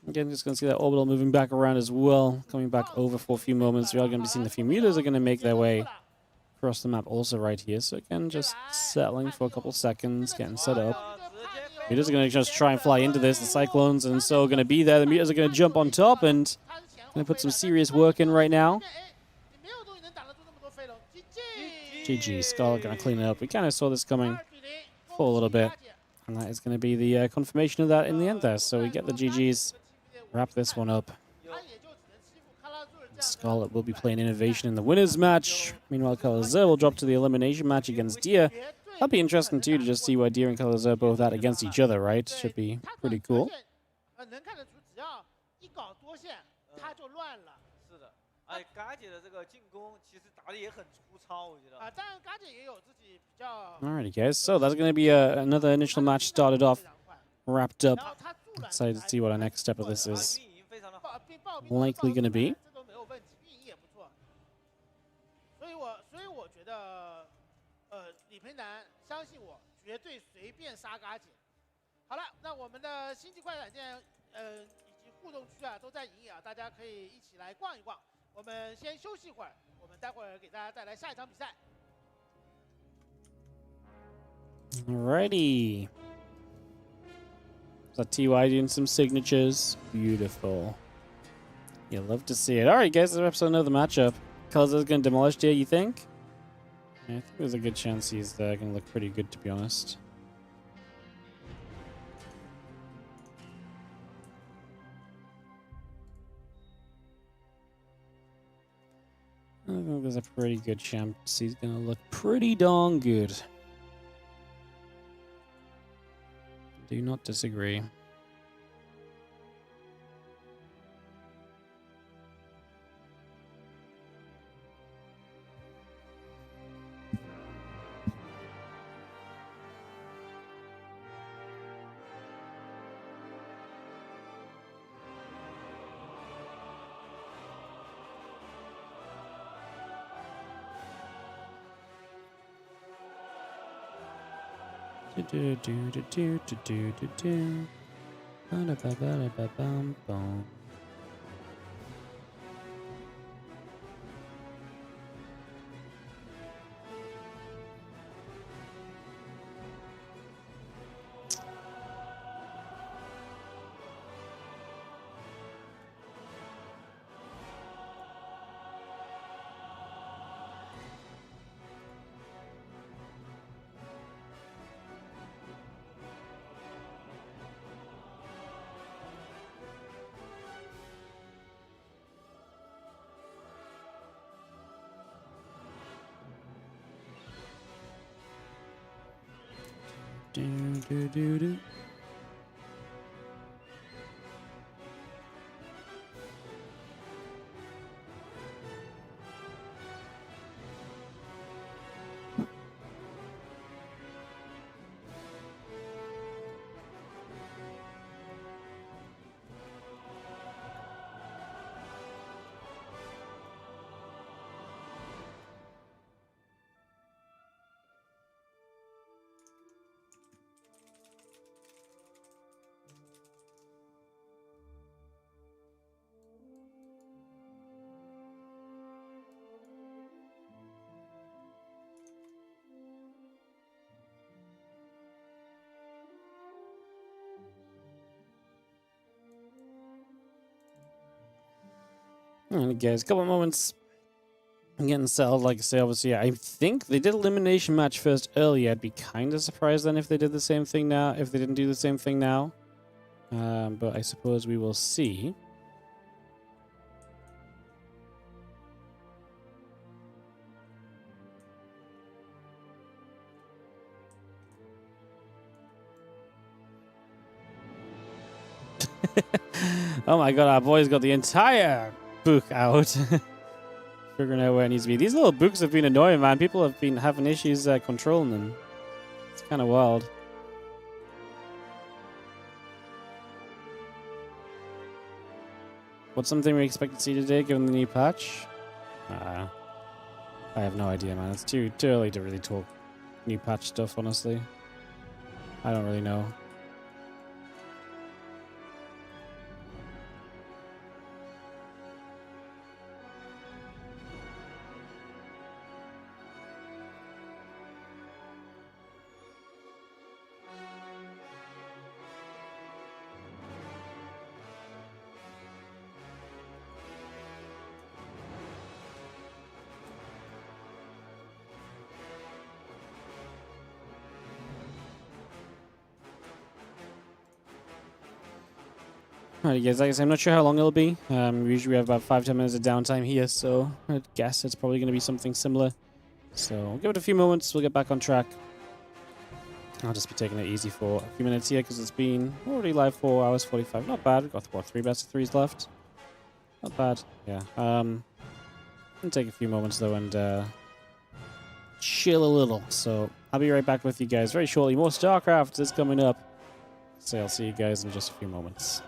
Again, just going to see that orbital moving back around as well, coming back over for a few moments. We are going to be seeing the few meters are going to make their way across the map also right here. So again, just settling for a couple seconds, getting set up. Meters are going to just try and fly into this. The Cyclones and so are going to be there. The meters are going to jump on top and going to put some serious work in right now. GG, Scarlett going to clean it up. We kind of saw this coming for a little bit. And that is going to be the confirmation of that in the end there. So we get the GGs. Wrap this one up. Scarlett will be playing INnoVation in the winners match. Meanwhile, Kalazur will drop to the elimination match against Dia. That'll be interesting too to just see where Dia and Kalazur both at against each other, right? Should be pretty cool. Alrighty, guys. So that's going to be another initial match started off, wrapped up. Excited to see what our next step of this is likely going to be. Alrighty. So TY doing some signatures. Beautiful. You love to see it. Alright, guys, that's episode another matchup. Kalazur's going to demolish here, you think? Yeah, I think there's a good chance he's going to look pretty good, to be honest. I think there's a pretty good chance he's going to look pretty darn good. Do not disagree. Do do do do do do do do. Ba ba ba ba bum bum. Do, do, do, do. Alright, guys, a couple of moments. I'm getting settled, like I say, obviously. I think they did elimination match first earlier. I'd be kind of surprised then if they did the same thing now, if they didn't do the same thing now. But I suppose we will see. Oh my god, our boy's got the entire book out. Figuring out where it needs to be. These little books have been annoying, man. People have been having issues controlling them. It's kind of wild. What's something we expect to see today, given the new patch? I have no idea, man. It's too early to really talk new patch stuff, honestly. I don't really know. Alright guys, like I said, I'm not sure how long it'll be. Usually we have about 5-10 minutes of downtime here, so I'd guess it's probably going to be something similar. So we'll give it a few moments, we'll get back on track. I'll just be taking it easy for a few minutes here, because it's been already live 4 hours 45. Not bad, we've got, what, 3 best of 3s left? Not bad, yeah. I'll take a few moments though and chill a little. So I'll be right back with you guys very shortly. More StarCraft is coming up. So I'll see you guys in just a few moments.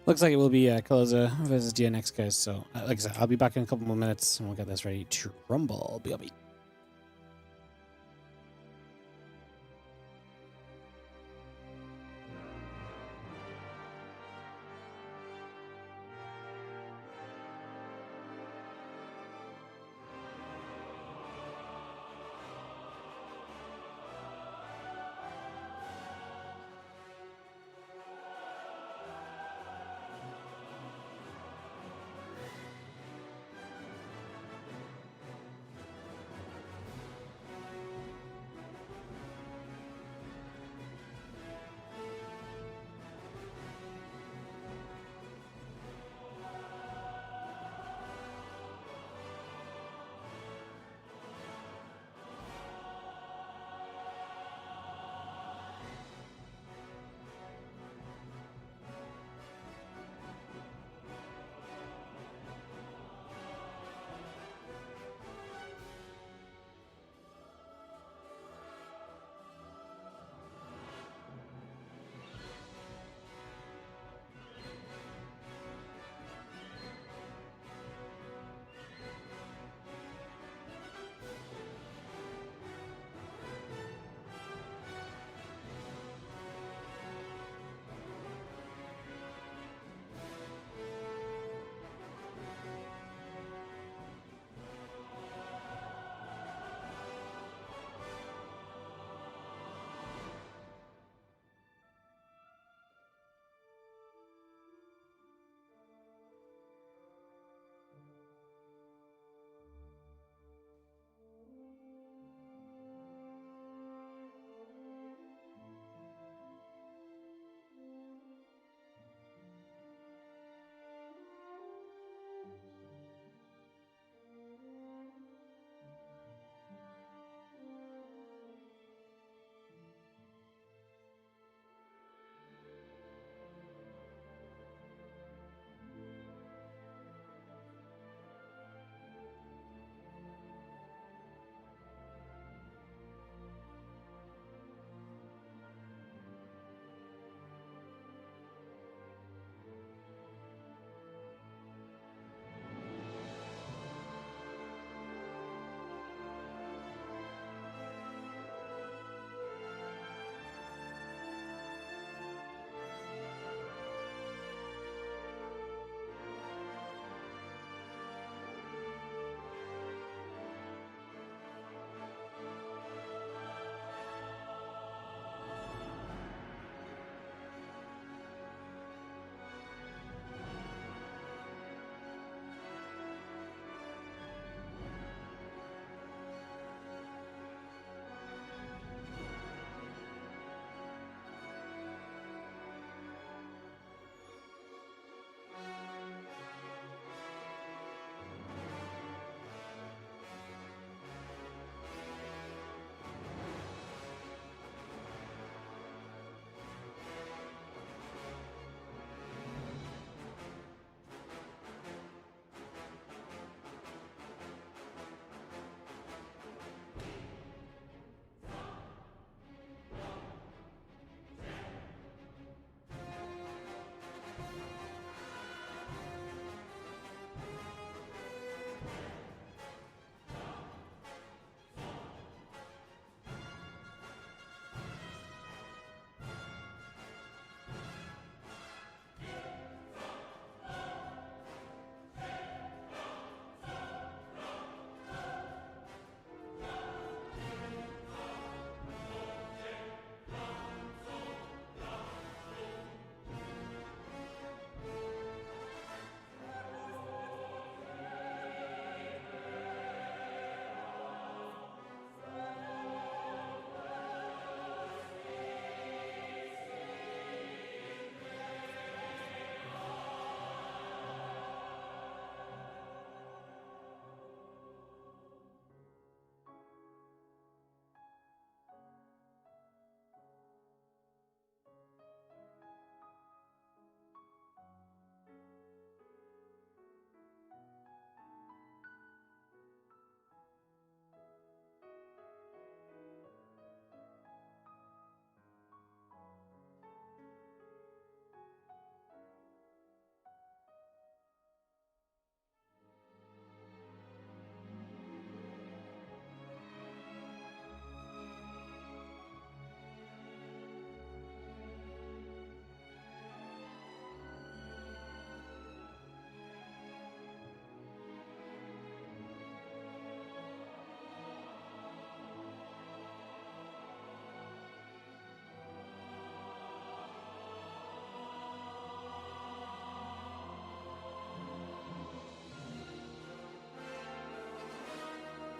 Looks like it will be Closer versus DNX, guys. So, like I said, I'll be back in a couple more minutes and we'll get this ready to rumble. BRB.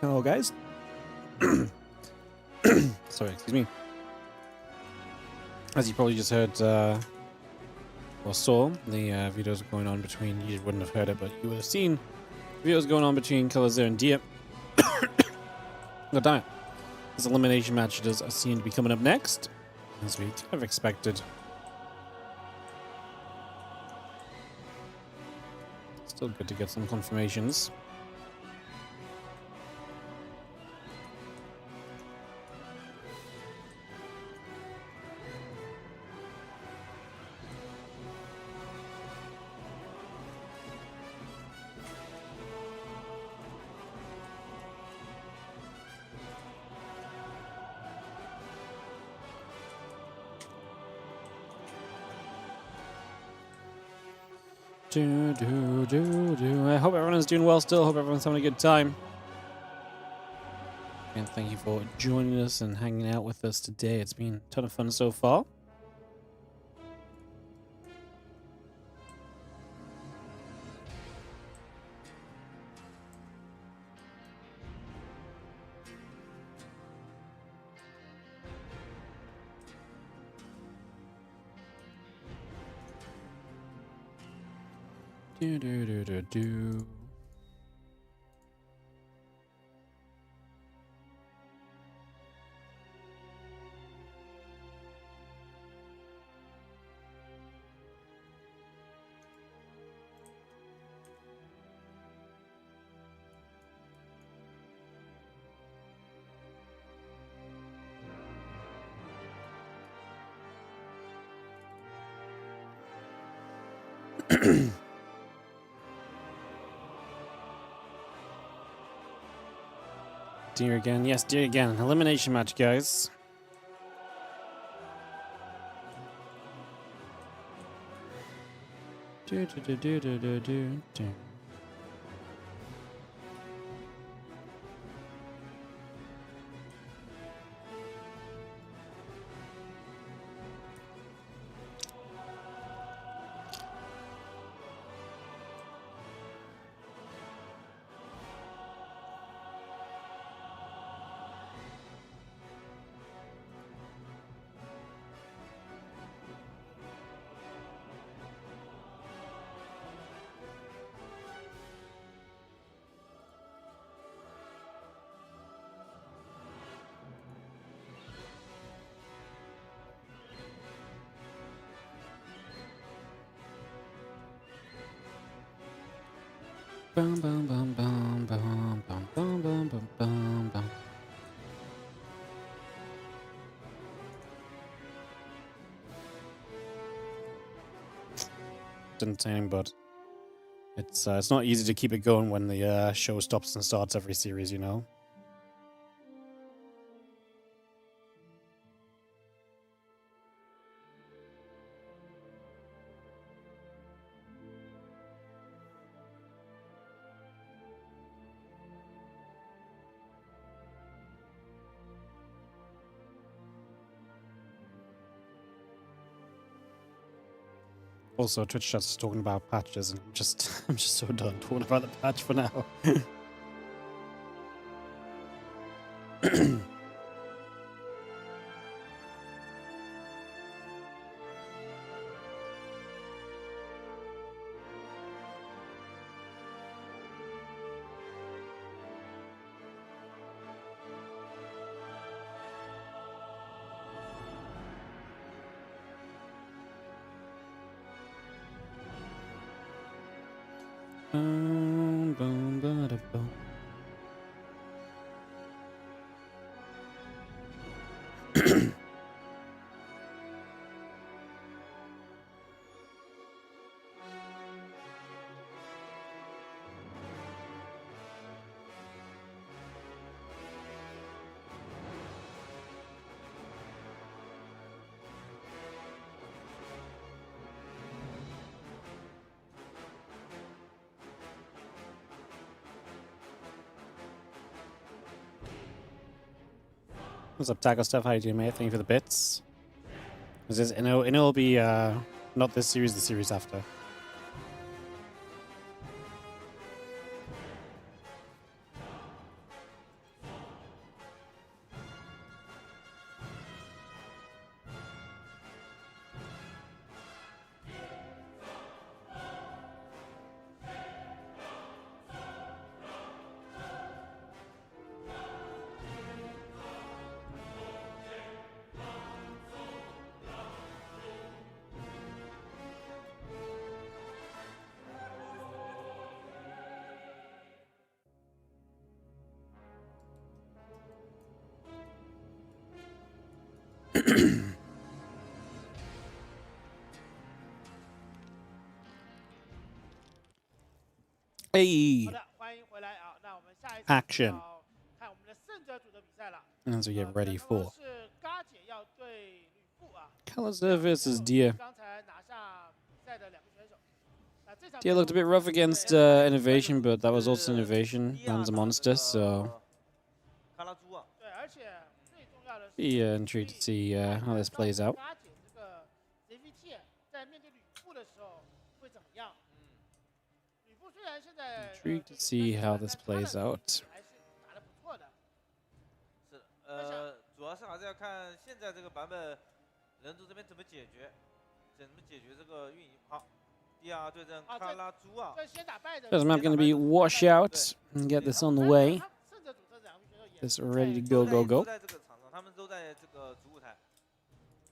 Hello, guys. Sorry, excuse me. As you probably just heard or saw, the videos going on between, you wouldn't have heard it, but you would have seen videos going on between Colorzer and Dia. God damn it. This elimination match does seem to be coming up next, as we kind of expected. Still good to get some confirmations. I hope everyone is doing well still. Hope everyone's having a good time. And thank you for joining us and hanging out with us today. It's been a ton of fun so far. Do. Deer again. Yes, deer again. Elimination match, guys. Do. Bum bum bum bum bum bum bum bum bum bum bum. Didn't say anything, but it's not easy to keep it going when the show stops and starts every series, you know. Also, Twitch chat's talking about patches, and I'm just so done talking about the patch for now. What's up, Taco Stuff? How you doing, mate? Thank you for the bits. It'll be not this series, the series after. Hey. 好的，欢迎回来啊！那我们下一 Action 要看我们的胜者组的比赛了。 As we get ready 可能 for 是嘎姐要对吕布啊。 Kalazur versus Dia. 刚才拿下比赛的两个选手。 Dia looked a bit rough against INnoVation, but that was also INnoVation. Man's a monster, so 卡拉猪啊， 对，而且最重要的是 be intrigued to see how this plays out. 嘎姐这个 ZVT 在面对吕布的时候会怎么样？吕布虽然现在 Intrigued to see how this plays out. 还是打得不错的。是主要是还是要看现在这个版本人族这边怎么解决这个运营。好，第二对阵卡拉猪啊。这先打败的。 First map going to be Washout and get this on the way. 胜者组这两个选手也 This ready to go, go, go. 都在这个场上，他们都在这个主舞台。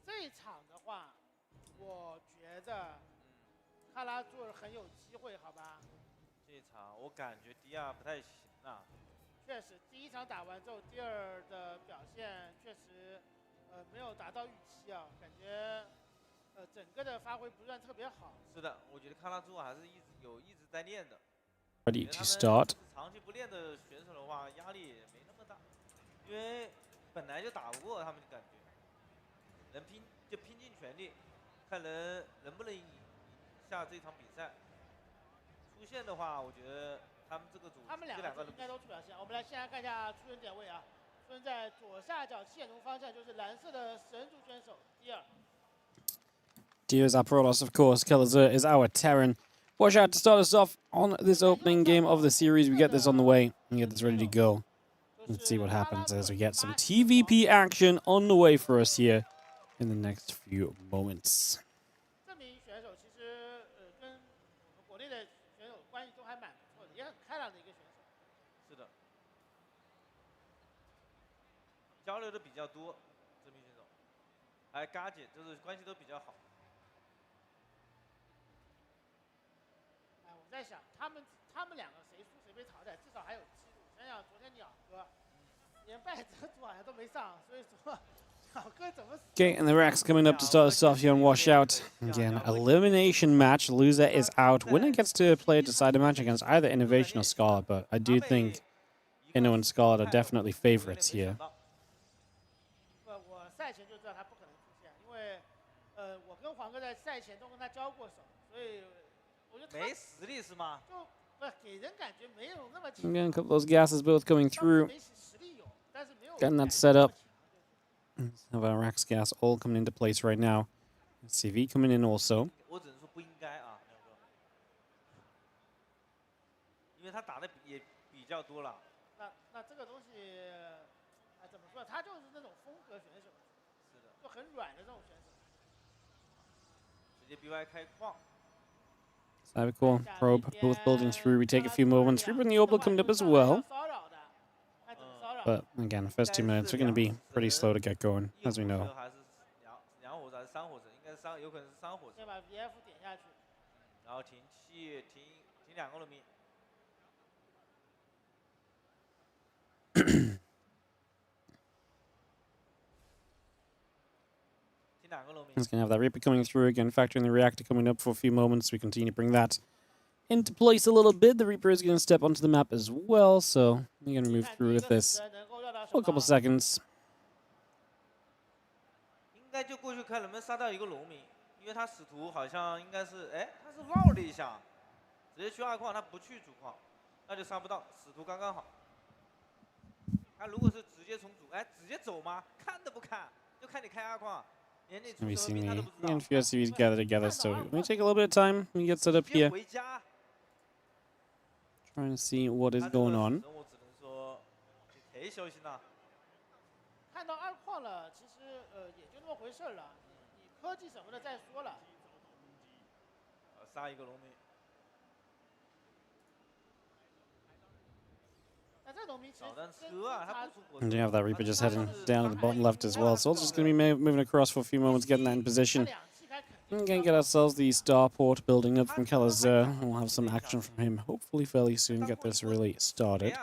这一场的话，我觉得卡拉朱尔很有机会，好吧？这一场我感觉迪亚不太行啊。确实，第一场打完之后，第二的表现确实没有达到预期啊，感觉整个的发挥不算特别好。是的，我觉得卡拉朱还是一直在练的。 Ready to start. 长期不练的选手的话，压力也没那么大，因为本来就打不过他们，感觉能拼就拼尽全力，看能不能赢下这场比赛。出线的话，我觉得他们这个组他们两个应该都出表现。我们来先来看一下出生点位啊，出生在左下角7点钟方向，就是蓝色的神族选手第二。 Dia's our Protoss, of course. Kalazur is our Terran. Washout to start us off on this opening game of the series. We get this on the way and get this ready to go. Let's see what happens as we get some TVP action on the way for us here in the next few moments. 这名选手其实跟我们国内的选手关系都还蛮不错的，也很开朗的一个选手。是的，交流的比较多，这名选手，还有嘎姐，就是关系都比较好。 我在想，他们两个谁输谁被淘汰，至少还有记录。想想昨天鸟哥，连败者组好像都没上，所以说鸟哥怎么死？ Okay, and the Rex coming up to start us off here on Washout. Again, elimination match. Loser is out. Winner gets to play a decider match against either INnoVation or Scarlett, but I do think Inno and Scarlett are definitely favorites here. 我赛前就知道他不可能出现，因为我跟黄哥在赛前都跟他交过手，所以。 没实力是吗？ Again, a couple of those gases both coming through. Getting that set up. Have our Rax gas all coming into place right now. CV coming in also. 我只能说不应该啊，亮哥，因为他打的也比较多了。那这个东西，怎么说？他就是那种风格选手，是的，就很软的这种选手。直接 BY 开矿。 Cybercore, Probe, both building through. We take a few moments. Reaper and the Orbital coming up as well. But again, first 2 minutes are going to be pretty slow to get going, as we know. 2火车还是3火车？应该是有可能是3火车。先把 VF 点下去，然后停气，停2个农民。He's going to have that Reaper coming through again, factoring the reactor coming up for a few moments. We continue to bring that into place a little bit. The Reaper is going to step onto the map as well, so we're going to move through with this for a couple seconds. 应该就过去看能不能杀到一个农民，因为他使徒好像应该是，哎，他是绕了一下，直接去2矿，他不去主矿，那就杀不到，使徒刚刚好。他如果是直接从主，哎，直接走吗？看都不看，就看你开2矿。 We see me and few SCVs gather together, so it may take a little bit of time. We get set up here. Trying to see what is going on. 看到2矿了，其实也就那么回事了。你科技什么的再说了。杀一个农民。 And you have that Reaper just heading down to the bottom left as well. So it's just going to be moving across for a few moments, getting that in position. And going to get ourselves the starport building up from Kalazur. We'll have some action from him hopefully fairly soon, get this really started.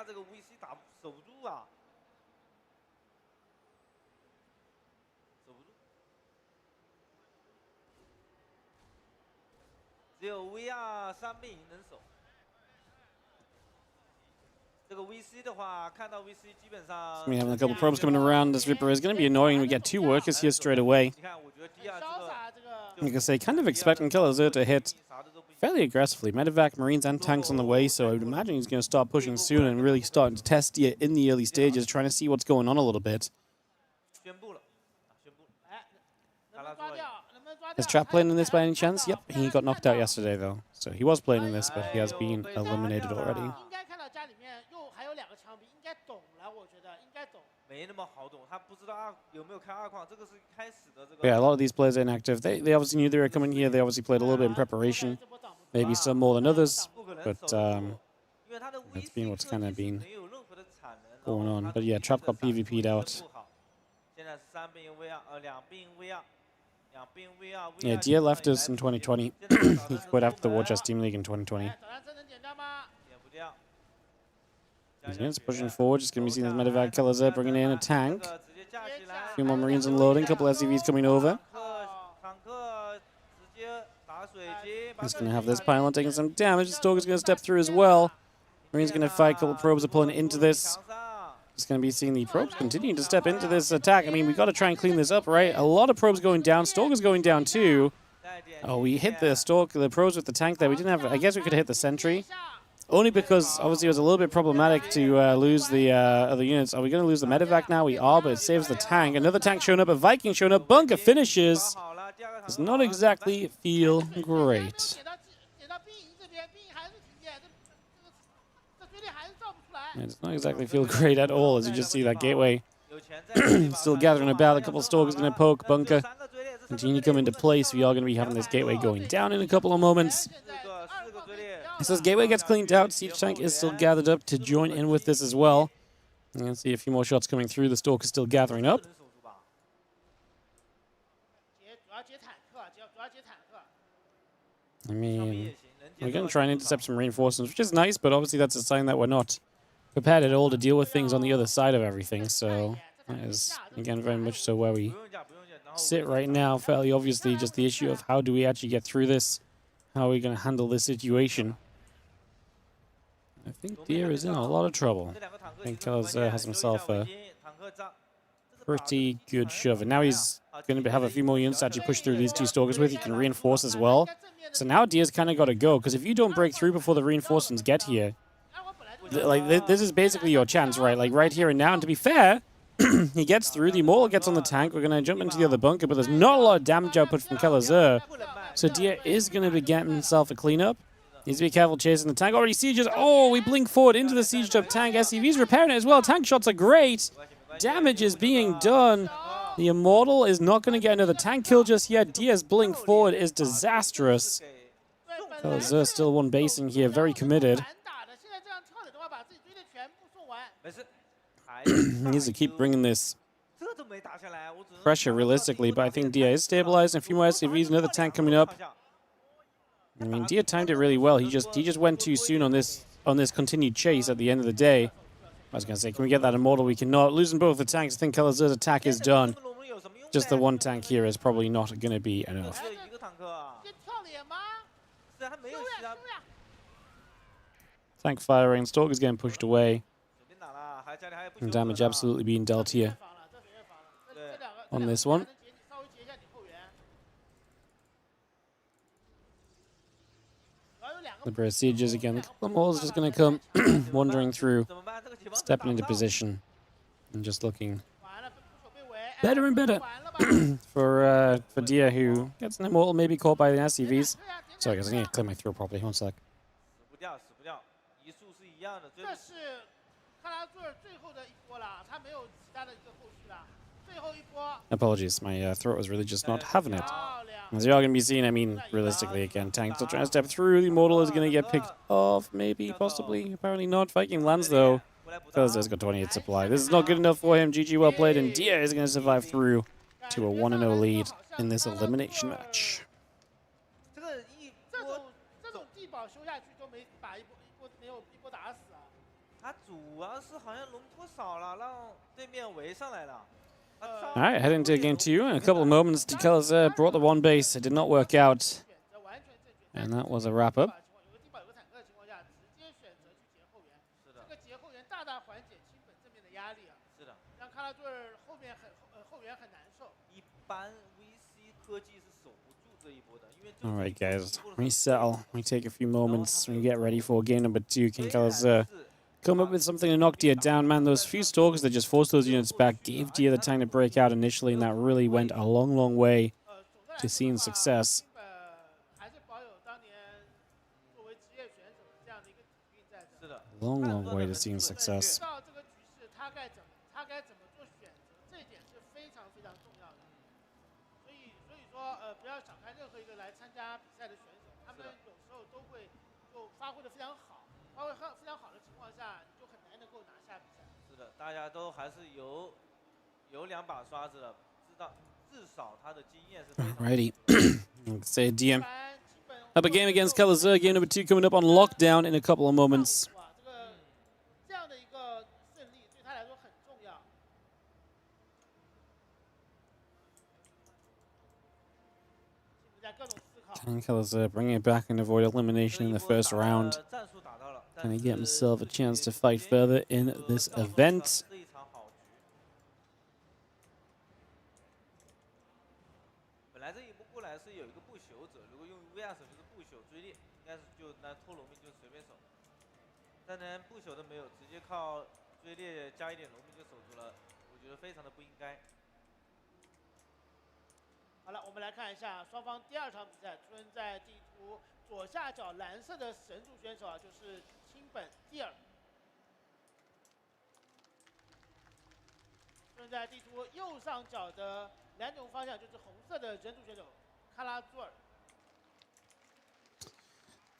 只有 VR 3并赢能守。这个 VC 的话，看到 VC 基本上。We have a couple probes coming around. This Viper is going to be annoying. We get 2 workers here straight away. 你看，我觉得第二这个。 Like I say, kind of expecting Killazur to hit fairly aggressively. Medevac, Marines, and tanks on the way, so I would imagine he's going to start pushing soon and really starting to test it in the early stages, trying to see what's going on a little bit. Is Trap playing in this by any chance? Yep, he got knocked out yesterday though. So he was playing in this, but he has been eliminated already. Yeah, a lot of these players are inactive. They obviously knew they were coming here. They obviously played a little bit in preparation. Maybe some more than others, but that's been what's kind of been going on. But yeah, Trap got PvP'd out. Yeah, Dia left us in 2020. He quit after the War Chest Team League in 2020. He's pushing forward, just going to be seeing his medevac killers there, bringing in a tank. A few more Marines unloading, a couple SCVs coming over. He's going to have this pylon taking some damage. Stalker's going to step through as well. Marine's going to fight, a couple probes are pulling into this. Just going to be seeing the probes continuing to step into this attack. I mean, we've got to try and clean this up, right? A lot of probes going down. Stalker's going down too. Oh, we hit the probes with the tank there. We didn't have, I guess we could have hit the sentry. Only because, obviously, it was a little bit problematic to lose the other units. Are we going to lose the medevac now? We are, but it saves the tank. Another tank showing up, a Viking showing up. Bunker finishes. Does not exactly feel great. It does not exactly feel great at all, as you just see that gateway still gathering about. A couple of stalkers going to poke. Bunker continue to come into place. We are going to be having this gateway going down in a couple of moments. So as gateway gets cleaned out, siege tank is still gathered up to join in with this as well. You can see a few more shots coming through. The stalker still gathering up. I mean, we're going to try and intercept some reinforcements, which is nice, but obviously that's a sign that we're not prepared at all to deal with things on the other side of everything. So that is, again, very much so where we sit right now. Fairly obviously just the issue of how do we actually get through this? How are we going to handle this situation? I think Deer is in a lot of trouble. I think Killazur has himself a pretty good shove. And now he's going to have a few more units to actually push through these 2 stalkers with. He can reinforce as well. So now Deer's kind of got to go, because if you don't break through before the reinforcements get here, this is basically your chance, right? Like right here and now. And to be fair, he gets through. The Immortal gets on the tank. We're going to jump into the other bunker, but there's not a lot of damage output from Killazur. So Dia is going to be getting himself a cleanup. Needs to be careful chasing the tank. Already sieges. Oh, we blink forward into the sieged up tank. SCV's repairing it as well. Tank shots are great. Damage is being done. The Immortal is not going to get another tank kill just yet. Dia's blink forward is disastrous. Killazur still one basing here. Very committed. Needs to keep bringing this pressure realistically, but I think Dia is stabilized. A few more SCVs, another tank coming up. I mean, Dia timed it really well. He just went too soon on this continued chase at the end of the day. I was going to say, can we get that Immortal? We cannot. Losing both the tanks, I think Killazur's attack is done. Just the one tank here is probably not going to be enough. Tank firing, Stalker's getting pushed away. And damage absolutely being dealt here on this one. The Besiegers again. A couple of more is just going to come wandering through, stepping into position, and just looking better and better for Dia, who gets an Immortal, maybe caught by the SCVs. Sorry guys, I need to clear my throat properly. One sec. Apologies, my throat was really just not having it. As you're all going to be seeing, I mean, realistically, again, tank still trying to step through. The Immortal is going to get picked off, maybe, possibly. Apparently not. Viking lands, though. Killazur's got 28 supply. This is not good enough for him. GG, well played, and Dia is going to survive through to a 1-0 lead in this elimination match. Alright, heading to game 2 in a couple of moments. Killazur brought the one base. It did not work out. And that was a wrap up. 有个低保有个坦克的情况下，直接选择去截后援。是的。这个截后援大大缓解清本正面的压力啊。是的。让卡拉顿后面后援很难受。一般 VC 科技是守不住这一波的，因为。All right, guys, resettle. We take a few moments. We get ready for game number 2. King Colors come up with something to knock Dia down, man. Those few stalkers that just forced those units back gave Dia the time to break out initially, and that really went a long, long way to seeing success. Long, long way to seeing success. Alrighty. Say DM. Up a game against Colors. Game number 2 coming up on lockdown in a couple of moments. King Colors bringing it back and avoid elimination in the first round. Can he get himself a chance to fight further in this event?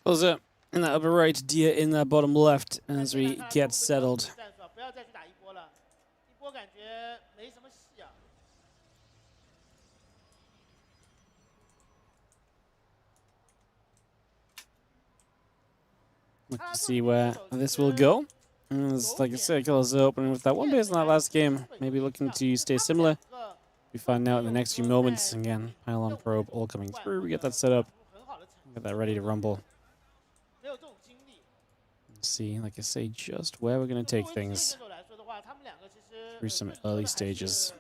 Closer in that upper right, Dia in that bottom left as we get settled. Look to see where this will go. As, like I said, Colors opening with that one base in that last game. Maybe looking to stay similar. We find out in the next few moments. Again, pylon probe all coming through. We get that set up. Get that ready to rumble. Let's see, like I say, just where we're going to take things through some early stages.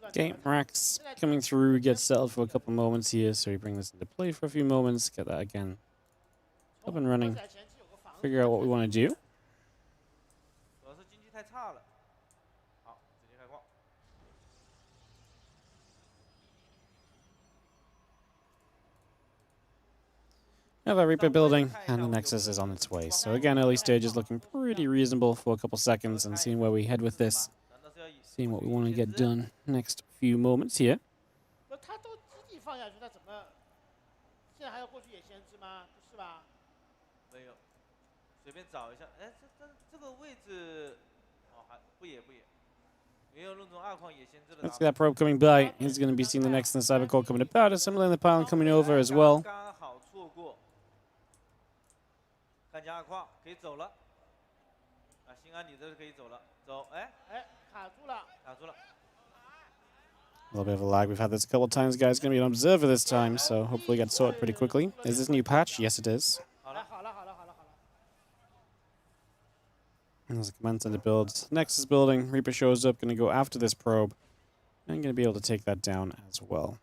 Okay, Rax coming through, gets settled for a couple moments here, so we bring this into play for a few moments, get that again up and running, figure out what we want to do. Now that Reaper building, and the Nexus is on its way. So again, early stages looking pretty reasonable for a couple seconds, and seeing where we head with this. Seeing what we want to get done next few moments here. Let's see that probe coming by. He's going to be seeing the next in the cyber core coming about. Similarly, the pylon coming over as well. A little bit of a lag. We've had this a couple of times, guys. Going to be an observer this time, so hopefully get sorted pretty quickly. Is this new patch? Yes, it is. And there's a commence on the build. Nexus building. Reaper shows up. Going to go after this probe. And going to be able to take that down as well.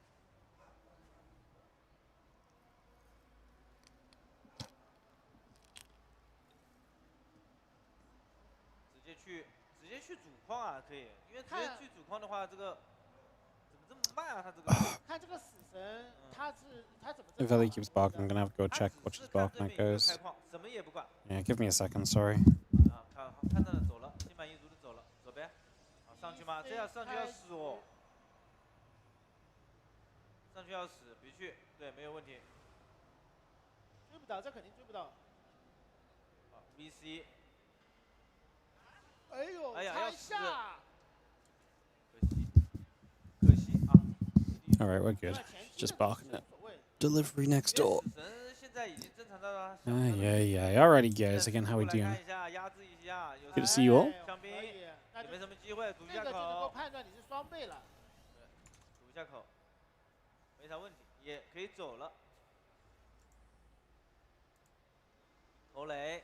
If Ellie keeps barking, I'm gonna have to go check what she's barking at goes. Yeah, give me a second, sorry. All right, we're good. Just barking at delivery next door. Yeah. Alrighty, guys. Again, how we doing? Good to see you all. 也没什么机会，赌一下口。这个就能够判断你是双倍了。赌一下口，没啥问题，也可以走了。投雷。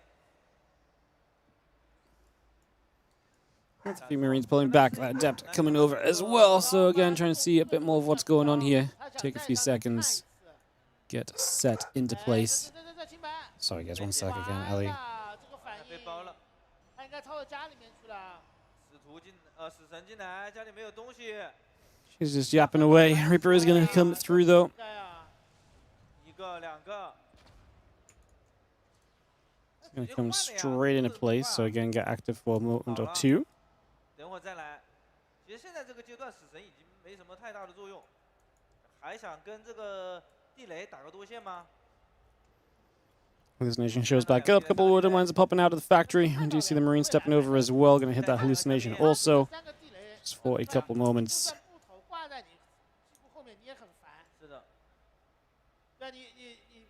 A few Marines pulling back, that adept coming over as well. So again, trying to see a bit more of what's going on here. Take a few seconds, get set into place. Sorry guys, 1 sec again, Ellie. She's just yapping away. Reaper is going to come through though. It's going to come straight into place. So again, get active for a moment or two. 等会儿再来。其实现在这个阶段，死神已经没什么太大的作用，还想跟这个地雷打个多线吗？ Hallucination shows back up. A couple of water mines are popping out of the factory. And do you see the Marine stepping over as well? Going to hit that hallucination also. Just for a couple moments. 是的。对你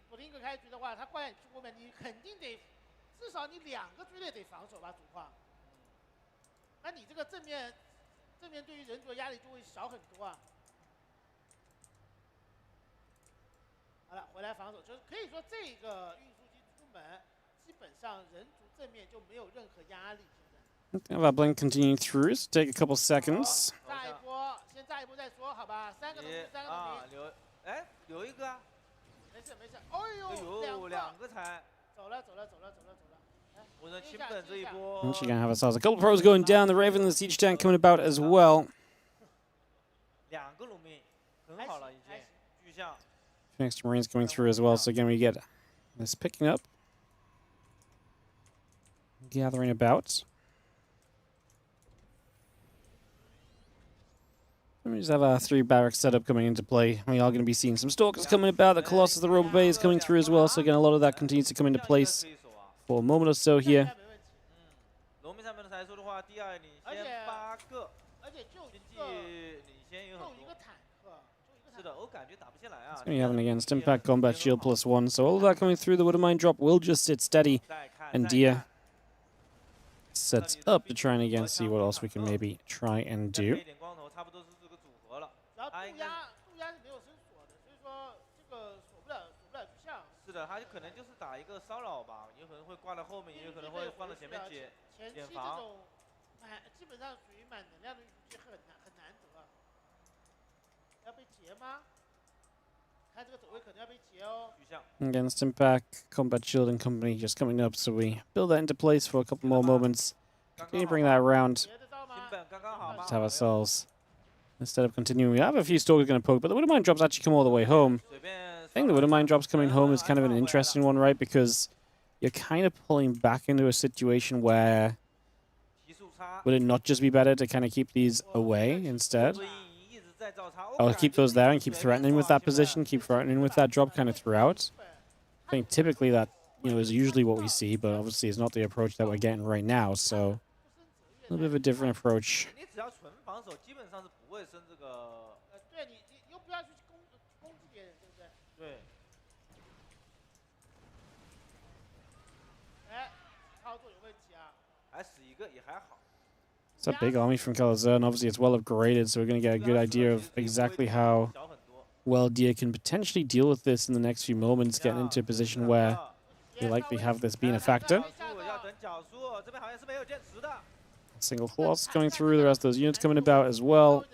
补丁一个开局的话，他挂在你屁股后面，你肯定得至少你2个追猎得防守吧，主矿。 那你这个正面对于人族的压力就会小很多啊。好了，回来防守，就是可以说这个运输机出门，基本上人族正面就没有任何压力。现在。That blink continuing through, so take a couple seconds. 炸一波，先炸一波再说，好吧？3个农民，3个农民。留一个啊。没事。哎呦，2个才。走了。 And she's going to have ourselves a couple pros going down. The Raven and the Siege Tank coming about as well. Next Marines coming through as well. So again, we get this picking up. Gathering about. We just have a 3 barracks setup coming into play. We are going to be seeing some Stalkers coming about. The Colossus, the Robo Bay is coming through as well. So again, a lot of that continues to come into place. For a moment or so here. It's going to happen against Impact Combat Shield +1. So all of that coming through. The Widowmine drop will just sit steady. And Dia sets up to try and again see what else we can maybe try and do. 的，他就可能就是打一个骚扰吧，有可能会挂在后面，也有可能会放在前面减防。基本上属于满能量的运输机很难得。要被截吗？看这个走位可能要被截哦。Against Impact, Combat Shield and Company just coming up, so we build that into place for a couple more moments. Can you bring that around? Let's have ourselves. Instead of continuing, we have a few Stalkers going to poke, but the Widowmine drops actually come all the way home. I think the Widowmine drops coming home is kind of an interesting one, right? Because you're kind of pulling back into a situation where would it not just be better to kind of keep these away instead? Or keep those there and keep threatening with that position, keep threatening with that drop kind of throughout? I think typically that, you know, is usually what we see, but obviously it's not the approach that we're getting right now, so a little bit of a different approach. It's a big army from Kalazar, and obviously it's well upgraded, so we're going to get a good idea of exactly how well Dia can potentially deal with this in the next few moments, getting into a position where you likely have this being a factor. Single Colossus coming through, the rest of those units coming about as well.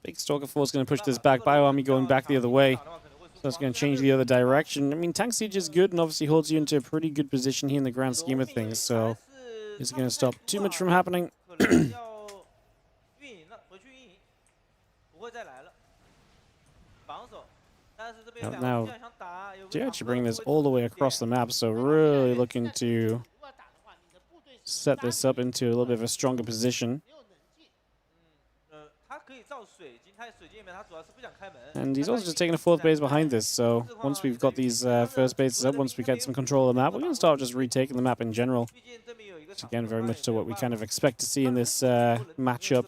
Big Stalker force going to push this back. Bio Army going back the other way. So that's going to change the other direction. I mean, Tank Siege is good and obviously holds you into a pretty good position here in the grand scheme of things. So it's going to stop too much from happening. Now, they're actually bringing this all the way across the map, so really looking to set this up into a little bit of a stronger position. And he's also just taking a 4th base behind this, so once we've got these first bases up, once we get some control of the map, we're going to start just retaking the map in general. Which again, very much to what we kind of expect to see in this matchup.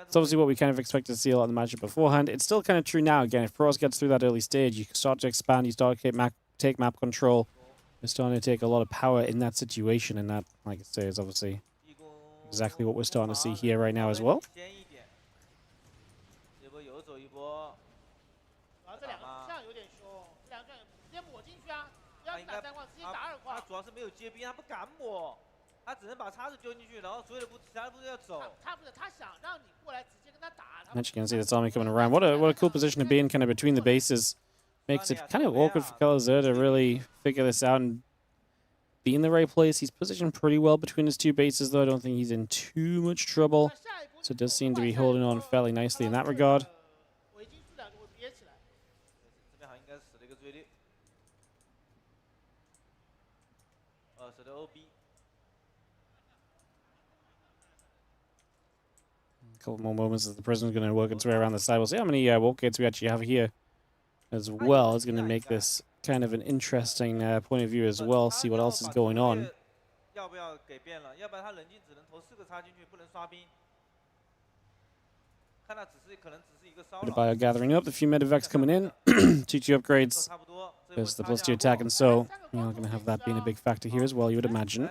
It's obviously what we kind of expected to see a lot in the matchup beforehand. It's still kind of true now. Again, if Pros gets through that early stage, you start to expand, you start to take map control. We're starting to take a lot of power in that situation, and that, like I say, is obviously exactly what we're starting to see here right now as well. And you can see this army coming around. What a cool position to be in, kind of between the bases. Makes it kind of awkward for Kalazur to really figure this out and be in the right place. He's positioned pretty well between his 2 bases, though. I don't think he's in too much trouble. So it does seem to be holding on fairly nicely in that regard. A couple more moments as the Prism's going to work its way around the side. We'll see how many walk gates we actually have here as well. It's going to make this kind of an interesting point of view as well. See what else is going on. The bio gathering up, the few medevacs coming in, 2-2 upgrades. There's the +2 attack, and so we're going to have that being a big factor here as well, you would imagine.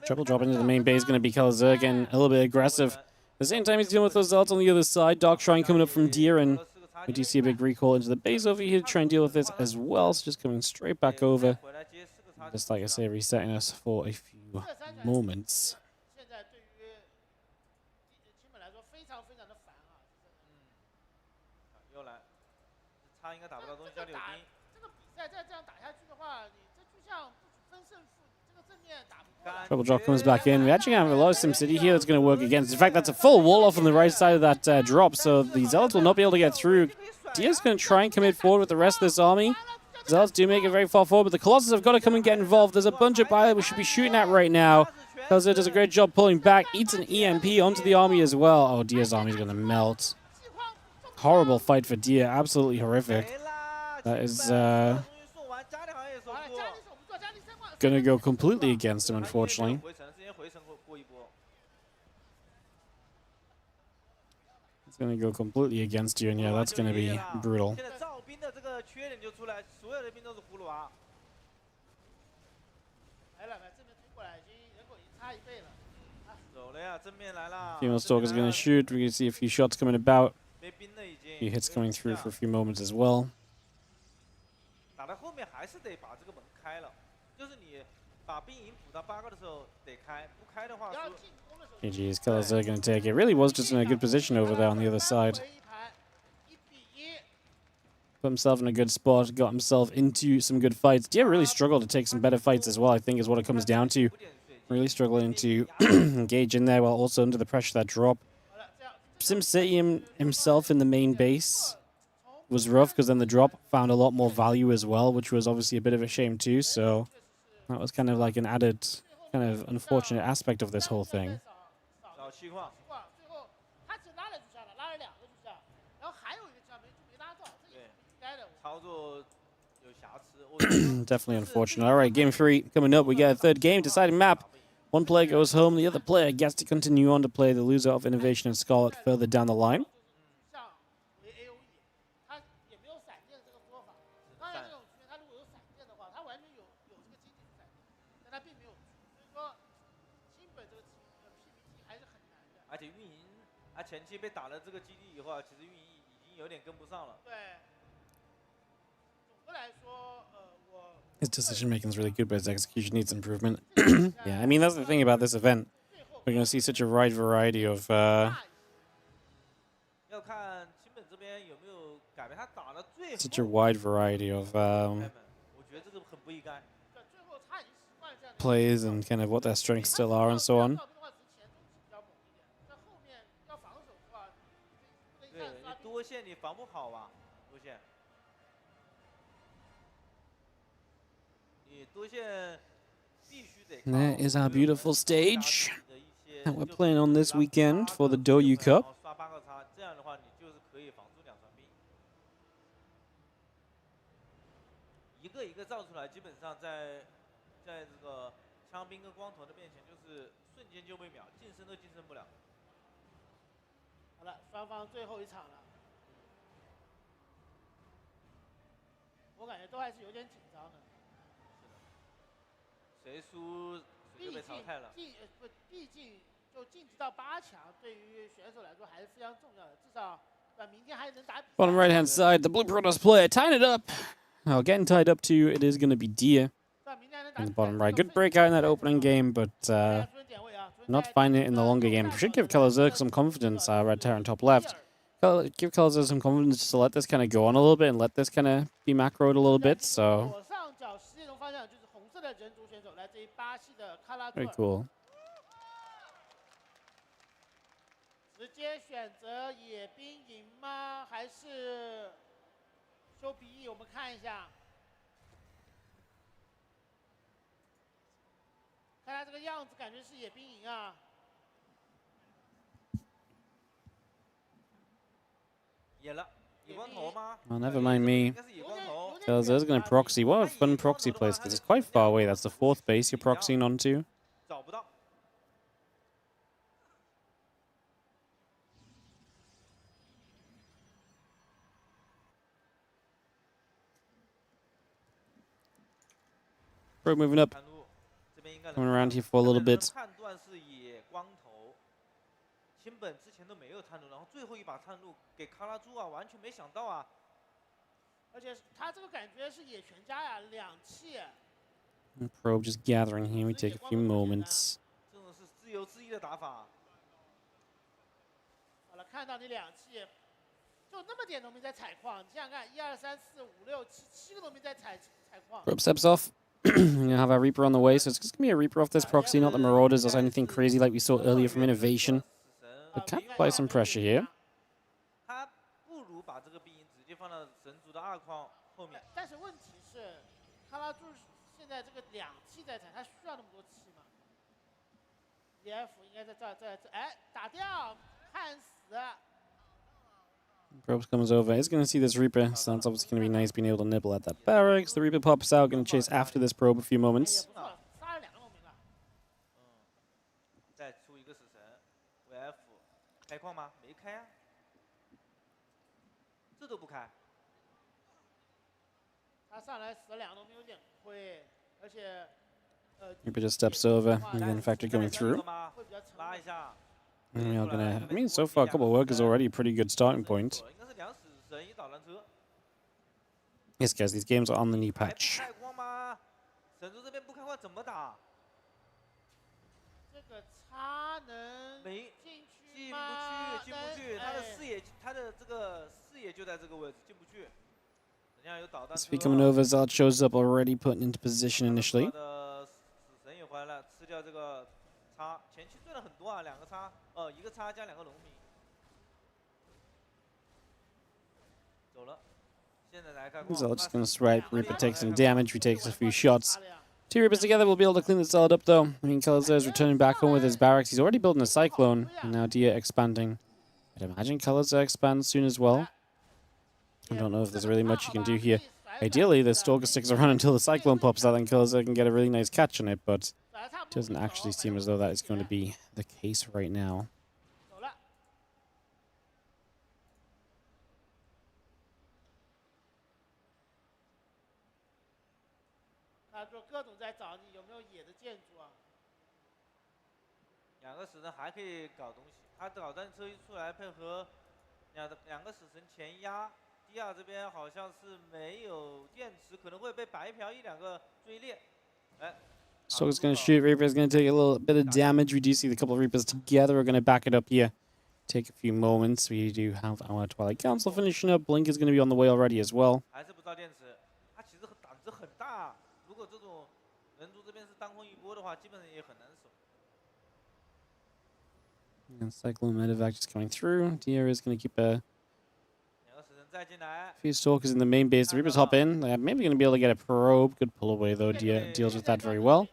Triple drop into the main base, going to be Kalazur again, a little bit aggressive. At the same time, he's dealing with those Zealots on the other side. Dark Shrine coming up from Deer, and we do see a big recall into the base over here to try and deal with this as well. So just coming straight back over. Just like I say, resetting us for a few moments. Trouble drop comes back in. We actually have a lot of SimCity here that's going to work against. In fact, that's a full wall off on the right side of that drop, so the Zealots will not be able to get through. Dia's going to try and commit forward with the rest of this army. Zealots do make it very far forward, but the Colossus have got to come and get involved. There's a bunch of bio we should be shooting at right now. Kalazur does a great job pulling back, eats an EMP onto the army as well. Oh, Dia's army is going to melt. Horrible fight for Dia, absolutely horrific. That is going to go completely against him, unfortunately. It's going to go completely against you, and yeah, that's going to be brutal. Female Stalker's going to shoot. We can see a few shots coming about. A few hits coming through for a few moments as well. GG's, Kalazur going to take it. Really was just in a good position over there on the other side. Put himself in a good spot, got himself into some good fights. Dia really struggled to take some better fights as well, I think, is what it comes down to. Really struggling to engage in there while also under the pressure of that drop. SimCity himself in the main base was rough because then the drop found a lot more value as well, which was obviously a bit of a shame too. So that was kind of like an added kind of unfortunate aspect of this whole thing. Definitely unfortunate. All right, game 3 coming up. We get a third game, deciding map. One player goes home, the other player gets to continue on to play the loser of INnoVation and Scarlett further down the line. His decision making is really good, but his execution needs improvement. Yeah, I mean, that's the thing about this event. We're going to see such a wide variety of such a wide variety of plays and kind of what their strengths still are and so on. 对，你多线你防不好吧？多线，你多线必须得。And that is our beautiful stage that we're playing on this weekend for the Douyu Cup. 刷8个叉，这样的话你就是可以防住2传兵。一个一个造出来，基本上在这个枪兵跟光头的面前，就是瞬间就被秒，近身都近身不了。好了，双方最后一场了，我感觉都还是有点紧张的。谁输谁就被淘汰了。毕竟就晋级到8强，对于选手来说还是非常重要的，至少明天还能打比赛。 Bottom right hand side, the Blue Protoss player tying it up. Well, getting tied up to it is going to be Dia. In the bottom right, good breakout in that opening game, but not finding it in the longer game. Should give Kalazerg some confidence. Red Terror on top left. Give Kalazerg some confidence just to let this kind of go on a little bit and let this kind of be macroed a little bit. So very cool. 直接选择野兵营吗？还是修鼻翼？我们看一下。 看他这个样子，感觉是野兵营啊。野了，野光头吗？ Oh, never mind me. Kalazerg's going to proxy. What a fun proxy place, because it's quite far away. That's the 4th base you're proxying onto. 找不到。 Probe moving up. Coming around here for a little bit. 判断是野光头，新本之前都没有探路，然后最后一把探路给卡拉猪啊，完全没想到啊！而且他这个感觉是野全家呀，2气。Probe just gathering here. We take a few moments. 这种是自由自意的打法。好了，看到你2气，就那么点农民在采矿，你想想看，1、2、3、4、5、6、7个农民在采矿。Probe steps off. We're going to have a Reaper on the way, so it's just going to be a Reaper off this proxy, not the Marauders or anything crazy like we saw earlier from INnoVation. But can apply some pressure here. 他不如把这个兵营直接放到神族的2矿后面。但是问题是，卡拉猪现在这个2气在采，他需要那么多气吗 ？EF 应该在这，哎，打掉，看死。 Probes comes over. He's going to see this Reaper, so that's obviously going to be nice being able to nibble at that barracks. The Reaper pops out, going to chase after this probe a few moments. 再出一个死神 ，VF 开矿吗？没开啊，这都不开。他上来死了2个农民有点亏，而且Reaper just steps over, and then Factor going through. 拉一下。 And we are gonna. I mean, so far, a couple of workers already a pretty good starting point. Yes, guys, these games are on the new patch. 神族这边不开矿怎么打？这个叉能进不去，他的视野，他的这个视野就在这个位置，进不去。人家有导弹。Speed coming over, Zard shows up already, put into position initially. 死神也回来了，吃掉这个叉，前期赚了很多啊，2个叉。 1个叉加2个农民，走了。现在来看， Zard just gonna swipe. Reaper takes some damage. He takes a few shots. 2 Reapers together will be able to clean the Zard up, though. I mean, Kalazerg is returning back home with his barracks. He's already building a Cyclone, and now Dia expanding. I'd imagine Kalazerg expands soon as well. I don't know if there's really much you can do here. Ideally, the Stalker sticks around until the Cyclone pops out, and Kalazerg can get a really nice catch on it, but it doesn't actually seem as though that is going to be the case right now. 他说各种在找你有没有野的建筑啊。2个死神还可以搞东西，他导弹车一出来配合2个死神前压，第二这边好像是没有电池，可能会被白嫖1、2个追猎。哎。 Stalker's going to shoot. Reaper's going to take a little bit of damage. We do see the couple of Reapers together are going to back it up here. take a few moments. We do have our Twilight Council finishing up. Blink is going to be on the way already as well. 还是不造电池，它其实胆子很大。如果这种人族这边是当空一波的话，基本上也很难守。And Cyclone Medevac just coming through. Dia is going to keep a few Stalkers in the main base. The Reapers hop in. They're maybe going to be able to get a probe. Good pull away though. Dia deals with that very well.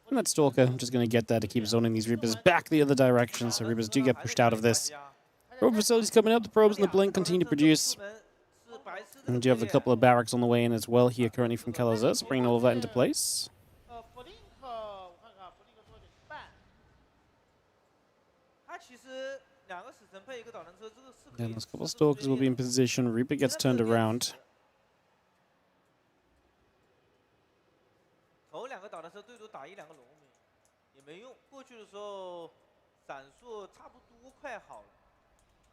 And that Stalker just going to get there to keep zoning these Reapers back the other direction. So Reapers do get pushed out of this. Probe facilities coming up. The probes and the Blink continue to produce. And we do have a couple of barracks on the way in as well here currently from Kalazur. So bringing all of that into place. And those couple of Stalkers will be in position. Reaper gets turned around. 头2个岛的时候，最多打1、2个农民，也没用。过去的时候，闪烁差不多快好了，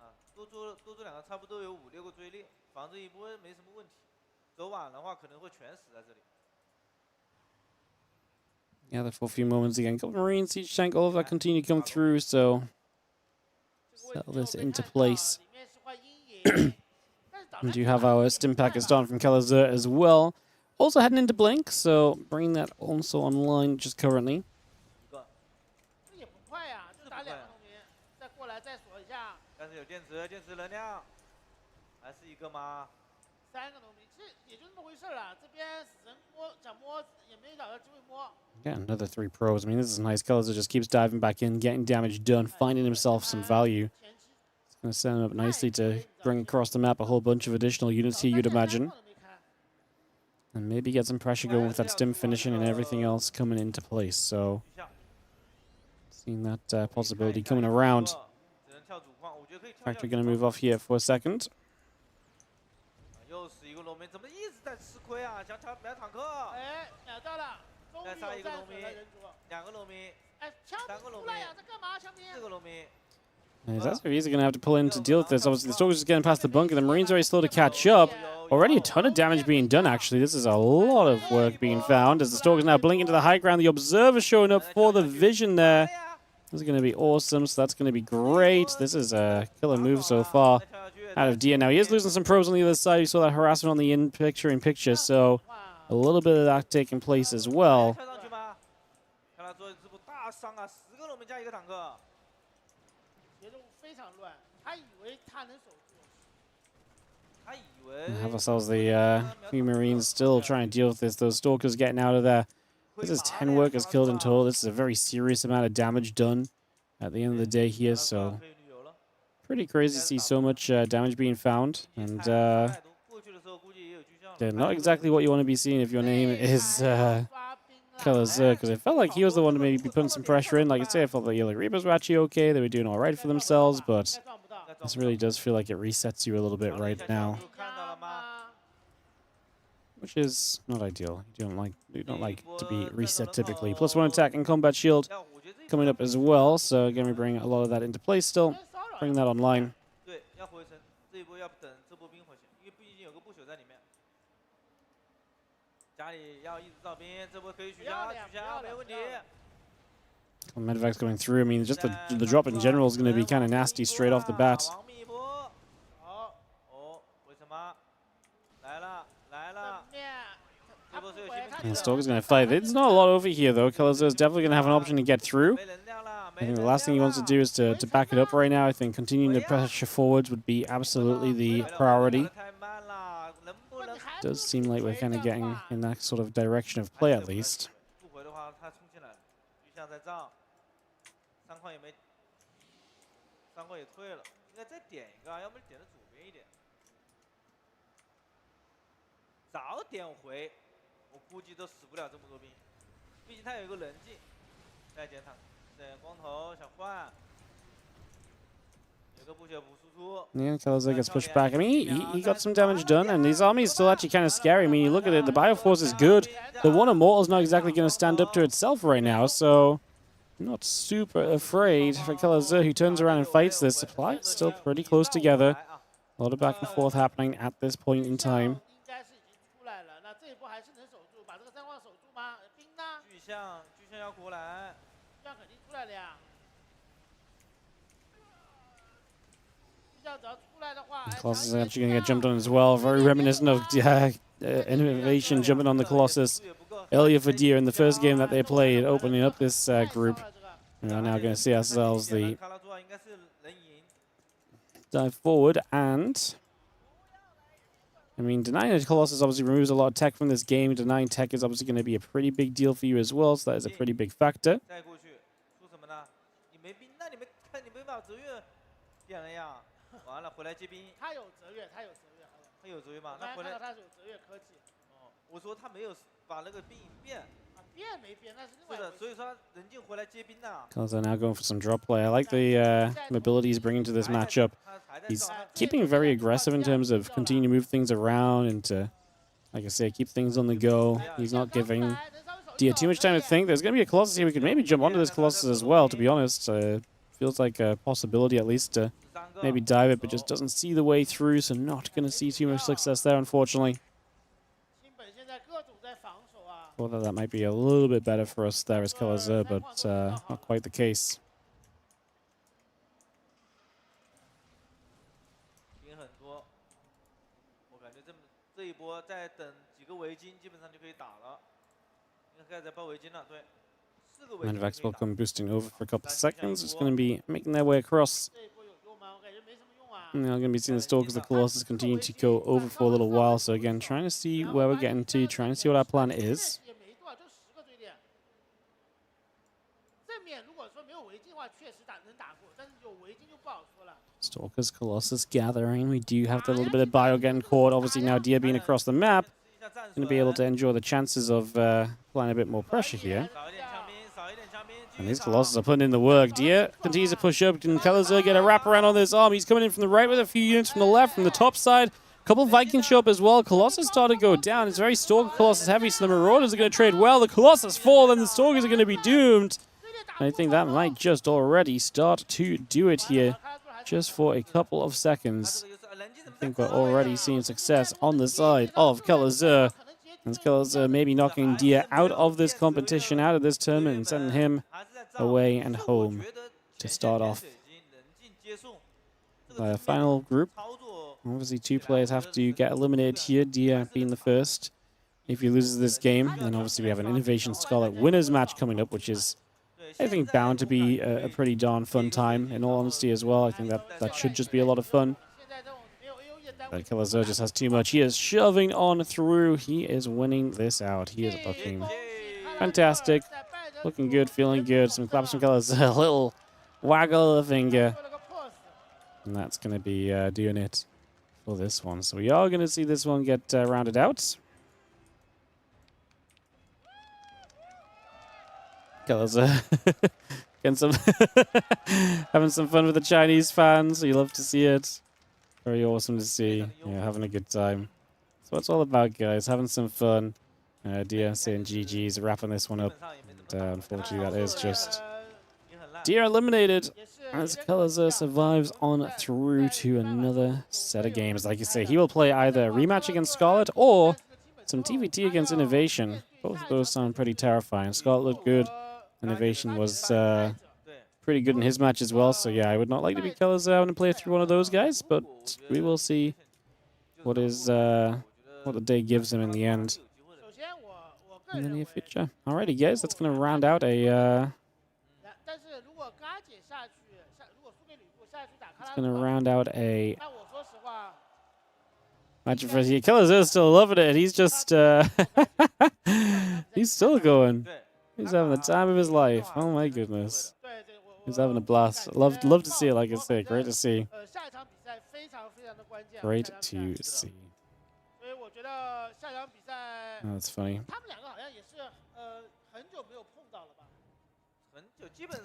啊，多做2个，差不多有5、6个追猎，防这一波没什么问题。走晚的话，可能会全死在这里。 Yeah, for a few moments again. Couple Marines, siege tank, all of that continue to come through, so settle this into place. And you have our stim packers down from Kalazur as well. Also heading into Blink, so bringing that also online just currently. 也不快呀，就打2个农民，再过来再锁一下。但是有电池能量，还是1个吗？3个农民，其实也就那么回事了。这边死神想摸，也没找到机会摸。 Yeah, another 3 probes. I mean, this is nice. Kalazur just keeps diving back in, getting damage done, finding himself some value. It's going to set him up nicely to bring across the map a whole bunch of additional units here, you'd imagine. And maybe get some pressure going with that stim finishing and everything else coming into place. So, seeing that possibility coming around. In fact, we're going to move off here for a second. 又是1个农民，怎么一直在吃亏啊？想秒坦克。哎，秒到了，终于有战损了人族。2个农民。哎，枪兵出来呀！在干嘛？枪兵。4个农民。 And that's very easy. Going to have to pull in to deal with this. Obviously, the Stalkers just getting past the bunker. The Marines are very slow to catch up. Already a ton of damage being done, actually. This is a lot of work being found. As the Stalkers now blink into the high ground. The Observer showing up for the vision there. This is going to be awesome. So that's going to be great. This is a killer move so far out of Dia. Now, he is losing some probes on the other side. You saw that harassment on the in-picture. So a little bit of that taking place as well. We have ourselves the few Marines still trying to deal with this. Those Stalkers getting out of there. This is 10 workers killed in total. This is a very serious amount of damage done at the end of the day here. So pretty crazy to see so much damage being found. And they're not exactly what you want to be seeing if your name is Kalazur, because I felt like he was the one to maybe be putting some pressure in. Like I say, I felt like the Reapers were actually okay. They were doing all right for themselves, but this really does feel like it resets you a little bit right now, which is not ideal. You don't like to be reset typically. +1 attack and combat shield coming up as well. So again, we bring a lot of that into play still. Bring that online. Medevac's going through. I mean, just the drop in general is going to be kind of nasty straight off the bat. And Stalker's going to fight. It's not a lot over here, though. Kalazur is definitely going to have an option to get through. I think the last thing he wants to do is to back it up right now. I think continuing to pressure forwards would be absolutely the priority. It does seem like we're kind of getting in that sort of direction of play, at least. Yeah, Kalazur gets pushed back. I mean, he got some damage done, and these armies still actually kind of scary. I mean, you look at it, the Bioforce is good. The one Immortal is not exactly going to stand up to itself right now, so I'm not super afraid for Kalazur, who turns around and fights this. Supply is still pretty close together. A lot of back and forth happening at this point in time. Colossus is actually going to get jumped on as well. Very reminiscent of INnoVation jumping on the Colossus earlier for Douyu in the first game that they played, opening up this group. We are now going to see ourselves the dive forward, and I mean, denying a Colossus obviously removes a lot of tech from this game. Denying tech is obviously going to be a pretty big deal for you as well, so that is a pretty big factor. Colossus now going for some drop play. I like the mobility he's bringing to this matchup. He's keeping very aggressive in terms of continuing to move things around and to, like I say, keep things on the go. He's not giving Douyu too much time to think. There's going to be a Colossus here. We could maybe jump onto this Colossus as well, to be honest. Feels like a possibility at least to maybe dive it, but just doesn't see the way through, so not going to see too much success there, unfortunately. Thought that might be a little bit better for us there as Colossus, but not quite the case. And Vex will come boosting over for a couple of seconds. It's going to be making their way across. And now going to be seeing the Stalkers, the Colossus continue to go over for a little while. So again, trying to see where we're getting to, trying to see what our plan is. Stalkers, Colossus gathering. We do have the little bit of bio getting caught. Obviously now Douyu being across the map, going to be able to enjoy the chances of applying a bit more pressure here. And these Colossus are putting in the work. Douyu continues to push up. Can Colossus get a wraparound on this arm? He's coming in from the right with a few units from the left, from the top side. A couple of Vikings show up as well. Colossus start to go down. It's very Stalker Colossus heavy, so the Marauders are going to trade well. The Colossus fall, and the Stalkers are going to be doomed. And I think that might just already start to do it here. Just for a couple of seconds. I think we're already seeing success on the side of Colossus. And Colossus maybe knocking Douyu out of this competition, out of this tournament, and sending him away and home to start off. The final group. Obviously, 2 players have to get eliminated here, Douyu being the first. If he loses this game, then obviously we have an INnoVation Scarlett winners match coming up, which is, I think, bound to be a pretty darn fun time, in all honesty, as well. I think that should just be a lot of fun. But Colossus just has too much. He is shoving on through. He is winning this out. He is looking fantastic. Looking good, feeling good. Some claps from Colossus. A little waggle of the finger. And that's going to be doing it for this one. So we are going to see this one get rounded out. Colossus getting some having some fun with the Chinese fans. You love to see it. Very awesome to see. Yeah, having a good time. So it's all about, guys. Having some fun. Douyu saying GG's, wrapping this one up. And, unfortunately, that is just Douyu eliminated as Colossus survives on through to another set of games. Like you say, he will play either a rematch against Scarlett or some TVT against INnoVation. Both of those sound pretty terrifying. Scarlett looked good. INnoVation was pretty good in his match as well. So yeah, I would not like to be Colossus out and play through one of those guys, but we will see what is what the day gives him in the end. In the near future. Alrighty, guys, that's going to round out a. It's going to round out a match for here. Colossus is still loving it. He's just he's still going. He's having the time of his life. Oh my goodness. He's having a blast. Love to see it, like I say. Great to see. Great to see. Oh, that's funny.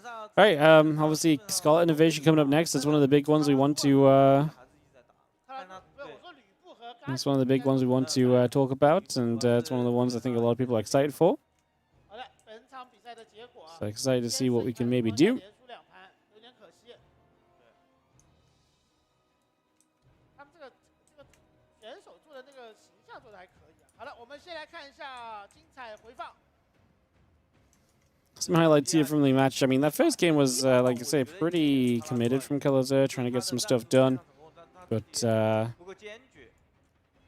All right, obviously Scarlett INnoVation coming up next. That's one of the big ones we want to it's one of the big ones we want to talk about, and it's one of the ones I think a lot of people are excited for. So excited to see what we can maybe do. Some highlights here from the match. I mean, that first game was, like I say, pretty committed from Colossus, trying to get some stuff done. But I 不够坚决，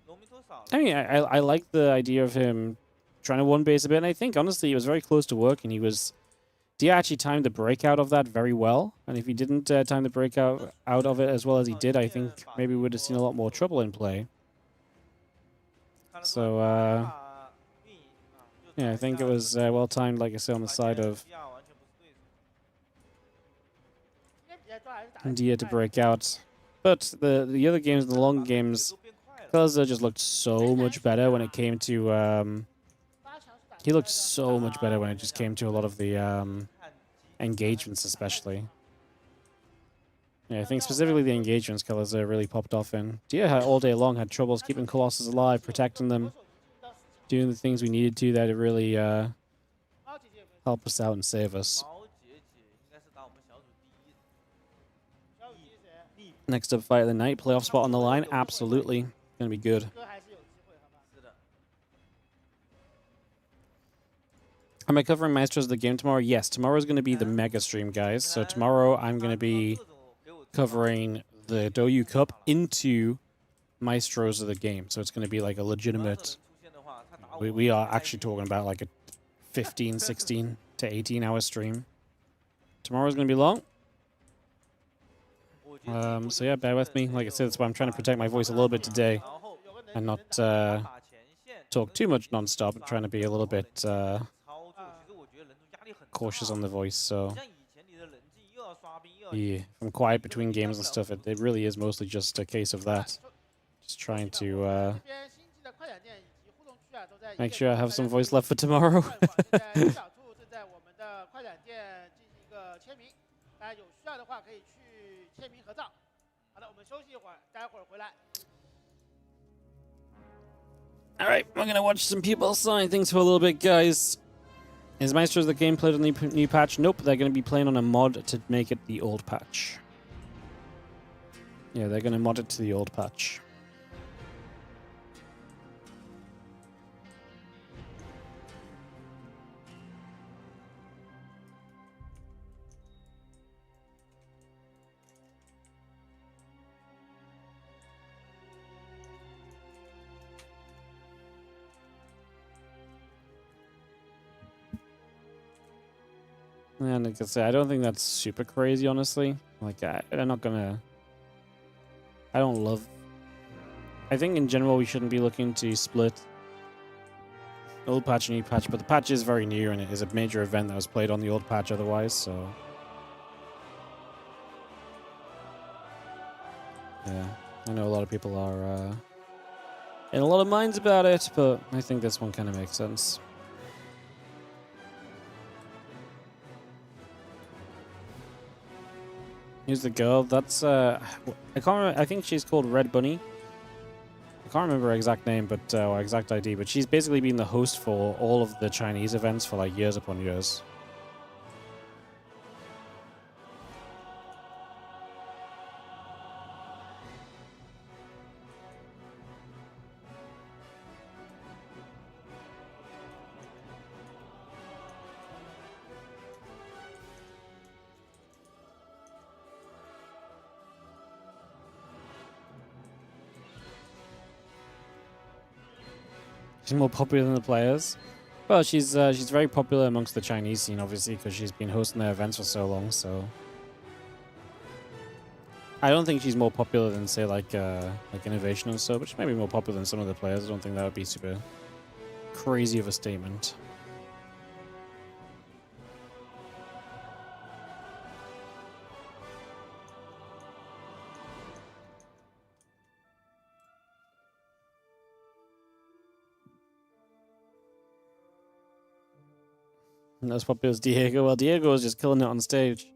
农民头少了。 mean, I like the idea of him trying to one base a bit. And I think honestly, it was very close to working. Dia actually timed the breakout of that very well. And if he didn't time the breakout out of it as well as he did, I think maybe we would have seen a lot more trouble in play. So yeah, I think it was well timed, like I said, on the side of Dia to break out. But the other games, the long games, Kaza just looked so much better when it came to he looked so much better when it just came to a lot of the engagements, especially. Yeah, I think specifically the engagements Kaza really popped off in. Dia had all day long had troubles keeping Colossus alive, protecting them, doing the things we needed to that really help us out and save us. Next up, fight of the night, playoff spot on the line. Absolutely, gonna be good. Am I covering Maestros of the game tomorrow? Yes, tomorrow is going to be the mega stream, guys. So tomorrow I'm going to be covering the Douyu Cup into Maestros of the game. So it's going to be like a legitimate... We are actually talking about like a 15, 16 to 18 hour stream. Tomorrow's going to be long. So yeah, bear with me. Like I said, that's why I'm trying to protect my voice a little bit today. And not talk too much non-stop. I'm trying to be a little bit... cautious on the voice, so yeah, if I'm quiet between games and stuff, it really is mostly just a case of that. Just trying to make sure I have some voice left for tomorrow. Alright, we're gonna watch some people sign things for a little bit, guys. Is Maestros of the game played on the new patch? Nope, they're going to be playing on a mod to make it the old patch. Yeah, they're going to mod it to the old patch. And like I say, I don't think that's super crazy, honestly. Like, I'm not gonna... I don't love... I think in general we shouldn't be looking to split old patch and new patch, but the patch is very new and it is a major event that was played on the old patch otherwise, so... Yeah, I know a lot of people are in a lot of minds about it, but I think this one kind of makes sense. Here's the girl. That's I can't remember. I think she's called Red Bunny. I can't remember her exact name, but or exact ID. But she's basically been the host for all of the Chinese events for like years upon years. She's more popular than the players. Well, she's very popular amongst the Chinese scene, obviously, because she's been hosting their events for so long. So I don't think she's more popular than, say, like INnoVation or so, but she may be more popular than some of the players. I don't think that would be super crazy of a statement. Not as popular as Diego. Well, Diego is just killing it on stage.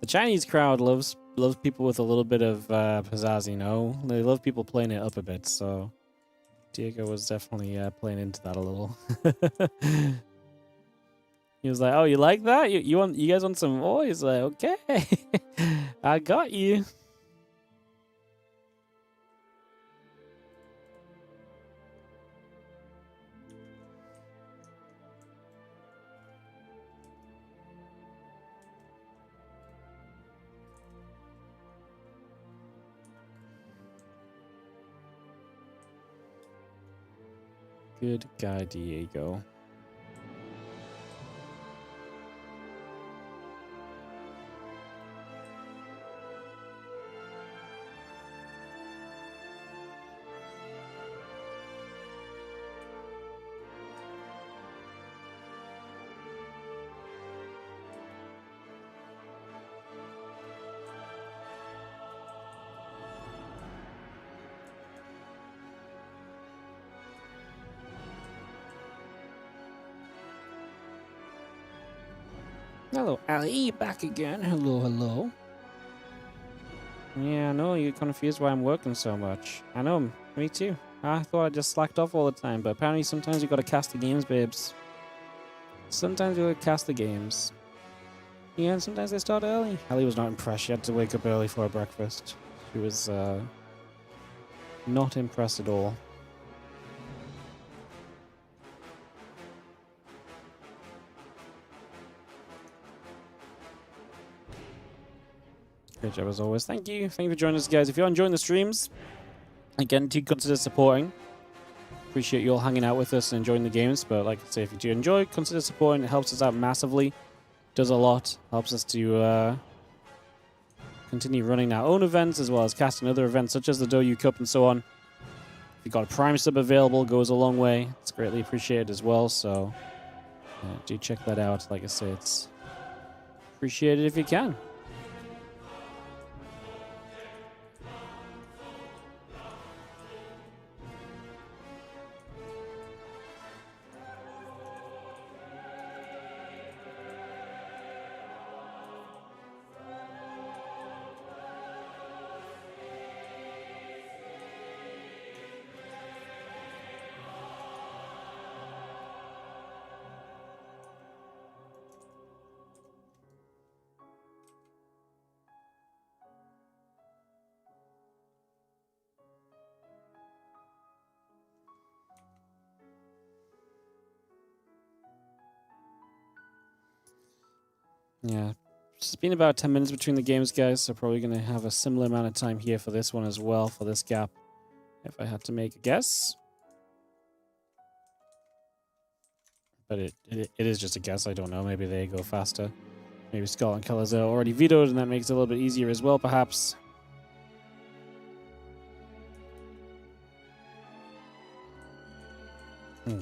The Chinese crowd loves people with a little bit of pizzazz, you know? They love people playing it up a bit, so Diego was definitely playing into that a little. He was like, "Oh, you like that? You guys want some more?" He's like, "Okay, I got you." Good guy, Diego. Hello, Ali, back again. Hello, hello. Yeah, I know, you're confused why I'm working so much. I know, me too. I thought I just slacked off all the time, but apparently sometimes you gotta cast the games, babes. Sometimes you gotta cast the games. Yeah, and sometimes they start early. Ali was not impressed. She had to wake up early for her breakfast. She was, not impressed at all. Great job as always. Thank you. Thank you for joining us, guys. If you're enjoying the streams, again, do consider supporting. Appreciate you all hanging out with us and enjoying the games. But like I say, if you do enjoy, consider supporting. It helps us out massively. Does a lot. Helps us to continue running our own events as well as casting other events such as the Douyu Cup and so on. If you've got a Prime sub available, goes a long way. It's greatly appreciated as well. So do check that out. Like I say, it's appreciated if you can. Yeah, it's been about 10 minutes between the games, guys, so probably going to have a similar amount of time here for this one as well, for this gap, if I had to make a guess. But it is just a guess, I don't know, maybe they go faster. Maybe Scarlett and Colors are already vetoed, and that makes it a little bit easier as well, perhaps.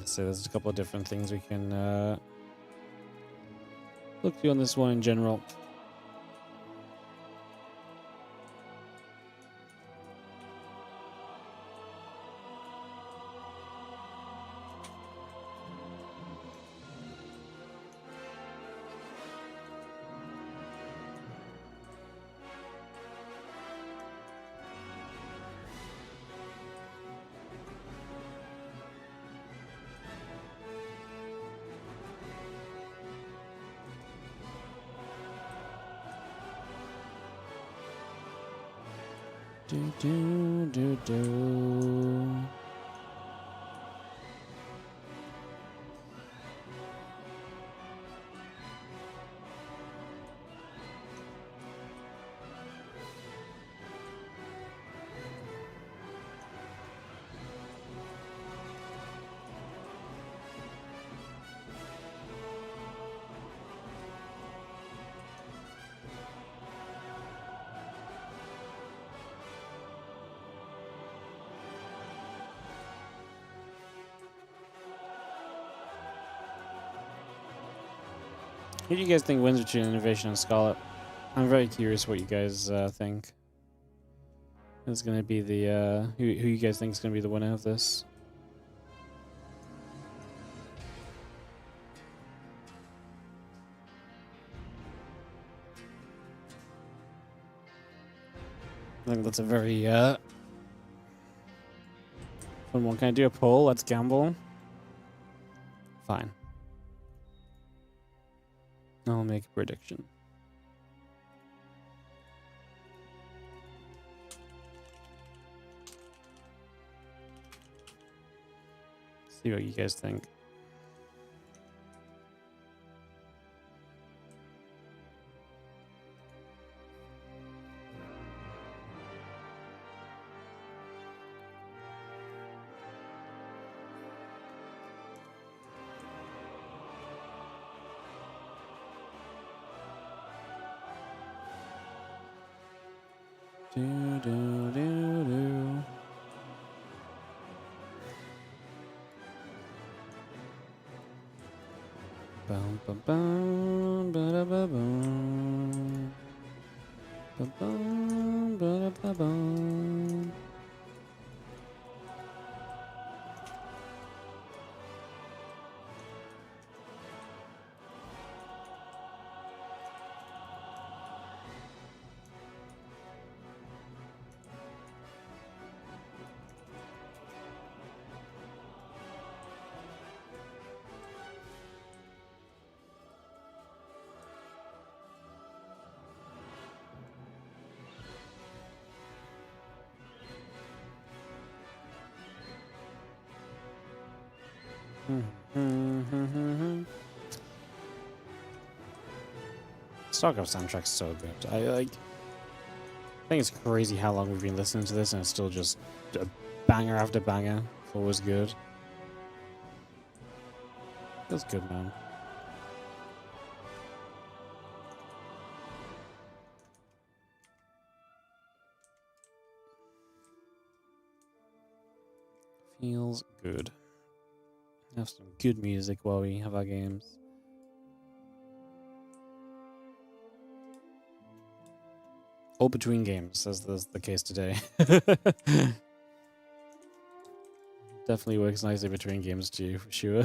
So there's a couple of different things we can look through on this one in general. Do, do, do, do. Who do you guys think wins between INnoVation and Scarlett? I'm very curious what you guys think. Who's going to be the who you guys think is going to be the winner of this? I think that's a very fun one. Can I do a poll? Let's gamble. Fine. I'll make a prediction. See what you guys think. Do, do, do, do. Bum, bum, bum, ba-da-ba-bum. Ba-bum, ba-da-ba-bum. StarCraft soundtrack's so good. I think it's crazy how long we've been listening to this and it's still just a banger after banger. It's always good. Feels good, man. Feels good. Have some good music while we have our games. Or between games, as is the case today. Definitely works nicely between games too, for sure.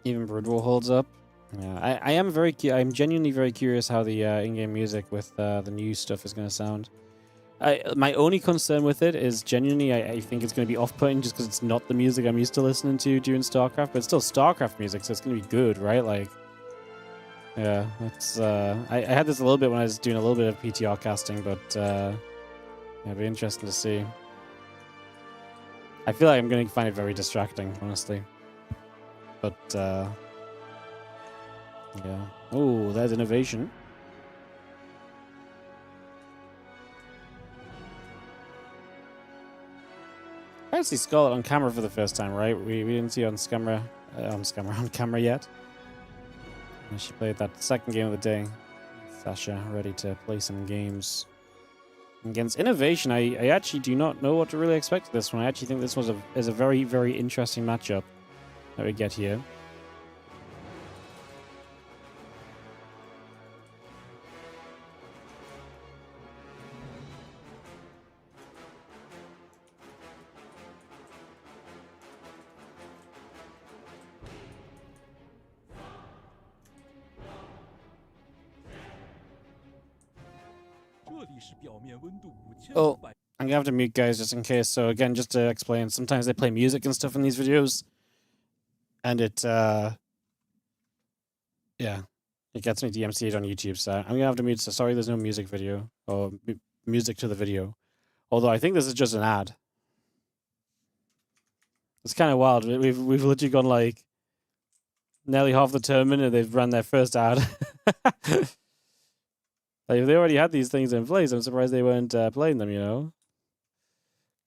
Even Broodwall holds up. Yeah, I'm genuinely very curious how the in-game music with the new stuff is going to sound. My only concern with it is genuinely I think it's going to be off-putting just because it's not the music I'm used to listening to during StarCraft, but it's still StarCraft music, so it's going to be good, right? Like, yeah, it's I had this a little bit when I was doing a little bit of PTR casting, but yeah, it'll be interesting to see. I feel like I'm going to find it very distracting, honestly. But yeah. Oh, there's INnoVation. I see Scarlett on camera for the first time, right? We didn't see her on camera yet. And she played that second game of the day. Sasha ready to play some games. Against INnoVation, I actually do not know what to really expect of this one. I actually think this is a very, very interesting matchup that we get here. Oh, I'm gonna have to mute guys just in case. So again, just to explain, sometimes they play music and stuff in these videos, and it yeah, it gets me DMCA'd on YouTube. So I'm gonna have to mute. So sorry, there's no music video or music to the video. Although I think this is just an ad. It's kind of wild. We've literally gone like nearly half the tournament and they've run their first ad. Like, if they already had these things in place, I'm surprised they weren't playing them, you know?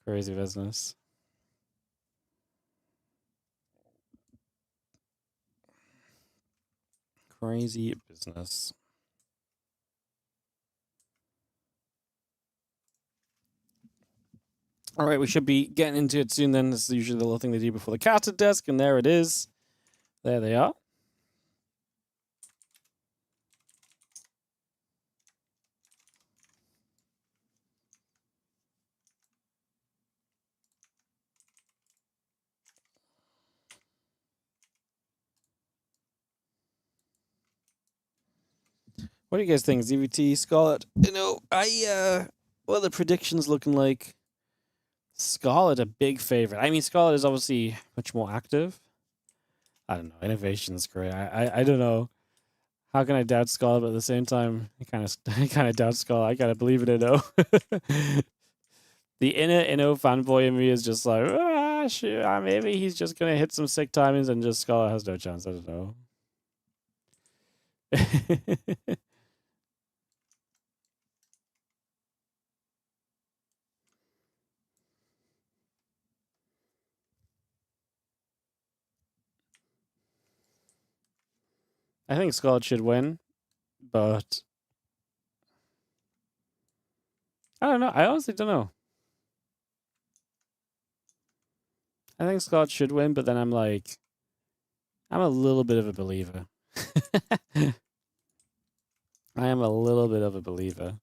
Crazy business. Crazy business. All right, we should be getting into it soon then. This is usually the little thing they do before the casted desk, and there it is. There they are. What do you guys think? ZVT, Scarlett? You know, what are the predictions looking like? Scarlett, a big favorite. I mean, Scarlett is obviously much more active. I don't know. INnoVation's great. I don't know. How can I doubt Scarlett, but at the same time, I kind of doubt Scarlett. I kind of believe in Inno. The inner Inno fanboy in me is just like, sure, maybe he's just gonna hit some sick timings, and just Scarlett has no chance. I don't know. I think Scarlett should win, but I don't know. I honestly don't know. I think Scarlett should win, but then I'm like, I'm a little bit of a believer. I am a little bit of a believer.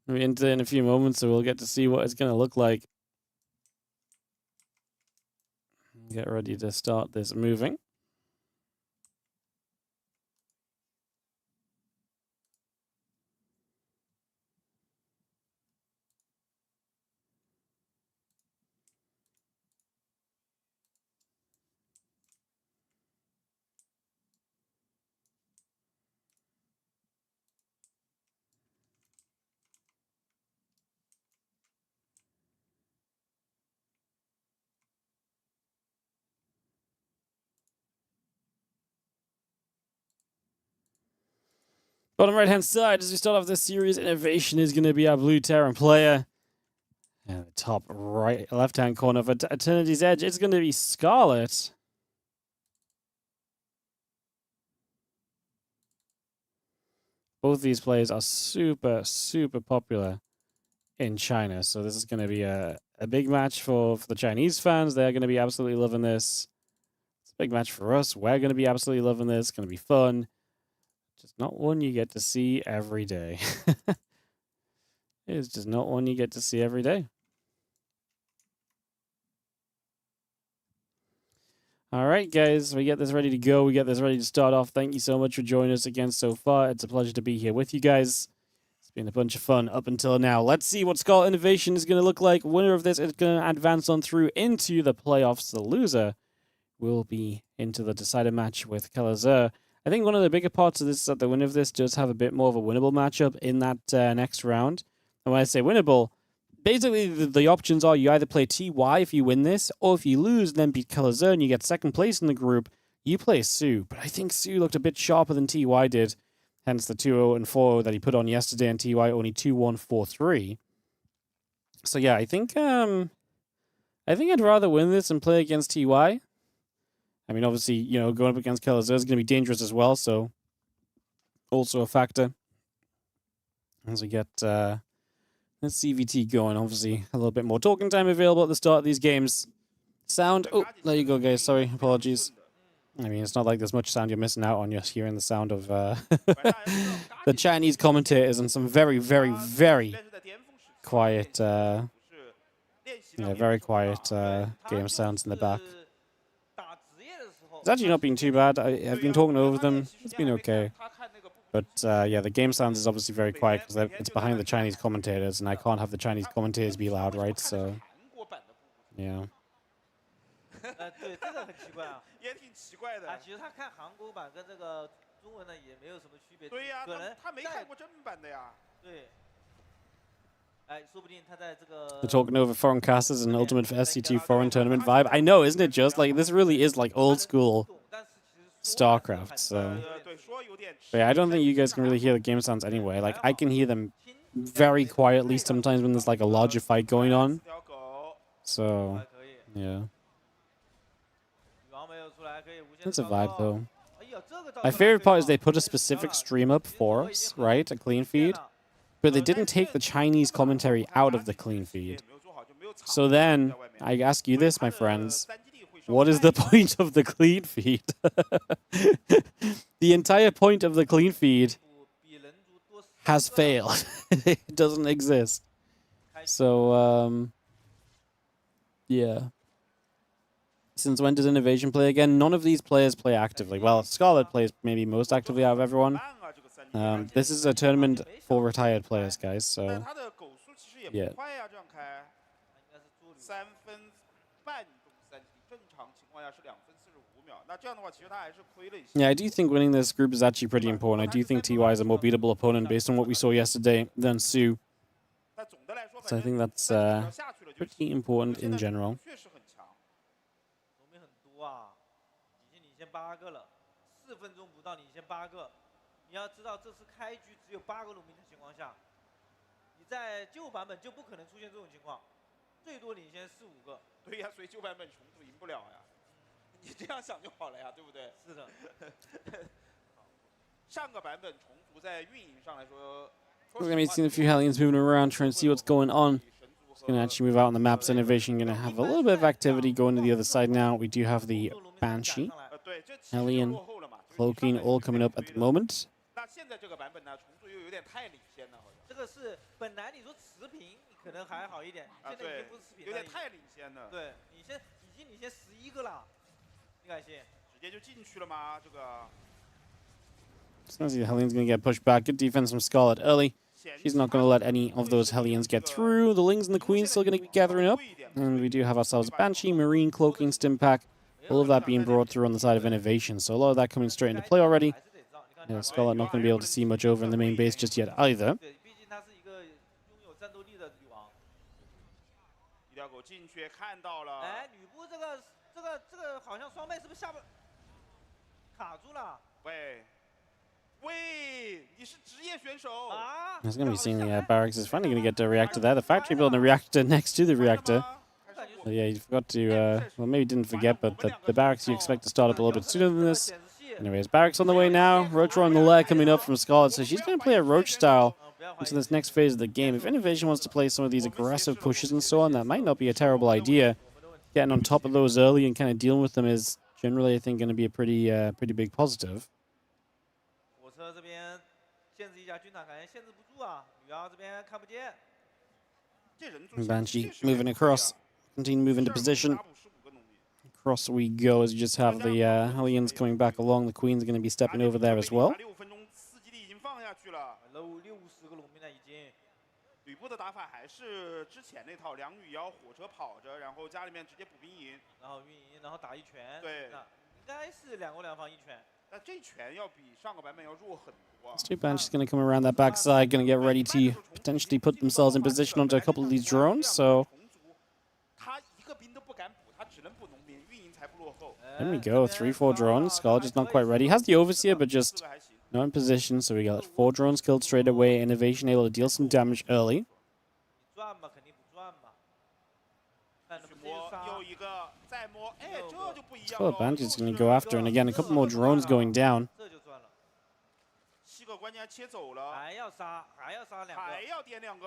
We'll enter in a few moments, so we'll get to see what it's going to look like. Get ready to start this moving. Bottom right-hand side, as we start off this series, INnoVation is going to be our blue Terran player. And the top right, left-hand corner of Eternity's Edge, it's going to be Scarlett. Both these players are super, super popular in China. So this is going to be a big match for the Chinese fans. They're going to be absolutely loving this. It's a big match for us. We're going to be absolutely loving this. It's going to be fun. Just not one you get to see every day. It's just not one you get to see every day. All right, guys, we get this ready to go. We get this ready to start off. Thank you so much for joining us again so far. It's a pleasure to be here with you guys. It's been a bunch of fun up until now. Let's see what Scarlett INnoVation is going to look like. Winner of this is going to advance on through into the playoffs. The loser will be into the decider match with Kalazur. I think one of the bigger parts of this is that the winner of this does have a bit more of a winnable matchup in that next round. And when I say winnable, basically the options are you either play TY if you win this, or if you lose, then beat Kalazur and you get second place in the group, you play Su. But I think Su looked a bit sharper than TY did, hence the 2-0 and 4 that he put on yesterday, and TY only 2-1, 4-3. So yeah, I think I'd rather win this and play against TY. I mean, obviously, you know, going up against Kalazur is going to be dangerous as well, so also a factor. As we get this CVT going, obviously, a little bit more talking time available at the start of these games. Sound, oh, there you go, guys, sorry, apologies. I mean, it's not like there's much sound you're missing out on, just hearing the sound of the Chinese commentators and some very, very, very quiet, very quiet game sounds in the back. It's actually not been too bad. I've been talking over them. It's been okay. But yeah, the game sounds is obviously very quiet because it's behind the Chinese commentators, and I can't have the Chinese commentators be loud, right? So, yeah. 对，这个很奇怪啊，也挺奇怪的。啊，其实他看韩国版跟这个中文的也没有什么区别。对呀，可能他没看过正版的呀。对。哎，说不定他在这个。We're talking over foreign casters and Ultimate SC2 foreign tournament vibe. I know, isn't it just like this? Really is like old school StarCraft. So, but yeah, I don't think you guys can really hear the game sounds anyway. Like I can hear them very quietly sometimes when there's like a larger fight going on. So, yeah. It's a vibe though. My favorite part is they put a specific stream up for us, right? A clean feed. But they didn't take the Chinese commentary out of the clean feed. So then, I ask you this, my friends. What is the point of the clean feed? The entire point of the clean feed has failed. It doesn't exist. So, yeah. Since when does INnoVation play again? None of these players play actively. Well, Scarlett plays maybe most actively out of everyone. This is a tournament for retired players, guys, so yeah. Yeah, I do think winning this group is actually pretty important. I do think TY is a more beatable opponent based on what we saw yesterday than Su. So I think that's pretty important in general. 你要知道，这是开局只有8个农民的情况下，你在旧版本就不可能出现这种情况，最多领先4、5个。对呀，所以旧版本重组赢不了呀。你这样想就好了呀，对不对？是的。上个版本重组在运营上来说。 We're going to be seeing a few Hellions moving around, trying to see what's going on. It's going to actually move out on the maps. INnoVation going to have a little bit of activity going to the other side now. We do have the Banshee, Hellion, Cloaking, all coming up at the moment. 那现在这个版本呢，重组又有点太领先了，好像。这个是本来你说持平，你可能还好一点，现在已经不是持平了，有点太领先了。对，已经领先11个了，你敢信？直接就进去了吗？这个。 So the Hellions going to get pushed back. Good defense from Scarlett early. She's not going to let any of those Hellions get through. The Lings and the Queens still going to be gathering up. And we do have ourselves a Banshee, Marine, Cloaking, Stim Pack. All of that being brought through on the side of INnoVation. So a lot of that coming straight into play already. Scarlett not going to be able to see much over in the main base just yet either. 进去看到了。哎，吕布这个好像双倍是不是下不卡住了？喂。 喂，你是职业选手啊 It's going to be seeing the barracks is finally going to get the reactor there. The factory building a reactor next to the reactor. So yeah, you forgot to, well, maybe didn't forget, but the barracks you expect to start up a little bit sooner than this. Anyways, barracks on the way now. Roach on the lair coming up from Scarlett, so she's going to play a Roach style into this next phase of the game. If INnoVation wants to play some of these aggressive pushes and so on, that might not be a terrible idea. Getting on top of those early and kind of dealing with them is generally, I think, going to be a pretty big positive. 车这边限制一下军团，感觉限制不住啊。女妖这边看不见。Banshee moving across, continue moving to position. Across we go as you just have the Hellions coming back along. The Queen's going to be stepping over there as well. 60个农民了已经。吕布的打法还是之前那套，两女妖火车跑着，然后家里面直接补兵营，然后运营，然后打一拳。对，应该是2攻2防1拳。 那这拳要比上个版本要弱很多。Two Banshees going to come around that backside, going to get ready to potentially put themselves in position onto a couple of these drones. So there we go, 3-4 drones. Scarlett just not quite ready. Has the Overseer, but just not in position. So we got 4 drones killed straight away. INnoVation able to deal some damage early. So Banshee's going to go after, and again, a couple more drones going down.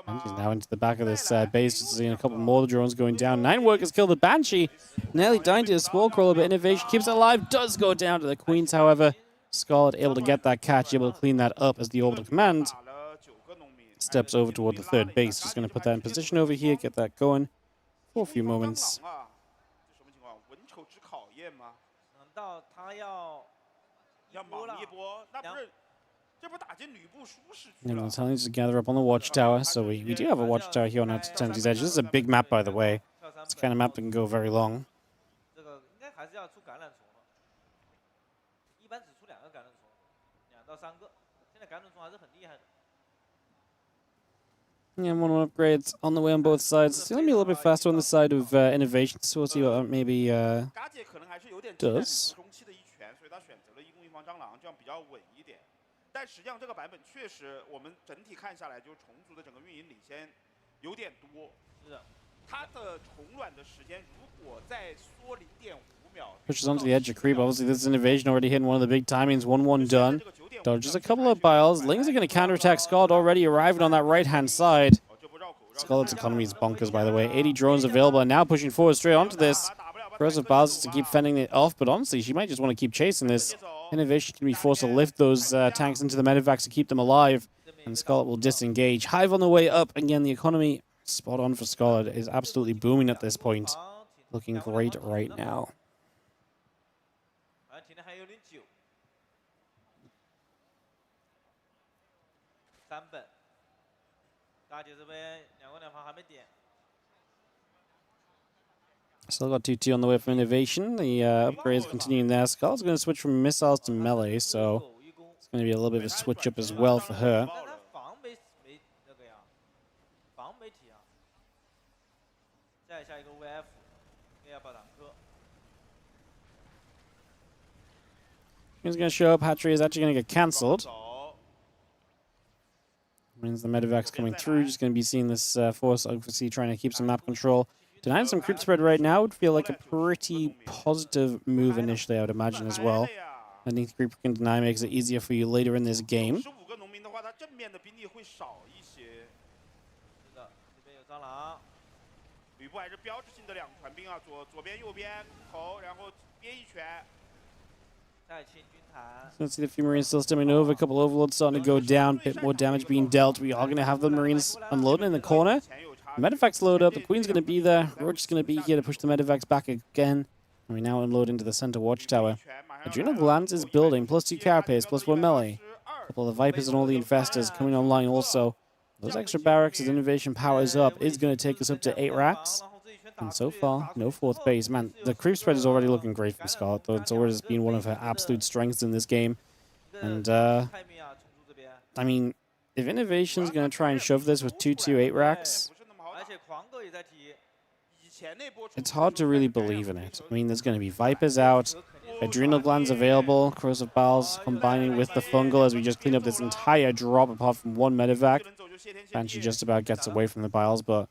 Banshee's now into the back of this base, just seeing a couple more drones going down. 9 workers killed the Banshee. Nearly dying to a small crawler, but INnoVation keeps it alive. Does go down to the Queens, however. Scarlett able to get that catch, able to clean that up as the orbital command steps over toward the third base. Just going to put that in position over here, get that going for a few moments. And the Italians just gather up on the watchtower. So we do have a watchtower here on our Tenzi's Edge. This is a big map, by the way. It's the kind of map that can go very long. Yeah, one upgrades on the way on both sides. It's going to be a little bit faster on the side of INnoVation, so we'll see what maybe does. 但实际上这个版本确实，我们整体看下来，就重组的整个运营领先有点多。是的，它的重卵的时间如果再缩0.5秒。Pushes onto the edge of creep. Obviously, this INnoVation already hitting one of the big timings. 1-1 done. Dodges a couple of biles. Lings are going to counterattack. Scarlett already arriving on that right-hand side. Scarlett's economy is bonkers, by the way. 80 drones available, and now pushing forward straight onto this. Aggressive biles to keep fending it off, but honestly, she might just want to keep chasing this. INnoVation can be forced to lift those tanks into the medevacs to keep them alive, and Scarlett will disengage. Hive on the way up. Again, the economy spot on for Scarlett is absolutely booming at this point. Looking great right now. Still got 2T on the way from INnoVation. The upgrades continuing there. Scarlett's going to switch from missiles to melee, so it's going to be a little bit of a switch up as well for her. He's going to show up. Hatchery is actually going to get cancelled. Means the medevacs coming through. Just going to be seeing this force, obviously trying to keep some map control. Denying some creep spread right now would feel like a pretty positive move initially, I would imagine as well. I think the creep can deny makes it easier for you later in this game. Let's see the few Marines still stemming over. A couple overloads starting to go down. A bit more damage being dealt. We are going to have the Marines unloading in the corner. The Medivacs load up. The Queen's going to be there. Roach is going to be here to push the Medivacs back again. And we now unload into the center watchtower. Adrenal Glands is building. +2 Carapace, +1 melee. A couple of the Vipers and all the Infestors coming online also. Those extra barracks as INnoVation powers up is going to take us up to 8 racks. And so far, no 4th base. Man, the creep spread is already looking great from Scarlett, though it's always been one of her absolute strengths in this game. And, I mean, if INnoVation's going to try and shove this with 2-2-8 racks, it's hard to really believe in it. I mean, there's going to be Vipers out, Adrenal Glands available, Corrosive Bowels combining with the Fungal as we just clean up this entire drop apart from one medevac. Banshee just about gets away from the Biles, but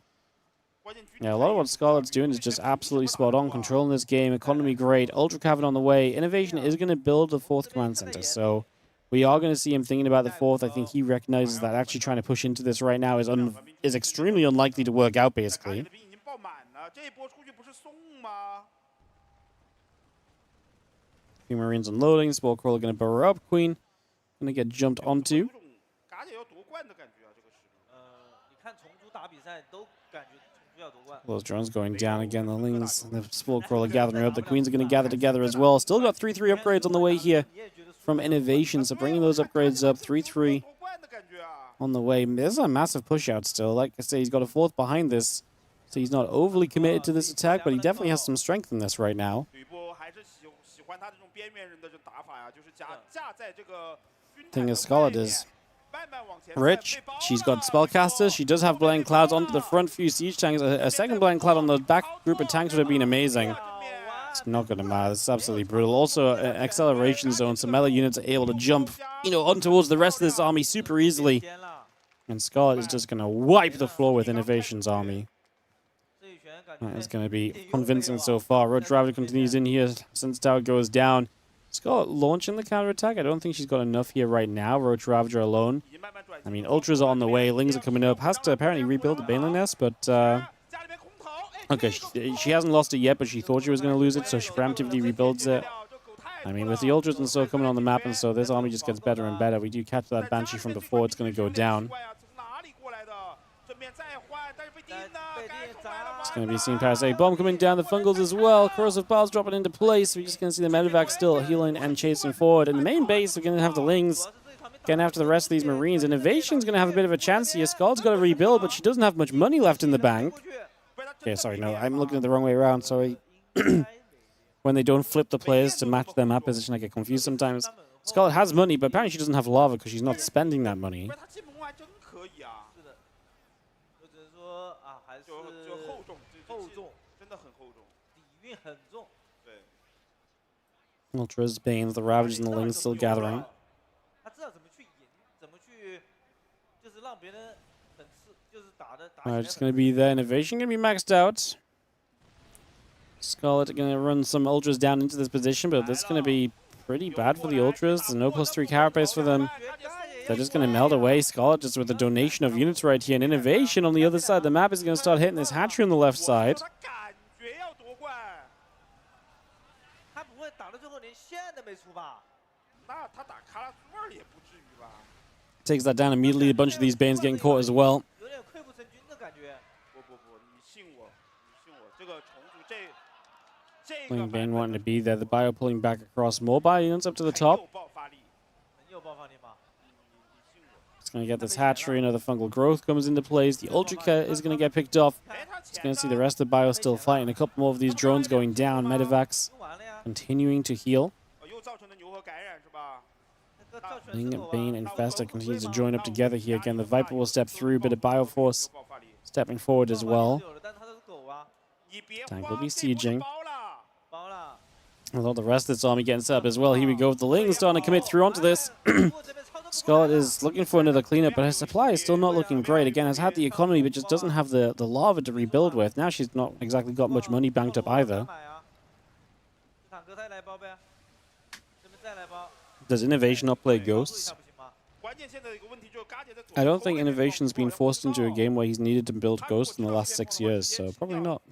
yeah, a lot of what Scarlett's doing is just absolutely spot on. Controlling this game, economy great, Ultra Cavern on the way. INnoVation is going to build the 4th command center, so we are going to see him thinking about the 4th. I think he recognizes that actually trying to push into this right now is extremely unlikely to work out, basically. Few Marines unloading. Spore Crawler going to burrow up. Queen going to get jumped onto. Those drones going down again. The Lings and the Spore Crawler gathering up. The Queens are going to gather together as well. Still got 3-3 upgrades on the way here from INnoVation. So bringing those upgrades up. 3-3 on the way. There's a massive push out still. Like I say, he's got a 4th behind this. So he's not overly committed to this attack, but he definitely has some strength in this right now. Thing is, Scarlett is rich. She's got spellcasters. She does have Blind Clouds onto the front few siege tanks. A second Blind Cloud on the back group of tanks would have been amazing. It's not going to matter. This is absolutely brutal. Also, an acceleration zone. Some melee units are able to jump, on towards the rest of this army super easily. And Scarlett is just going to wipe the floor with INnoVation's army. That is going to be convincing so far. Roach Ravager continues in here since tower goes down. Scarlett launching the counterattack. I don't think she's got enough here right now. Roach Ravager alone. I mean, Ultras are on the way. Lings are coming up. Has to apparently rebuild the Baneling Nest, but... okay, she hasn't lost it yet, but she thought she was going to lose it, so she preemptively rebuilds it. I mean, with the Ultras and so coming on the map, and so this army just gets better and better. We do catch that Banshee from before. It's going to go down. It's going to be seen Parasite Bomb coming down. The Fungals as well. Corrosive Bowels dropping into place. We're just going to see the Medevac still healing and chasing forward. In the main base, we're going to have the Lings getting after the rest of these Marines. INnoVation's going to have a bit of a chance here. Scarlett's got to rebuild, but she doesn't have much money left in the bank. Okay, sorry, no, I'm looking at the wrong way around, sorry. When they don't flip the players to match their map position, I get confused sometimes. Scarlett has money, but apparently she doesn't have lava because she's not spending that money. Ultras, Banes, the Ravagers, and the Lings still gathering. Alright, just going to be there. INnoVation going to be maxed out. Scarlett going to run some Ultras down into this position, but this is going to be pretty bad for the Ultras. There's no +3 carapace for them. They're just going to melt away. Scarlett just with a donation of units right here. And INnoVation on the other side of the map is going to start hitting this hatchery on the left side. Takes that down immediately. A bunch of these Banes getting caught as well. Bane wanting to be there. The bio pulling back across. More bio units up to the top. It's going to get this hatchery. Another fungal growth comes into place. The Ultra is going to get picked off. It's going to see the rest of the bio still fighting. A couple more of these drones going down. Medevacs continuing to heal. Bane and Festa continue to join up together here. Again, the Viper will step through. Bit of Bioforce stepping forward as well. Tank will be sieging. Although the rest of this army getting set up as well. Here we go with the Lings starting to commit through onto this. Scarlett is looking for another cleanup, but her supply is still not looking great. Again, has had the economy, but just doesn't have the lava to rebuild with. Now she's not exactly got much money banked up either. Does INnoVation not play Ghosts? I don't think INnoVation's been forced into a game where he's needed to build Ghosts in the last 6 years, so probably not.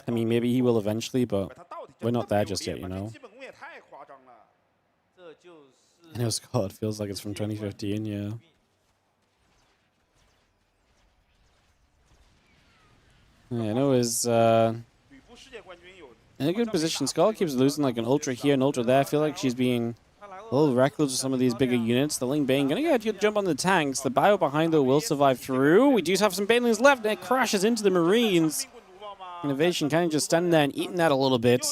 I mean, maybe he will eventually, but we're not there just yet, you know? I know Scarlett feels like it's from 2015, yeah. Yeah, I know is in a good position. Scarlett keeps losing like an ultra here and ultra there. I feel like she's being a little reckless with some of these bigger units. The Ling Bane gonna get a jump on the tanks. The bio behind though will survive through. We do have some Banelings left, and it crashes into the Marines. INnoVation kind of just standing there and eating that a little bit.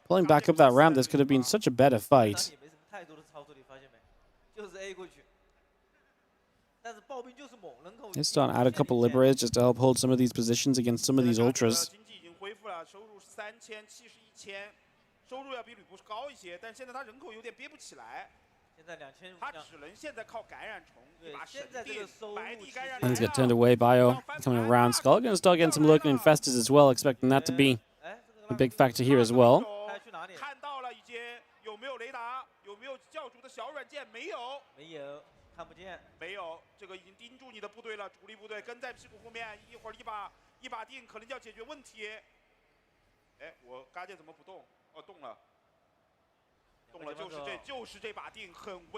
Pulling back up that ramp, this could have been such a better fight. They're starting to add a couple liberators just to help hold some of these positions against some of these ultras. Things get turned away. Bio coming around. Scarlett going to start getting some lurking infestors as well, expecting that to be a big factor here as well.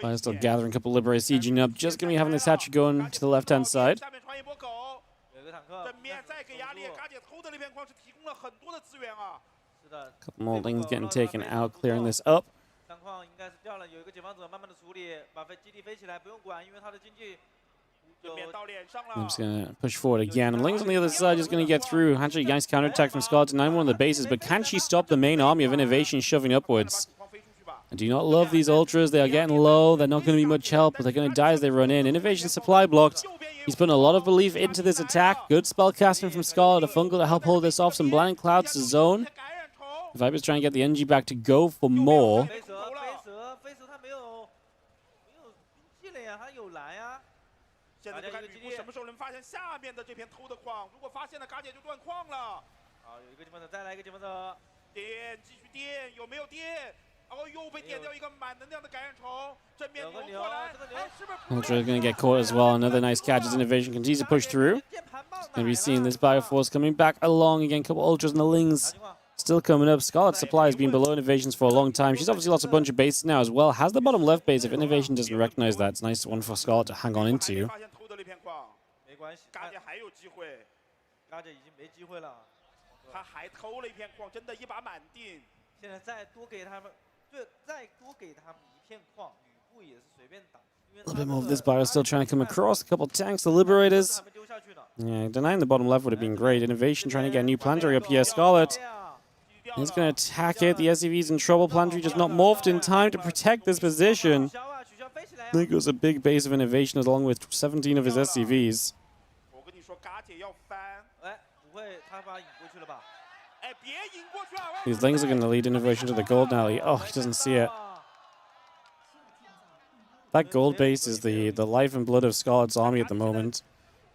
I'm still gathering a couple of liberators sieging up. Just going to be having this hatchet going to the left-hand side. Couple more things getting taken out, clearing this up. I'm just going to push forward again. And Ling's on the other side, just going to get through. Actually, nice counterattack from Scarlett to 9-1 of the bases, but can she stop the main army of INnoVation shoving upwards? I do not love these ultras. They are getting low. They're not going to be much help, but they're going to die as they run in. INnoVation supply blocked. He's putting a lot of belief into this attack. Good spell casting from Scarlett. A Fungal to help hold this off. Some blinding clouds to zone. Viper's trying to get the energy back to go for more. Ultra going to get caught as well. Another nice catch as INnoVation continues to push through. Going to be seeing this Bioforce coming back along again. Couple ultras and the Lings still coming up. Scarlett's supply has been below INnoVation's for a long time. She's obviously lost a bunch of bases now as well. Has the bottom left base. If INnoVation doesn't recognize that, it's a nice one for Scarlett to hang on into. A little bit more of this bio still trying to come across. A couple of tanks, the Liberators. Yeah, denying the bottom left would have been great. INnoVation trying to get a new planetary up here. Scarlett is going to attack it. The SCV's in trouble. Planetary just not morphed in time to protect this position. I think it was a big base of INnoVation along with 17 of his SCVs. These things are going to lead INnoVation to the gold alley. Oh, he doesn't see it. That gold base is the life and blood of Scarlett's army at the moment.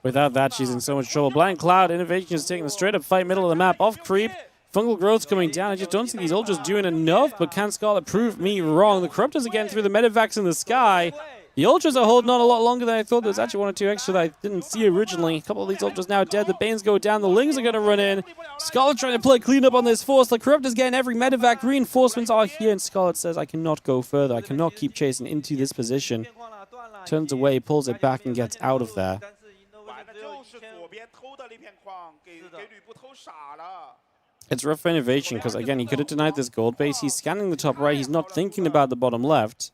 Without that, she's in so much trouble. Blind Cloud, INnoVation is taking a straight-up fight, middle of the map, off creep. Fungal growth's coming down. I just don't see these ultras doing enough, but can Scarlett prove me wrong? The Corruptors are getting through the medevacs in the sky. The ultras are holding on a lot longer than I thought. There's actually one or two extra that I didn't see originally. A couple of these ultras now dead. The Banes go down. The Lings are going to run in. Scarlett trying to play clean up on this force. The Corruptors getting every medevac. Reinforcements are here, and Scarlett says, I cannot go further. I cannot keep chasing into this position. Turns away, pulls it back, and gets out of there. It's rough for INnoVation because, again, he could have denied this gold base. He's scanning the top right. He's not thinking about the bottom left.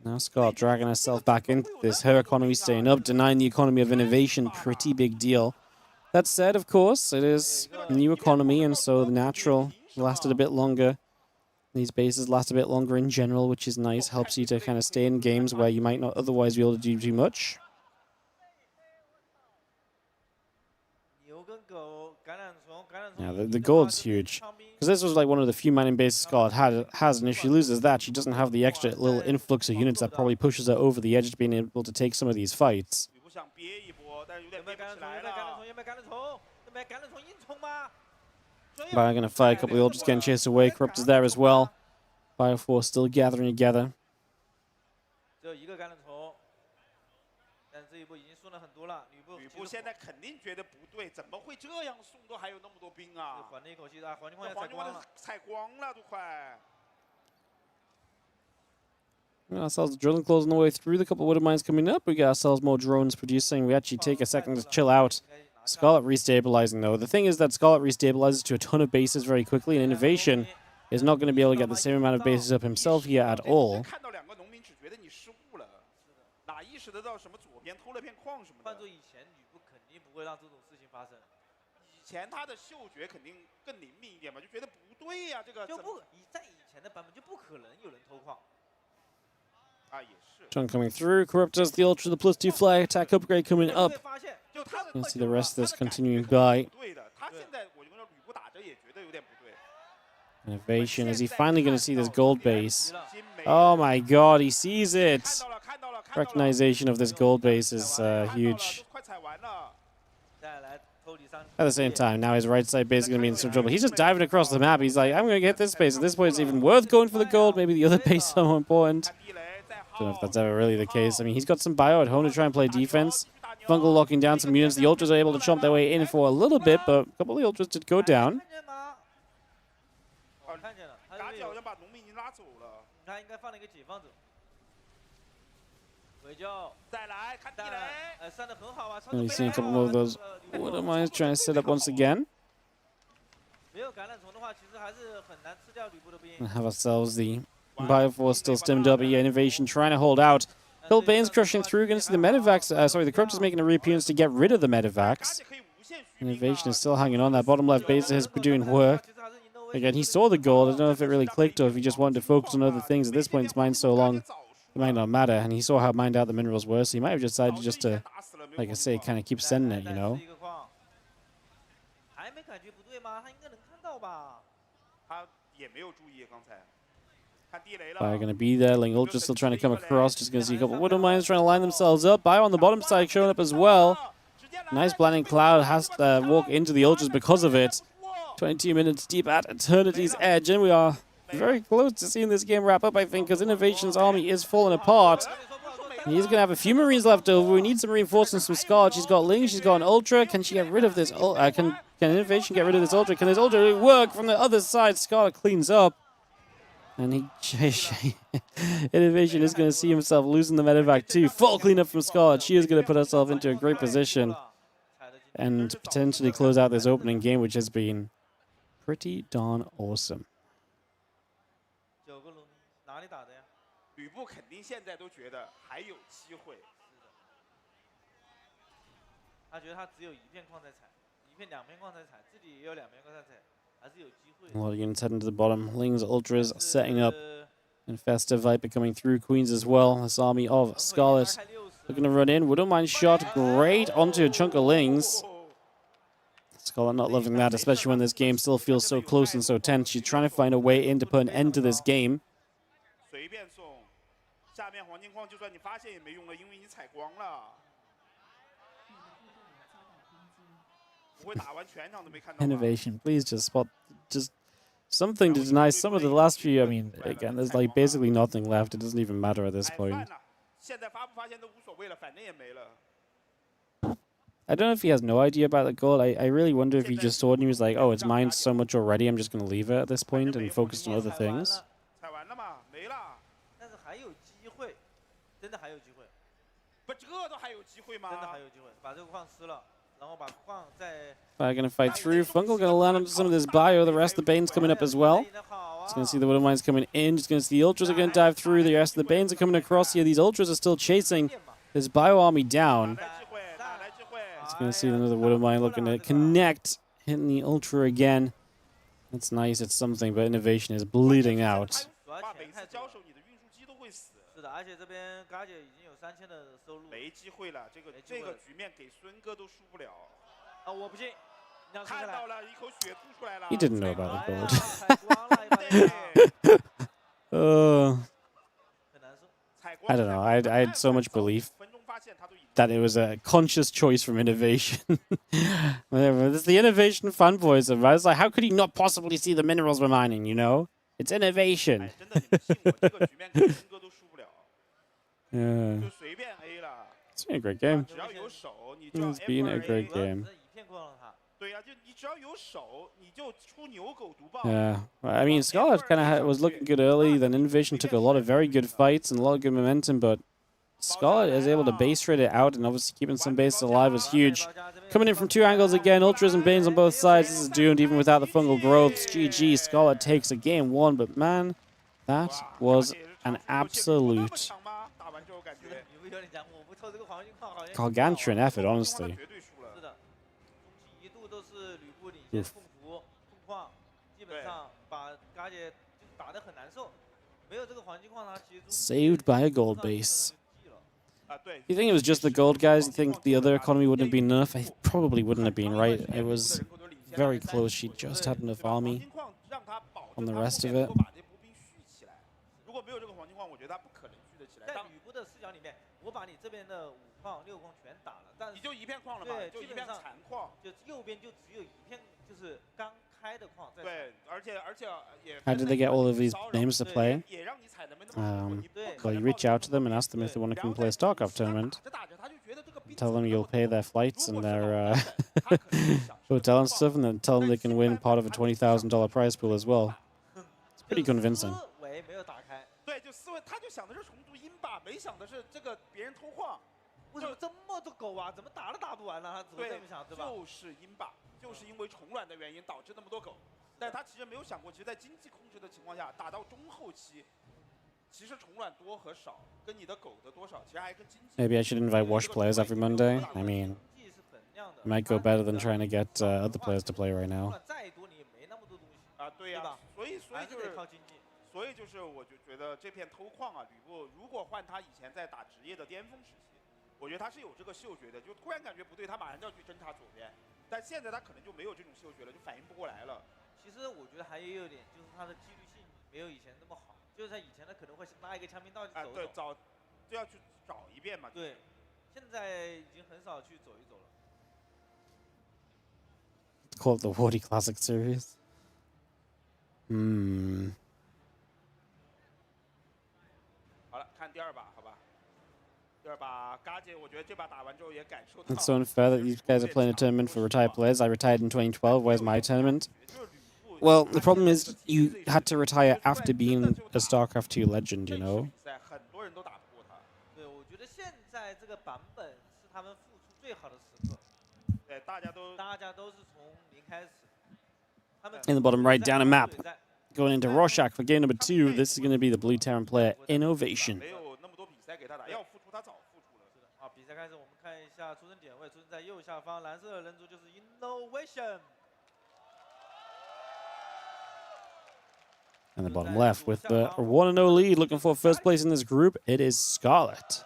Now Scarlett dragging herself back into this. Her economy staying up, denying the economy of INnoVation. Pretty big deal. That said, of course, it is a new economy, and so the natural lasted a bit longer. These bases last a bit longer in general, which is nice. Helps you to kind of stay in games where you might not otherwise be able to do too much. Yeah, the gold's huge. Because this was like one of the few mining bases Scarlett has, and if she loses that, she doesn't have the extra little influx of units that probably pushes her over the edge to being able to take some of these fights. Bio gonna fire a couple of ultras, getting chased away. Corrupt is there as well. Bio Force still gathering together. We got ourselves a drilling closing the way through. The couple of wood mines coming up. We got ourselves more drones producing. We actually take a second to chill out. Scarlett restabilizing though. The thing is that Scarlett restabilizes to a ton of bases very quickly, and INnoVation is not going to be able to get the same amount of bases up himself here at all. Chunk coming through. Corrupt does the ultra, the +2 fly attack upgrade coming up. You can see the rest of this continuing by. INnoVation, is he finally going to see this gold base? Oh my god, he sees it! Recognition of this gold base is huge. At the same time, now his right side base is going to be in some trouble. He's just diving across the map. He's like, I'm going to get this base. At this point, it's even worth going for the gold. Maybe the other base is more important. Don't know if that's ever really the case. I mean, he's got some bio at home to try and play defense. Fungal locking down some units. The ultras are able to chomp their way in for a little bit, but a couple of the ultras did go down. And you've seen a couple more of those water mines trying to set up once again. And have ourselves the Bioforce still stemmed up. Yeah, INnoVation trying to hold out. Bill Bane's crushing through. Going to see the Medivacs. Sorry, the Corrupt is making a reappearance to get rid of the Medivacs. INnoVation is still hanging on. That bottom left base has been doing work. Again, he saw the gold. I don't know if it really clicked or if he just wanted to focus on other things. At this point, it's mined so long, it might not matter. And he saw how mined out the minerals were, so he might have decided just to, like I say, kind of keep sending it, you know? Bio going to be there. Ling Ultra still trying to come across. Just going to see a couple of Widow Mines trying to line themselves up. Bio on the bottom side showing up as well. Nice blinding cloud. Has to walk into the Ultras because of it. 22 minutes deep at Eternity's Edge. And we are very close to seeing this game wrap up, I think, because INnoVation's army is falling apart. He's going to have a few Marines left over. We need some reinforcements from Scarlett. She's got Ling. She's got an Ultra. Can she get rid of this? Can INnoVation get rid of this Ultra? Can this Ultra work from the other side? Scarlett cleans up. And INnoVation is going to see himself losing the medevac too. Full cleanup from Scarlett. She is going to put herself into a great position and potentially close out this opening game, which has been pretty darn awesome. A lot of units heading to the bottom. Ling's Ultras setting up. Infesta Viper coming through. Queens as well. This army of Scarlett looking to run in. Wouldn't mind shot. Great onto a chunk of Lings. Scarlett not loving that, especially when this game still feels so close and so tense. She's trying to find a way in to put an end to this game. INnoVation, please just spot something to deny some of the last few. I mean, again, there's like basically nothing left. It doesn't even matter at this point. I don't know if he has no idea about the goal. I really wonder if he just saw it and he was like, oh, it's mined so much already, I'm just going to leave it at this point and focus on other things. Fire going to fight through. Fungal going to land onto some of this bio. The rest of the Bane's coming up as well. Just going to see the Widow Mines coming in. Just going to see the Ultras are going to dive through. The rest of the Banes are coming across here. These Ultras are still chasing this bio army down. Just going to see another Widow Mine looking to connect. Hitting the Ultra again. That's nice. It's something, but INnoVation is bleeding out. He didn't know about the gold. 采光了，一把I don't know. I had so much belief that it was a conscious choice from INnoVation. Whatever. It's the INnoVation fanboys. I was like, how could he not possibly see the minerals we're mining, you know? It's INnoVation. Yeah. It's been a great game. It's been a great game. Yeah, I mean, Scarlett kind of was looking good early. Then INnoVation took a lot of very good fights and a lot of good momentum, but Scarlett is able to base trade it out, and obviously keeping some bases alive is huge. Coming in from two angles again, Ultras and Banes on both sides. This is doomed even without the fungal growths. GG, Scarlett takes a game one, but man, that was an absolute gargantuan effort, honestly. Oof. Saved by a gold base. You think it was just the gold, guys? You think the other economy wouldn't have been enough? It probably wouldn't have been, right? It was very close. She just had enough army on the rest of it. How did they get all of these names to play? Well, you reach out to them and ask them if they want to come play a StarCraft tournament. Tell them you'll pay their flights and their hotel and stuff, and then tell them they can win part of a $20,000 prize pool as well. It's pretty convincing. Maybe I should invite Wash players every Monday. I mean, it might go better than trying to get other players to play right now. Call it the Wardy Classic Series. It's so unfair that these guys are playing a tournament for retired players. I retired in 2012. Where's my tournament? Well, the problem is you had to retire after being a StarCraft 2 legend, you know? In the bottom right, down a map. Going into Rorschach for game number 2. This is going to be the blue Terran player, INnoVation. And the bottom left with the 1-0 lead, looking for first place in this group, it is Scarlett.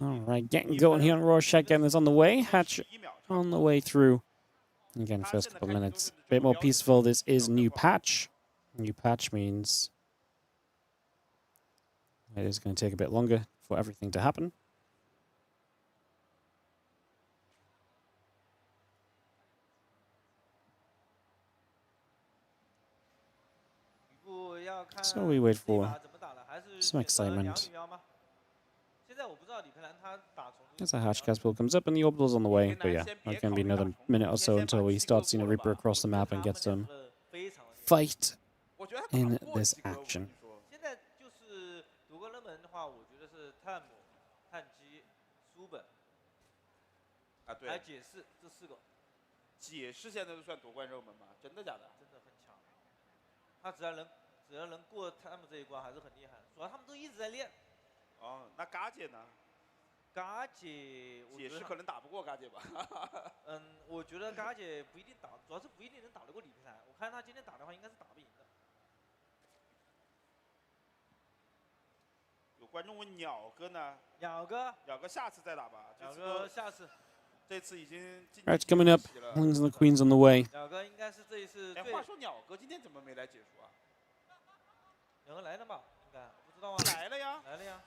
Alright, getting going here on Rorschach, getting this on the way. Hatch on the way through. Again, first couple of minutes. A bit more peaceful. This is new patch. New patch means it is going to take a bit longer for everything to happen. So we wait for some excitement. As the Hatchcast pool comes up and the orbital's on the way. But yeah, it's going to be another minute or so until we start seeing a Reaper across the map and get some fight in this action. 探母、探机、书本，啊，对，来解释这4个。解释现在都算夺冠热门吗？真的假的？真的很强。他只要能过他们这一关，还是很厉害。主要他们都一直在练。哦，那嘎姐呢？嘎姐，解释可能打不过嘎姐吧。我觉得嘎姐不一定打，主要是不一定能打得过里皮赛。我看他今天打的话，应该是打不赢的。有观众问鸟哥呢？鸟哥下次再打吧。鸟哥下次。这次已经。Alright, coming up. Kings and the Queens on the way. 鸟哥应该是这一次。哎，话说鸟哥今天怎么没来解说啊？鸟哥来了吧？应该不知道啊。来了呀。来了呀。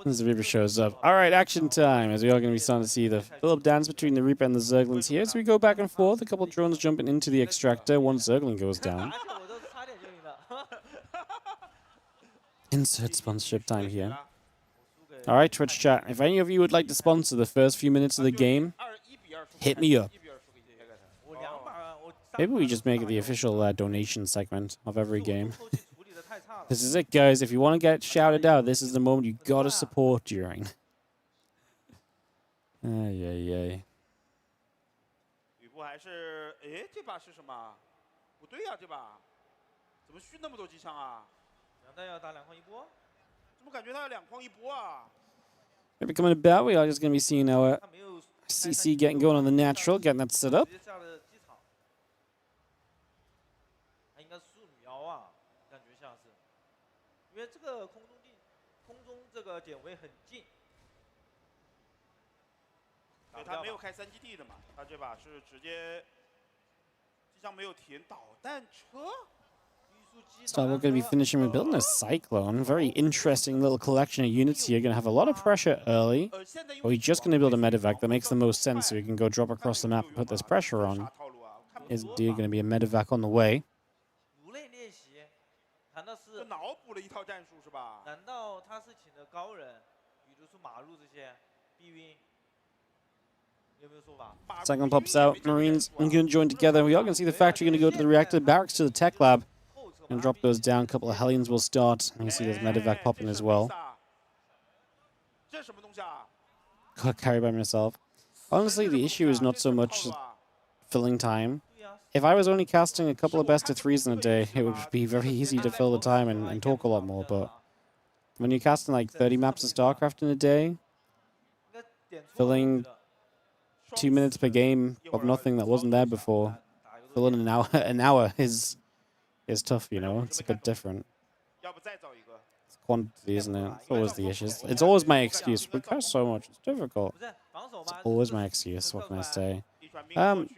As the Reaper shows up. Alright, action time. As we are going to be starting to see the build-up dance between the Reaper and the Zerglings here. As we go back and forth, a couple of drones jumping into the extractor. One Zergling goes down. Insert sponsorship time here. Alright, Twitch chat. If any of you would like to sponsor the first few minutes of the game, hit me up. Maybe we just make it the official donation segment of every game. This is it, guys. If you want to get shouted out, this is the moment you gotta support during. Ay. 吕布还是，哎，这把是什么？不对呀，这把怎么续那么多机枪啊？杨代要打2框1波？ 怎么感觉他要2框1波啊 Maybe coming about, we are just going to be seeing our CC getting going on the natural, getting that set up. 他应该是树女妖啊，感觉像是，因为这个空中这个点位很近。对，他没有开3基地的嘛，他这把是直接机枪没有停，导弹车。 So we're going to be finishing with building a Cyclone. Very interesting little collection of units here. Going to have a lot of pressure early. Or we're just going to build a medevac that makes the most sense so we can go drop across the map and put this pressure on. Is indeed going to be a medevac on the way. 脑补了一套战术是吧？难道他是请的高人，比如说马路这些避晕？ Cyclone pops out. Marines and Gun join together. We are going to see the factory going to go to the reactor, barracks to the tech lab. And drop those down. A couple of Hellions will start. And you see there's medevac popping as well. Got carried by myself. Honestly, the issue is not so much filling time. If I was only casting a couple of best of 3s in a day, it would be very easy to fill the time and talk a lot more. But when you're casting like 30 maps of StarCraft in a day, filling 2 minutes per game of nothing that wasn't there before, filling an hour is tough, you know. It's a bit different. It's quantity, isn't it? It's always the issues. It's always my excuse. We cast so much. It's difficult. It's always my excuse. What can I say?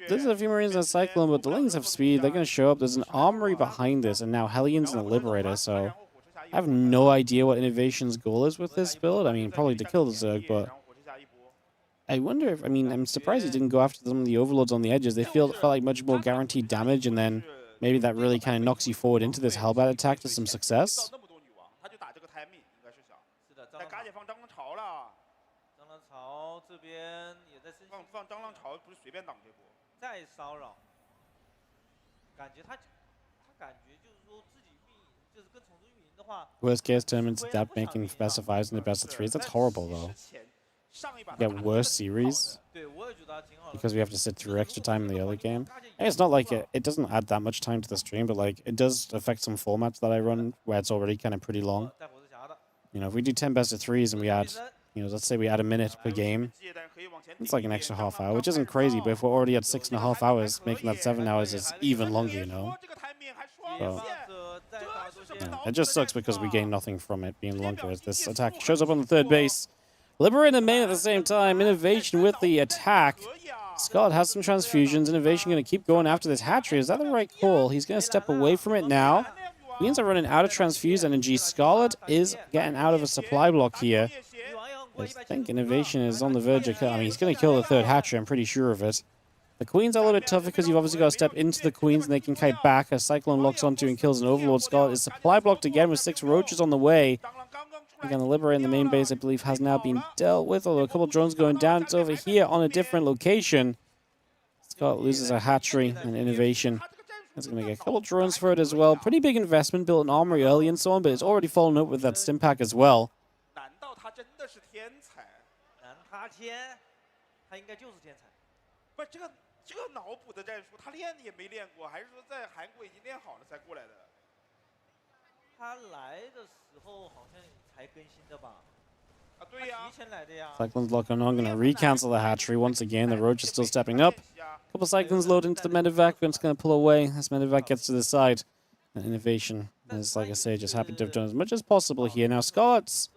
There's a few Marines in a Cyclone, but the Lings have speed. They're going to show up. There's an armory behind this, and now Hellions and a Liberator, so I have no idea what INnoVation's goal is with this build. I mean, probably to kill the Zerg, but I wonder if, I mean, I'm surprised he didn't go after some of the Overlords on the edges. They felt like much more guaranteed damage, and then maybe that really kind of knocks you forward into this Hellbat attack to some success. Worst case tournaments adapt making best of 5s and the best of 3s. That's horrible, though. Get worse series because we have to sit through extra time in the early game. And it's not like it doesn't add that much time to the stream, but like it does affect some formats that I run where it's already kind of pretty long. You know, if we do 10 best of 3s and we add, you know, let's say we add a minute per game, it's like an extra half hour, which isn't crazy, but if we're already at 6.5 hours, making that 7 hours is even longer, you know. So, yeah, it just sucks because we gain nothing from it being longer as this attack shows up on the third base. Liberating the main at the same time. INnoVation with the attack. Scarlett has some transfusions. INnoVation going to keep going after this hatchery. Is that the right call? He's going to step away from it now. Queens are running out of transfused energy. Scarlett is getting out of a supply block here. I think INnoVation is on the verge of... I mean, he's going to kill the third hatchery. I'm pretty sure of it. The Queens are a little bit tougher because you've obviously got to step into the Queens and they can kite back. A Cyclone locks onto and kills an Overlord. Scarlett is supply blocked again with 6 roaches on the way. Again, the Liberator in the main base, I believe, has now been dealt with, although a couple of drones going down. It's over here on a different location. Scarlett loses a hatchery and INnoVation. That's going to get a couple of drones for it as well. Pretty big investment, built an armory early and so on, but it's already fallen up with that stim pack as well. 他天，他应该就是天才。不是这个脑补的战术，他练也没练过，还是说在韩国已经练好了才过来的？他来的时候好像才更新的吧？ Cyclones locking on, going to recancel the hatchery once again. The Roach is still stepping up. Couple Cyclones load into the Medevac. It's going to pull away as Medevac gets to the side. And INnoVation is, like I say, just happy to have done as much as possible here. Now, Scarlett's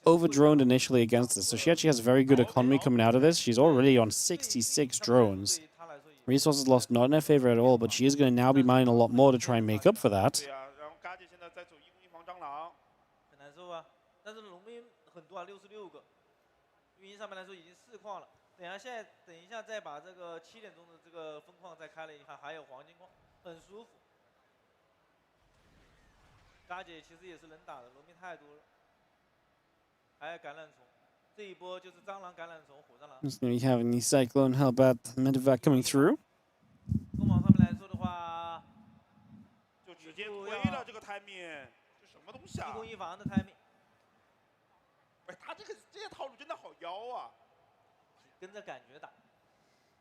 over-droned initially against this, so she actually has very good economy coming out of this. She's already on 66 drones. Resources lost not in her favor at all, but she is going to now be mining a lot more to try and make up for that. 很多啊，66个，运营上面来说已经4矿了。等一下再把这个7点钟的这个分矿再开了一下，还有黄金矿，很舒服。嘎姐其实也是能打的，农民太多了，还有橄榄虫，这一波就是蟑螂、橄榄虫、火蟑螂。Just going to be having the Cyclone Hellbat Medevac coming through. 攻防上面来说的话，就直接推了这个 timing， 这什么东西啊？一攻一防的 timing。 他这些套路真的好妖啊！跟着感觉打。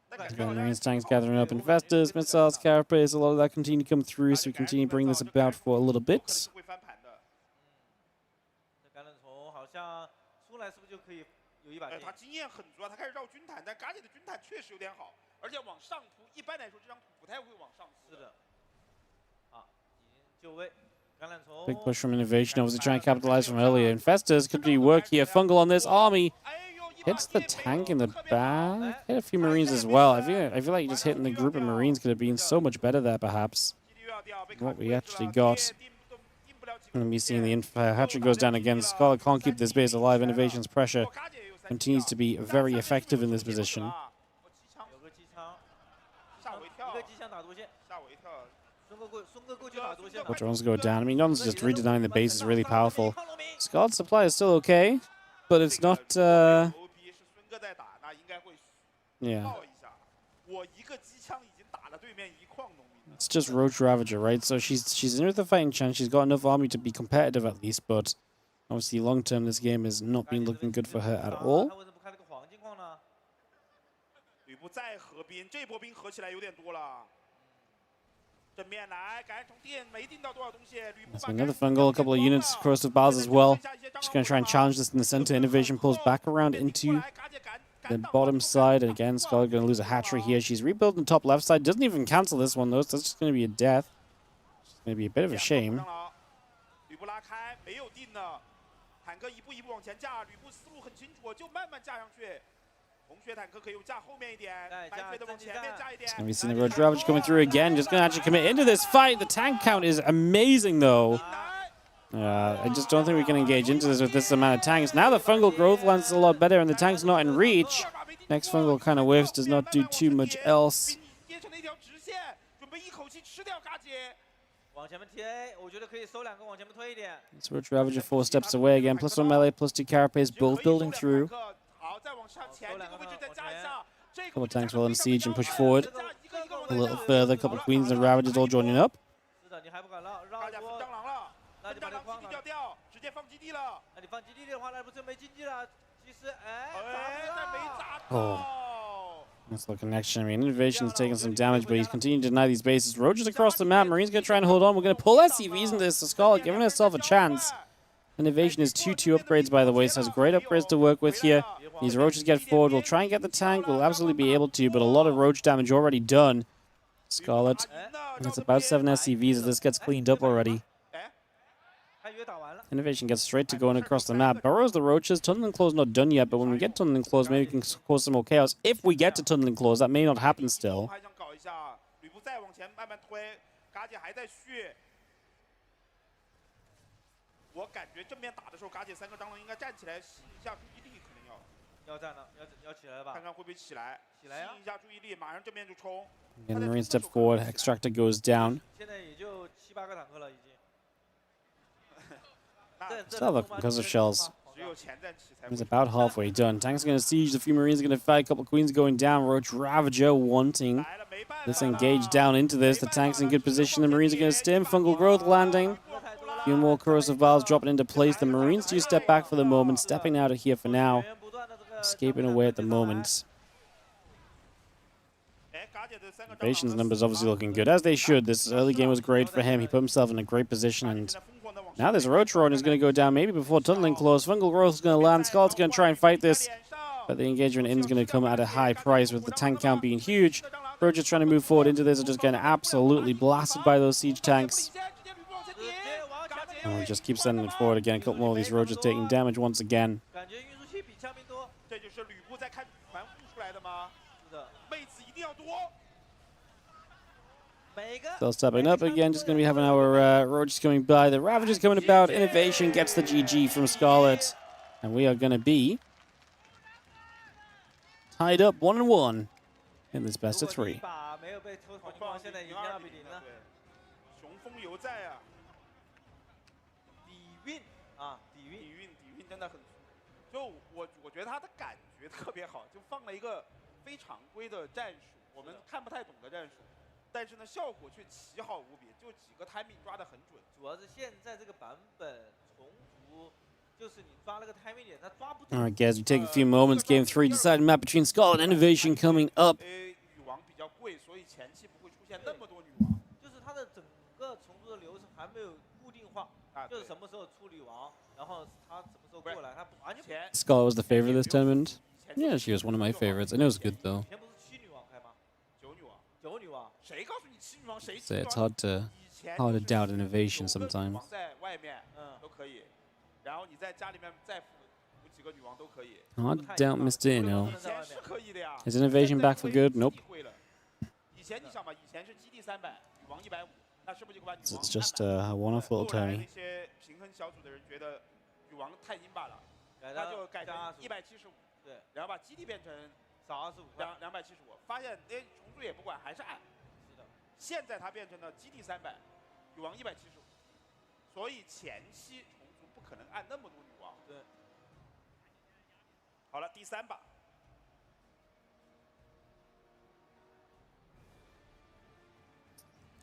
Marines tanks gathering up infestors, missiles, carapace, a lot of that continue to come through, so we continue to bring this about for a little bit. 橄榄虫好像出来是不是就可以有一把剑？他经验很足啊，他开始绕军坦，但嘎姐的军坦确实有点好，而且往上扑，一般来说这张图不太会往上扑。是的。啊，已经就位。 Big push from INnoVation, obviously trying to capitalize from earlier. Infestors could be work here. Fungal on this army. Hits the tank in the back. Hit a few Marines as well. I feel like just hitting the group of Marines could have been so much better there, perhaps. What we actually got. Going to be seeing the hatchery goes down again. Scarlett can't keep this base alive. INnoVation's pressure continues to be very effective in this position. Drones go down. I mean, Non's just redesigning the base is really powerful. Scarlett's supply is still okay, but it's not, yeah. It's just Roach Ravager, right? So she's in with a fighting chance. She's got enough army to be competitive at least, but obviously long term this game has not been looking good for her at all. 正面来，感染虫店没定到多少东西。 Another fungal, a couple of units, corrosive bars as well. Just going to try and challenge this in the center. INnoVation pulls back around into the bottom side. And again, Scarlett going to lose a hatchery here. She's rebuilding the top left side. Doesn't even cancel this one, though. So that's just going to be a death. It's going to be a bit of a shame. 吕布拉开，没有定呢。坦克一步一步往前架，吕布思路很清楚，就慢慢架上去。 It's going to be seeing the Roach Ravage coming through again. Just going to actually commit into this fight. The tank count is amazing, though. I just don't think we can engage into this with this amount of tanks. Now the fungal growth lands a lot better, and the tank's not in reach. Next fungal kind of whiffs, does not do too much else. It's Roach Ravager 4 steps away again. +1 melee, +2 carapace, both building through. Couple of tanks well in siege and push forward a little further. Couple of queens and ravagers all joining up. Oh, that's the connection. I mean, INnoVation's taking some damage, but he's continuing to deny these bases. Roach is across the map. Marine's going to try and hold on. We're going to pull SCVs into this. So Scarlett giving herself a chance. INnoVation is 2-2 upgrades, by the way, so has great upgrades to work with here. These Roaches get forward. We'll try and get the tank. We'll absolutely be able to, but a lot of Roach damage already done. Scarlett, it's about 7 SCVs as this gets cleaned up already. INnoVation gets straight to going across the map. Burrows the Roaches. Tunneling Claws not done yet, but when we get Tunneling Claws, maybe we can cause some more chaos. If we get to Tunneling Claws, that may not happen still. 我感觉正面打的时候，嘎姐3个蟑螂应该站起来吸一下注意力，可能要站了，要起来吧？看看会不会起来，吸一下注意力，马上正面就冲。And Marine step forward, Extractor goes down. 现在也就7、8个坦克了，已经。Still look because of shells. He's about halfway done. Tank's going to siege. A few Marines are going to fight. A couple of queens going down. Roach Ravager wanting this engage down into this. The tank's in good position. The Marines are going to stim. Fungal growth landing. A few more corrosive vials dropping into place. The Marines do step back for the moment, stepping out of here for now. escaping away at the moment. INnoVation's numbers obviously looking good, as they should. This early game was great for him. He put himself in a great position, and now this Roach-Roar is going to go down maybe before Tunneling Claws. Fungal Growth is going to land. Scarlett's going to try and fight this, but the engagement in is going to come at a high price with the tank count being huge. Roach is trying to move forward into this, are just getting absolutely blasted by those siege tanks. And we just keep sending it forward again. A couple more of these Roaches taking damage once again. Still stepping up again, just going to be having our Roaches coming by. The Ravagers coming about. INnoVation gets the GG from Scarlett. And we are going to be tied up 1-1 in this best of 3. 真的很，就我觉得他的感觉特别好，就放了一个非常规的战术，我们看不太懂的战术，但是呢效果却奇好无比，就几个 timing 抓得很准。主要是现在这个版本重组，就是你抓了个 timing 点，他抓不准。All right, guys, we take a few moments. Game 3 deciding map between Scarlett and INnoVation coming up. 女王比较贵，所以前期不会出现那么多女王。就是它的整个重组的流程还没有固定化，就是什么时候出女王。 Scarlett was the favorite of this tournament. Yeah, she was one of my favorites. I know it was good though. So it's hard to doubt INnoVation sometimes. Hard to doubt Mr. Inno. Is INnoVation back for good? Nope. It's just a one-off little tourney. 女王太阴罢了，他就改成175，对，然后把基地变成少25，275，发现哎重组也不管，还是暗。是的，现在他变成了基地300，女王175，所以前期重组不可能按那么多女王。对。好了，第3把。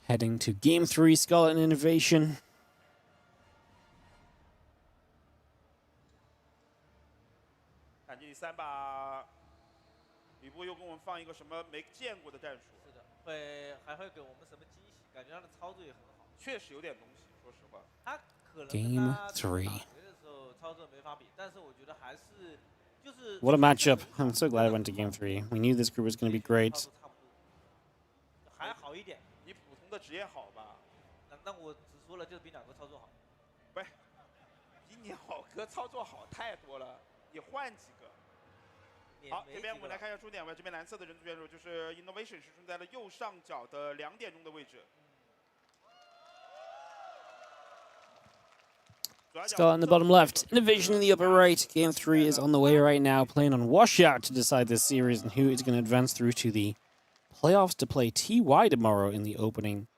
Heading to Game 3, Scarlett and INnoVation. 第3把，吕布又给我们放一个什么没见过的战术？是的，还会给我们什么惊喜？感觉他的操作也很好，确实有点东西。说实话，他可能 Game 3的时候操作没法比，但是我觉得还是就是。What a matchup! I'm so glad I went to Game 3. We knew this group was going to be great. 还好一点，你普通的职业好吧？那我只说了，就是比2个操作好。不是，比你好哥操作好太多了，你换几个？ 好，这边我们来看一下出点位，这边蓝色的人族选手就是 INnoVation 是处在了右上角的2点钟的位置。Scarlett in the bottom left, INnoVation in the upper right. Game 3 is on the way right now, playing on Washout to decide this series and who is going to advance through to the playoffs to play TY tomorrow in the opening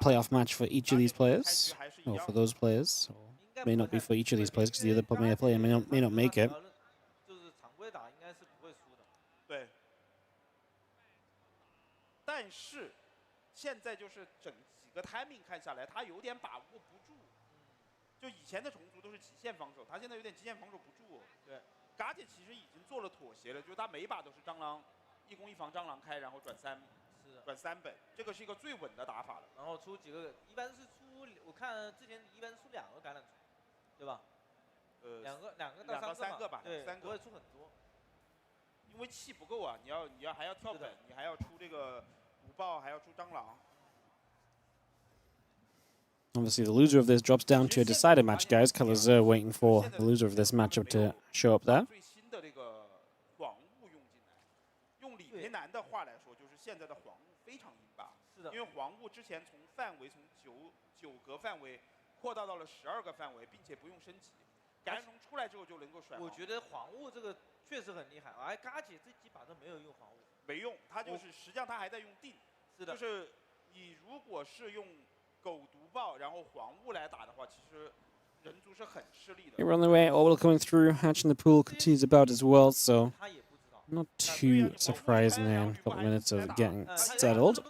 playoff match for each of these players, or for those players. Or may not be for each of these players because the other player may not make it. 但是现在就是整几个 timing 看下来，他有点把握不住。就以前的重组都是极限防守，他现在有点极限防守不住。对，嘎姐其实已经做了妥协了，就是他每把都是蟑螂1攻1防蟑螂开，然后转3本，这个是一个最稳的打法了。然后出几个，一般是出，我看之前一般是出2个橄榄球，对吧？两个到3个吧，对，3个不会出很多。 因为气不够啊，你要还要跳本，你还要出这个毒爆，还要出蟑螂。 Obviously, the loser of this drops down to a decided match, guys. Colors are waiting for the loser of this matchup to show up there. 最新的这个黄雾用进来，用李培南的话来说，就是现在的黄雾非常阴霸。是的，因为黄雾之前从9格范围扩大到了12个范围，并且不用升级，感染虫出来之后就能够甩。我觉得黄雾这个。 确实很厉害，而嘎姐这几把都没有用黄雾，没用，他就是实际上他还在用定，是的，就是你如果是用狗毒爆然后黄雾来打的话，其实人族是很吃力的。Here on the way, Orbital coming through, Hatch in the pool continues about as well, so not too surprising there. A couple minutes of getting settled.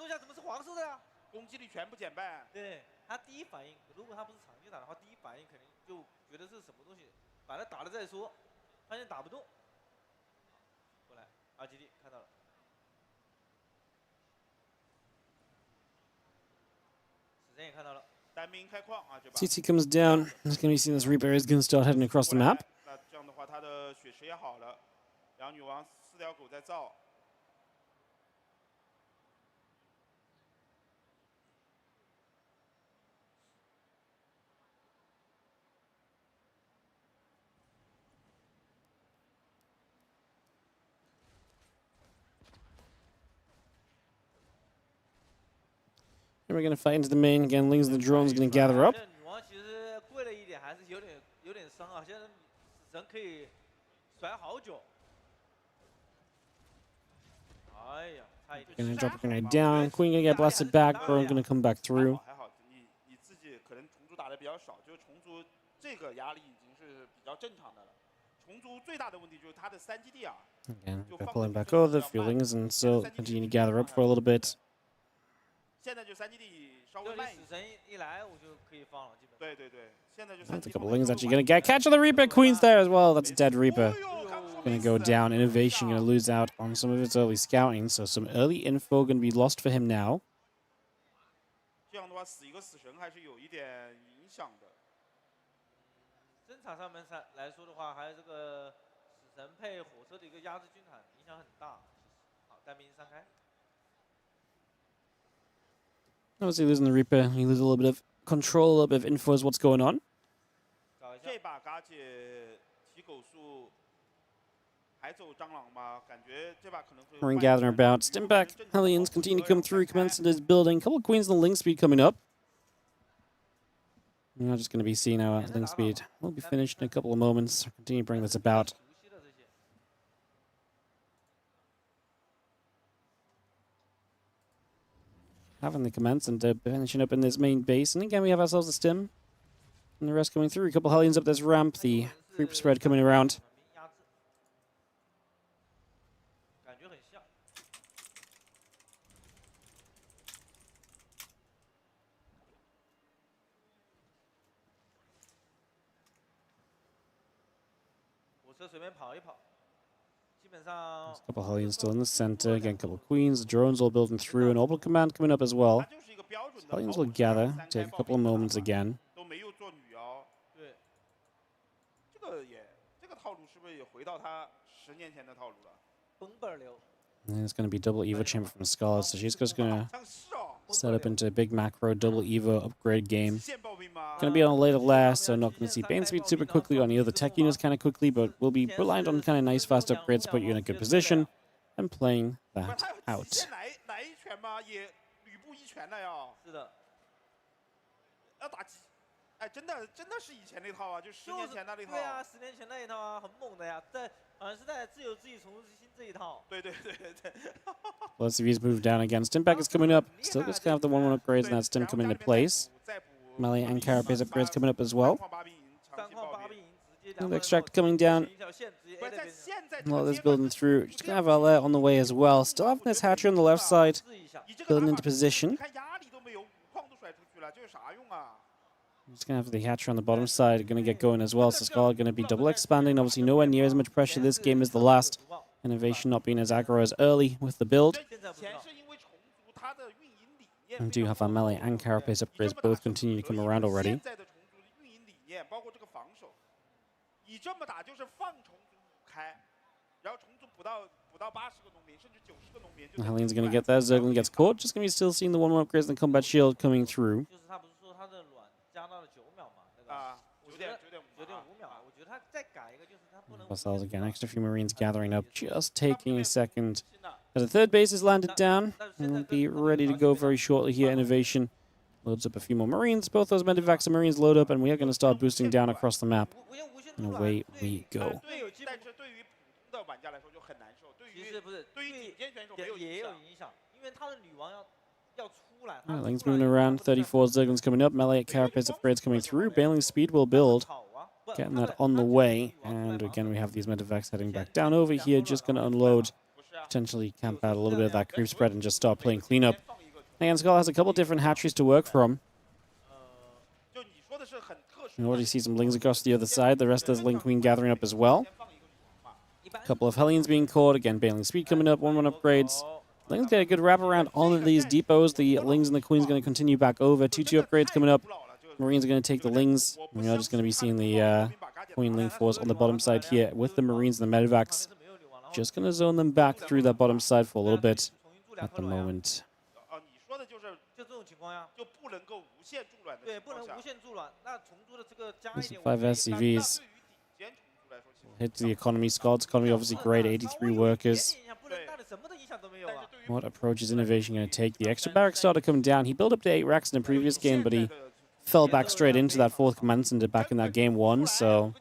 攻击力全部减半。对他第一反应，如果他不是长期打的话，第一反应肯定就觉得是什么东西，把他打了再说。发现打不动，过来 RGD 看到了。 CT comes down. It's going to be seeing this Reaper is going to start heading across the map. 那这样的话，他的血池也好了，然后女王4条狗在造。 And we're going to fight into the main again. Lings the drone's going to gather up. 女王其实贵了一点，还是有点伤啊。现在死神可以甩好久。哎呀，差一点。 Going to drop a grenade down. Queen going to get blasted back. Drone going to come back through. 还好，你自己可能虫族打的比较少，就是虫族这个压力已经是比较正常的了。虫族最大的问题就是它的3基地啊。 Again, pulling back over the feelings and still continue to gather up for a little bit. 现在就3基地稍微慢一点。死神一来，我就可以放了，基本。对对对，现在就 That's a couple Lings actually going to get catch of the Reaper. Queen's there as well. That's a dead Reaper. Going to go down. INnoVation going to lose out on some of its early scouting, so some early info going to be lost for him now. 这样的话，死一个死神还是有一点影响的。争场上面来说的话，还有这个死神配火车的一个压制军团，影响很大。好，单兵散开。 Obviously losing the Reaper, he loses a little bit of control, a little bit of info as what's going on. 这把嘎姐提狗数还走蟑螂吗？感觉这把可能会。We're gathering about. Stimback, Hellions continue to come through, commence into his building. Couple of Queens and the Link speed coming up. We're not just going to be seeing our Link speed. We'll be finished in a couple of moments. Continue to bring this about. Having the commence and finishing up in this main base. And again, we have ourselves a stim. And the rest coming through. A couple Hellions up this ramp. The creep spread coming around. 感觉很像。火车随便跑一跑。 A couple of Hellions still in the center. Again, a couple of Queens. The drones all building through. An Orbital Command coming up as well. Hellions will gather. Take a couple of moments again. 都没有做女妖。对。这个套路是不是也回到他10年前的套路了？崩本流。 And it's going to be double Evo chamber from Scarlett. So she's just going to set up into a big macro double Evo upgrade game. Going to be on a later last, so not going to see Bane speed super quickly on the other tech units kind of quickly, but we'll be reliant on kind of nice fast upgrades to put you in a good position and playing that out. 哎，真的是以前那套啊，就10年前那套。对啊，10年前那一套啊，很猛的呀，好像是在自由自己重入之心这一套。对。Let's see if he's moved down again. Stimback is coming up. Still just going to have the 1-1 upgrades, and that Stim coming into place. Melee and Carapace upgrades coming up as well. And the Extract coming down. A lot of this building through. Just going to have Alert on the way as well. Still having this Hatcher on the left side. Building into position. Just going to have the Hatcher on the bottom side. Going to get going as well. So Scarlett going to be double expanding. Obviously nowhere near as much pressure this game as the last. INnoVation not being as aggro as early with the build. And do have our Melee and Carapace upgrades both continue to come around already. The Hellions going to get there. Zerglin gets caught. Just going to be still seeing the 1-1 upgrades and the combat shield coming through. Ourselves again, extra few Marines gathering up, just taking a second. As the third base is landed down, and we'll be ready to go very shortly here. INnoVation loads up a few more Marines. Both those Medivacs and Marines load up, and we are going to start boosting down across the map. And away we go. Ling's moving around. 34 Zerglins coming up. Melee at Carapace upgrades coming through. Bailing's speed will build. Getting that on the way. And again, we have these Medivacs heading back down over here. Just going to unload. Potentially camp out a little bit of that creep spread and just start playing cleanup. Again, Skull has a couple different hatcheries to work from. You already see some Lings across the other side. The rest of the Ling Queen gathering up as well. A couple of Hellions being caught. Again, Baneling speed coming up. 1-1 upgrades. Ling's get a good wraparound on these depots. The Lings and the Queen's going to continue back over. 2-2 upgrades coming up. Marines are going to take the Lings. We are just going to be seeing the Queen Ling force on the bottom side here with the Marines and the Medivacs. Just going to zone them back through that bottom side for a little bit at the moment. 5 SCVs. Hit the economy. Scott's economy obviously great. 83 workers. What approach is INnoVation going to take? The extra barracks started coming down. He built up to 8 racks in the previous game, but he fell back straight into that 4th command center back in that game 1, so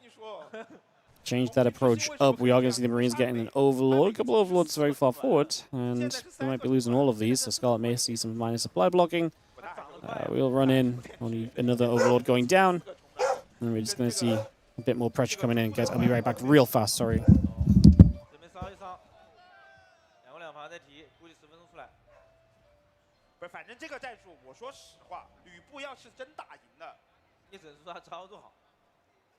changed that approach up. We are going to see the Marines getting an overlord. A couple of overlords very far forward, and they might be losing all of these, so Scarlett may see some minor supply blocking. We'll run in. Only another overlord going down, and we're just going to see a bit more pressure coming in. Guys, I'll be right back real fast, sorry. 不是，反正这个战术，我说实话，吕布要是真打赢了，你只能说他操作好，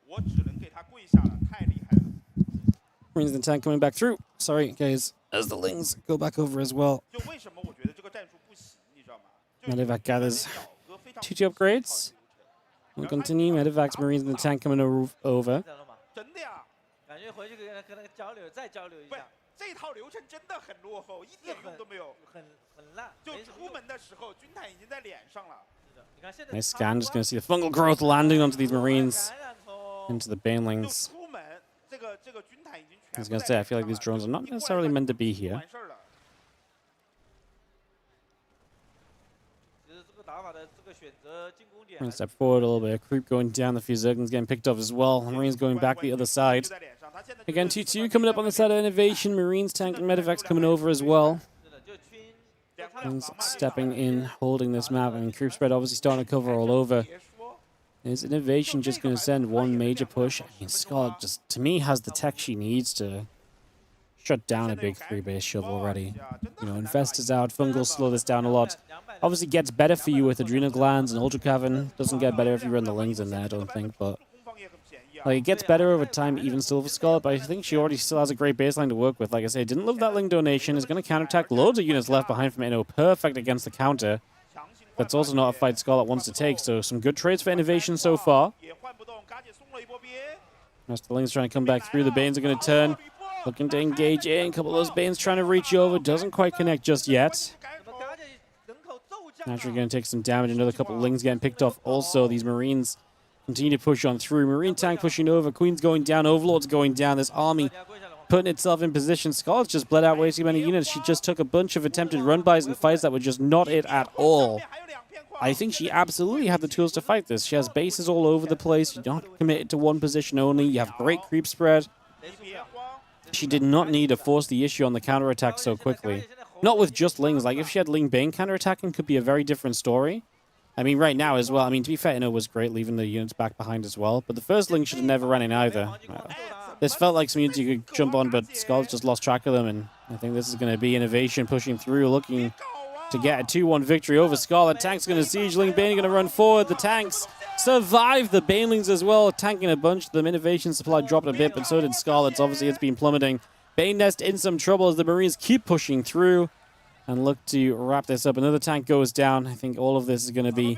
我只能给他跪下了，太厉害了。Marines and tank coming back through. Sorry, guys, as the Lings go back over as well. 就为什么我觉得这个战术不行，你知道吗？ Medivac gathers 2-2 upgrades. We'll continue. Medivac's Marines and the tank coming over. 真的呀，感觉回去跟他交流，再交流一下。 这套流程真的很落后，一点用都没有，很烂。就出门的时候，军坦已经在脸上了。 Nice scan. Just going to see the fungal growth landing onto these Marines, into the Banelings. I was going to say, I feel like these drones are not necessarily meant to be here. Going to step forward a little bit. Creep going down. The few Zerglings getting picked off as well. Marines going back the other side. Again, 2-2 coming up on the side of INnoVation. Marines, tank, and Medivacs coming over as well. Marines stepping in, holding this map. I mean, creep spread obviously starting to cover all over. Is INnoVation just going to send one major push? I mean, Scarlett just, to me, has the tech she needs to shut down a big 3-base shove already. You know, Infestors out, Fungal slow this down a lot. Obviously gets better for you with Adrenal Glands and Ultra Cavern. Doesn't get better if you run the Lings in there, I don't think, but... Like, it gets better over time, even still for Scarlett, but I think she already still has a great baseline to work with. Like I say, didn't love that Ling donation. Is going to counterattack loads of units left behind from Inno. Perfect against the counter. That's also not a fight Scarlett wants to take, so some good trades for INnoVation so far. Rest of the Lings trying to come back through. The Banes are going to turn. Looking to engage in. A couple of those Banes trying to reach over. Doesn't quite connect just yet. Naturally going to take some damage. Another couple of Lings getting picked off. Also, these Marines continue to push on through. Marine tank pushing over. Queen's going down. Overlord's going down. This army putting itself in position. Scarlett's just bled out way too many units. She just took a bunch of attempted run-bys and fights that were just not it at all. I think she absolutely had the tools to fight this. She has bases all over the place. You're not committed to one position only. You have great creep spread. She did not need to force the issue on the counterattack so quickly. Not with just Lings. Like, if she had Ling Bane counterattacking, could be a very different story. I mean, right now as well. I mean, to be fair, Inno was great leaving the units back behind as well. But the first Ling should have never ran in either. This felt like some units you could jump on, but Scarlett just lost track of them. And I think this is going to be INnoVation pushing through, looking to get a 2-1 victory over Scarlett. Tank's going to siege. Ling Bane going to run forward. The tanks survive the Banelings as well, tanking a bunch of them. INnoVation supply dropped a bit, but so did Scarlett's. Obviously, it's been plummeting. Bane Nest in some trouble as the Marines keep pushing through and look to wrap this up. Another tank goes down. I think all of this is going to be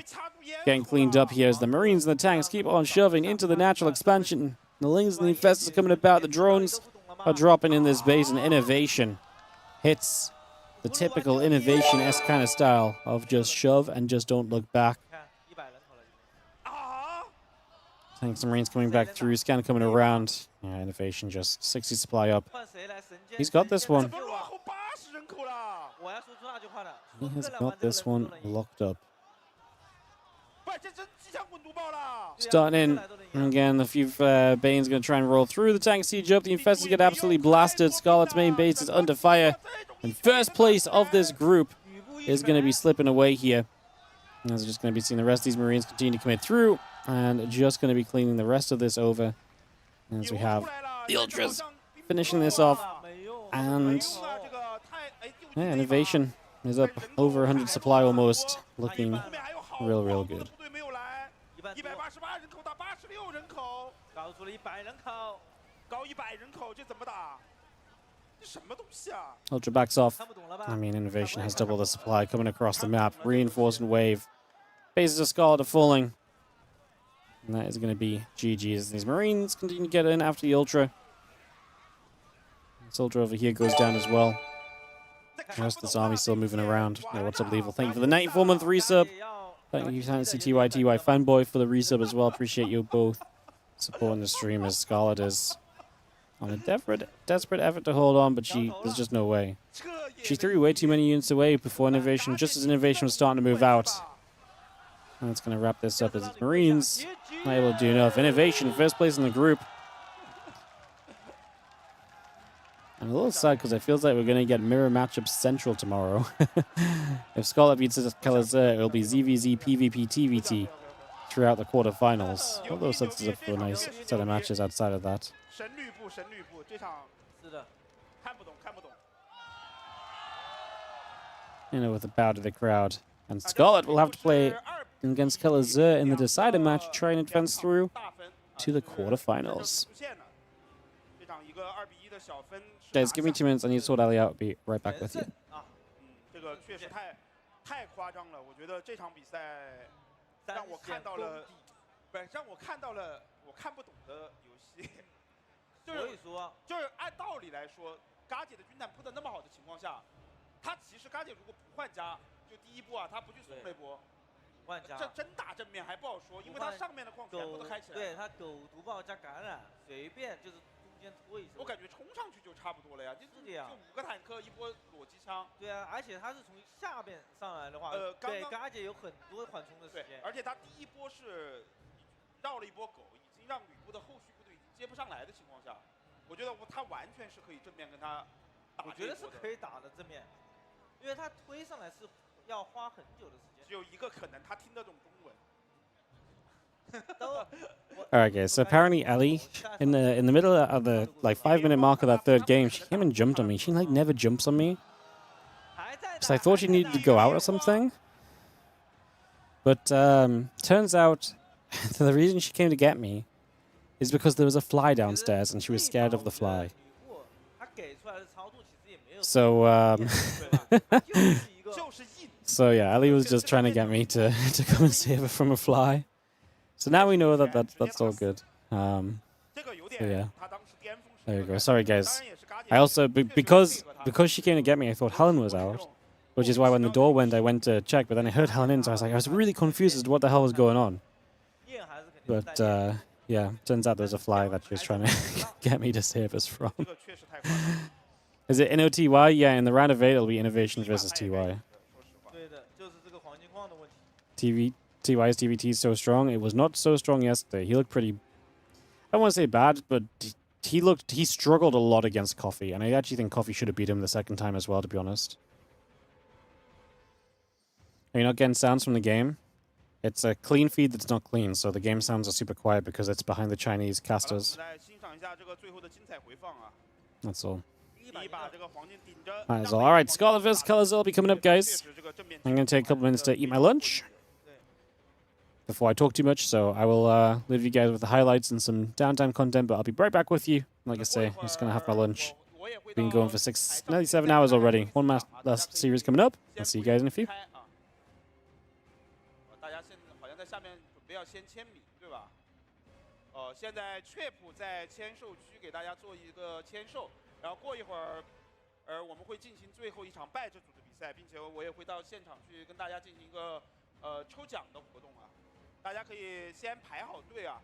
getting cleaned up here as the Marines and the tanks keep on shoving into the natural expansion. The Lings and the Infestors are coming about. The drones are dropping in this base, and INnoVation hits the typical INnoVation-esque kind of style of just shove and just don't look back. Tanks and Marines coming back through. Scan coming around. Yeah, INnoVation just 60 supply up. He's got this one. He has got this one locked up. Starting in. Again, the few Bane's going to try and roll through. The tank siege up. The Infestors get absolutely blasted. Scarlett's main base is under fire. And first place of this group is going to be slipping away here. As we're just going to be seeing the rest of these Marines continue to commit through. And just going to be cleaning the rest of this over. As we have the Ultras finishing this off. And yeah, INnoVation is up over 100 supply almost. Looking real good. Ultra backs off. I mean, INnoVation has double the supply coming across the map. Reinforcing wave. Bases of Scarlett are falling. And that is going to be GG's. These Marines continue to get in after the Ultra. This Ultra over here goes down as well. The rest of this army still moving around. Yeah, what's up, Lethal? Thank you for the 94-month resub. Thank you, Fantasy TY Fanboy, for the resub as well. Appreciate you both supporting the stream as Scarlett is on a desperate effort to hold on, but there's just no way. She threw way too many units away before INnoVation, just as INnoVation was starting to move out. And that's going to wrap this up as Marines not able to do enough. INnoVation, first place in the group. I'm a little sad because it feels like we're going to get mirror matchups central tomorrow. If Scarlett beats Kalazer, it will be ZVZ, PvP, TVT throughout the quarterfinals. Although sets us up for a nice set of matches outside of that. You know, with a bow to the crowd. And Scarlett will have to play against Kalazer in the decider match, try and advance through to the quarterfinals. Guys, give me 2 minutes. I need to sort Ali out. I'll be right back with you. 这个确实太夸张了。我觉得这场比赛让我看到了，不是让我看到了我看不懂的游戏。就是按道理来说，嘎姐的军团铺的那么好的情况下，他其实嘎姐如果不换家，就第一波啊，他不去送那波，这真打正面还不好说，因为他上面的矿全部都开起来。对他狗毒爆加感染，随便就是。 我感觉冲上去就差不多了呀，就是这样，就5个坦克一波裸机枪。对啊，而且他是从下边上来的话，对，嘎姐有很多缓冲的时间。而且他第一波是绕了一波狗，已经让吕布的后续部队已经接不上来的情况下，我觉得他完全是可以正面跟他打。我觉得是可以打的正面，因为他推上来是要花很久的时间。只有一个可能，他听得懂中文。 Alright guys, so apparently Ellie, in the middle of the like 5-minute mark of that third game, she came and jumped on me. She like never jumps on me. So I thought she needed to go out or something. But turns out the reason she came to get me is because there was a fly downstairs and she was scared of the fly. So so yeah, Ellie was just trying to get me to come and save her from a fly. So now we know that that's all good. So yeah, there you go. Sorry guys. I also because she came to get me, I thought Helen was out, which is why when the door went, I went to check. But then I heard Helen in, so I was really confused as to what the hell was going on. But yeah, turns out there's a fly that she was trying to get me to save us from. Is it InnoTY? Yeah, in the round of 8, it'll be INnoVation versus TY. TY's TVT is so strong. It was not so strong yesterday. He looked pretty... I don't want to say bad, but he struggled a lot against Coffee, and I actually think Coffee should have beat him the second time as well, to be honest. Are you not getting sounds from the game? It's a clean feed that's not clean, so the game sounds are super quiet because it's behind the Chinese casters. That's all. Alright, Scarlett vs. Kalazer will be coming up, guys. I'm going to take a couple minutes to eat my lunch before I talk too much, so I will leave you guys with the highlights and some downtime content, but I'll be right back with you. Like I say, I'm just going to have my lunch. Been going for nearly 7 hours already. One last series coming up. I'll see you guys in a few. 现在雀普在签售区给大家做一个签售，然后过一会儿，我们会进行最后一场败者组的比赛，并且我也会到现场去跟大家进行一个抽奖的活动啊，大家可以先排好队啊。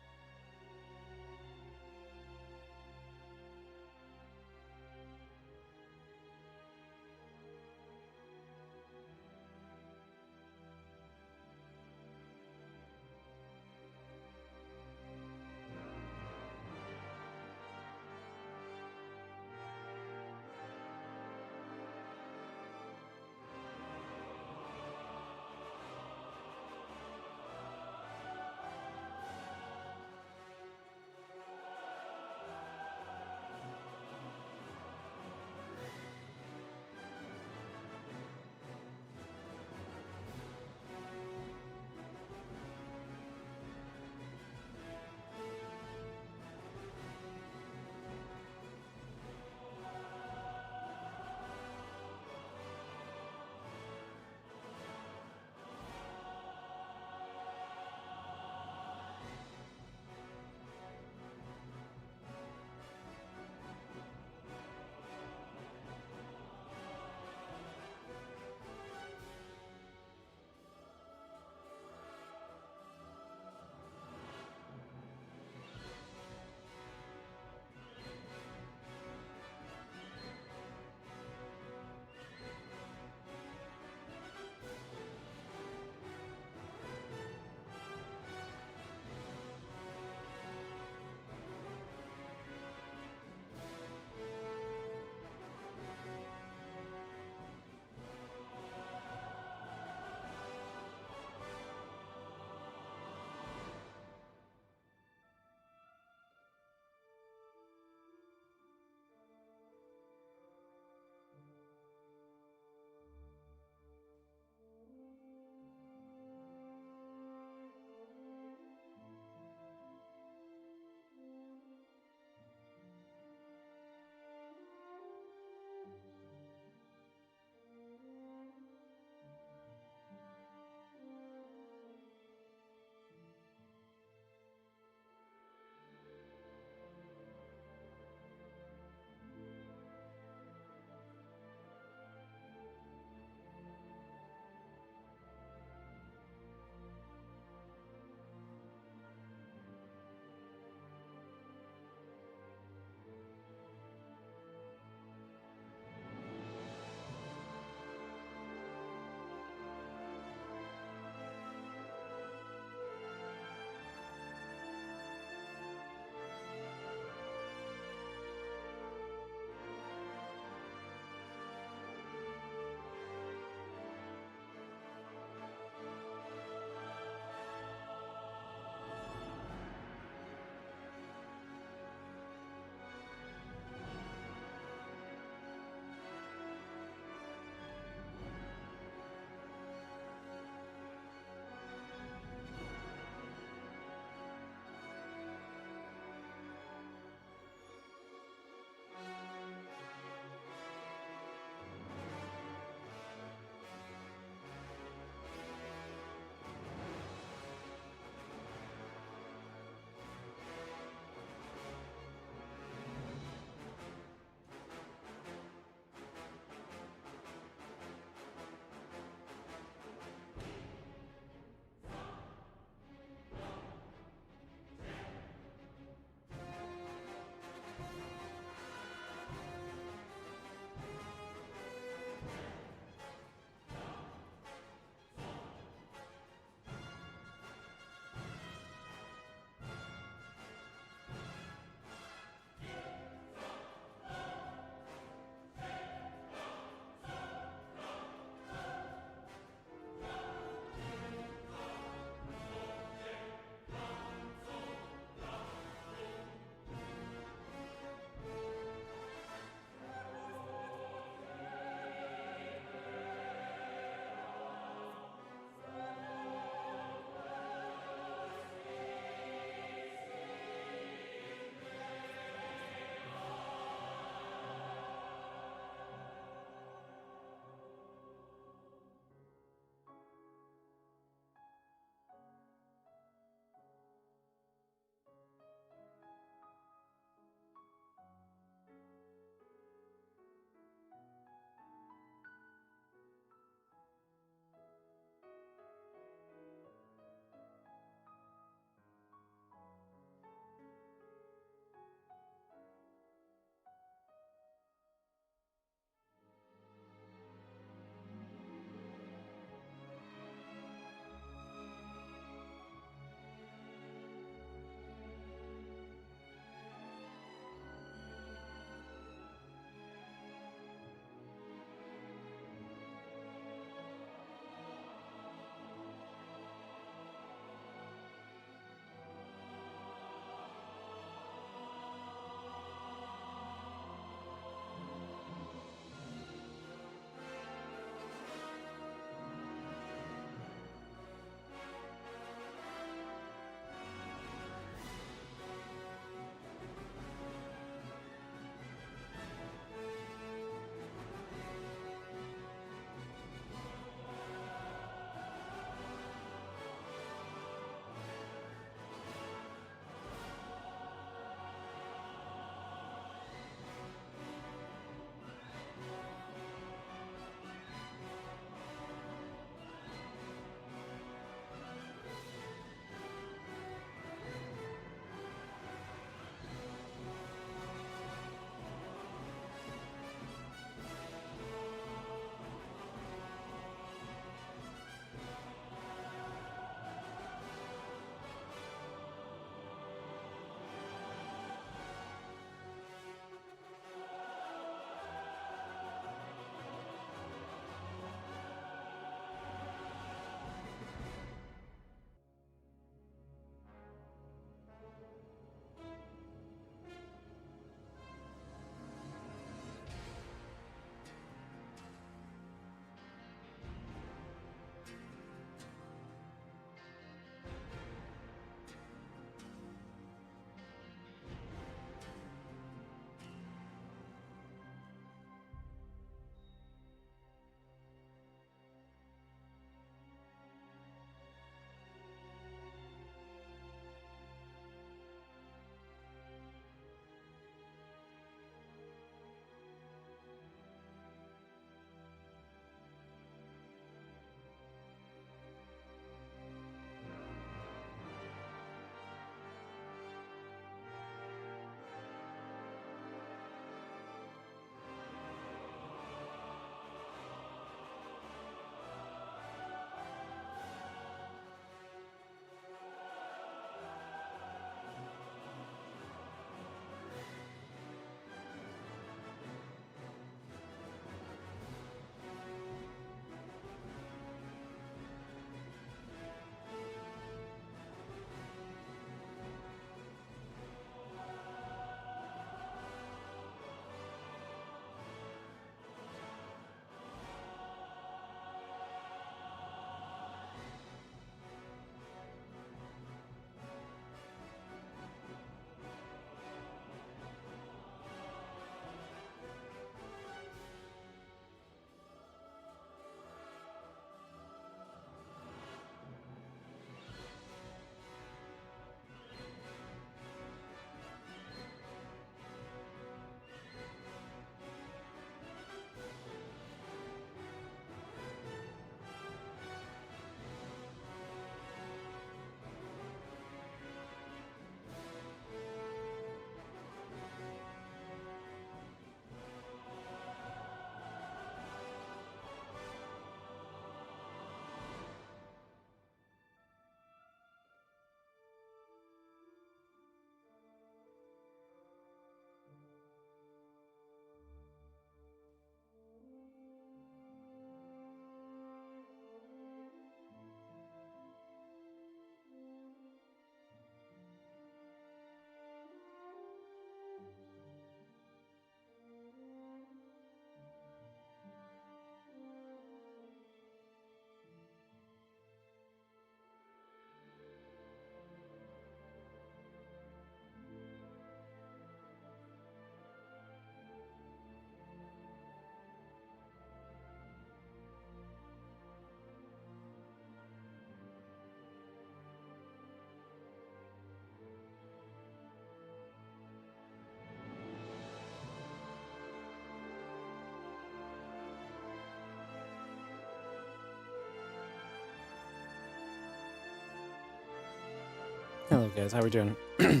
Hello guys, how are we doing? Yeah,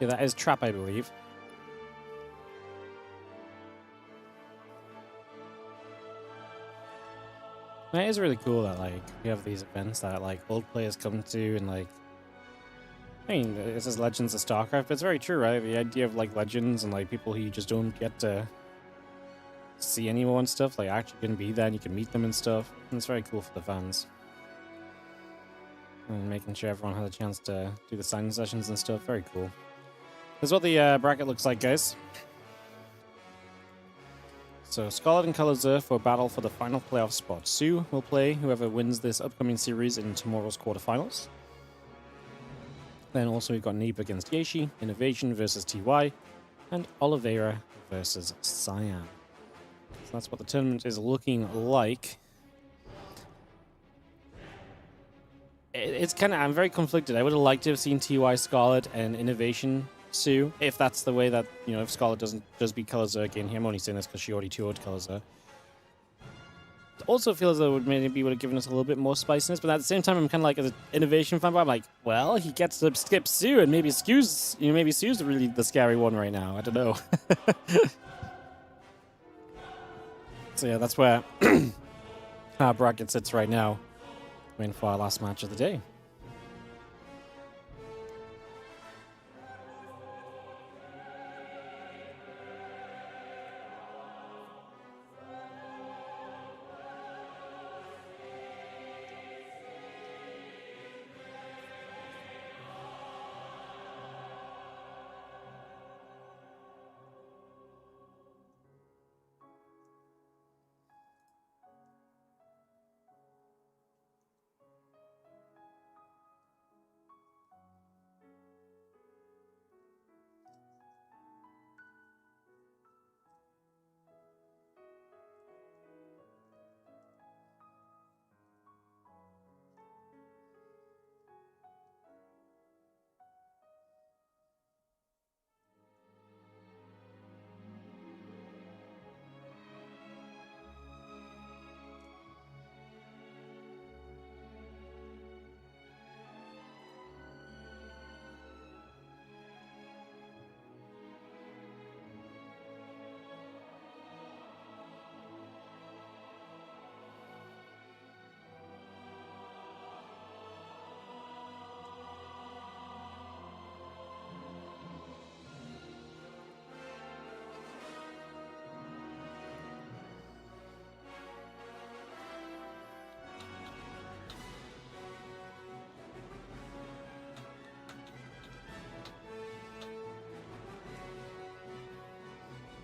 that is Trap, I believe. And it is really cool that like we have these events that like old players come to, and like, I mean, it says Legends of StarCraft, but it's very true, right? The idea of like legends and like people who you just don't get to see anymore and stuff, like actually can be there and you can meet them and stuff. And it's very cool for the fans. And making sure everyone has a chance to do the signing sessions and stuff, very cool. This is what the bracket looks like, guys. So Scarlett and Colors Earth will battle for the final playoff spot. Sue will play whoever wins this upcoming series in tomorrow's quarterfinals. Then also we've got Neeb against Yeshi, INnoVation versus TY, and Oliveira versus Cyan. So that's what the tournament is looking like. It's kind of, I'm very conflicted. I would have liked to have seen TY Scarlett and INnoVation Sue, if that's the way that, you know, if Scarlett does beat Colors again here. I'm only saying this because she already 2-0'd Colors. Also feel as though it maybe would have given us a little bit more spiciness, but at the same time, I'm kind of like, as an INnoVation fan, I'm like, well, he gets to skip Sue, and maybe Sue's really the scary one right now. I don't know. So yeah, that's where our bracket sits right now. Waiting for our last match of the day.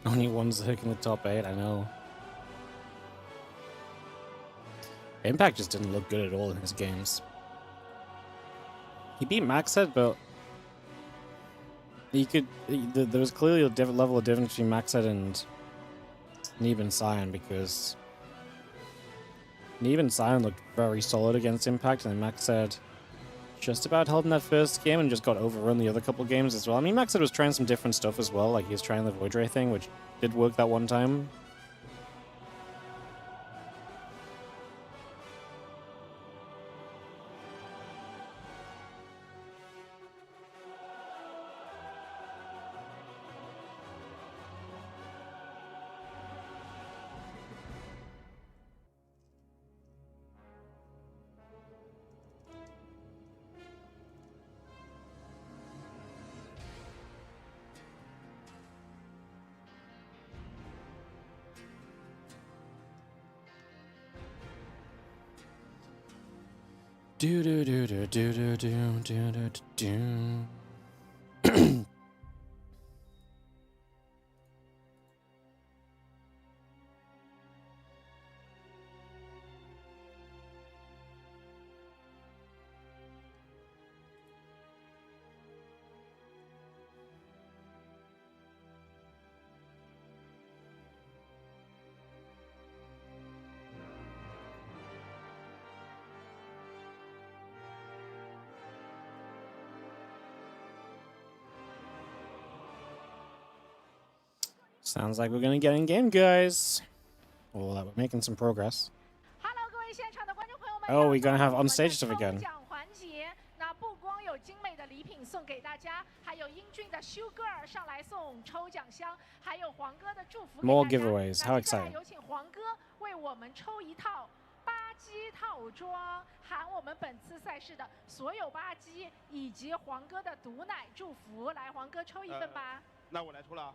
Only one's hook in the top 8, I know. Impact just didn't look good at all in his games. He beat Maxhead, but there was clearly a different level of difference between Maxhead and Neeb and Cyan, because Neeb and Cyan looked very solid against Impact, and then Maxhead just about held in that first game and just got overrun the other couple games as well. I mean, Maxhead was trying some different stuff as well, like he was trying the Void Ray thing, which did work that one time. Do do do do do do do do do do. Sounds like we're gonna get in game, guys. Well, we're making some progress. Oh, we're gonna have on stage stuff again. 有英俊的修哥儿上来送抽奖箱，还有黄哥的祝福。 More giveaways. How 接下来 exciting! 有请黄哥为我们抽一套巴基套装，含我们本次赛事的所有巴基以及黄哥的毒奶祝福。来，黄哥抽一份吧。那我来抽了啊。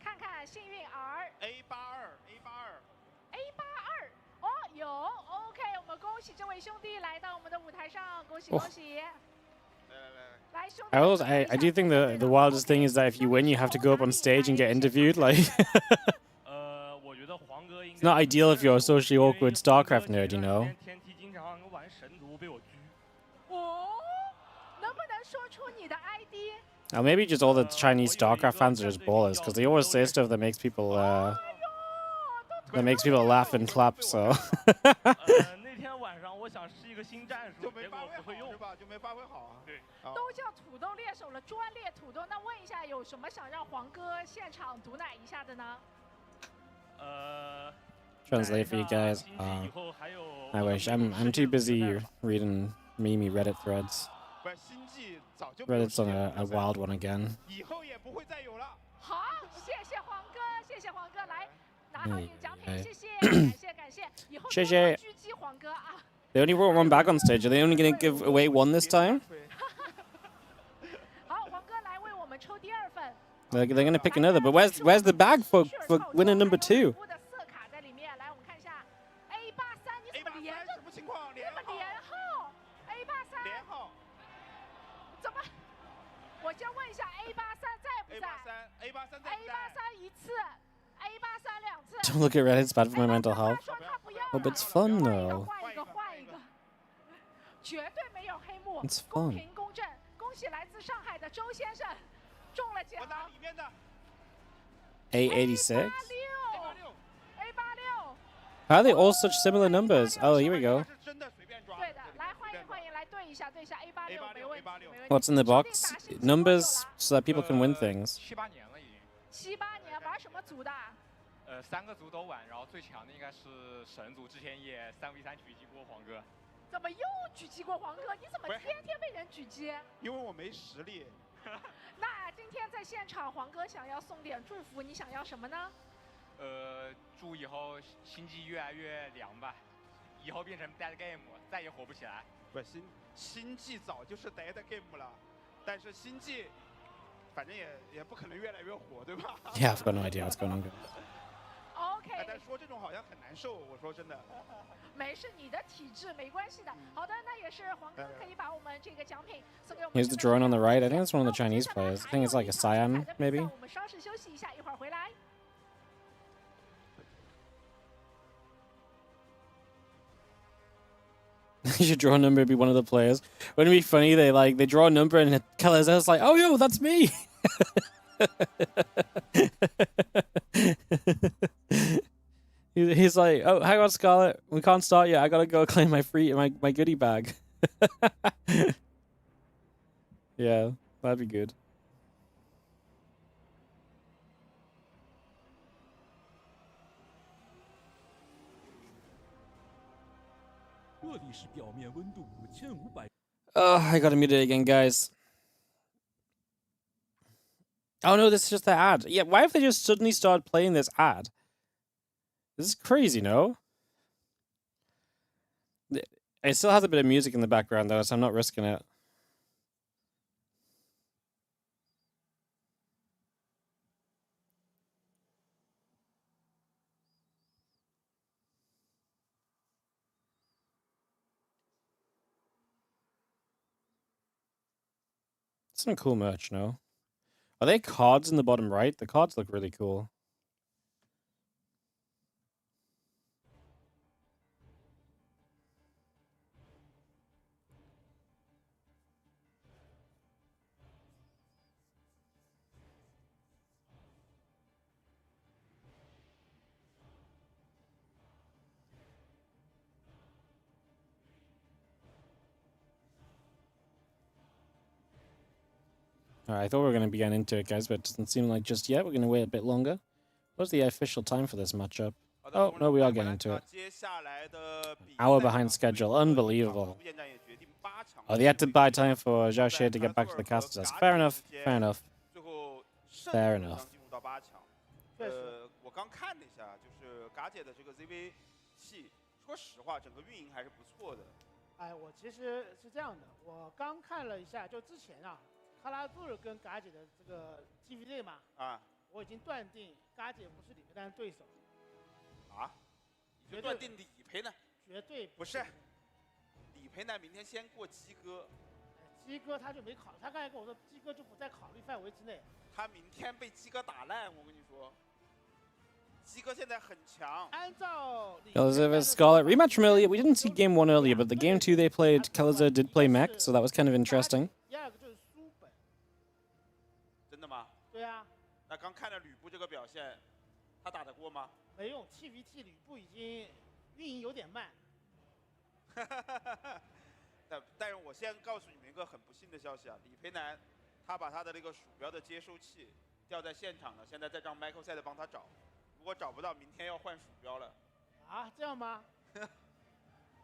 看看幸运儿。A82。哦，有 OK， 我们恭喜这位兄弟来到我们的舞台上，恭喜恭喜！来，兄弟 I do think the wildest thing is that if you win, you have to go up on stage and get interviewed. Like, it's not ideal if you're a socially awkward StarCraft nerd, you know. 哦，能不能说出你的 ID？ Or maybe just all the Chinese StarCraft fans are just ballers because they always say stuff that makes people laugh and clap. So. 那天晚上我想是一个新战术，结果不会用是吧？就没发挥好啊。对。都叫土豆猎手了，专猎土豆。那问一下，有什么想让黄哥现场毒奶一下的呢？ Translate for you guys. I wish I'm too busy reading meme Reddit threads. Reddit's on a wild one again. 以后也不会再有了。好，谢谢黄哥，谢谢黄哥，来拿好你的奖品，谢谢，感谢感谢。以后多多狙击黄哥啊。They only brought one back on stage. Are they only going to give away one this time? 好，黄哥来为我们抽第二份。They're going to pick another, but where's the bag for winner number 2? 色卡在里面，来我们看一下 A83， 你怎么连着？什么情况？连号 A83。连号。怎么？我先问一下 A83在不在 ？A83 在。A83一次 ，A83两次。 Don't look at Reddit. It's bad for my mental health. Oh, but it's fun though. 换一个，绝对没有黑幕， It's 公 fun. 平公正。恭喜来自上海的周先生中了奖。我拿里面的。A86. A86。How are they all such similar numbers? Oh, here we go. 对的，来欢迎，来对一下，A86没问题。 What's in the box? Numbers so that people can win things. 7、8年了已经。7、8年玩什么族的？3个族都玩，然后最强的应该是神族，之前也3v3狙击过黄哥。怎么又狙击过黄哥？你怎么天天被人狙击？因为我没实力。那今天在现场，黄哥想要送点祝福，你想要什么呢？祝以后星际越来越凉吧，以后变成 dead game， 再也火不起来。不，星际早就是 dead game 了，但是星际，反正也不可能越来越火，对吧 Yeah, I've got no idea what's going on. OK。但说这种好像很难受，我说真的。没事，你的体质没关系的。好的，那也是黄哥可以把我们这个奖品送给我们。 Here's the drone on the right. I think it's one of the Chinese players. I think it's like a Cyan, maybe. 我们稍事休息一下，一会儿回来。 You should draw a number, be one of the players. Wouldn't it be funny? They draw a number and Kalaz's like, oh yo, that's me. He's like, oh, hang on, Scarlett, we can't start yet. I gotta go claim my goodie bag. Yeah, that'd be good. 这里是表面温度5500。 I gotta mute it again, guys. Oh no, this is just the ad. Yeah, why have they just suddenly started playing this ad? This is crazy, no? It still has a bit of music in the background though, so I'm not risking it. Some cool merch, no? Are they cards in the bottom right? The cards look really cool. Alright, I thought we were going to be getting into it, guys, but it doesn't seem like just yet. We're going to wait a bit longer. What's the official time for this matchup? Oh, no, we are getting into it. Hour behind schedule. Unbelievable. Oh, they had to buy time for Zhao Xie to get back to the casters. Fair enough. Fair enough. 最后 Fair enough. 进入到8强。我刚看了一下，就是嘎姐的这个 ZV 系，说实话，整个运营还是不错的。哎，我其实是这样的，我刚看了一下，就之前啊，卡拉杜尔跟嘎姐的这个 GVD 嘛，我已经断定嘎姐不是李培南的对手。你就断定李培南？绝对不是。李培南明天先过鸡哥。鸡哥他就没考，他刚才跟我说鸡哥就不在考虑范围之内。他明天被鸡哥打烂，我跟你说。鸡哥现在很强。按照 Kalazar Scarlett rematch from earlier. We didn't see game 1 earlier, but the game 2 they played, Kalazar did play mech, so that was kind of interesting. 第二个就是书本。真的吗？对啊。那刚看了吕布这个表现，他打得过吗？没用 ，TVT 吕布已经运营有点慢。但是我先告诉你们一个很不幸的消息啊，李培南，他把他的那个鼠标的接收器掉在现场了，现在在让 Michael 赛的帮他找，如果找不到，明天要换鼠标了。啊，这样吗？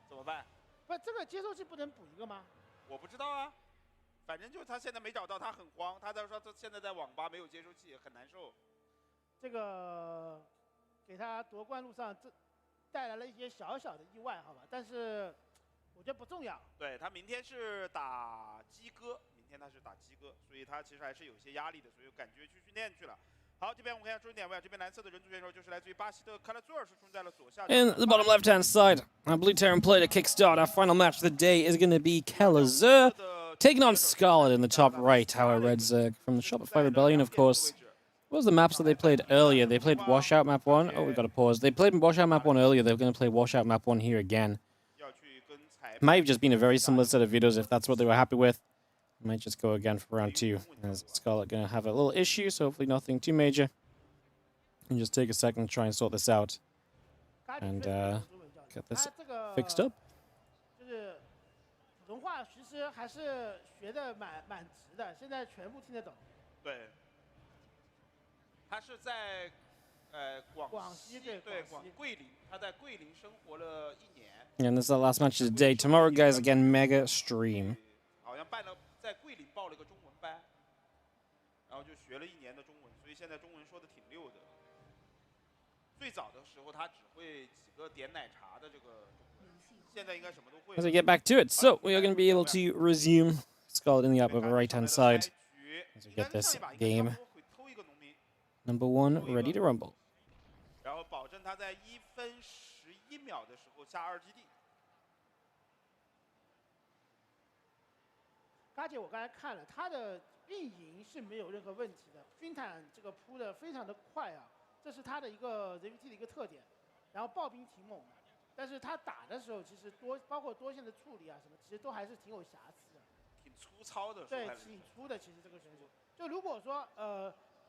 怎么办？不，这个接收器不能补一个吗？我不知道啊，反正就是他现在没找到，他很慌，他在说他现在在网吧没有接收器，很难受。这个给他夺冠路上带来了一些小小的意外，好吧，但是我觉得不重要。对他明天是打鸡哥，所以他其实还是有些压力的，所以感觉去训练去了。好，这边我们看一下重点位，这边蓝色的人族选手就是来自于巴西的卡拉佐尔，是出现在了左下角。In the bottom left-hand side, our Blue Terran play to kickstart our final match of the day is going to be Kalazar taking on Scarlett in the top right. Our Red Zerg from the Shopify Rebellion, of course. What was the maps that they played earlier? They played Washout Map 1. Oh, we got to pause. They played Washout Map 1 earlier. They're going to play Washout Map 1 here again. Might have just been a very similar set of videos if that's what they were happy with. Might just go again for round 2. As Scarlett going to have a little issue, so hopefully nothing too major. And just take a second to try and sort this out. And get this fixed up. 就是普通话其实还是学的蛮直的，现在全部听得懂。对。他是在广西对桂林，他在桂林生活了1年。And this is the last match of the day. Tomorrow, guys, again, mega stream. 好像在桂林报了个中文班，然后就学了1年的中文，所以现在中文说的挺溜的。最早的时候他只会几个点奶茶的这个中文，现在应该什么都会。As we get back to it, so we are going to be able to resume Scarlett in the upper right-hand side as we get this game. Number 1 ready to rumble. 然后保证他在1分11秒的时候下2GD。嘎姐，我刚才看了，他的运营是没有任何问题的，均坦这个铺的非常的快啊，这是他的一个 ZVT 的一个特点。然后暴兵挺猛的，但是他打的时候其实包括多线的处理啊什么，其实都还是挺有瑕疵的。挺粗糙的。对，挺粗的，其实这个选手。就如果说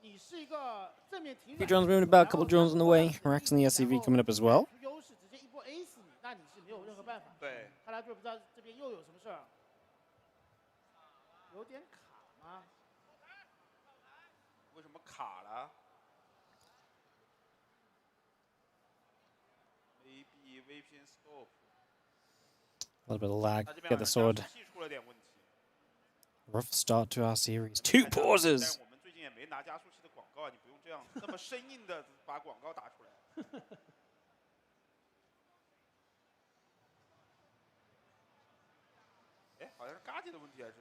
你是一个正面挺。Few drones moving about, a couple drones on the way. Rex and the SCV coming up as well. 优势直接一波 A 死你，那你是没有任何办法。对。看来就不知道这边又有什么事儿。有点卡吗？为什么卡了 ？Maybe VPN stop. A little bit of lag. Get the sword. Rough start to our series. 2 pauses. 我们最近也没拿加速器的广告啊，你不用这样那么生硬的把广告打出来。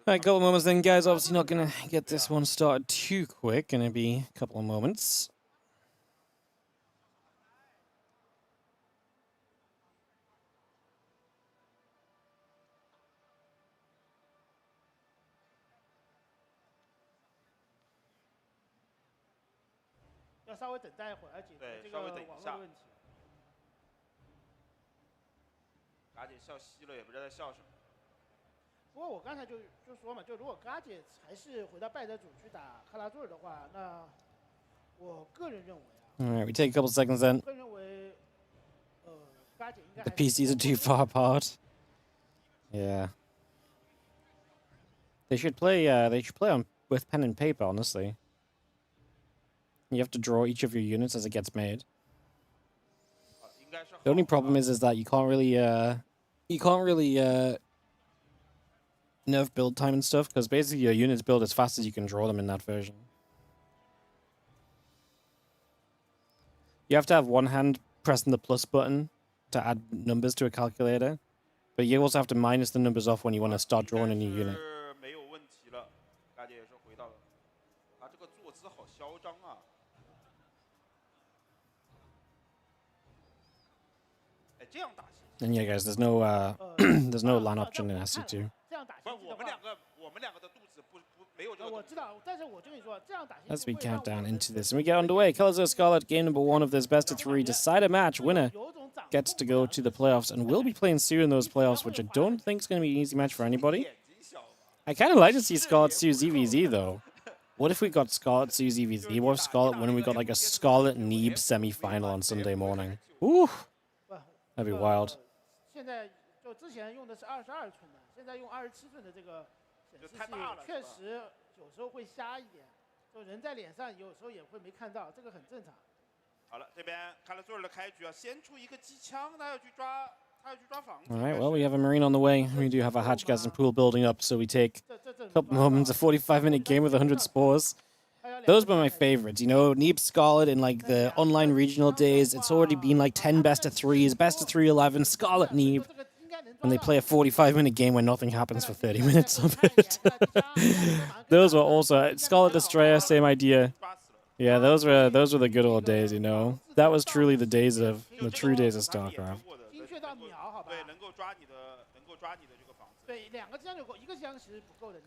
Right, a couple moments then, guys. Obviously not going to get this one started too quick. Going to be a couple of moments.要稍微等待一会儿，来解决这个网络的问题。嘎姐笑嘻了，也不知道在笑什么。不过我刚才就说嘛，就如果嘎姐还是回到败者组去打卡拉佐尔的话，那我个人认为啊。All right, we take a couple seconds then. 个人认为，嘎姐应该。The PCs are too far apart. Yeah. They should play. They should play on with pen and paper. Honestly. You have to draw each of your units as it gets made. The only problem is that you can't really nerf build time and stuff, because basically your units build as fast as you can draw them in that version. You have to have one hand pressing the plus button to add numbers to a calculator, but you also have to minus the numbers off when you want to start drawing a new unit. And yeah, guys, there's no there's no LAN option in SC2. As we count down into this, and we get underway. Colors of Scarlett, game number 1 of this best of 3 decider match. Winner gets to go to the playoffs, and we'll be playing Sue in those playoffs, which I don't think is going to be an easy match for anybody. I kind of like to see Scarlett Sue ZVZ though. What if we got Scarlett Sue ZVZ? What if Scarlett win and we got like a Scarlett Neeb semi-final on Sunday morning? Ooh, that'd be wild. 现在就之前用的是22寸的，现在用27寸的这个显示器，确实有时候会瞎一点，就人在脸上有时候也会没看到，这个很正常。好了，这边看了所有人的开局啊，先出一个机枪，他要去抓房子。All right, well, we have a Marine on the way. We do have a hatch gas and pool building up, so we take a couple moments, a 45-minute game with 100 spores. Those were my favorites, you know, Neeb Scarlett in like the online regional days. It's already been like 10 best of 3s, best of 3 11, Scarlett Neeb. And they play a 45-minute game where nothing happens for 30 minutes of it. Those were also Scarlet Destroyer, same idea. Yeah, those were the good old days, you know. That was truly the true days of StarCraft.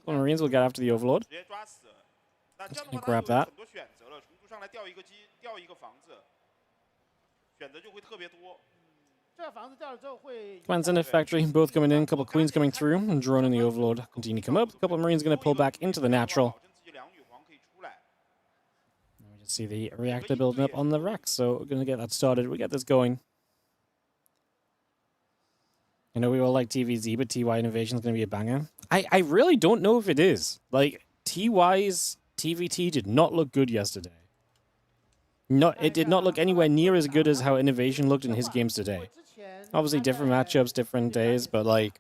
Well, Marines will get after the Overlord. Just gonna grab that. Command Center Factory, both coming in. Couple Queens coming through, and drone and the Overlord continue to come up. A couple of Marines going to pull back into the natural. We just see the reactor building up on the rack, so we're going to get that started. We get this going. I know we all like TVZ, but TY INnoVation is going to be a banger. I really don't know if it is. Like, TY's TVT did not look good yesterday. It did not look anywhere near as good as how INnoVation looked in his games today. Obviously, different matchups, different days, but like,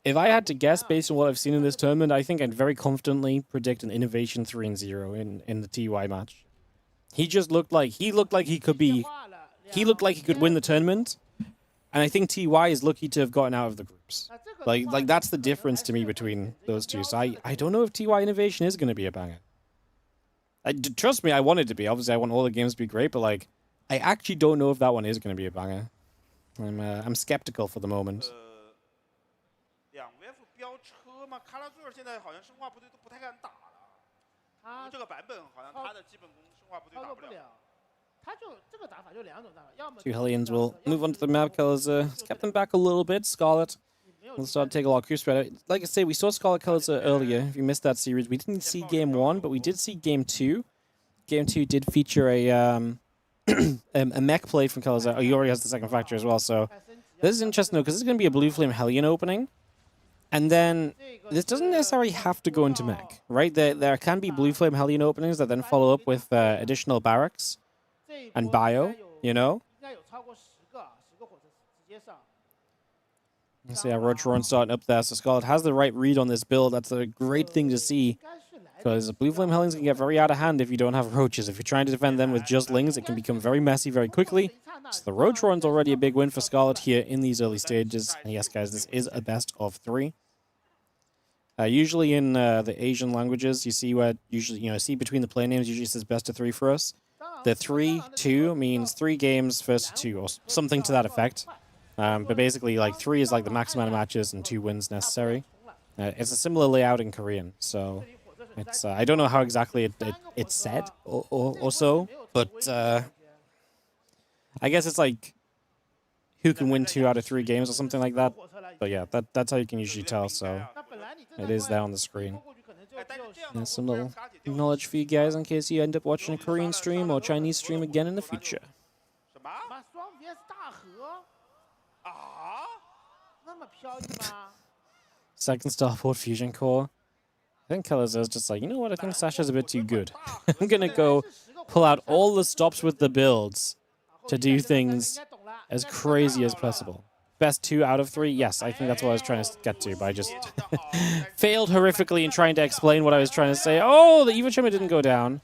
if I had to guess based on what I've seen in this tournament, I think I'd very confidently predict an INnoVation 3-0 in the TY match. He looked like he could win the tournament, and I think TY is lucky to have gotten out of the groups. Like that's the difference to me between those two. So I don't know if TY INnoVation is going to be a banger. Trust me, I want it to be. Obviously, I want all the games to be great, but like, I actually don't know if that one is going to be a banger. I'm skeptical for the moment. Two Hellions will move on to the map. Colors kept them back a little bit. Scarlett will start to take a lot of creep spread. Like I say, we saw Scarlett Colors earlier. If you missed that series, we didn't see Game 1, but we did see Game 2. Game 2 did feature a mech play from Colors. He already has the second factor as well, so this is interesting though, because this is going to be a Blue Flame Hellion opening. And then, this doesn't necessarily have to go into mech, right? There can be Blue Flame Hellion openings that then follow up with additional barracks and bio, you know? You see our Roach Roan starting up there, so Scarlett has the right read on this build. That's a great thing to see, because Blue Flame Hellions can get very out of hand if you don't have Roaches. If you're trying to defend them with just Lings, it can become very messy very quickly. So the Roach Roan's already a big win for Scarlett here in these early stages. And yes, guys, this is a best of 3. Usually in the Asian languages, you see where see between the play names usually says best of 3 for us. The 3-2 means 3 games first to 2 or something to that effect. But basically, like 3 is like the max amount of matches and 2 wins necessary. It's a similar layout in Korean, so it's I don't know how exactly it's said or so, but I guess it's like who can win 2 out of 3 games or something like that. But yeah, that's how you can usually tell. So it is there on the screen. And some little knowledge for you guys in case you end up watching a Korean stream or Chinese stream again in the future. Second Starport Fusion Core. I think Colors is just like, you know what, I think Sasha's a bit too good. I'm gonna go pull out all the stops with the builds to do things as crazy as possible. best 2 out of 3? Yes, I think that's what I was trying to get to, but I just failed horrifically in trying to explain what I was trying to say. Oh, the Eva Chimmer didn't go down.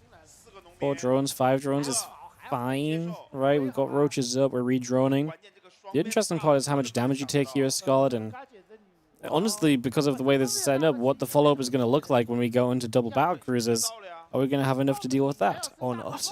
4 drones, 5 drones is fine, right? We've got roaches up, we're re-droning. The interesting part is how much damage you take here, Scarlett, and honestly, because of the way this is set up, what the follow-up is going to look like when we go into double battle cruisers. Are we going to have enough to deal with that, or not?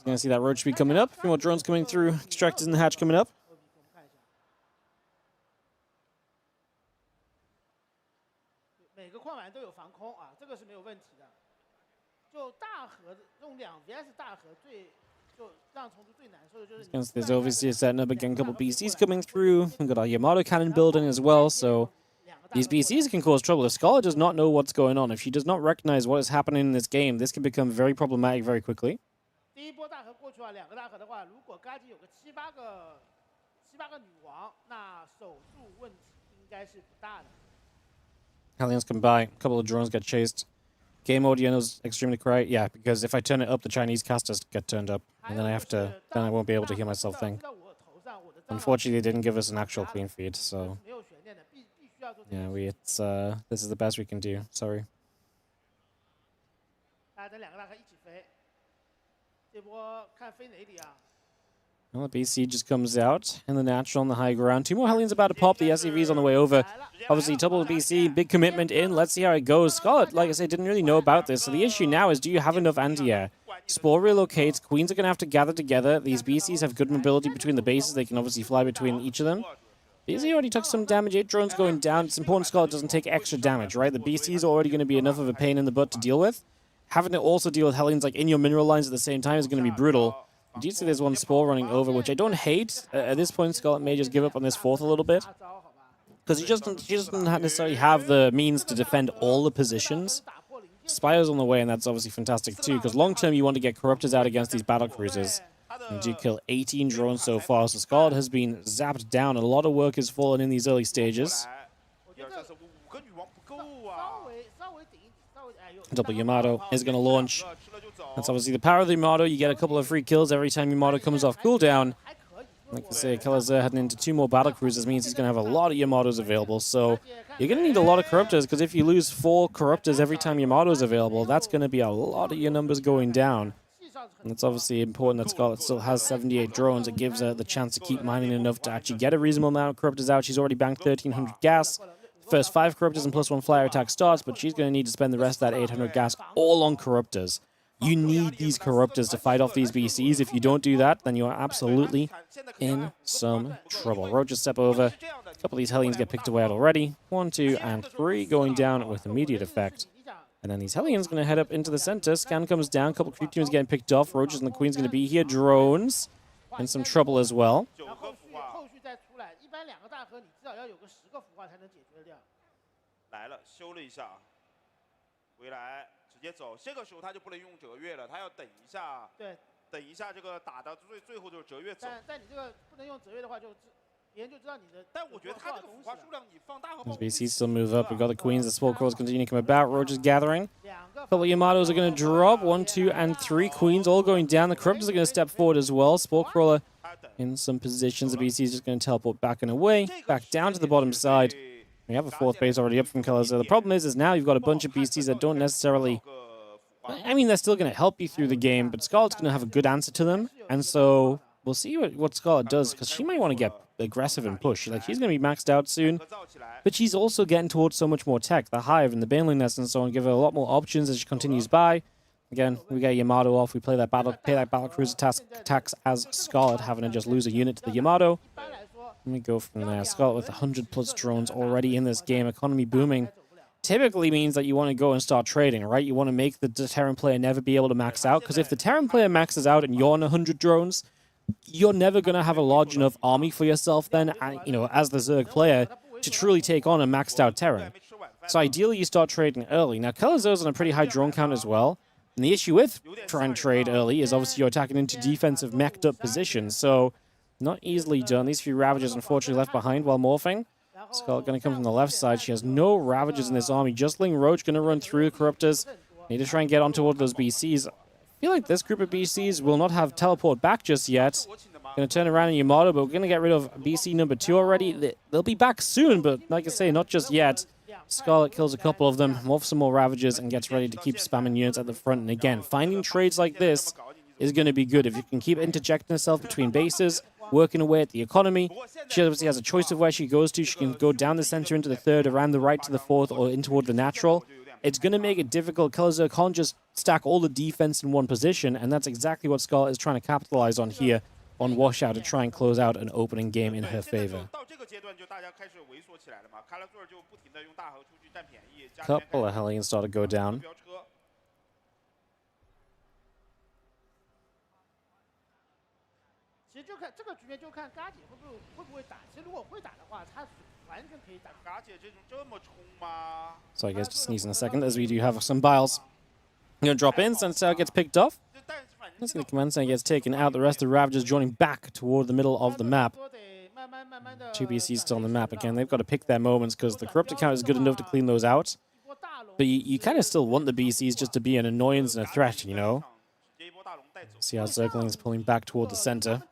Gonna see that roach speed coming up. A few more drones coming through. Extractors in the hatch coming up. 每个矿板都有防空啊，这个是没有问题的。就大河用2 vs 大河最就让虫族最难受的就是。Against this overseer setting up again, a couple BCs coming through. We've got our Yamato cannon building as well, so these BCs can cause trouble. If Scarlett does not know what's going on, if she does not recognize what is happening in this game, this can become very problematic very quickly. 第一波大河过去啊，2个大河的话，如果嘎吉有个7、8个女王，那守住问题应该是不大的。 Hellions come by. A couple of drones get chased. Game audio is extremely quiet. Yeah, because if I turn it up, the Chinese casters get turned up, and then I won't be able to hear myself think. Unfortunately, they didn't give us an actual clean feed, so yeah, this is the best we can do. Sorry. 等2个大河一起飞，这波看飞哪里啊？ Well, the BC just comes out in the natural on the high ground. 2 more Hellions about to pop. The SCV's on the way over. Obviously, double BC, big commitment in. Let's see how it goes. Scarlett, like I said, didn't really know about this. So the issue now is, do you have enough anti-air? Spore relocates. Queens are going to have to gather together. These BCs have good mobility between the bases. They can obviously fly between each of them. BC already took some damage. 8 drones going down. It's important Scarlett doesn't take extra damage, right? The BC is already going to be enough of a pain in the butt to deal with. Having to also deal with Hellions like in your mineral lines at the same time is going to be brutal. You do see there's one Spore running over, which I don't hate. At this point, Scarlett may just give up on this 4th a little bit. Because she doesn't necessarily have the means to defend all the positions. Spire's on the way, and that's obviously fantastic too, because long-term you want to get Corruptors out against these battle cruisers. And do kill 18 drones so far, so Scarlett has been zapped down. A lot of work has fallen in these early stages. Double Yamato is going to launch. That's obviously the power of the Yamato. You get a couple of free kills every time Yamato comes off cooldown. Like I say, Kalazer heading into 2 more battle cruisers means he's going to have a lot of Yamatos available. So you're going to need a lot of Corruptors, because if you lose 4 Corruptors every time Yamato is available, that's going to be a lot of your numbers going down. And it's obviously important that Scarlett still has 78 drones. It gives her the chance to keep mining enough to actually get a reasonable amount of Corruptors out. She's already banked 1,300 gas. First 5 Corruptors and +1 flyer attack starts, but she's going to need to spend the rest of that 800 gas all on Corruptors. You need these Corruptors to fight off these BCs. If you don't do that, then you are absolutely in some trouble. Roaches step over. A couple of these Hellions get picked away out already. 1, 2, and 3 going down with immediate effect. And then these Hellions going to head up into the center. Scan comes down. A couple of creep teams getting picked off. Roaches and the Queen's going to be here. Drones in some trouble as well. 直接走，这个时候他就不能用折月了，他要等一下。对，等一下这个打到最后就是折月走。但你这个不能用折月的话，就别人就知道你的。但我觉得他这个腐化数量你放大和。As BC still move up, we've got the Queens. The Spore Crawls continue to come about. Roaches gathering. A couple of Yamatos are going to drop. 1, 2, and 3 Queens all going down. The Corruptors are going to step forward as well. Spore Crawler in some positions. The BC is just going to teleport back and away, back down to the bottom side. We have a 4th base already up from Kalazer. The problem is now you've got a bunch of BCs that don't necessarily... I mean, they're still going to help you through the game, but Scarlett's going to have a good answer to them. And so we'll see what Scarlett does, because she might want to get aggressive and push. Like, she's going to be maxed out soon, but she's also getting towards so much more tech. The Hive and the Baneling Nest and so on give her a lot more options as she continues by. Again, we get Yamato off. We play that battle cruiser attacks as Scarlett, having to just lose a unit to the Yamato. Let me go from there. Scarlett with 100+ drones already in this game. Economy booming. Typically means that you want to go and start trading, right? You want to make the Terran player never be able to max out, because if the Terran player maxes out and you're on 100 drones, you're never going to have a large enough army for yourself then, you know, as the Zerg player, to truly take on a maxed out Terran. So ideally you start trading early. Now, Kalazer's on a pretty high drone count as well. And the issue with trying to trade early is obviously you're attacking into defensive mech'd up positions, so not easily done. These few Ravagers unfortunately left behind while morphing. Scarlett going to come from the left side. She has no Ravagers in this army. Just Ling Roach going to run through Corruptors. Need to try and get on toward those BCs. I feel like this group of BCs will not have teleport back just yet. Going to turn around in Yamato, but we're going to get rid of BC number 2 already. They'll be back soon, but like I say, not just yet. Scarlett kills a couple of them, morphs some more Ravagers, and gets ready to keep spamming units at the front. And again, finding trades like this is going to be good. If you can keep interjecting herself between bases, working away at the economy. She obviously has a choice of where she goes to. She can go down the center into the 3rd, around the right to the 4th, or in toward the natural. It's going to make it difficult. Kalazur can't just stack all the defense in one position, and that's exactly what Scarlett is trying to capitalize on here on Washout to try and close out an opening game in her favor. Couple of Hellions start to go down. 其实就看这个局面，就看嘎姐会不会打。其实如果会打的话，她完全可以打。嘎姐这么冲吗 So I guess just sneeze in a second as we do have some biles. Going to drop in, Sensei gets picked off. Let's see the command center gets taken out. The rest of the Ravagers joining back toward the middle of the map. 2 BCs still on the map again. They've got to pick their moments because the corrupt account is good enough to clean those out. But you kind of still want the BCs just to be an annoyance and a threat, you know? See how Zergling's pulling back toward the center.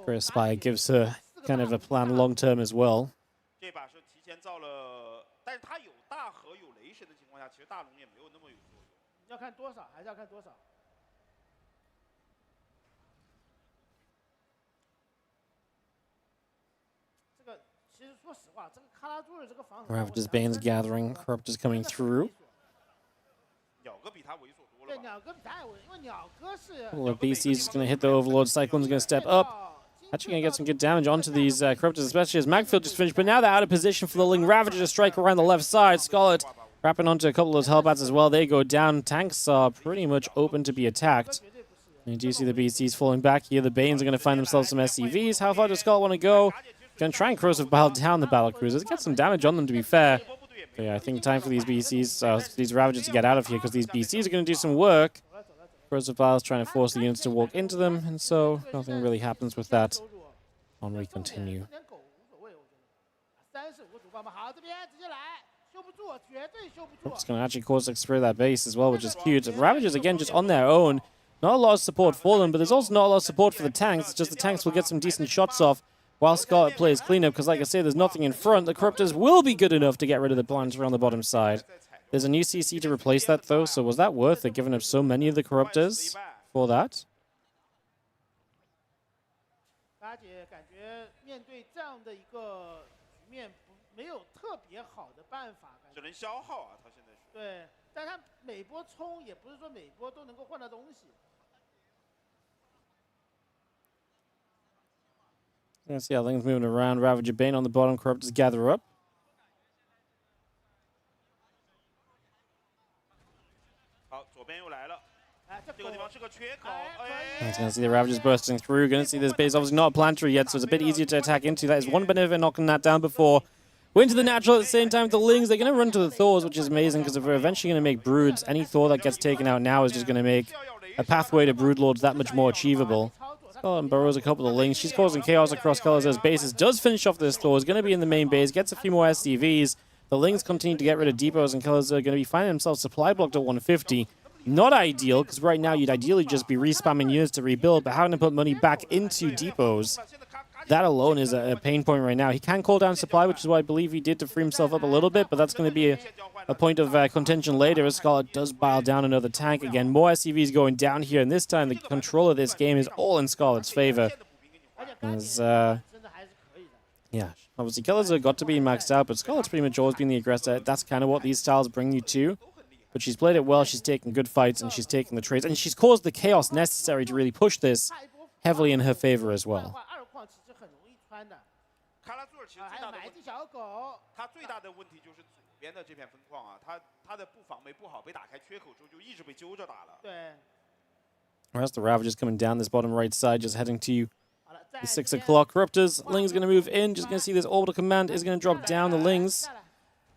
Chris Spy gives her kind of a plan long term as well. 这把是提前造了，但是他有大河有雷神的情况下，其实大龙也没有那么有作用。要看多少，还是要看多少。这个其实说实话，这个卡拉朱的这个防守。Ravager's Bane's gathering. Corrupt is coming through. 鸟哥比他猥琐多了。对，鸟哥比他猥琐，因为鸟哥是。Well, BC's just going to hit the Overlord. Cyclone's going to step up. Actually going to get some good damage onto these Corruptors, especially as Magfield just finished. But now they're out of position for the Ling Ravager to strike around the left side. Scarlett wrapping onto a couple of those Hellbats as well. They go down. Tanks are pretty much open to be attacked. And you do see the BCs falling back here. The Banes are going to find themselves some SCVs. How far does Scarlett want to go? Going to try and Corrosive Bile down the Battle Cruisers. Get some damage on them, to be fair. But yeah, I think time for these BCs, these Ravagers to get out of here, because these BCs are going to do some work. Corrosive Bile is trying to force the units to walk into them, and so nothing really happens with that. On we continue. It's going to actually cause us through that base as well, which is cute. The Ravagers, again, just on their own. Not a lot of support for them, but there's also not a lot of support for the tanks. It's just the tanks will get some decent shots off while Scarlett plays cleanup, because like I say, there's nothing in front. The Corruptors will be good enough to get rid of the Planter on the bottom side. There's a new CC to replace that, though, so was that worth it, giving up so many of the Corruptors for that? 大姐感觉面对这样的一个局面，没有特别好的办法，只能消耗啊，他现在是。对，但他每波冲也不是说每波都能够换到东西。Let's see how things moving around. Ravager Bane on the bottom. Corruptors gather up. 好，左边又来了。 It's going to see the Ravagers bursting through. Going to see this base. Obviously not a planetary yet, so it's a bit easier to attack into. That is one benefit knocking that down before. We're into the natural at the same time with the Lings. They're going to run to the Thors, which is amazing, because if we're eventually going to make Broods, any Thor that gets taken out now is just going to make a pathway to Broodlords that much more achievable. Scarlett burrows a couple of Lings. She's causing chaos across Kalazur's bases. Does finish off this Thor. Is going to be in the main base. Gets a few more SCVs. The Lings continue to get rid of depots, and Kalazur are going to be finding themselves supply blocked at 150. Not ideal, because right now you'd ideally just be respamming units to rebuild, but having to put money back into depots, that alone is a pain point right now. He can call down supply, which is what I believe he did to free himself up a little bit, but that's going to be a point of contention later as Scarlett does bile down another tank. Again, more SCVs going down here, and this time the control of this game is all in Scarlett's favor. As, yeah, obviously Kalazur got to be maxed out, but Scarlett's pretty much always been the aggressor. That's kind of what these styles bring you to. But she's played it well, she's taken good fights, and she's taken the trades. And she's caused the chaos necessary to really push this heavily in her favor as well. 他最大的问题就是左边的这片分矿啊，他的布防没布好，被打开缺口之后就一直被揪着打了。对。Whereas the Ravagers coming down this bottom right side, just heading to the 6 o'clock. Corruptors, Ling's going to move in, just going to see this orbital command is going to drop down the Lings.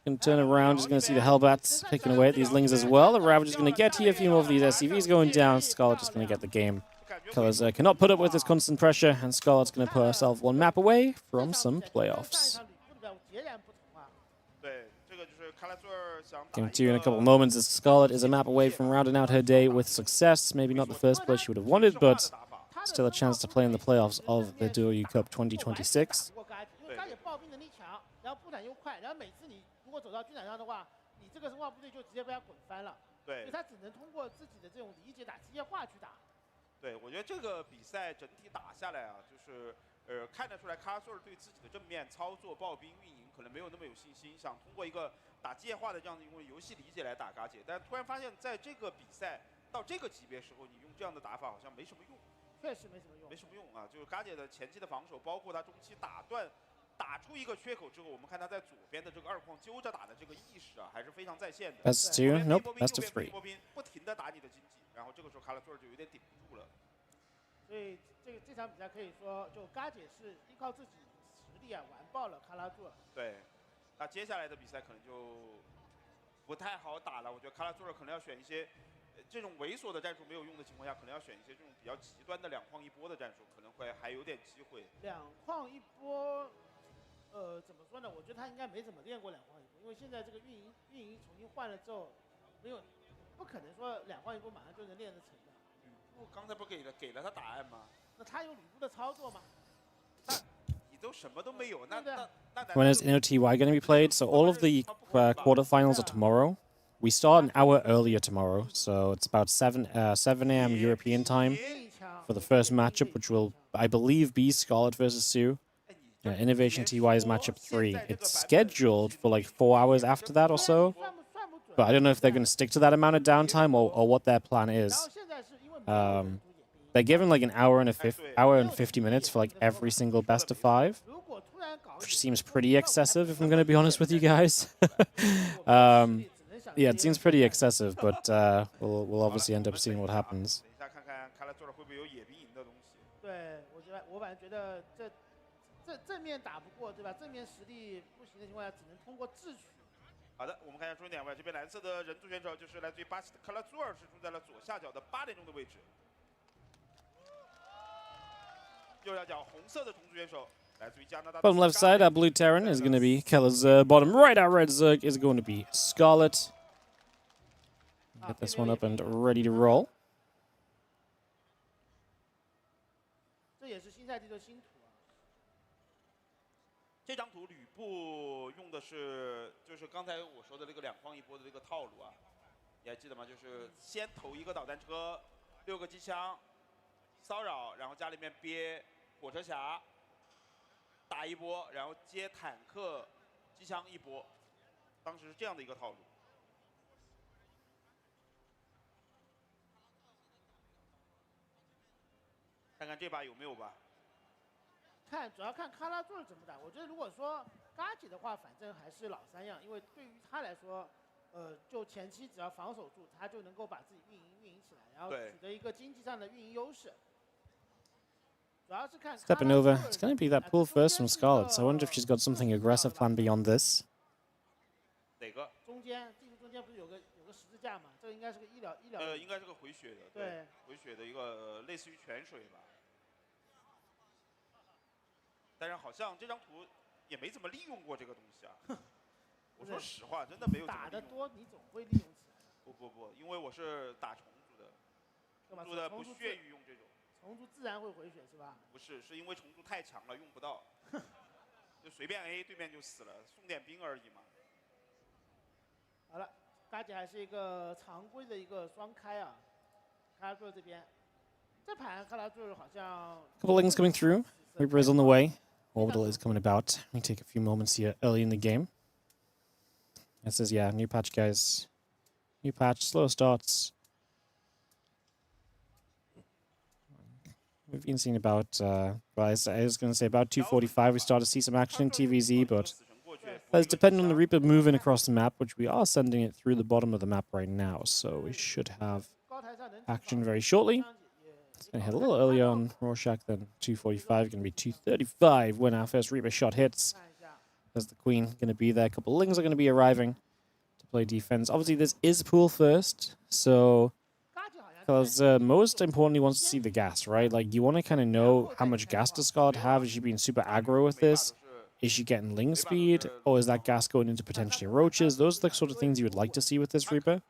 Going to turn around, just going to see the Hellbats picking away at these Lings as well. The Ravage is going to get here, a few more of these SCVs going down. Scarlett just going to get the game. Colors cannot put up with this constant pressure, and Scarlett's going to put herself one map away from some playoffs. Game 2 in a couple of moments as Scarlett is a map away from rounding out her day with success. Maybe not the first place she would have wanted, but still a chance to play in the playoffs of the Douyu Cup 2026. 如果走到军场上的话，你这个生化部队就直接被他滚翻了。对，所以他只能通过自己的这种理解打机械化去打。对，我觉得这个比赛整体打下来啊，就是看得出来卡拉索尔对自己的正面操作、爆兵、运营可能没有那么有信心，想通过一个打机械化的这样的一个游戏理解来打嘎姐，但突然发现在这个比赛到这个级别时候，你用这样的打法好像没什么用。确实没什么用。没什么用啊，就是嘎姐的前期的防守，包括他中期打断。 打出一个缺口之后，我们看他在左边的这个2矿揪着打的这个意识啊，还是非常在线的。Best 2, nope, best of 3。不停的打你的经济，然后这个时候卡拉索尔就有点顶不住了。所以这场比赛可以说，就嘎姐是依靠自己实力啊完爆了卡拉索尔。对，那接下来的比赛可能就不太好打了。我觉得卡拉索尔可能要选一些。 这种猥琐的战术没有用的情况下，可能要选一些这种比较极端的2矿1波的战术，可能会还有点机会。2矿1波，怎么说呢？我觉得他应该没怎么练过2矿1波，因为现在这个运营重新换了之后，不可能说2矿1波马上就能练得成的。我刚才不给了他答案吗？那他有吕布的操作吗？你都什么都没有，那 When is INnoTY going to be played? So all of the quarterfinals are tomorrow. We start an hour earlier tomorrow, so it's about 7 a.m. European time for the first matchup, which will, I believe, be Scarlett versus Sue. INnoVation TY's matchup 3. It's scheduled for like 4 hours after that or so, but I don't know if they're going to stick to that amount of downtime or what their plan is. They're given like an hour and 50 minutes for like every single best of 5, which seems pretty excessive if I'm going to be honest with you guys. Yeah, it seems pretty excessive, but we'll obviously end up seeing what happens. 对，我反正觉得正面打不过，对吧？正面实力不行的情况下，只能通过智取。好的，我们看一下中间2位，这边蓝色的人族选手就是来自于巴西的卡拉祖尔，是住在了左下角的8点钟的位置。右下角红色的种族选手。 Bottom left side, our blue Terran is going to be Keller's bottom right. Our red Zerg is going to be Scarlett. Get this one up and ready to roll. 这也是新赛季的新图啊。这张图吕布用的是就是刚才我说的这个2矿1波的这个套路啊，你还记得吗？就是先投一个导弹车，6个机枪，骚扰，然后家里面憋火车侠。 打1波，然后接坦克、机枪1波，当时是这样的一个套路。看看这把有没有吧？主要看卡拉座怎么打。我觉得如果说嘎姐的话，反正还是老3样，因为对于他来说，就前期只要防守住，他就能够把自己运营起来，然后取得一个经济上的运营优势。 Stepping over, it's going to be that pull first from Scarlett, so I wonder if she's got something aggressive planned beyond this. 哪个？中间，地图中间不是有个十字架吗？这个应该是个医疗。应该是个回血的，对，回血的一个类似于泉水吧。但是好像这张图也没怎么利用过这个东西啊。我说实话，真的没有。打得多，你总会利用起来。不，因为我是打虫族的，虫族的不屑于用这种。 虫族自然会回血是吧？不是，是因为虫族太强了，用不到，就随便 A 对面就死了，送点兵而已嘛。好了，嘎姐还是一个常规的一个双开啊，卡拉座这边，这盘卡拉座好像。Couple Lings coming through. Reaper is on the way. Orbital is coming about. Let me take a few moments here early in the game. It says, yeah, new patch, guys. New patch, slow starts. We've been seeing about, I was going to say about 2:45 we start to see some action in TVZ, but that's depending on the Reaper moving across the map, which we are sending it through the bottom of the map right now, so we should have action very shortly. It's going to hit a little earlier on Rorschach than 2:45, going to be 2:35 when our first Reaper shot hits. There's the Queen going to be there. A couple of Lings are going to be arriving to play defense. Obviously, this is pool first, so because most importantly wants to see the gas, right? Like, you want to kind of know how much gas does Scarlett have. Is she being super aggro with this? Is she getting Ling speed? Or is that gas going into potentially roaches? Those are the sort of things you would like to see with this Reaper.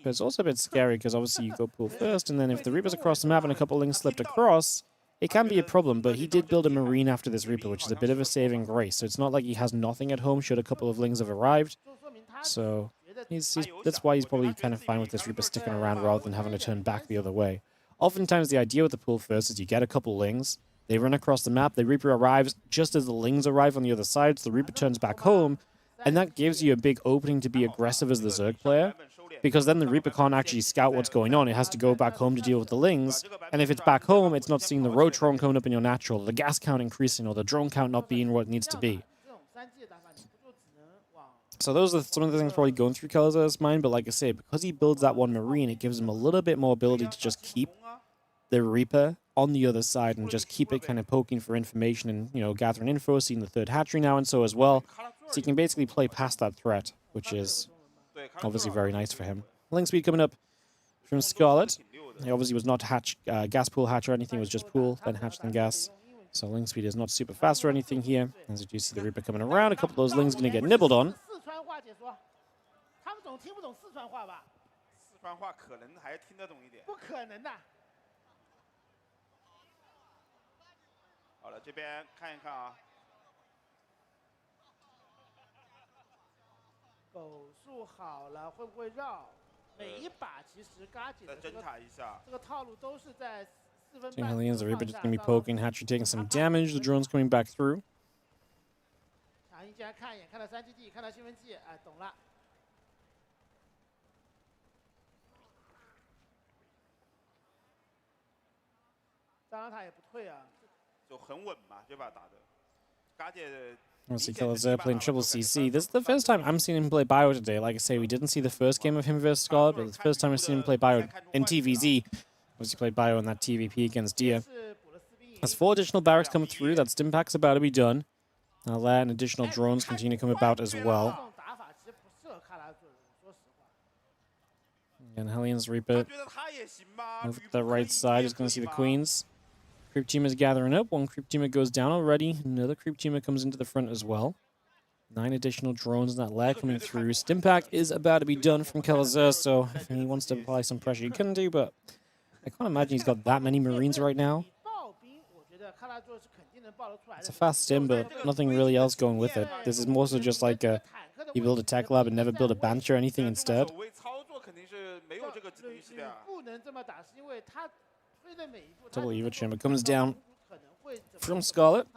But it's also a bit scary because obviously you go pool first, and then if the Reaper's across the map and a couple Lings slipped across, it can be a problem. But he did build a Marine after this Reaper, which is a bit of a saving grace. So it's not like he has nothing at home should a couple of Lings have arrived. So that's why he's probably kind of fine with this Reaper sticking around rather than having to turn back the other way. Oftentimes the idea with the pool first is you get a couple Lings, they run across the map, the Reaper arrives just as the Lings arrive on the other side, so the Reaper turns back home, and that gives you a big opening to be aggressive as the Zerg player, because then the Reaper can't actually scout what's going on. It has to go back home to deal with the Lings, and if it's back home, it's not seeing the roach roam coming up in your natural, the gas count increasing, or the drone count not being what it needs to be. So those are some of the things probably going through Kalazar's mind, but like I say, because he builds that one Marine, it gives him a little bit more ability to just keep the Reaper on the other side and just keep it kind of poking for information and, you know, gathering info, seeing the third hatchery now and so as well. So he can basically play past that threat, which is obviously very nice for him. Ling speed coming up from Scarlett. He obviously was not gas pool hatch or anything, it was just pool, then hatch, then gas. So Ling speed is not super fast or anything here. As you do see the Reaper coming around, a couple of those Lings going to get nibbled on. Hellions, the Reaper just going to be poking, hatchery taking some damage, the drone's coming back through. Obviously, Kalazar playing triple CC. This is the first time I'm seeing him play Bio today. Like I say, we didn't see the first game of him versus Scarlett, but it's the first time we've seen him play Bio in TVZ. Obviously played Bio in that TVP against Dia. As 4 additional barracks come through, that stim pack's about to be done. Now that and additional drones continue to come about as well. Again, Hellions Reaper over the right side is going to see the Queens. Creep team is gathering up. One creep teamer goes down already. Another creep teamer comes into the front as well. 9 additional drones in that lair coming through. Stimpack is about to be done from Kalazar, so if he wants to apply some pressure, he can do, but I can't imagine he's got that many Marines right now. It's a fast stim, but nothing really else going with it. This is more so just like you build a tech lab and never build a bench or anything instead. Double Eva Chamber comes down from Scarlett.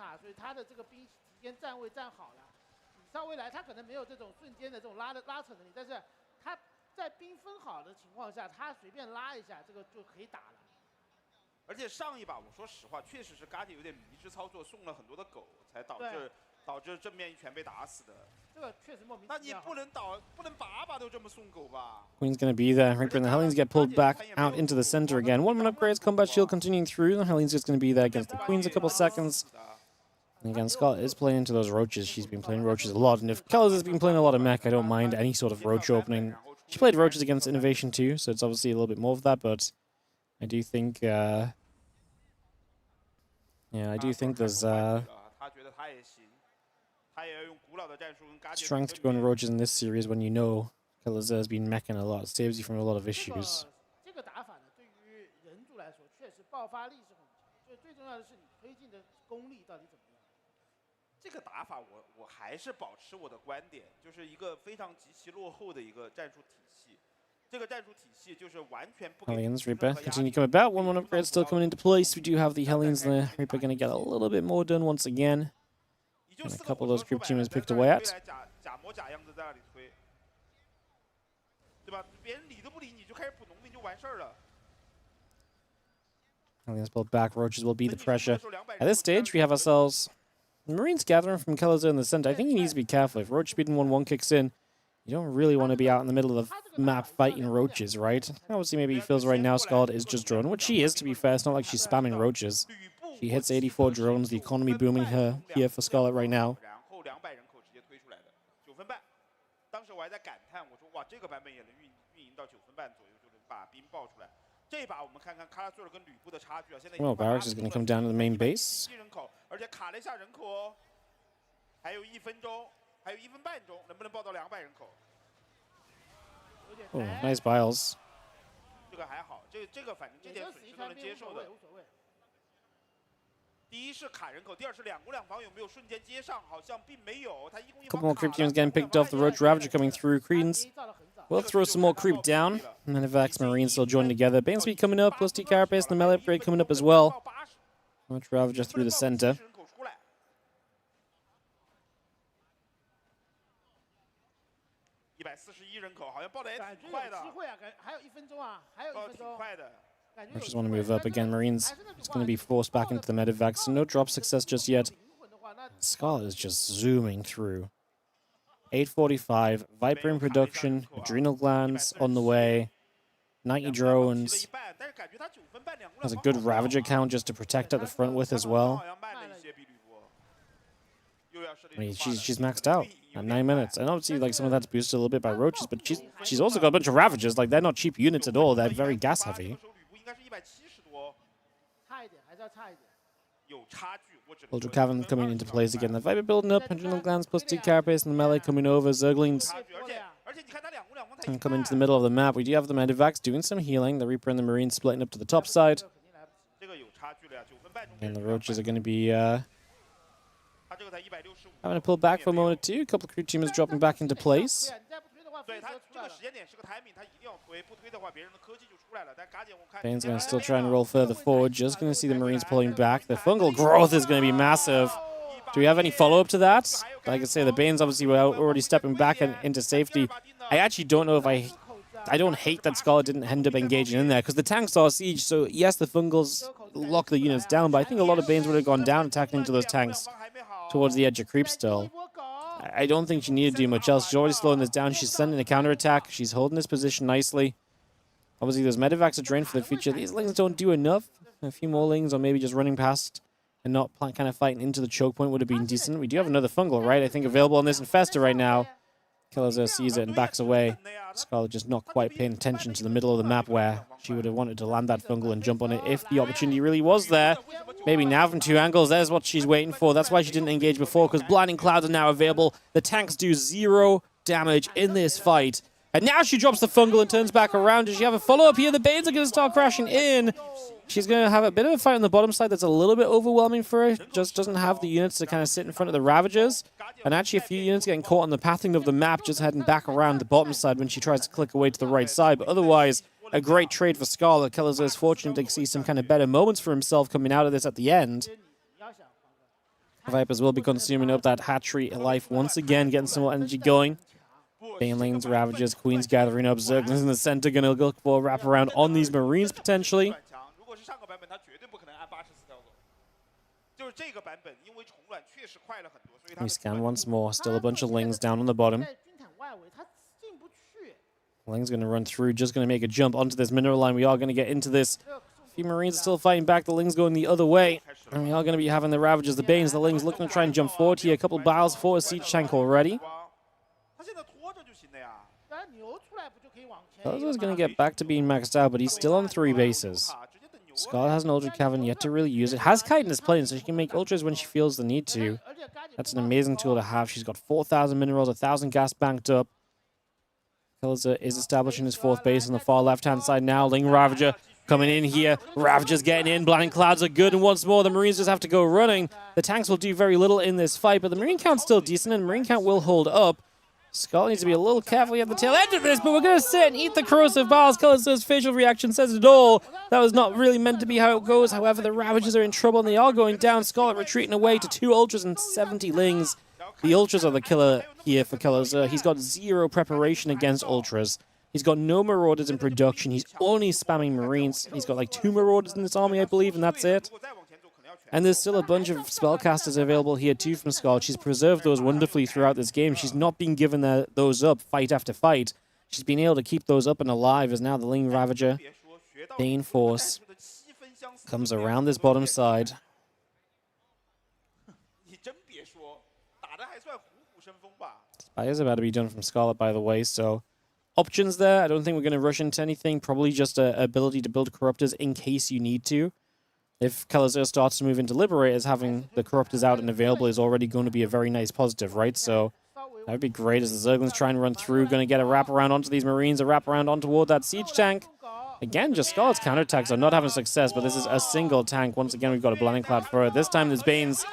Queen's going to be there. Reaper and the Hellions get pulled back out into the center again. 1-minute upgrades, combat shield continuing through. The Hellions just going to be there against the Queens a couple seconds. And again, Scarlett is playing into those roaches. She's been playing roaches a lot. And if Kellers has been playing a lot of mech, I don't mind any sort of roach opening. She played roaches against INnoVation too, so it's obviously a little bit more of that, but I do think I do think there's strength to go into roaches in this series when you know Kalazar has been meching a lot. It saves you from a lot of issues. Hellions, Reaper continue to come about. 1-1 upgrade still coming into place. We do have the Hellions there. Reaper going to get a little bit more done once again. And a couple of those group teamers picked away at. Hellions pulled back. Roaches will be the pressure. At this stage, we have ourselves Marines gathering from Kalazar in the center. I think he needs to be careful. If Roach speed in 1-1 kicks in, you don't really want to be out in the middle of the map fighting roaches, right? Obviously, maybe he feels right now Scarlett is just drone, which she is, to be fair. It's not like she's spamming roaches. She hits 84 drones, the economy booming her here for Scarlett right now. 在感叹，我说哇，这个版本也能运营到9分半左右就能把兵爆出来。这把我们看看卡拉索尔跟吕布的差距啊，现在 Well, Barracks is going to come down to the main base. 人口，而且卡了一下人口哦，还有1分钟，还有1分半钟，能不能爆到200人口？ Oh, nice Biles. 这个还好，这个反正这点损失都能接受的。第一是卡人口，第二是2攻2防有没有瞬间接上，好像并没有。他一攻一防。 Couple more creep teams getting picked off. The Roach Ravager coming through. Creedence will throw some more creep down. And then Vex Marines still joined together. Bane speed coming up. Plus T Carapace and the melee upgrade coming up as well. Roach Ravager through the center. 141人口，好像爆的也挺快的。机会啊，还有1分钟啊，还有1分钟。挺快的。 Roaches want to move up again. Marines is going to be forced back into the medevac. So no drop success just yet. Scarlett is just zooming through. 8:45. Viper in production. Adrenal glands on the way. 90 drones. Has a good Ravager count just to protect at the front with as well. I mean, she's maxed out at 9 minutes. And obviously, like, some of that's boosted a little bit by Roaches, but she's also got a bunch of Ravagers. Like, they're not cheap units at all. They're very gas heavy. Ultra Cavern coming into place again. The Viper building up. Adrenal Glands plus 2 Carapace and the melee coming over. Zerglings and coming into the middle of the map. We do have the Medivacs doing some healing. The Reaper and the Marines splitting up to the top side. And the Roaches are going to be having to pull back for a moment or two. A couple of crew teamers dropping back into place. Bane's going to still try and roll further forward. Just going to see the Marines pulling back. The fungal growth is going to be massive. Do we have any follow-up to that? Like I say, the Banes obviously were already stepping back into safety. I actually don't know if I don't hate that Scarlett didn't end up engaging in there, because the tanks are siege, so yes, the fungals lock the units down, but I think a lot of Banes would have gone down attacking into those tanks towards the edge of creep still. I don't think she needed to do much else. She's already slowing this down. She's sending a counterattack. She's holding this position nicely. Obviously, those medevacs are drained for the future. These lings don't do enough. A few more lings, or maybe just running past and not kind of fighting into the choke point would have been decent. We do have another fungal, right? I think available on this Infestor right now. Killers sees it and backs away. Scarlett just not quite paying attention to the middle of the map where she would have wanted to land that fungal and jump on it if the opportunity really was there. Maybe now from 2 angles, there's what she's waiting for. That's why she didn't engage before, because Blinding Clouds are now available. The tanks do 0 damage in this fight. And now she drops the fungal and turns back around. Does she have a follow-up here? The Banes are going to start crashing in. She's going to have a bit of a fight on the bottom side that's a little bit overwhelming for her. Just doesn't have the units to kind of sit in front of the Ravagers. And actually a few units getting caught on the pathing of the map, just heading back around the bottom side when she tries to click away to the right side. But otherwise, a great trade for Scarlett. Keller's is fortunate to see some kind of better moments for himself coming out of this at the end. Vipers will be consuming up that hatchery life once again, getting some more energy going. Banelings, Ravagers, Queens gathering up. Zerglings in the center, going to look for a wraparound on these Marines potentially. We scan once more. Still a bunch of Lings down on the bottom. Ling's going to run through, just going to make a jump onto this mineral line. We are going to get into this. A few Marines are still fighting back. The Ling's going the other way. And we are going to be having the Ravagers, the Banes, the Lings looking to try and jump forward here. A couple of Biles for a siege tank already. Keller's going to get back to being maxed out, but he's still on 3 bases. Scarlett has an Ultra Cavern yet to really use it. Has Kite in this plane, so she can make Ultras when she feels the need to. That's an amazing tool to have. She's got 4,000 minerals, 1,000 gas banked up. Keller's is establishing his 4th base on the far left-hand side now. Ling Ravager coming in here. Ravager's getting in. Blinding Clouds are good, and once more the Marines just have to go running. The tanks will do very little in this fight, but the Marine count's still decent, and Marine count will hold up. Scarlett needs to be a little careful at the tail end of this, but we're going to sit and eat the corrosive bars. Keller's facial reaction says it all. That was not really meant to be how it goes. However, the Ravagers are in trouble, and they are going down. Scarlett retreating away to 2 Ultras and 70 Lings. The Ultras are the killer here for Keller's. He's got 0 preparation against Ultras. He's got no Marauders in production. He's only spamming Marines. He's got like 2 Marauders in this army, I believe, and that's it. And there's still a bunch of spellcasters available here too from Scarlett. She's preserved those wonderfully throughout this game. She's not been given those up fight after fight. She's been able to keep those up and alive as now the Ling Ravager, Bane Force, comes around this bottom side. Spy is about to be done from Scarlett, by the way, so options there. I don't think we're going to rush into anything. Probably just a ability to build Corruptors in case you need to. If Kalazur starts to move into Liberators, having the Corruptors out and available is already going to be a very nice positive, right? So that would be great as the Zerglings try and run through. Going to get a wraparound onto these Marines, a wraparound on toward that Siege tank. Again, just Scarlett's counterattacks are not having success, but this is a single tank. Once again, we've got a Blinding Cloud for it. This time there's Banes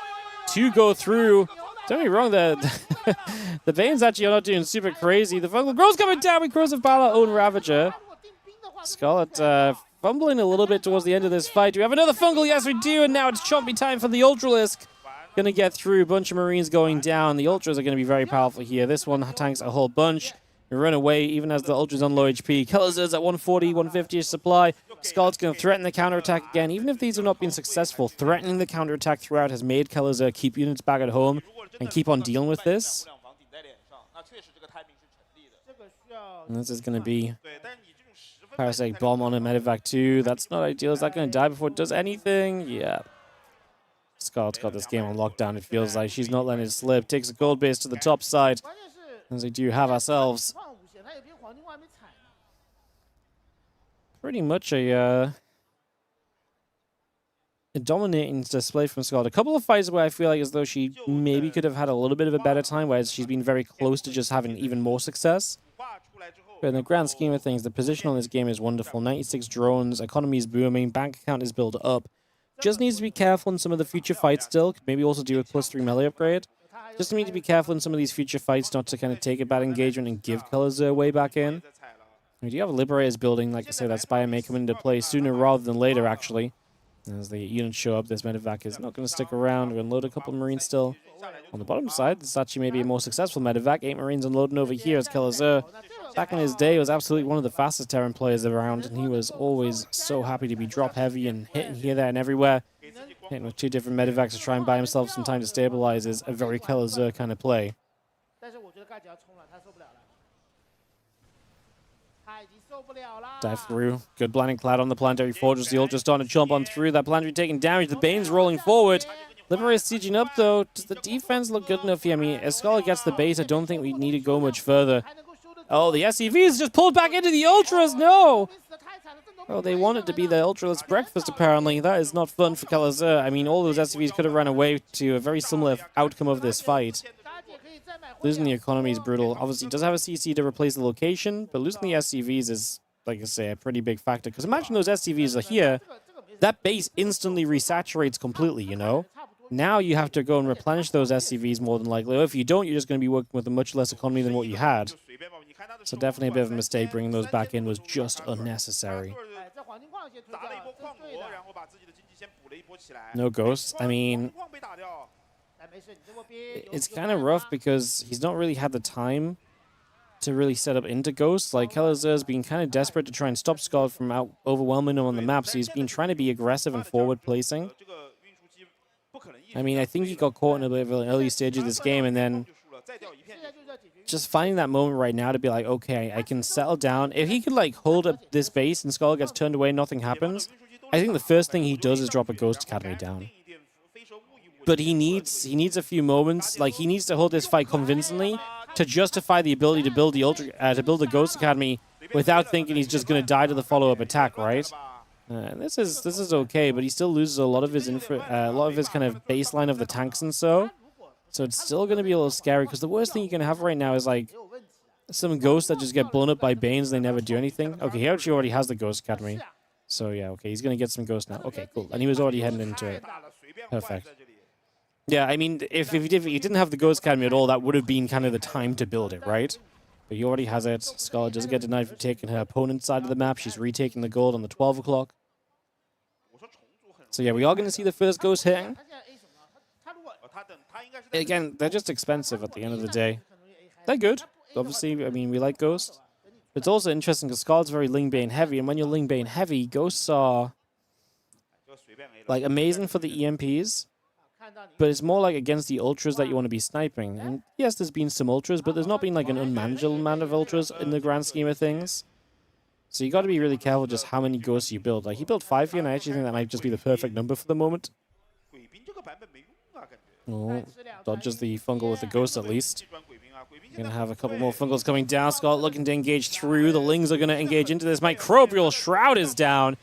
to go through. Don't get me wrong, the Banes actually are not doing super crazy. The Fungal Grow's coming down with Crows of Valor, own Ravager. Scarlett fumbling a little bit towards the end of this fight. Do we have another Fungal? Yes, we do, and now it's choppy time for the Ultralisk. Gonna get through, a bunch of Marines going down. The Ultras are gonna be very powerful here. This one tanks a whole bunch. We run away, even as the Ultras on low HP. Kalazur's at 140, 150-ish supply. Scarlett's going to threaten the counterattack again. Even if these have not been successful, threatening the counterattack throughout has made Kalazur keep units back at home and keep on dealing with this. And this is going to be Parasitic Bomb on a Medivac 2. That's not ideal. Is that going to die before it does anything? Yeah. Scarlett's got this game on lockdown. It feels like she's not letting it slip. Takes a gold base to the top side. As we do have ourselves pretty much a dominating display from Scarlett. A couple of fights where I feel like as though she maybe could have had a little bit of a better time, whereas she's been very close to just having even more success. But in the grand scheme of things, the position on this game is wonderful. 96 drones, economy is booming, bank account is built up. Just needs to be careful in some of the future fights still. Could maybe also do a +3 melee upgrade. Just need to be careful in some of these future fights not to kind of take a bad engagement and give Kalazur way back in. We do have Liberators building, like I said, that Spire may come into play sooner rather than later, actually. As the units show up, this Medivac is not going to stick around. We're going to load a couple of Marines still. On the bottom side, this actually may be a more successful Medivac. 8 Marines unloading over here as Kalazur, back in his day, was absolutely one of the fastest Terran players around, and he was always so happy to be drop heavy and hitting here, there, and everywhere. Hitting with 2 different Medivacs to try and buy himself some time to stabilize is a very Kalazur kind of play. Dive through. Good Blinding Cloud on the Planetary Fortress. The Ultra starting to jump on through. That Planetary taking damage. The Bane's rolling forward. Liberator's sieging up, though. Does the defense look good enough here? I mean, as Scarlett gets the base, I don't think we need to go much further. Oh, the SCVs just pulled back into the Ultras. No! Oh, they wanted to be the Ultralisk breakfast, apparently. That is not fun for Kalazur. I mean, all those SCVs could have run away to a very similar outcome of this fight. Losing the economy is brutal. Obviously, it does have a CC to replace the location, but losing the SCVs is, like I say, a pretty big factor. Because imagine those SCVs are here. That base instantly resaturates completely, you know? Now you have to go and replenish those SCVs more than likely. Or if you don't, you're just going to be working with a much less economy than what you had. So definitely a bit of a mistake. Bringing those back in was just unnecessary. No ghosts. I mean, it's kind of rough because he's not really had the time to really set up into ghosts. Like, Kalazur's been kind of desperate to try and stop Scarlett from overwhelming him on the map, so he's been trying to be aggressive and forward placing. I mean, I think he got caught in a bit of an early stage of this game, and then just finding that moment right now to be like, okay, I can settle down. If he could, like, hold up this base and Scarlett gets turned away and nothing happens, I think the first thing he does is drop a Ghost Academy down. But he needs a few moments. Like, he needs to hold this fight convincingly to justify the ability to build the Ghost Academy without thinking he's just going to die to the follow-up attack, right? This is okay, but he still loses a lot of his kind of baseline of the tanks and so. So it's still going to be a little scary, because the worst thing you can have right now is, like, some ghosts that just get blown up by Banes and they never do anything. Okay, he actually already has the Ghost Academy. So yeah, okay, he's going to get some ghosts now. Okay, cool. And he was already heading into it. Perfect. Yeah, I mean, if he didn't have the Ghost Academy at all, that would have been kind of the time to build it, right? But he already has it. Scarlett doesn't get denied for taking her opponent's side of the map. She's retaking the gold on the 12 o'clock. So yeah, we are going to see the first ghost hitting. Again, they're just expensive at the end of the day. They're good. Obviously, I mean, we like ghosts. But it's also interesting because Scarlett's very Ling Bane heavy, and when you're Ling Bane heavy, ghosts are, like, amazing for the EMPs. But it's more like against the ultras that you want to be sniping. And yes, there's been some ultras, but there's not been like an unmanageable amount of ultras in the grand scheme of things. So you got to be really careful just how many ghosts you build. Like, he built 5 here, and I actually think that might just be the perfect number for the moment. Oh, dodges the fungal with the ghost at least. Gonna have a couple more fungals coming down. Scarlett looking to engage through. The Lings are gonna engage into this. Microbial Shroud is down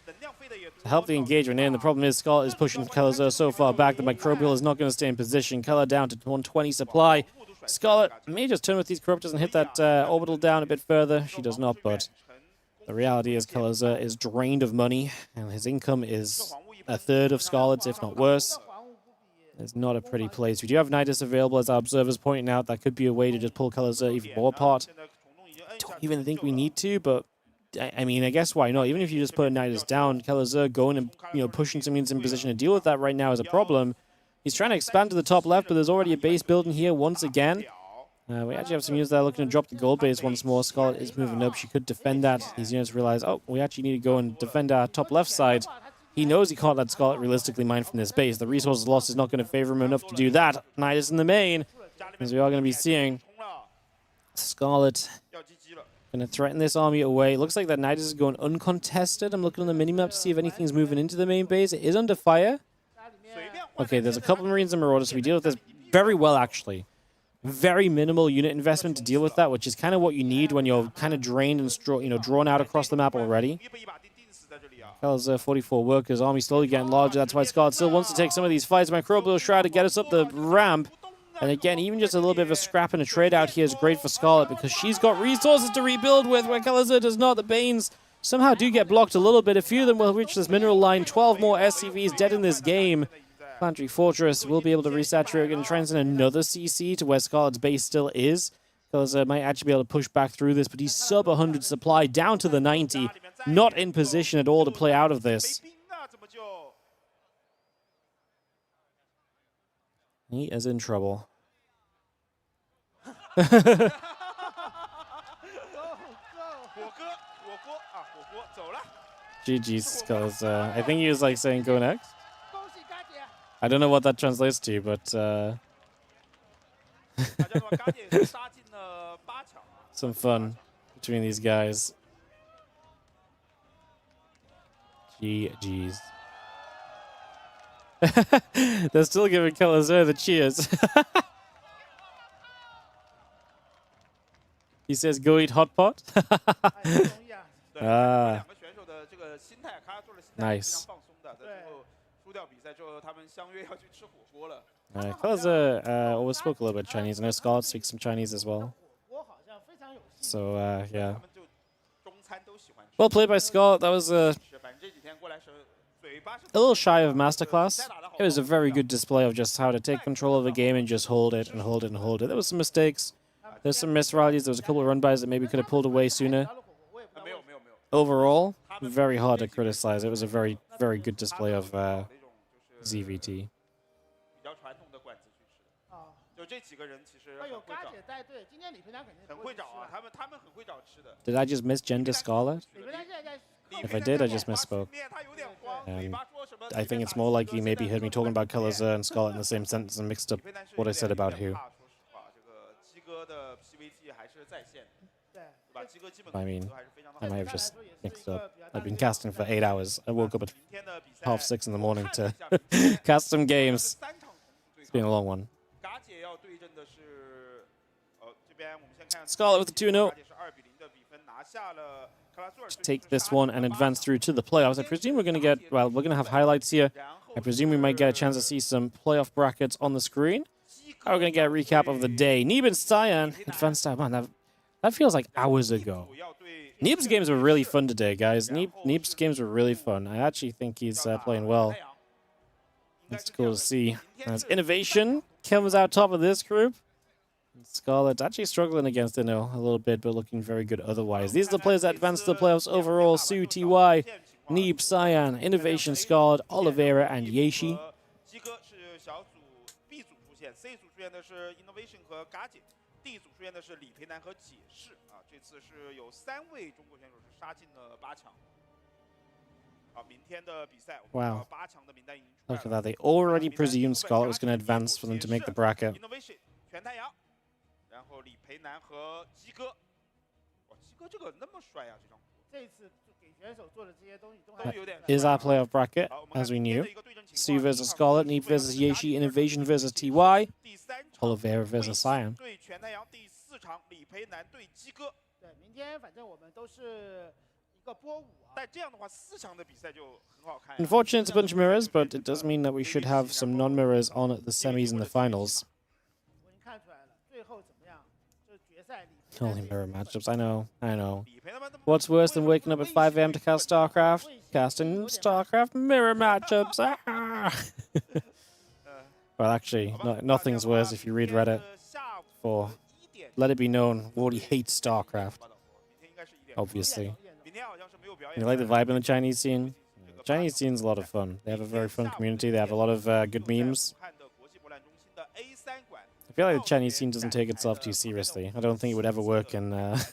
to help the engagement in. The problem is Scarlett is pushing Kalazur so far back. The Microbial is not gonna stay in position. Color down to 120 supply. Scarlett may just turn with these Corruptors and hit that orbital down a bit further. She does not, but the reality is Kalazur is drained of money, and his income is a third of Scarlett's, if not worse. It's not a pretty place. We do have Nidus available, as our observers pointing out. That could be a way to just pull Kalazur even more apart. I don't even think we need to, but I mean, I guess why not? Even if you just put Nidus down, Kalazur going and pushing some units in position to deal with that right now is a problem. He's trying to expand to the top left, but there's already a base building here once again. We actually have some units that are looking to drop the gold base once more. Scarlett is moving up. She could defend that. These units realize, oh, we actually need to go and defend our top left side. He knows he can't let Scarlett realistically mine from this base. The resources lost is not going to favor him enough to do that. Nidus in the main, as we are going to be seeing. Scarlett going to threaten this army away. Looks like that Nidus is going uncontested. I'm looking on the minimap to see if anything's moving into the main base. It is under fire. Okay, there's a couple of Marines and Marauders, so we deal with this very well, actually. Very minimal unit investment to deal with that, which is kind of what you need when you're kind of drained and drawn out across the map already. Kalazur 44 workers, army slowly getting larger. That's why Scarlett still wants to take some of these fights. Microbial Shroud to get us up the ramp. And again, even just a little bit of a scrap and a trade out here is great for Scarlett because she's got resources to rebuild with, where Kalazur does not. The Banes somehow do get blocked a little bit. A few of them will reach this mineral line. 12 more SCVs dead in this game. Planetary Fortress will be able to resaturate. We're going to try and send another CC to where Scarlett's base still is. Kalazur might actually be able to push back through this, but he's sub 100 supply down to the 90. Not in position at all to play out of this. He is in trouble. GG's, because I think he was like saying go next. I don't know what that translates to, but some fun between these guys. GG's. They're still giving Kalazur the cheers. He says, go eat hot pot. Ah. Nice. Kalazur always spoke a little bit Chinese. I know Scarlett speaks some Chinese as well. So, yeah. Well played by Scarlett. That was a little shy of masterclass. It was a very good display of just how to take control of the game and just hold it and hold it and hold it. There was some mistakes. There's some missed rallies. There was a couple of run-bys that maybe could have pulled away sooner. Overall, very hard to criticize. It was a very, very good display of ZVT. Did I just misgender Scarlett? If I did, I just misspoke. I think it's more likely maybe heard me talking about Kalazur and Scarlett in the same sentence and mixed up what I said about who. I mean, I might have just mixed up. I've been casting for 8 hours. I woke up at 6:30 in the morning to cast some games. It's been a long one. Scarlett with the 2-0. To take this one and advance through to the playoffs. I presume we're going to get, well, we're going to have highlights here. I presume we might get a chance to see some playoff brackets on the screen. We're going to get a recap of the day. Neeb and Cyan advanced out. Man, that feels like hours ago. Neeb's games were really fun today, guys. Neeb's games were really fun. I actually think he's playing well. That's cool to see. As INnoVation comes out top of this group. Scarlett actually struggling against Inno a little bit, but looking very good otherwise. These are the players that advanced to the playoffs overall. Su, TY, Neeb, Cyan, INnoVation, Scarlett, Oliveira, and Yeshi. Wow. Look at that. They already presumed Scarlett was going to advance for them to make the bracket. Is our playoff bracket, as we knew. Su versus Scarlett, Neeb versus Yeshi, INnoVation versus TY, Oliveira versus Cyan. Unfortunately, it's a bunch of mirrors, but it does mean that we should have some non-mirrors on at the semis and the finals. Only mirror matchups, I know. What's worse than waking up at 5 AM to cast StarCraft? Casting StarCraft mirror matchups. Well, actually, nothing's worse if you read Reddit. For let it be known, Wardy hates StarCraft. Obviously. You like the vibe in the Chinese scene? The Chinese scene's a lot of fun. They have a very fun community. They have a lot of good memes. I feel like the Chinese scene doesn't take itself too seriously. I don't think it would ever work in the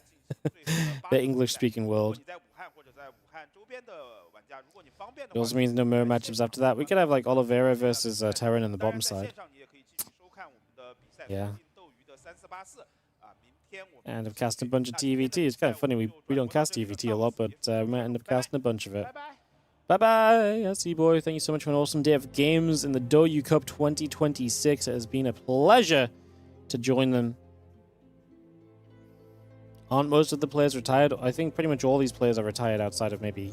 English-speaking world. It also means no mirror matchups after that. We could have like Oliveira versus Terran on the bottom side. Yeah. And I've cast a bunch of TVT. It's kind of funny, we don't cast TVT a lot, but we might end up casting a bunch of it. Bye-bye, SC Boy. Thank you so much for an awesome day of games in the Douyu Cup 2026. It has been a pleasure to join them. Aren't most of the players retired? I think pretty much all these players are retired outside of maybe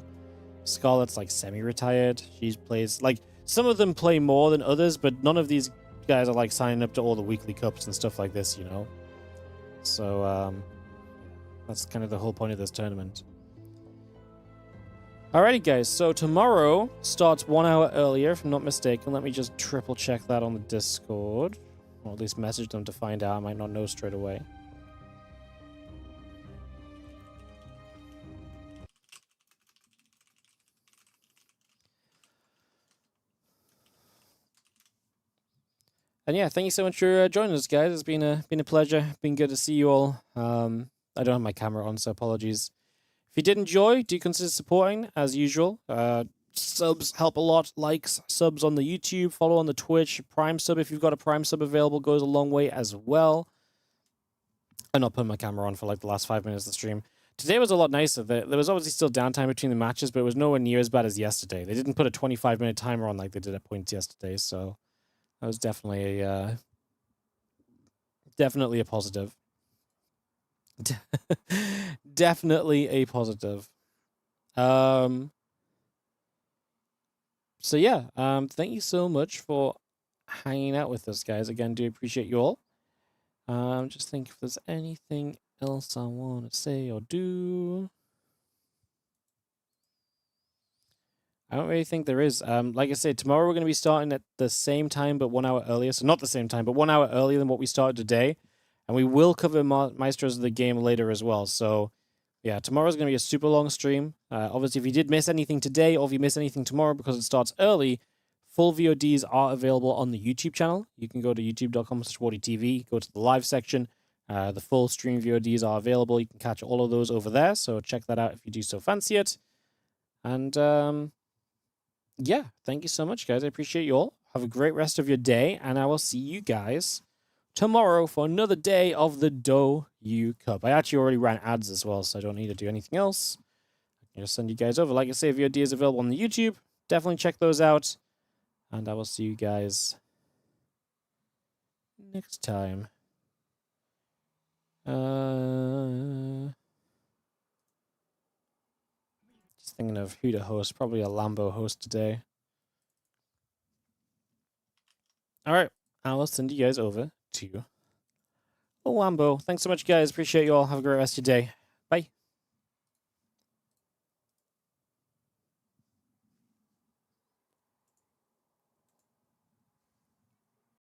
Scarlett's like semi-retired. She plays, like, some of them play more than others, but none of these guys are like signing up to all the weekly cups and stuff like this, you know? So, that's kind of the whole point of this tournament. Alrighty, guys, so tomorrow starts 1 hour earlier, if I'm not mistaken. Let me just triple check that on the Discord. Or at least message them to find out. I might not know straight away. And yeah, thank you so much for joining us, guys. It's been a pleasure. Been good to see you all. I don't have my camera on, so apologies. If you did enjoy, do consider supporting, as usual. Subs help a lot. Likes, subs on the YouTube, follow on the Twitch. Prime sub, if you've got a Prime sub available, goes a long way as well. I'm not putting my camera on for like the last 5 minutes of the stream. Today was a lot nicer. There was obviously still downtime between the matches, but it was nowhere near as bad as yesterday. They didn't put a 25-minute timer on like they did at points yesterday, so that was definitely a positive. Definitely a positive. So yeah, thank you so much for hanging out with us, guys. Again, do appreciate you all. Just think if there's anything else I want to say or do. I don't really think there is. Like I said, tomorrow we're going to be starting at the same time, but 1 hour earlier. So not the same time, but 1 hour earlier than what we started today. And we will cover Maestros of the game later as well. So yeah, tomorrow's going to be a super long stream. Obviously, if you did miss anything today or if you miss anything tomorrow because it starts early, full VODs are available on the YouTube channel. You can go to youtube.com/WardiTV, go to the live section. The full stream VODs are available. You can catch all of those over there. So check that out if you do so fancy it. And yeah, thank you so much, guys. I appreciate you all. Have a great rest of your day. And I will see you guys tomorrow for another day of the Douyu Cup. I actually already ran ads as well, so I don't need to do anything else. I can just send you guys over. Like I say, VOD is available on the YouTube. Definitely check those out. And I will see you guys next time. Just thinking of who to host. Probably a Lambo host today. Alright, I will send you guys over to Lambo. Thanks so much, guys. Appreciate you all. Have a great rest of your day. Bye.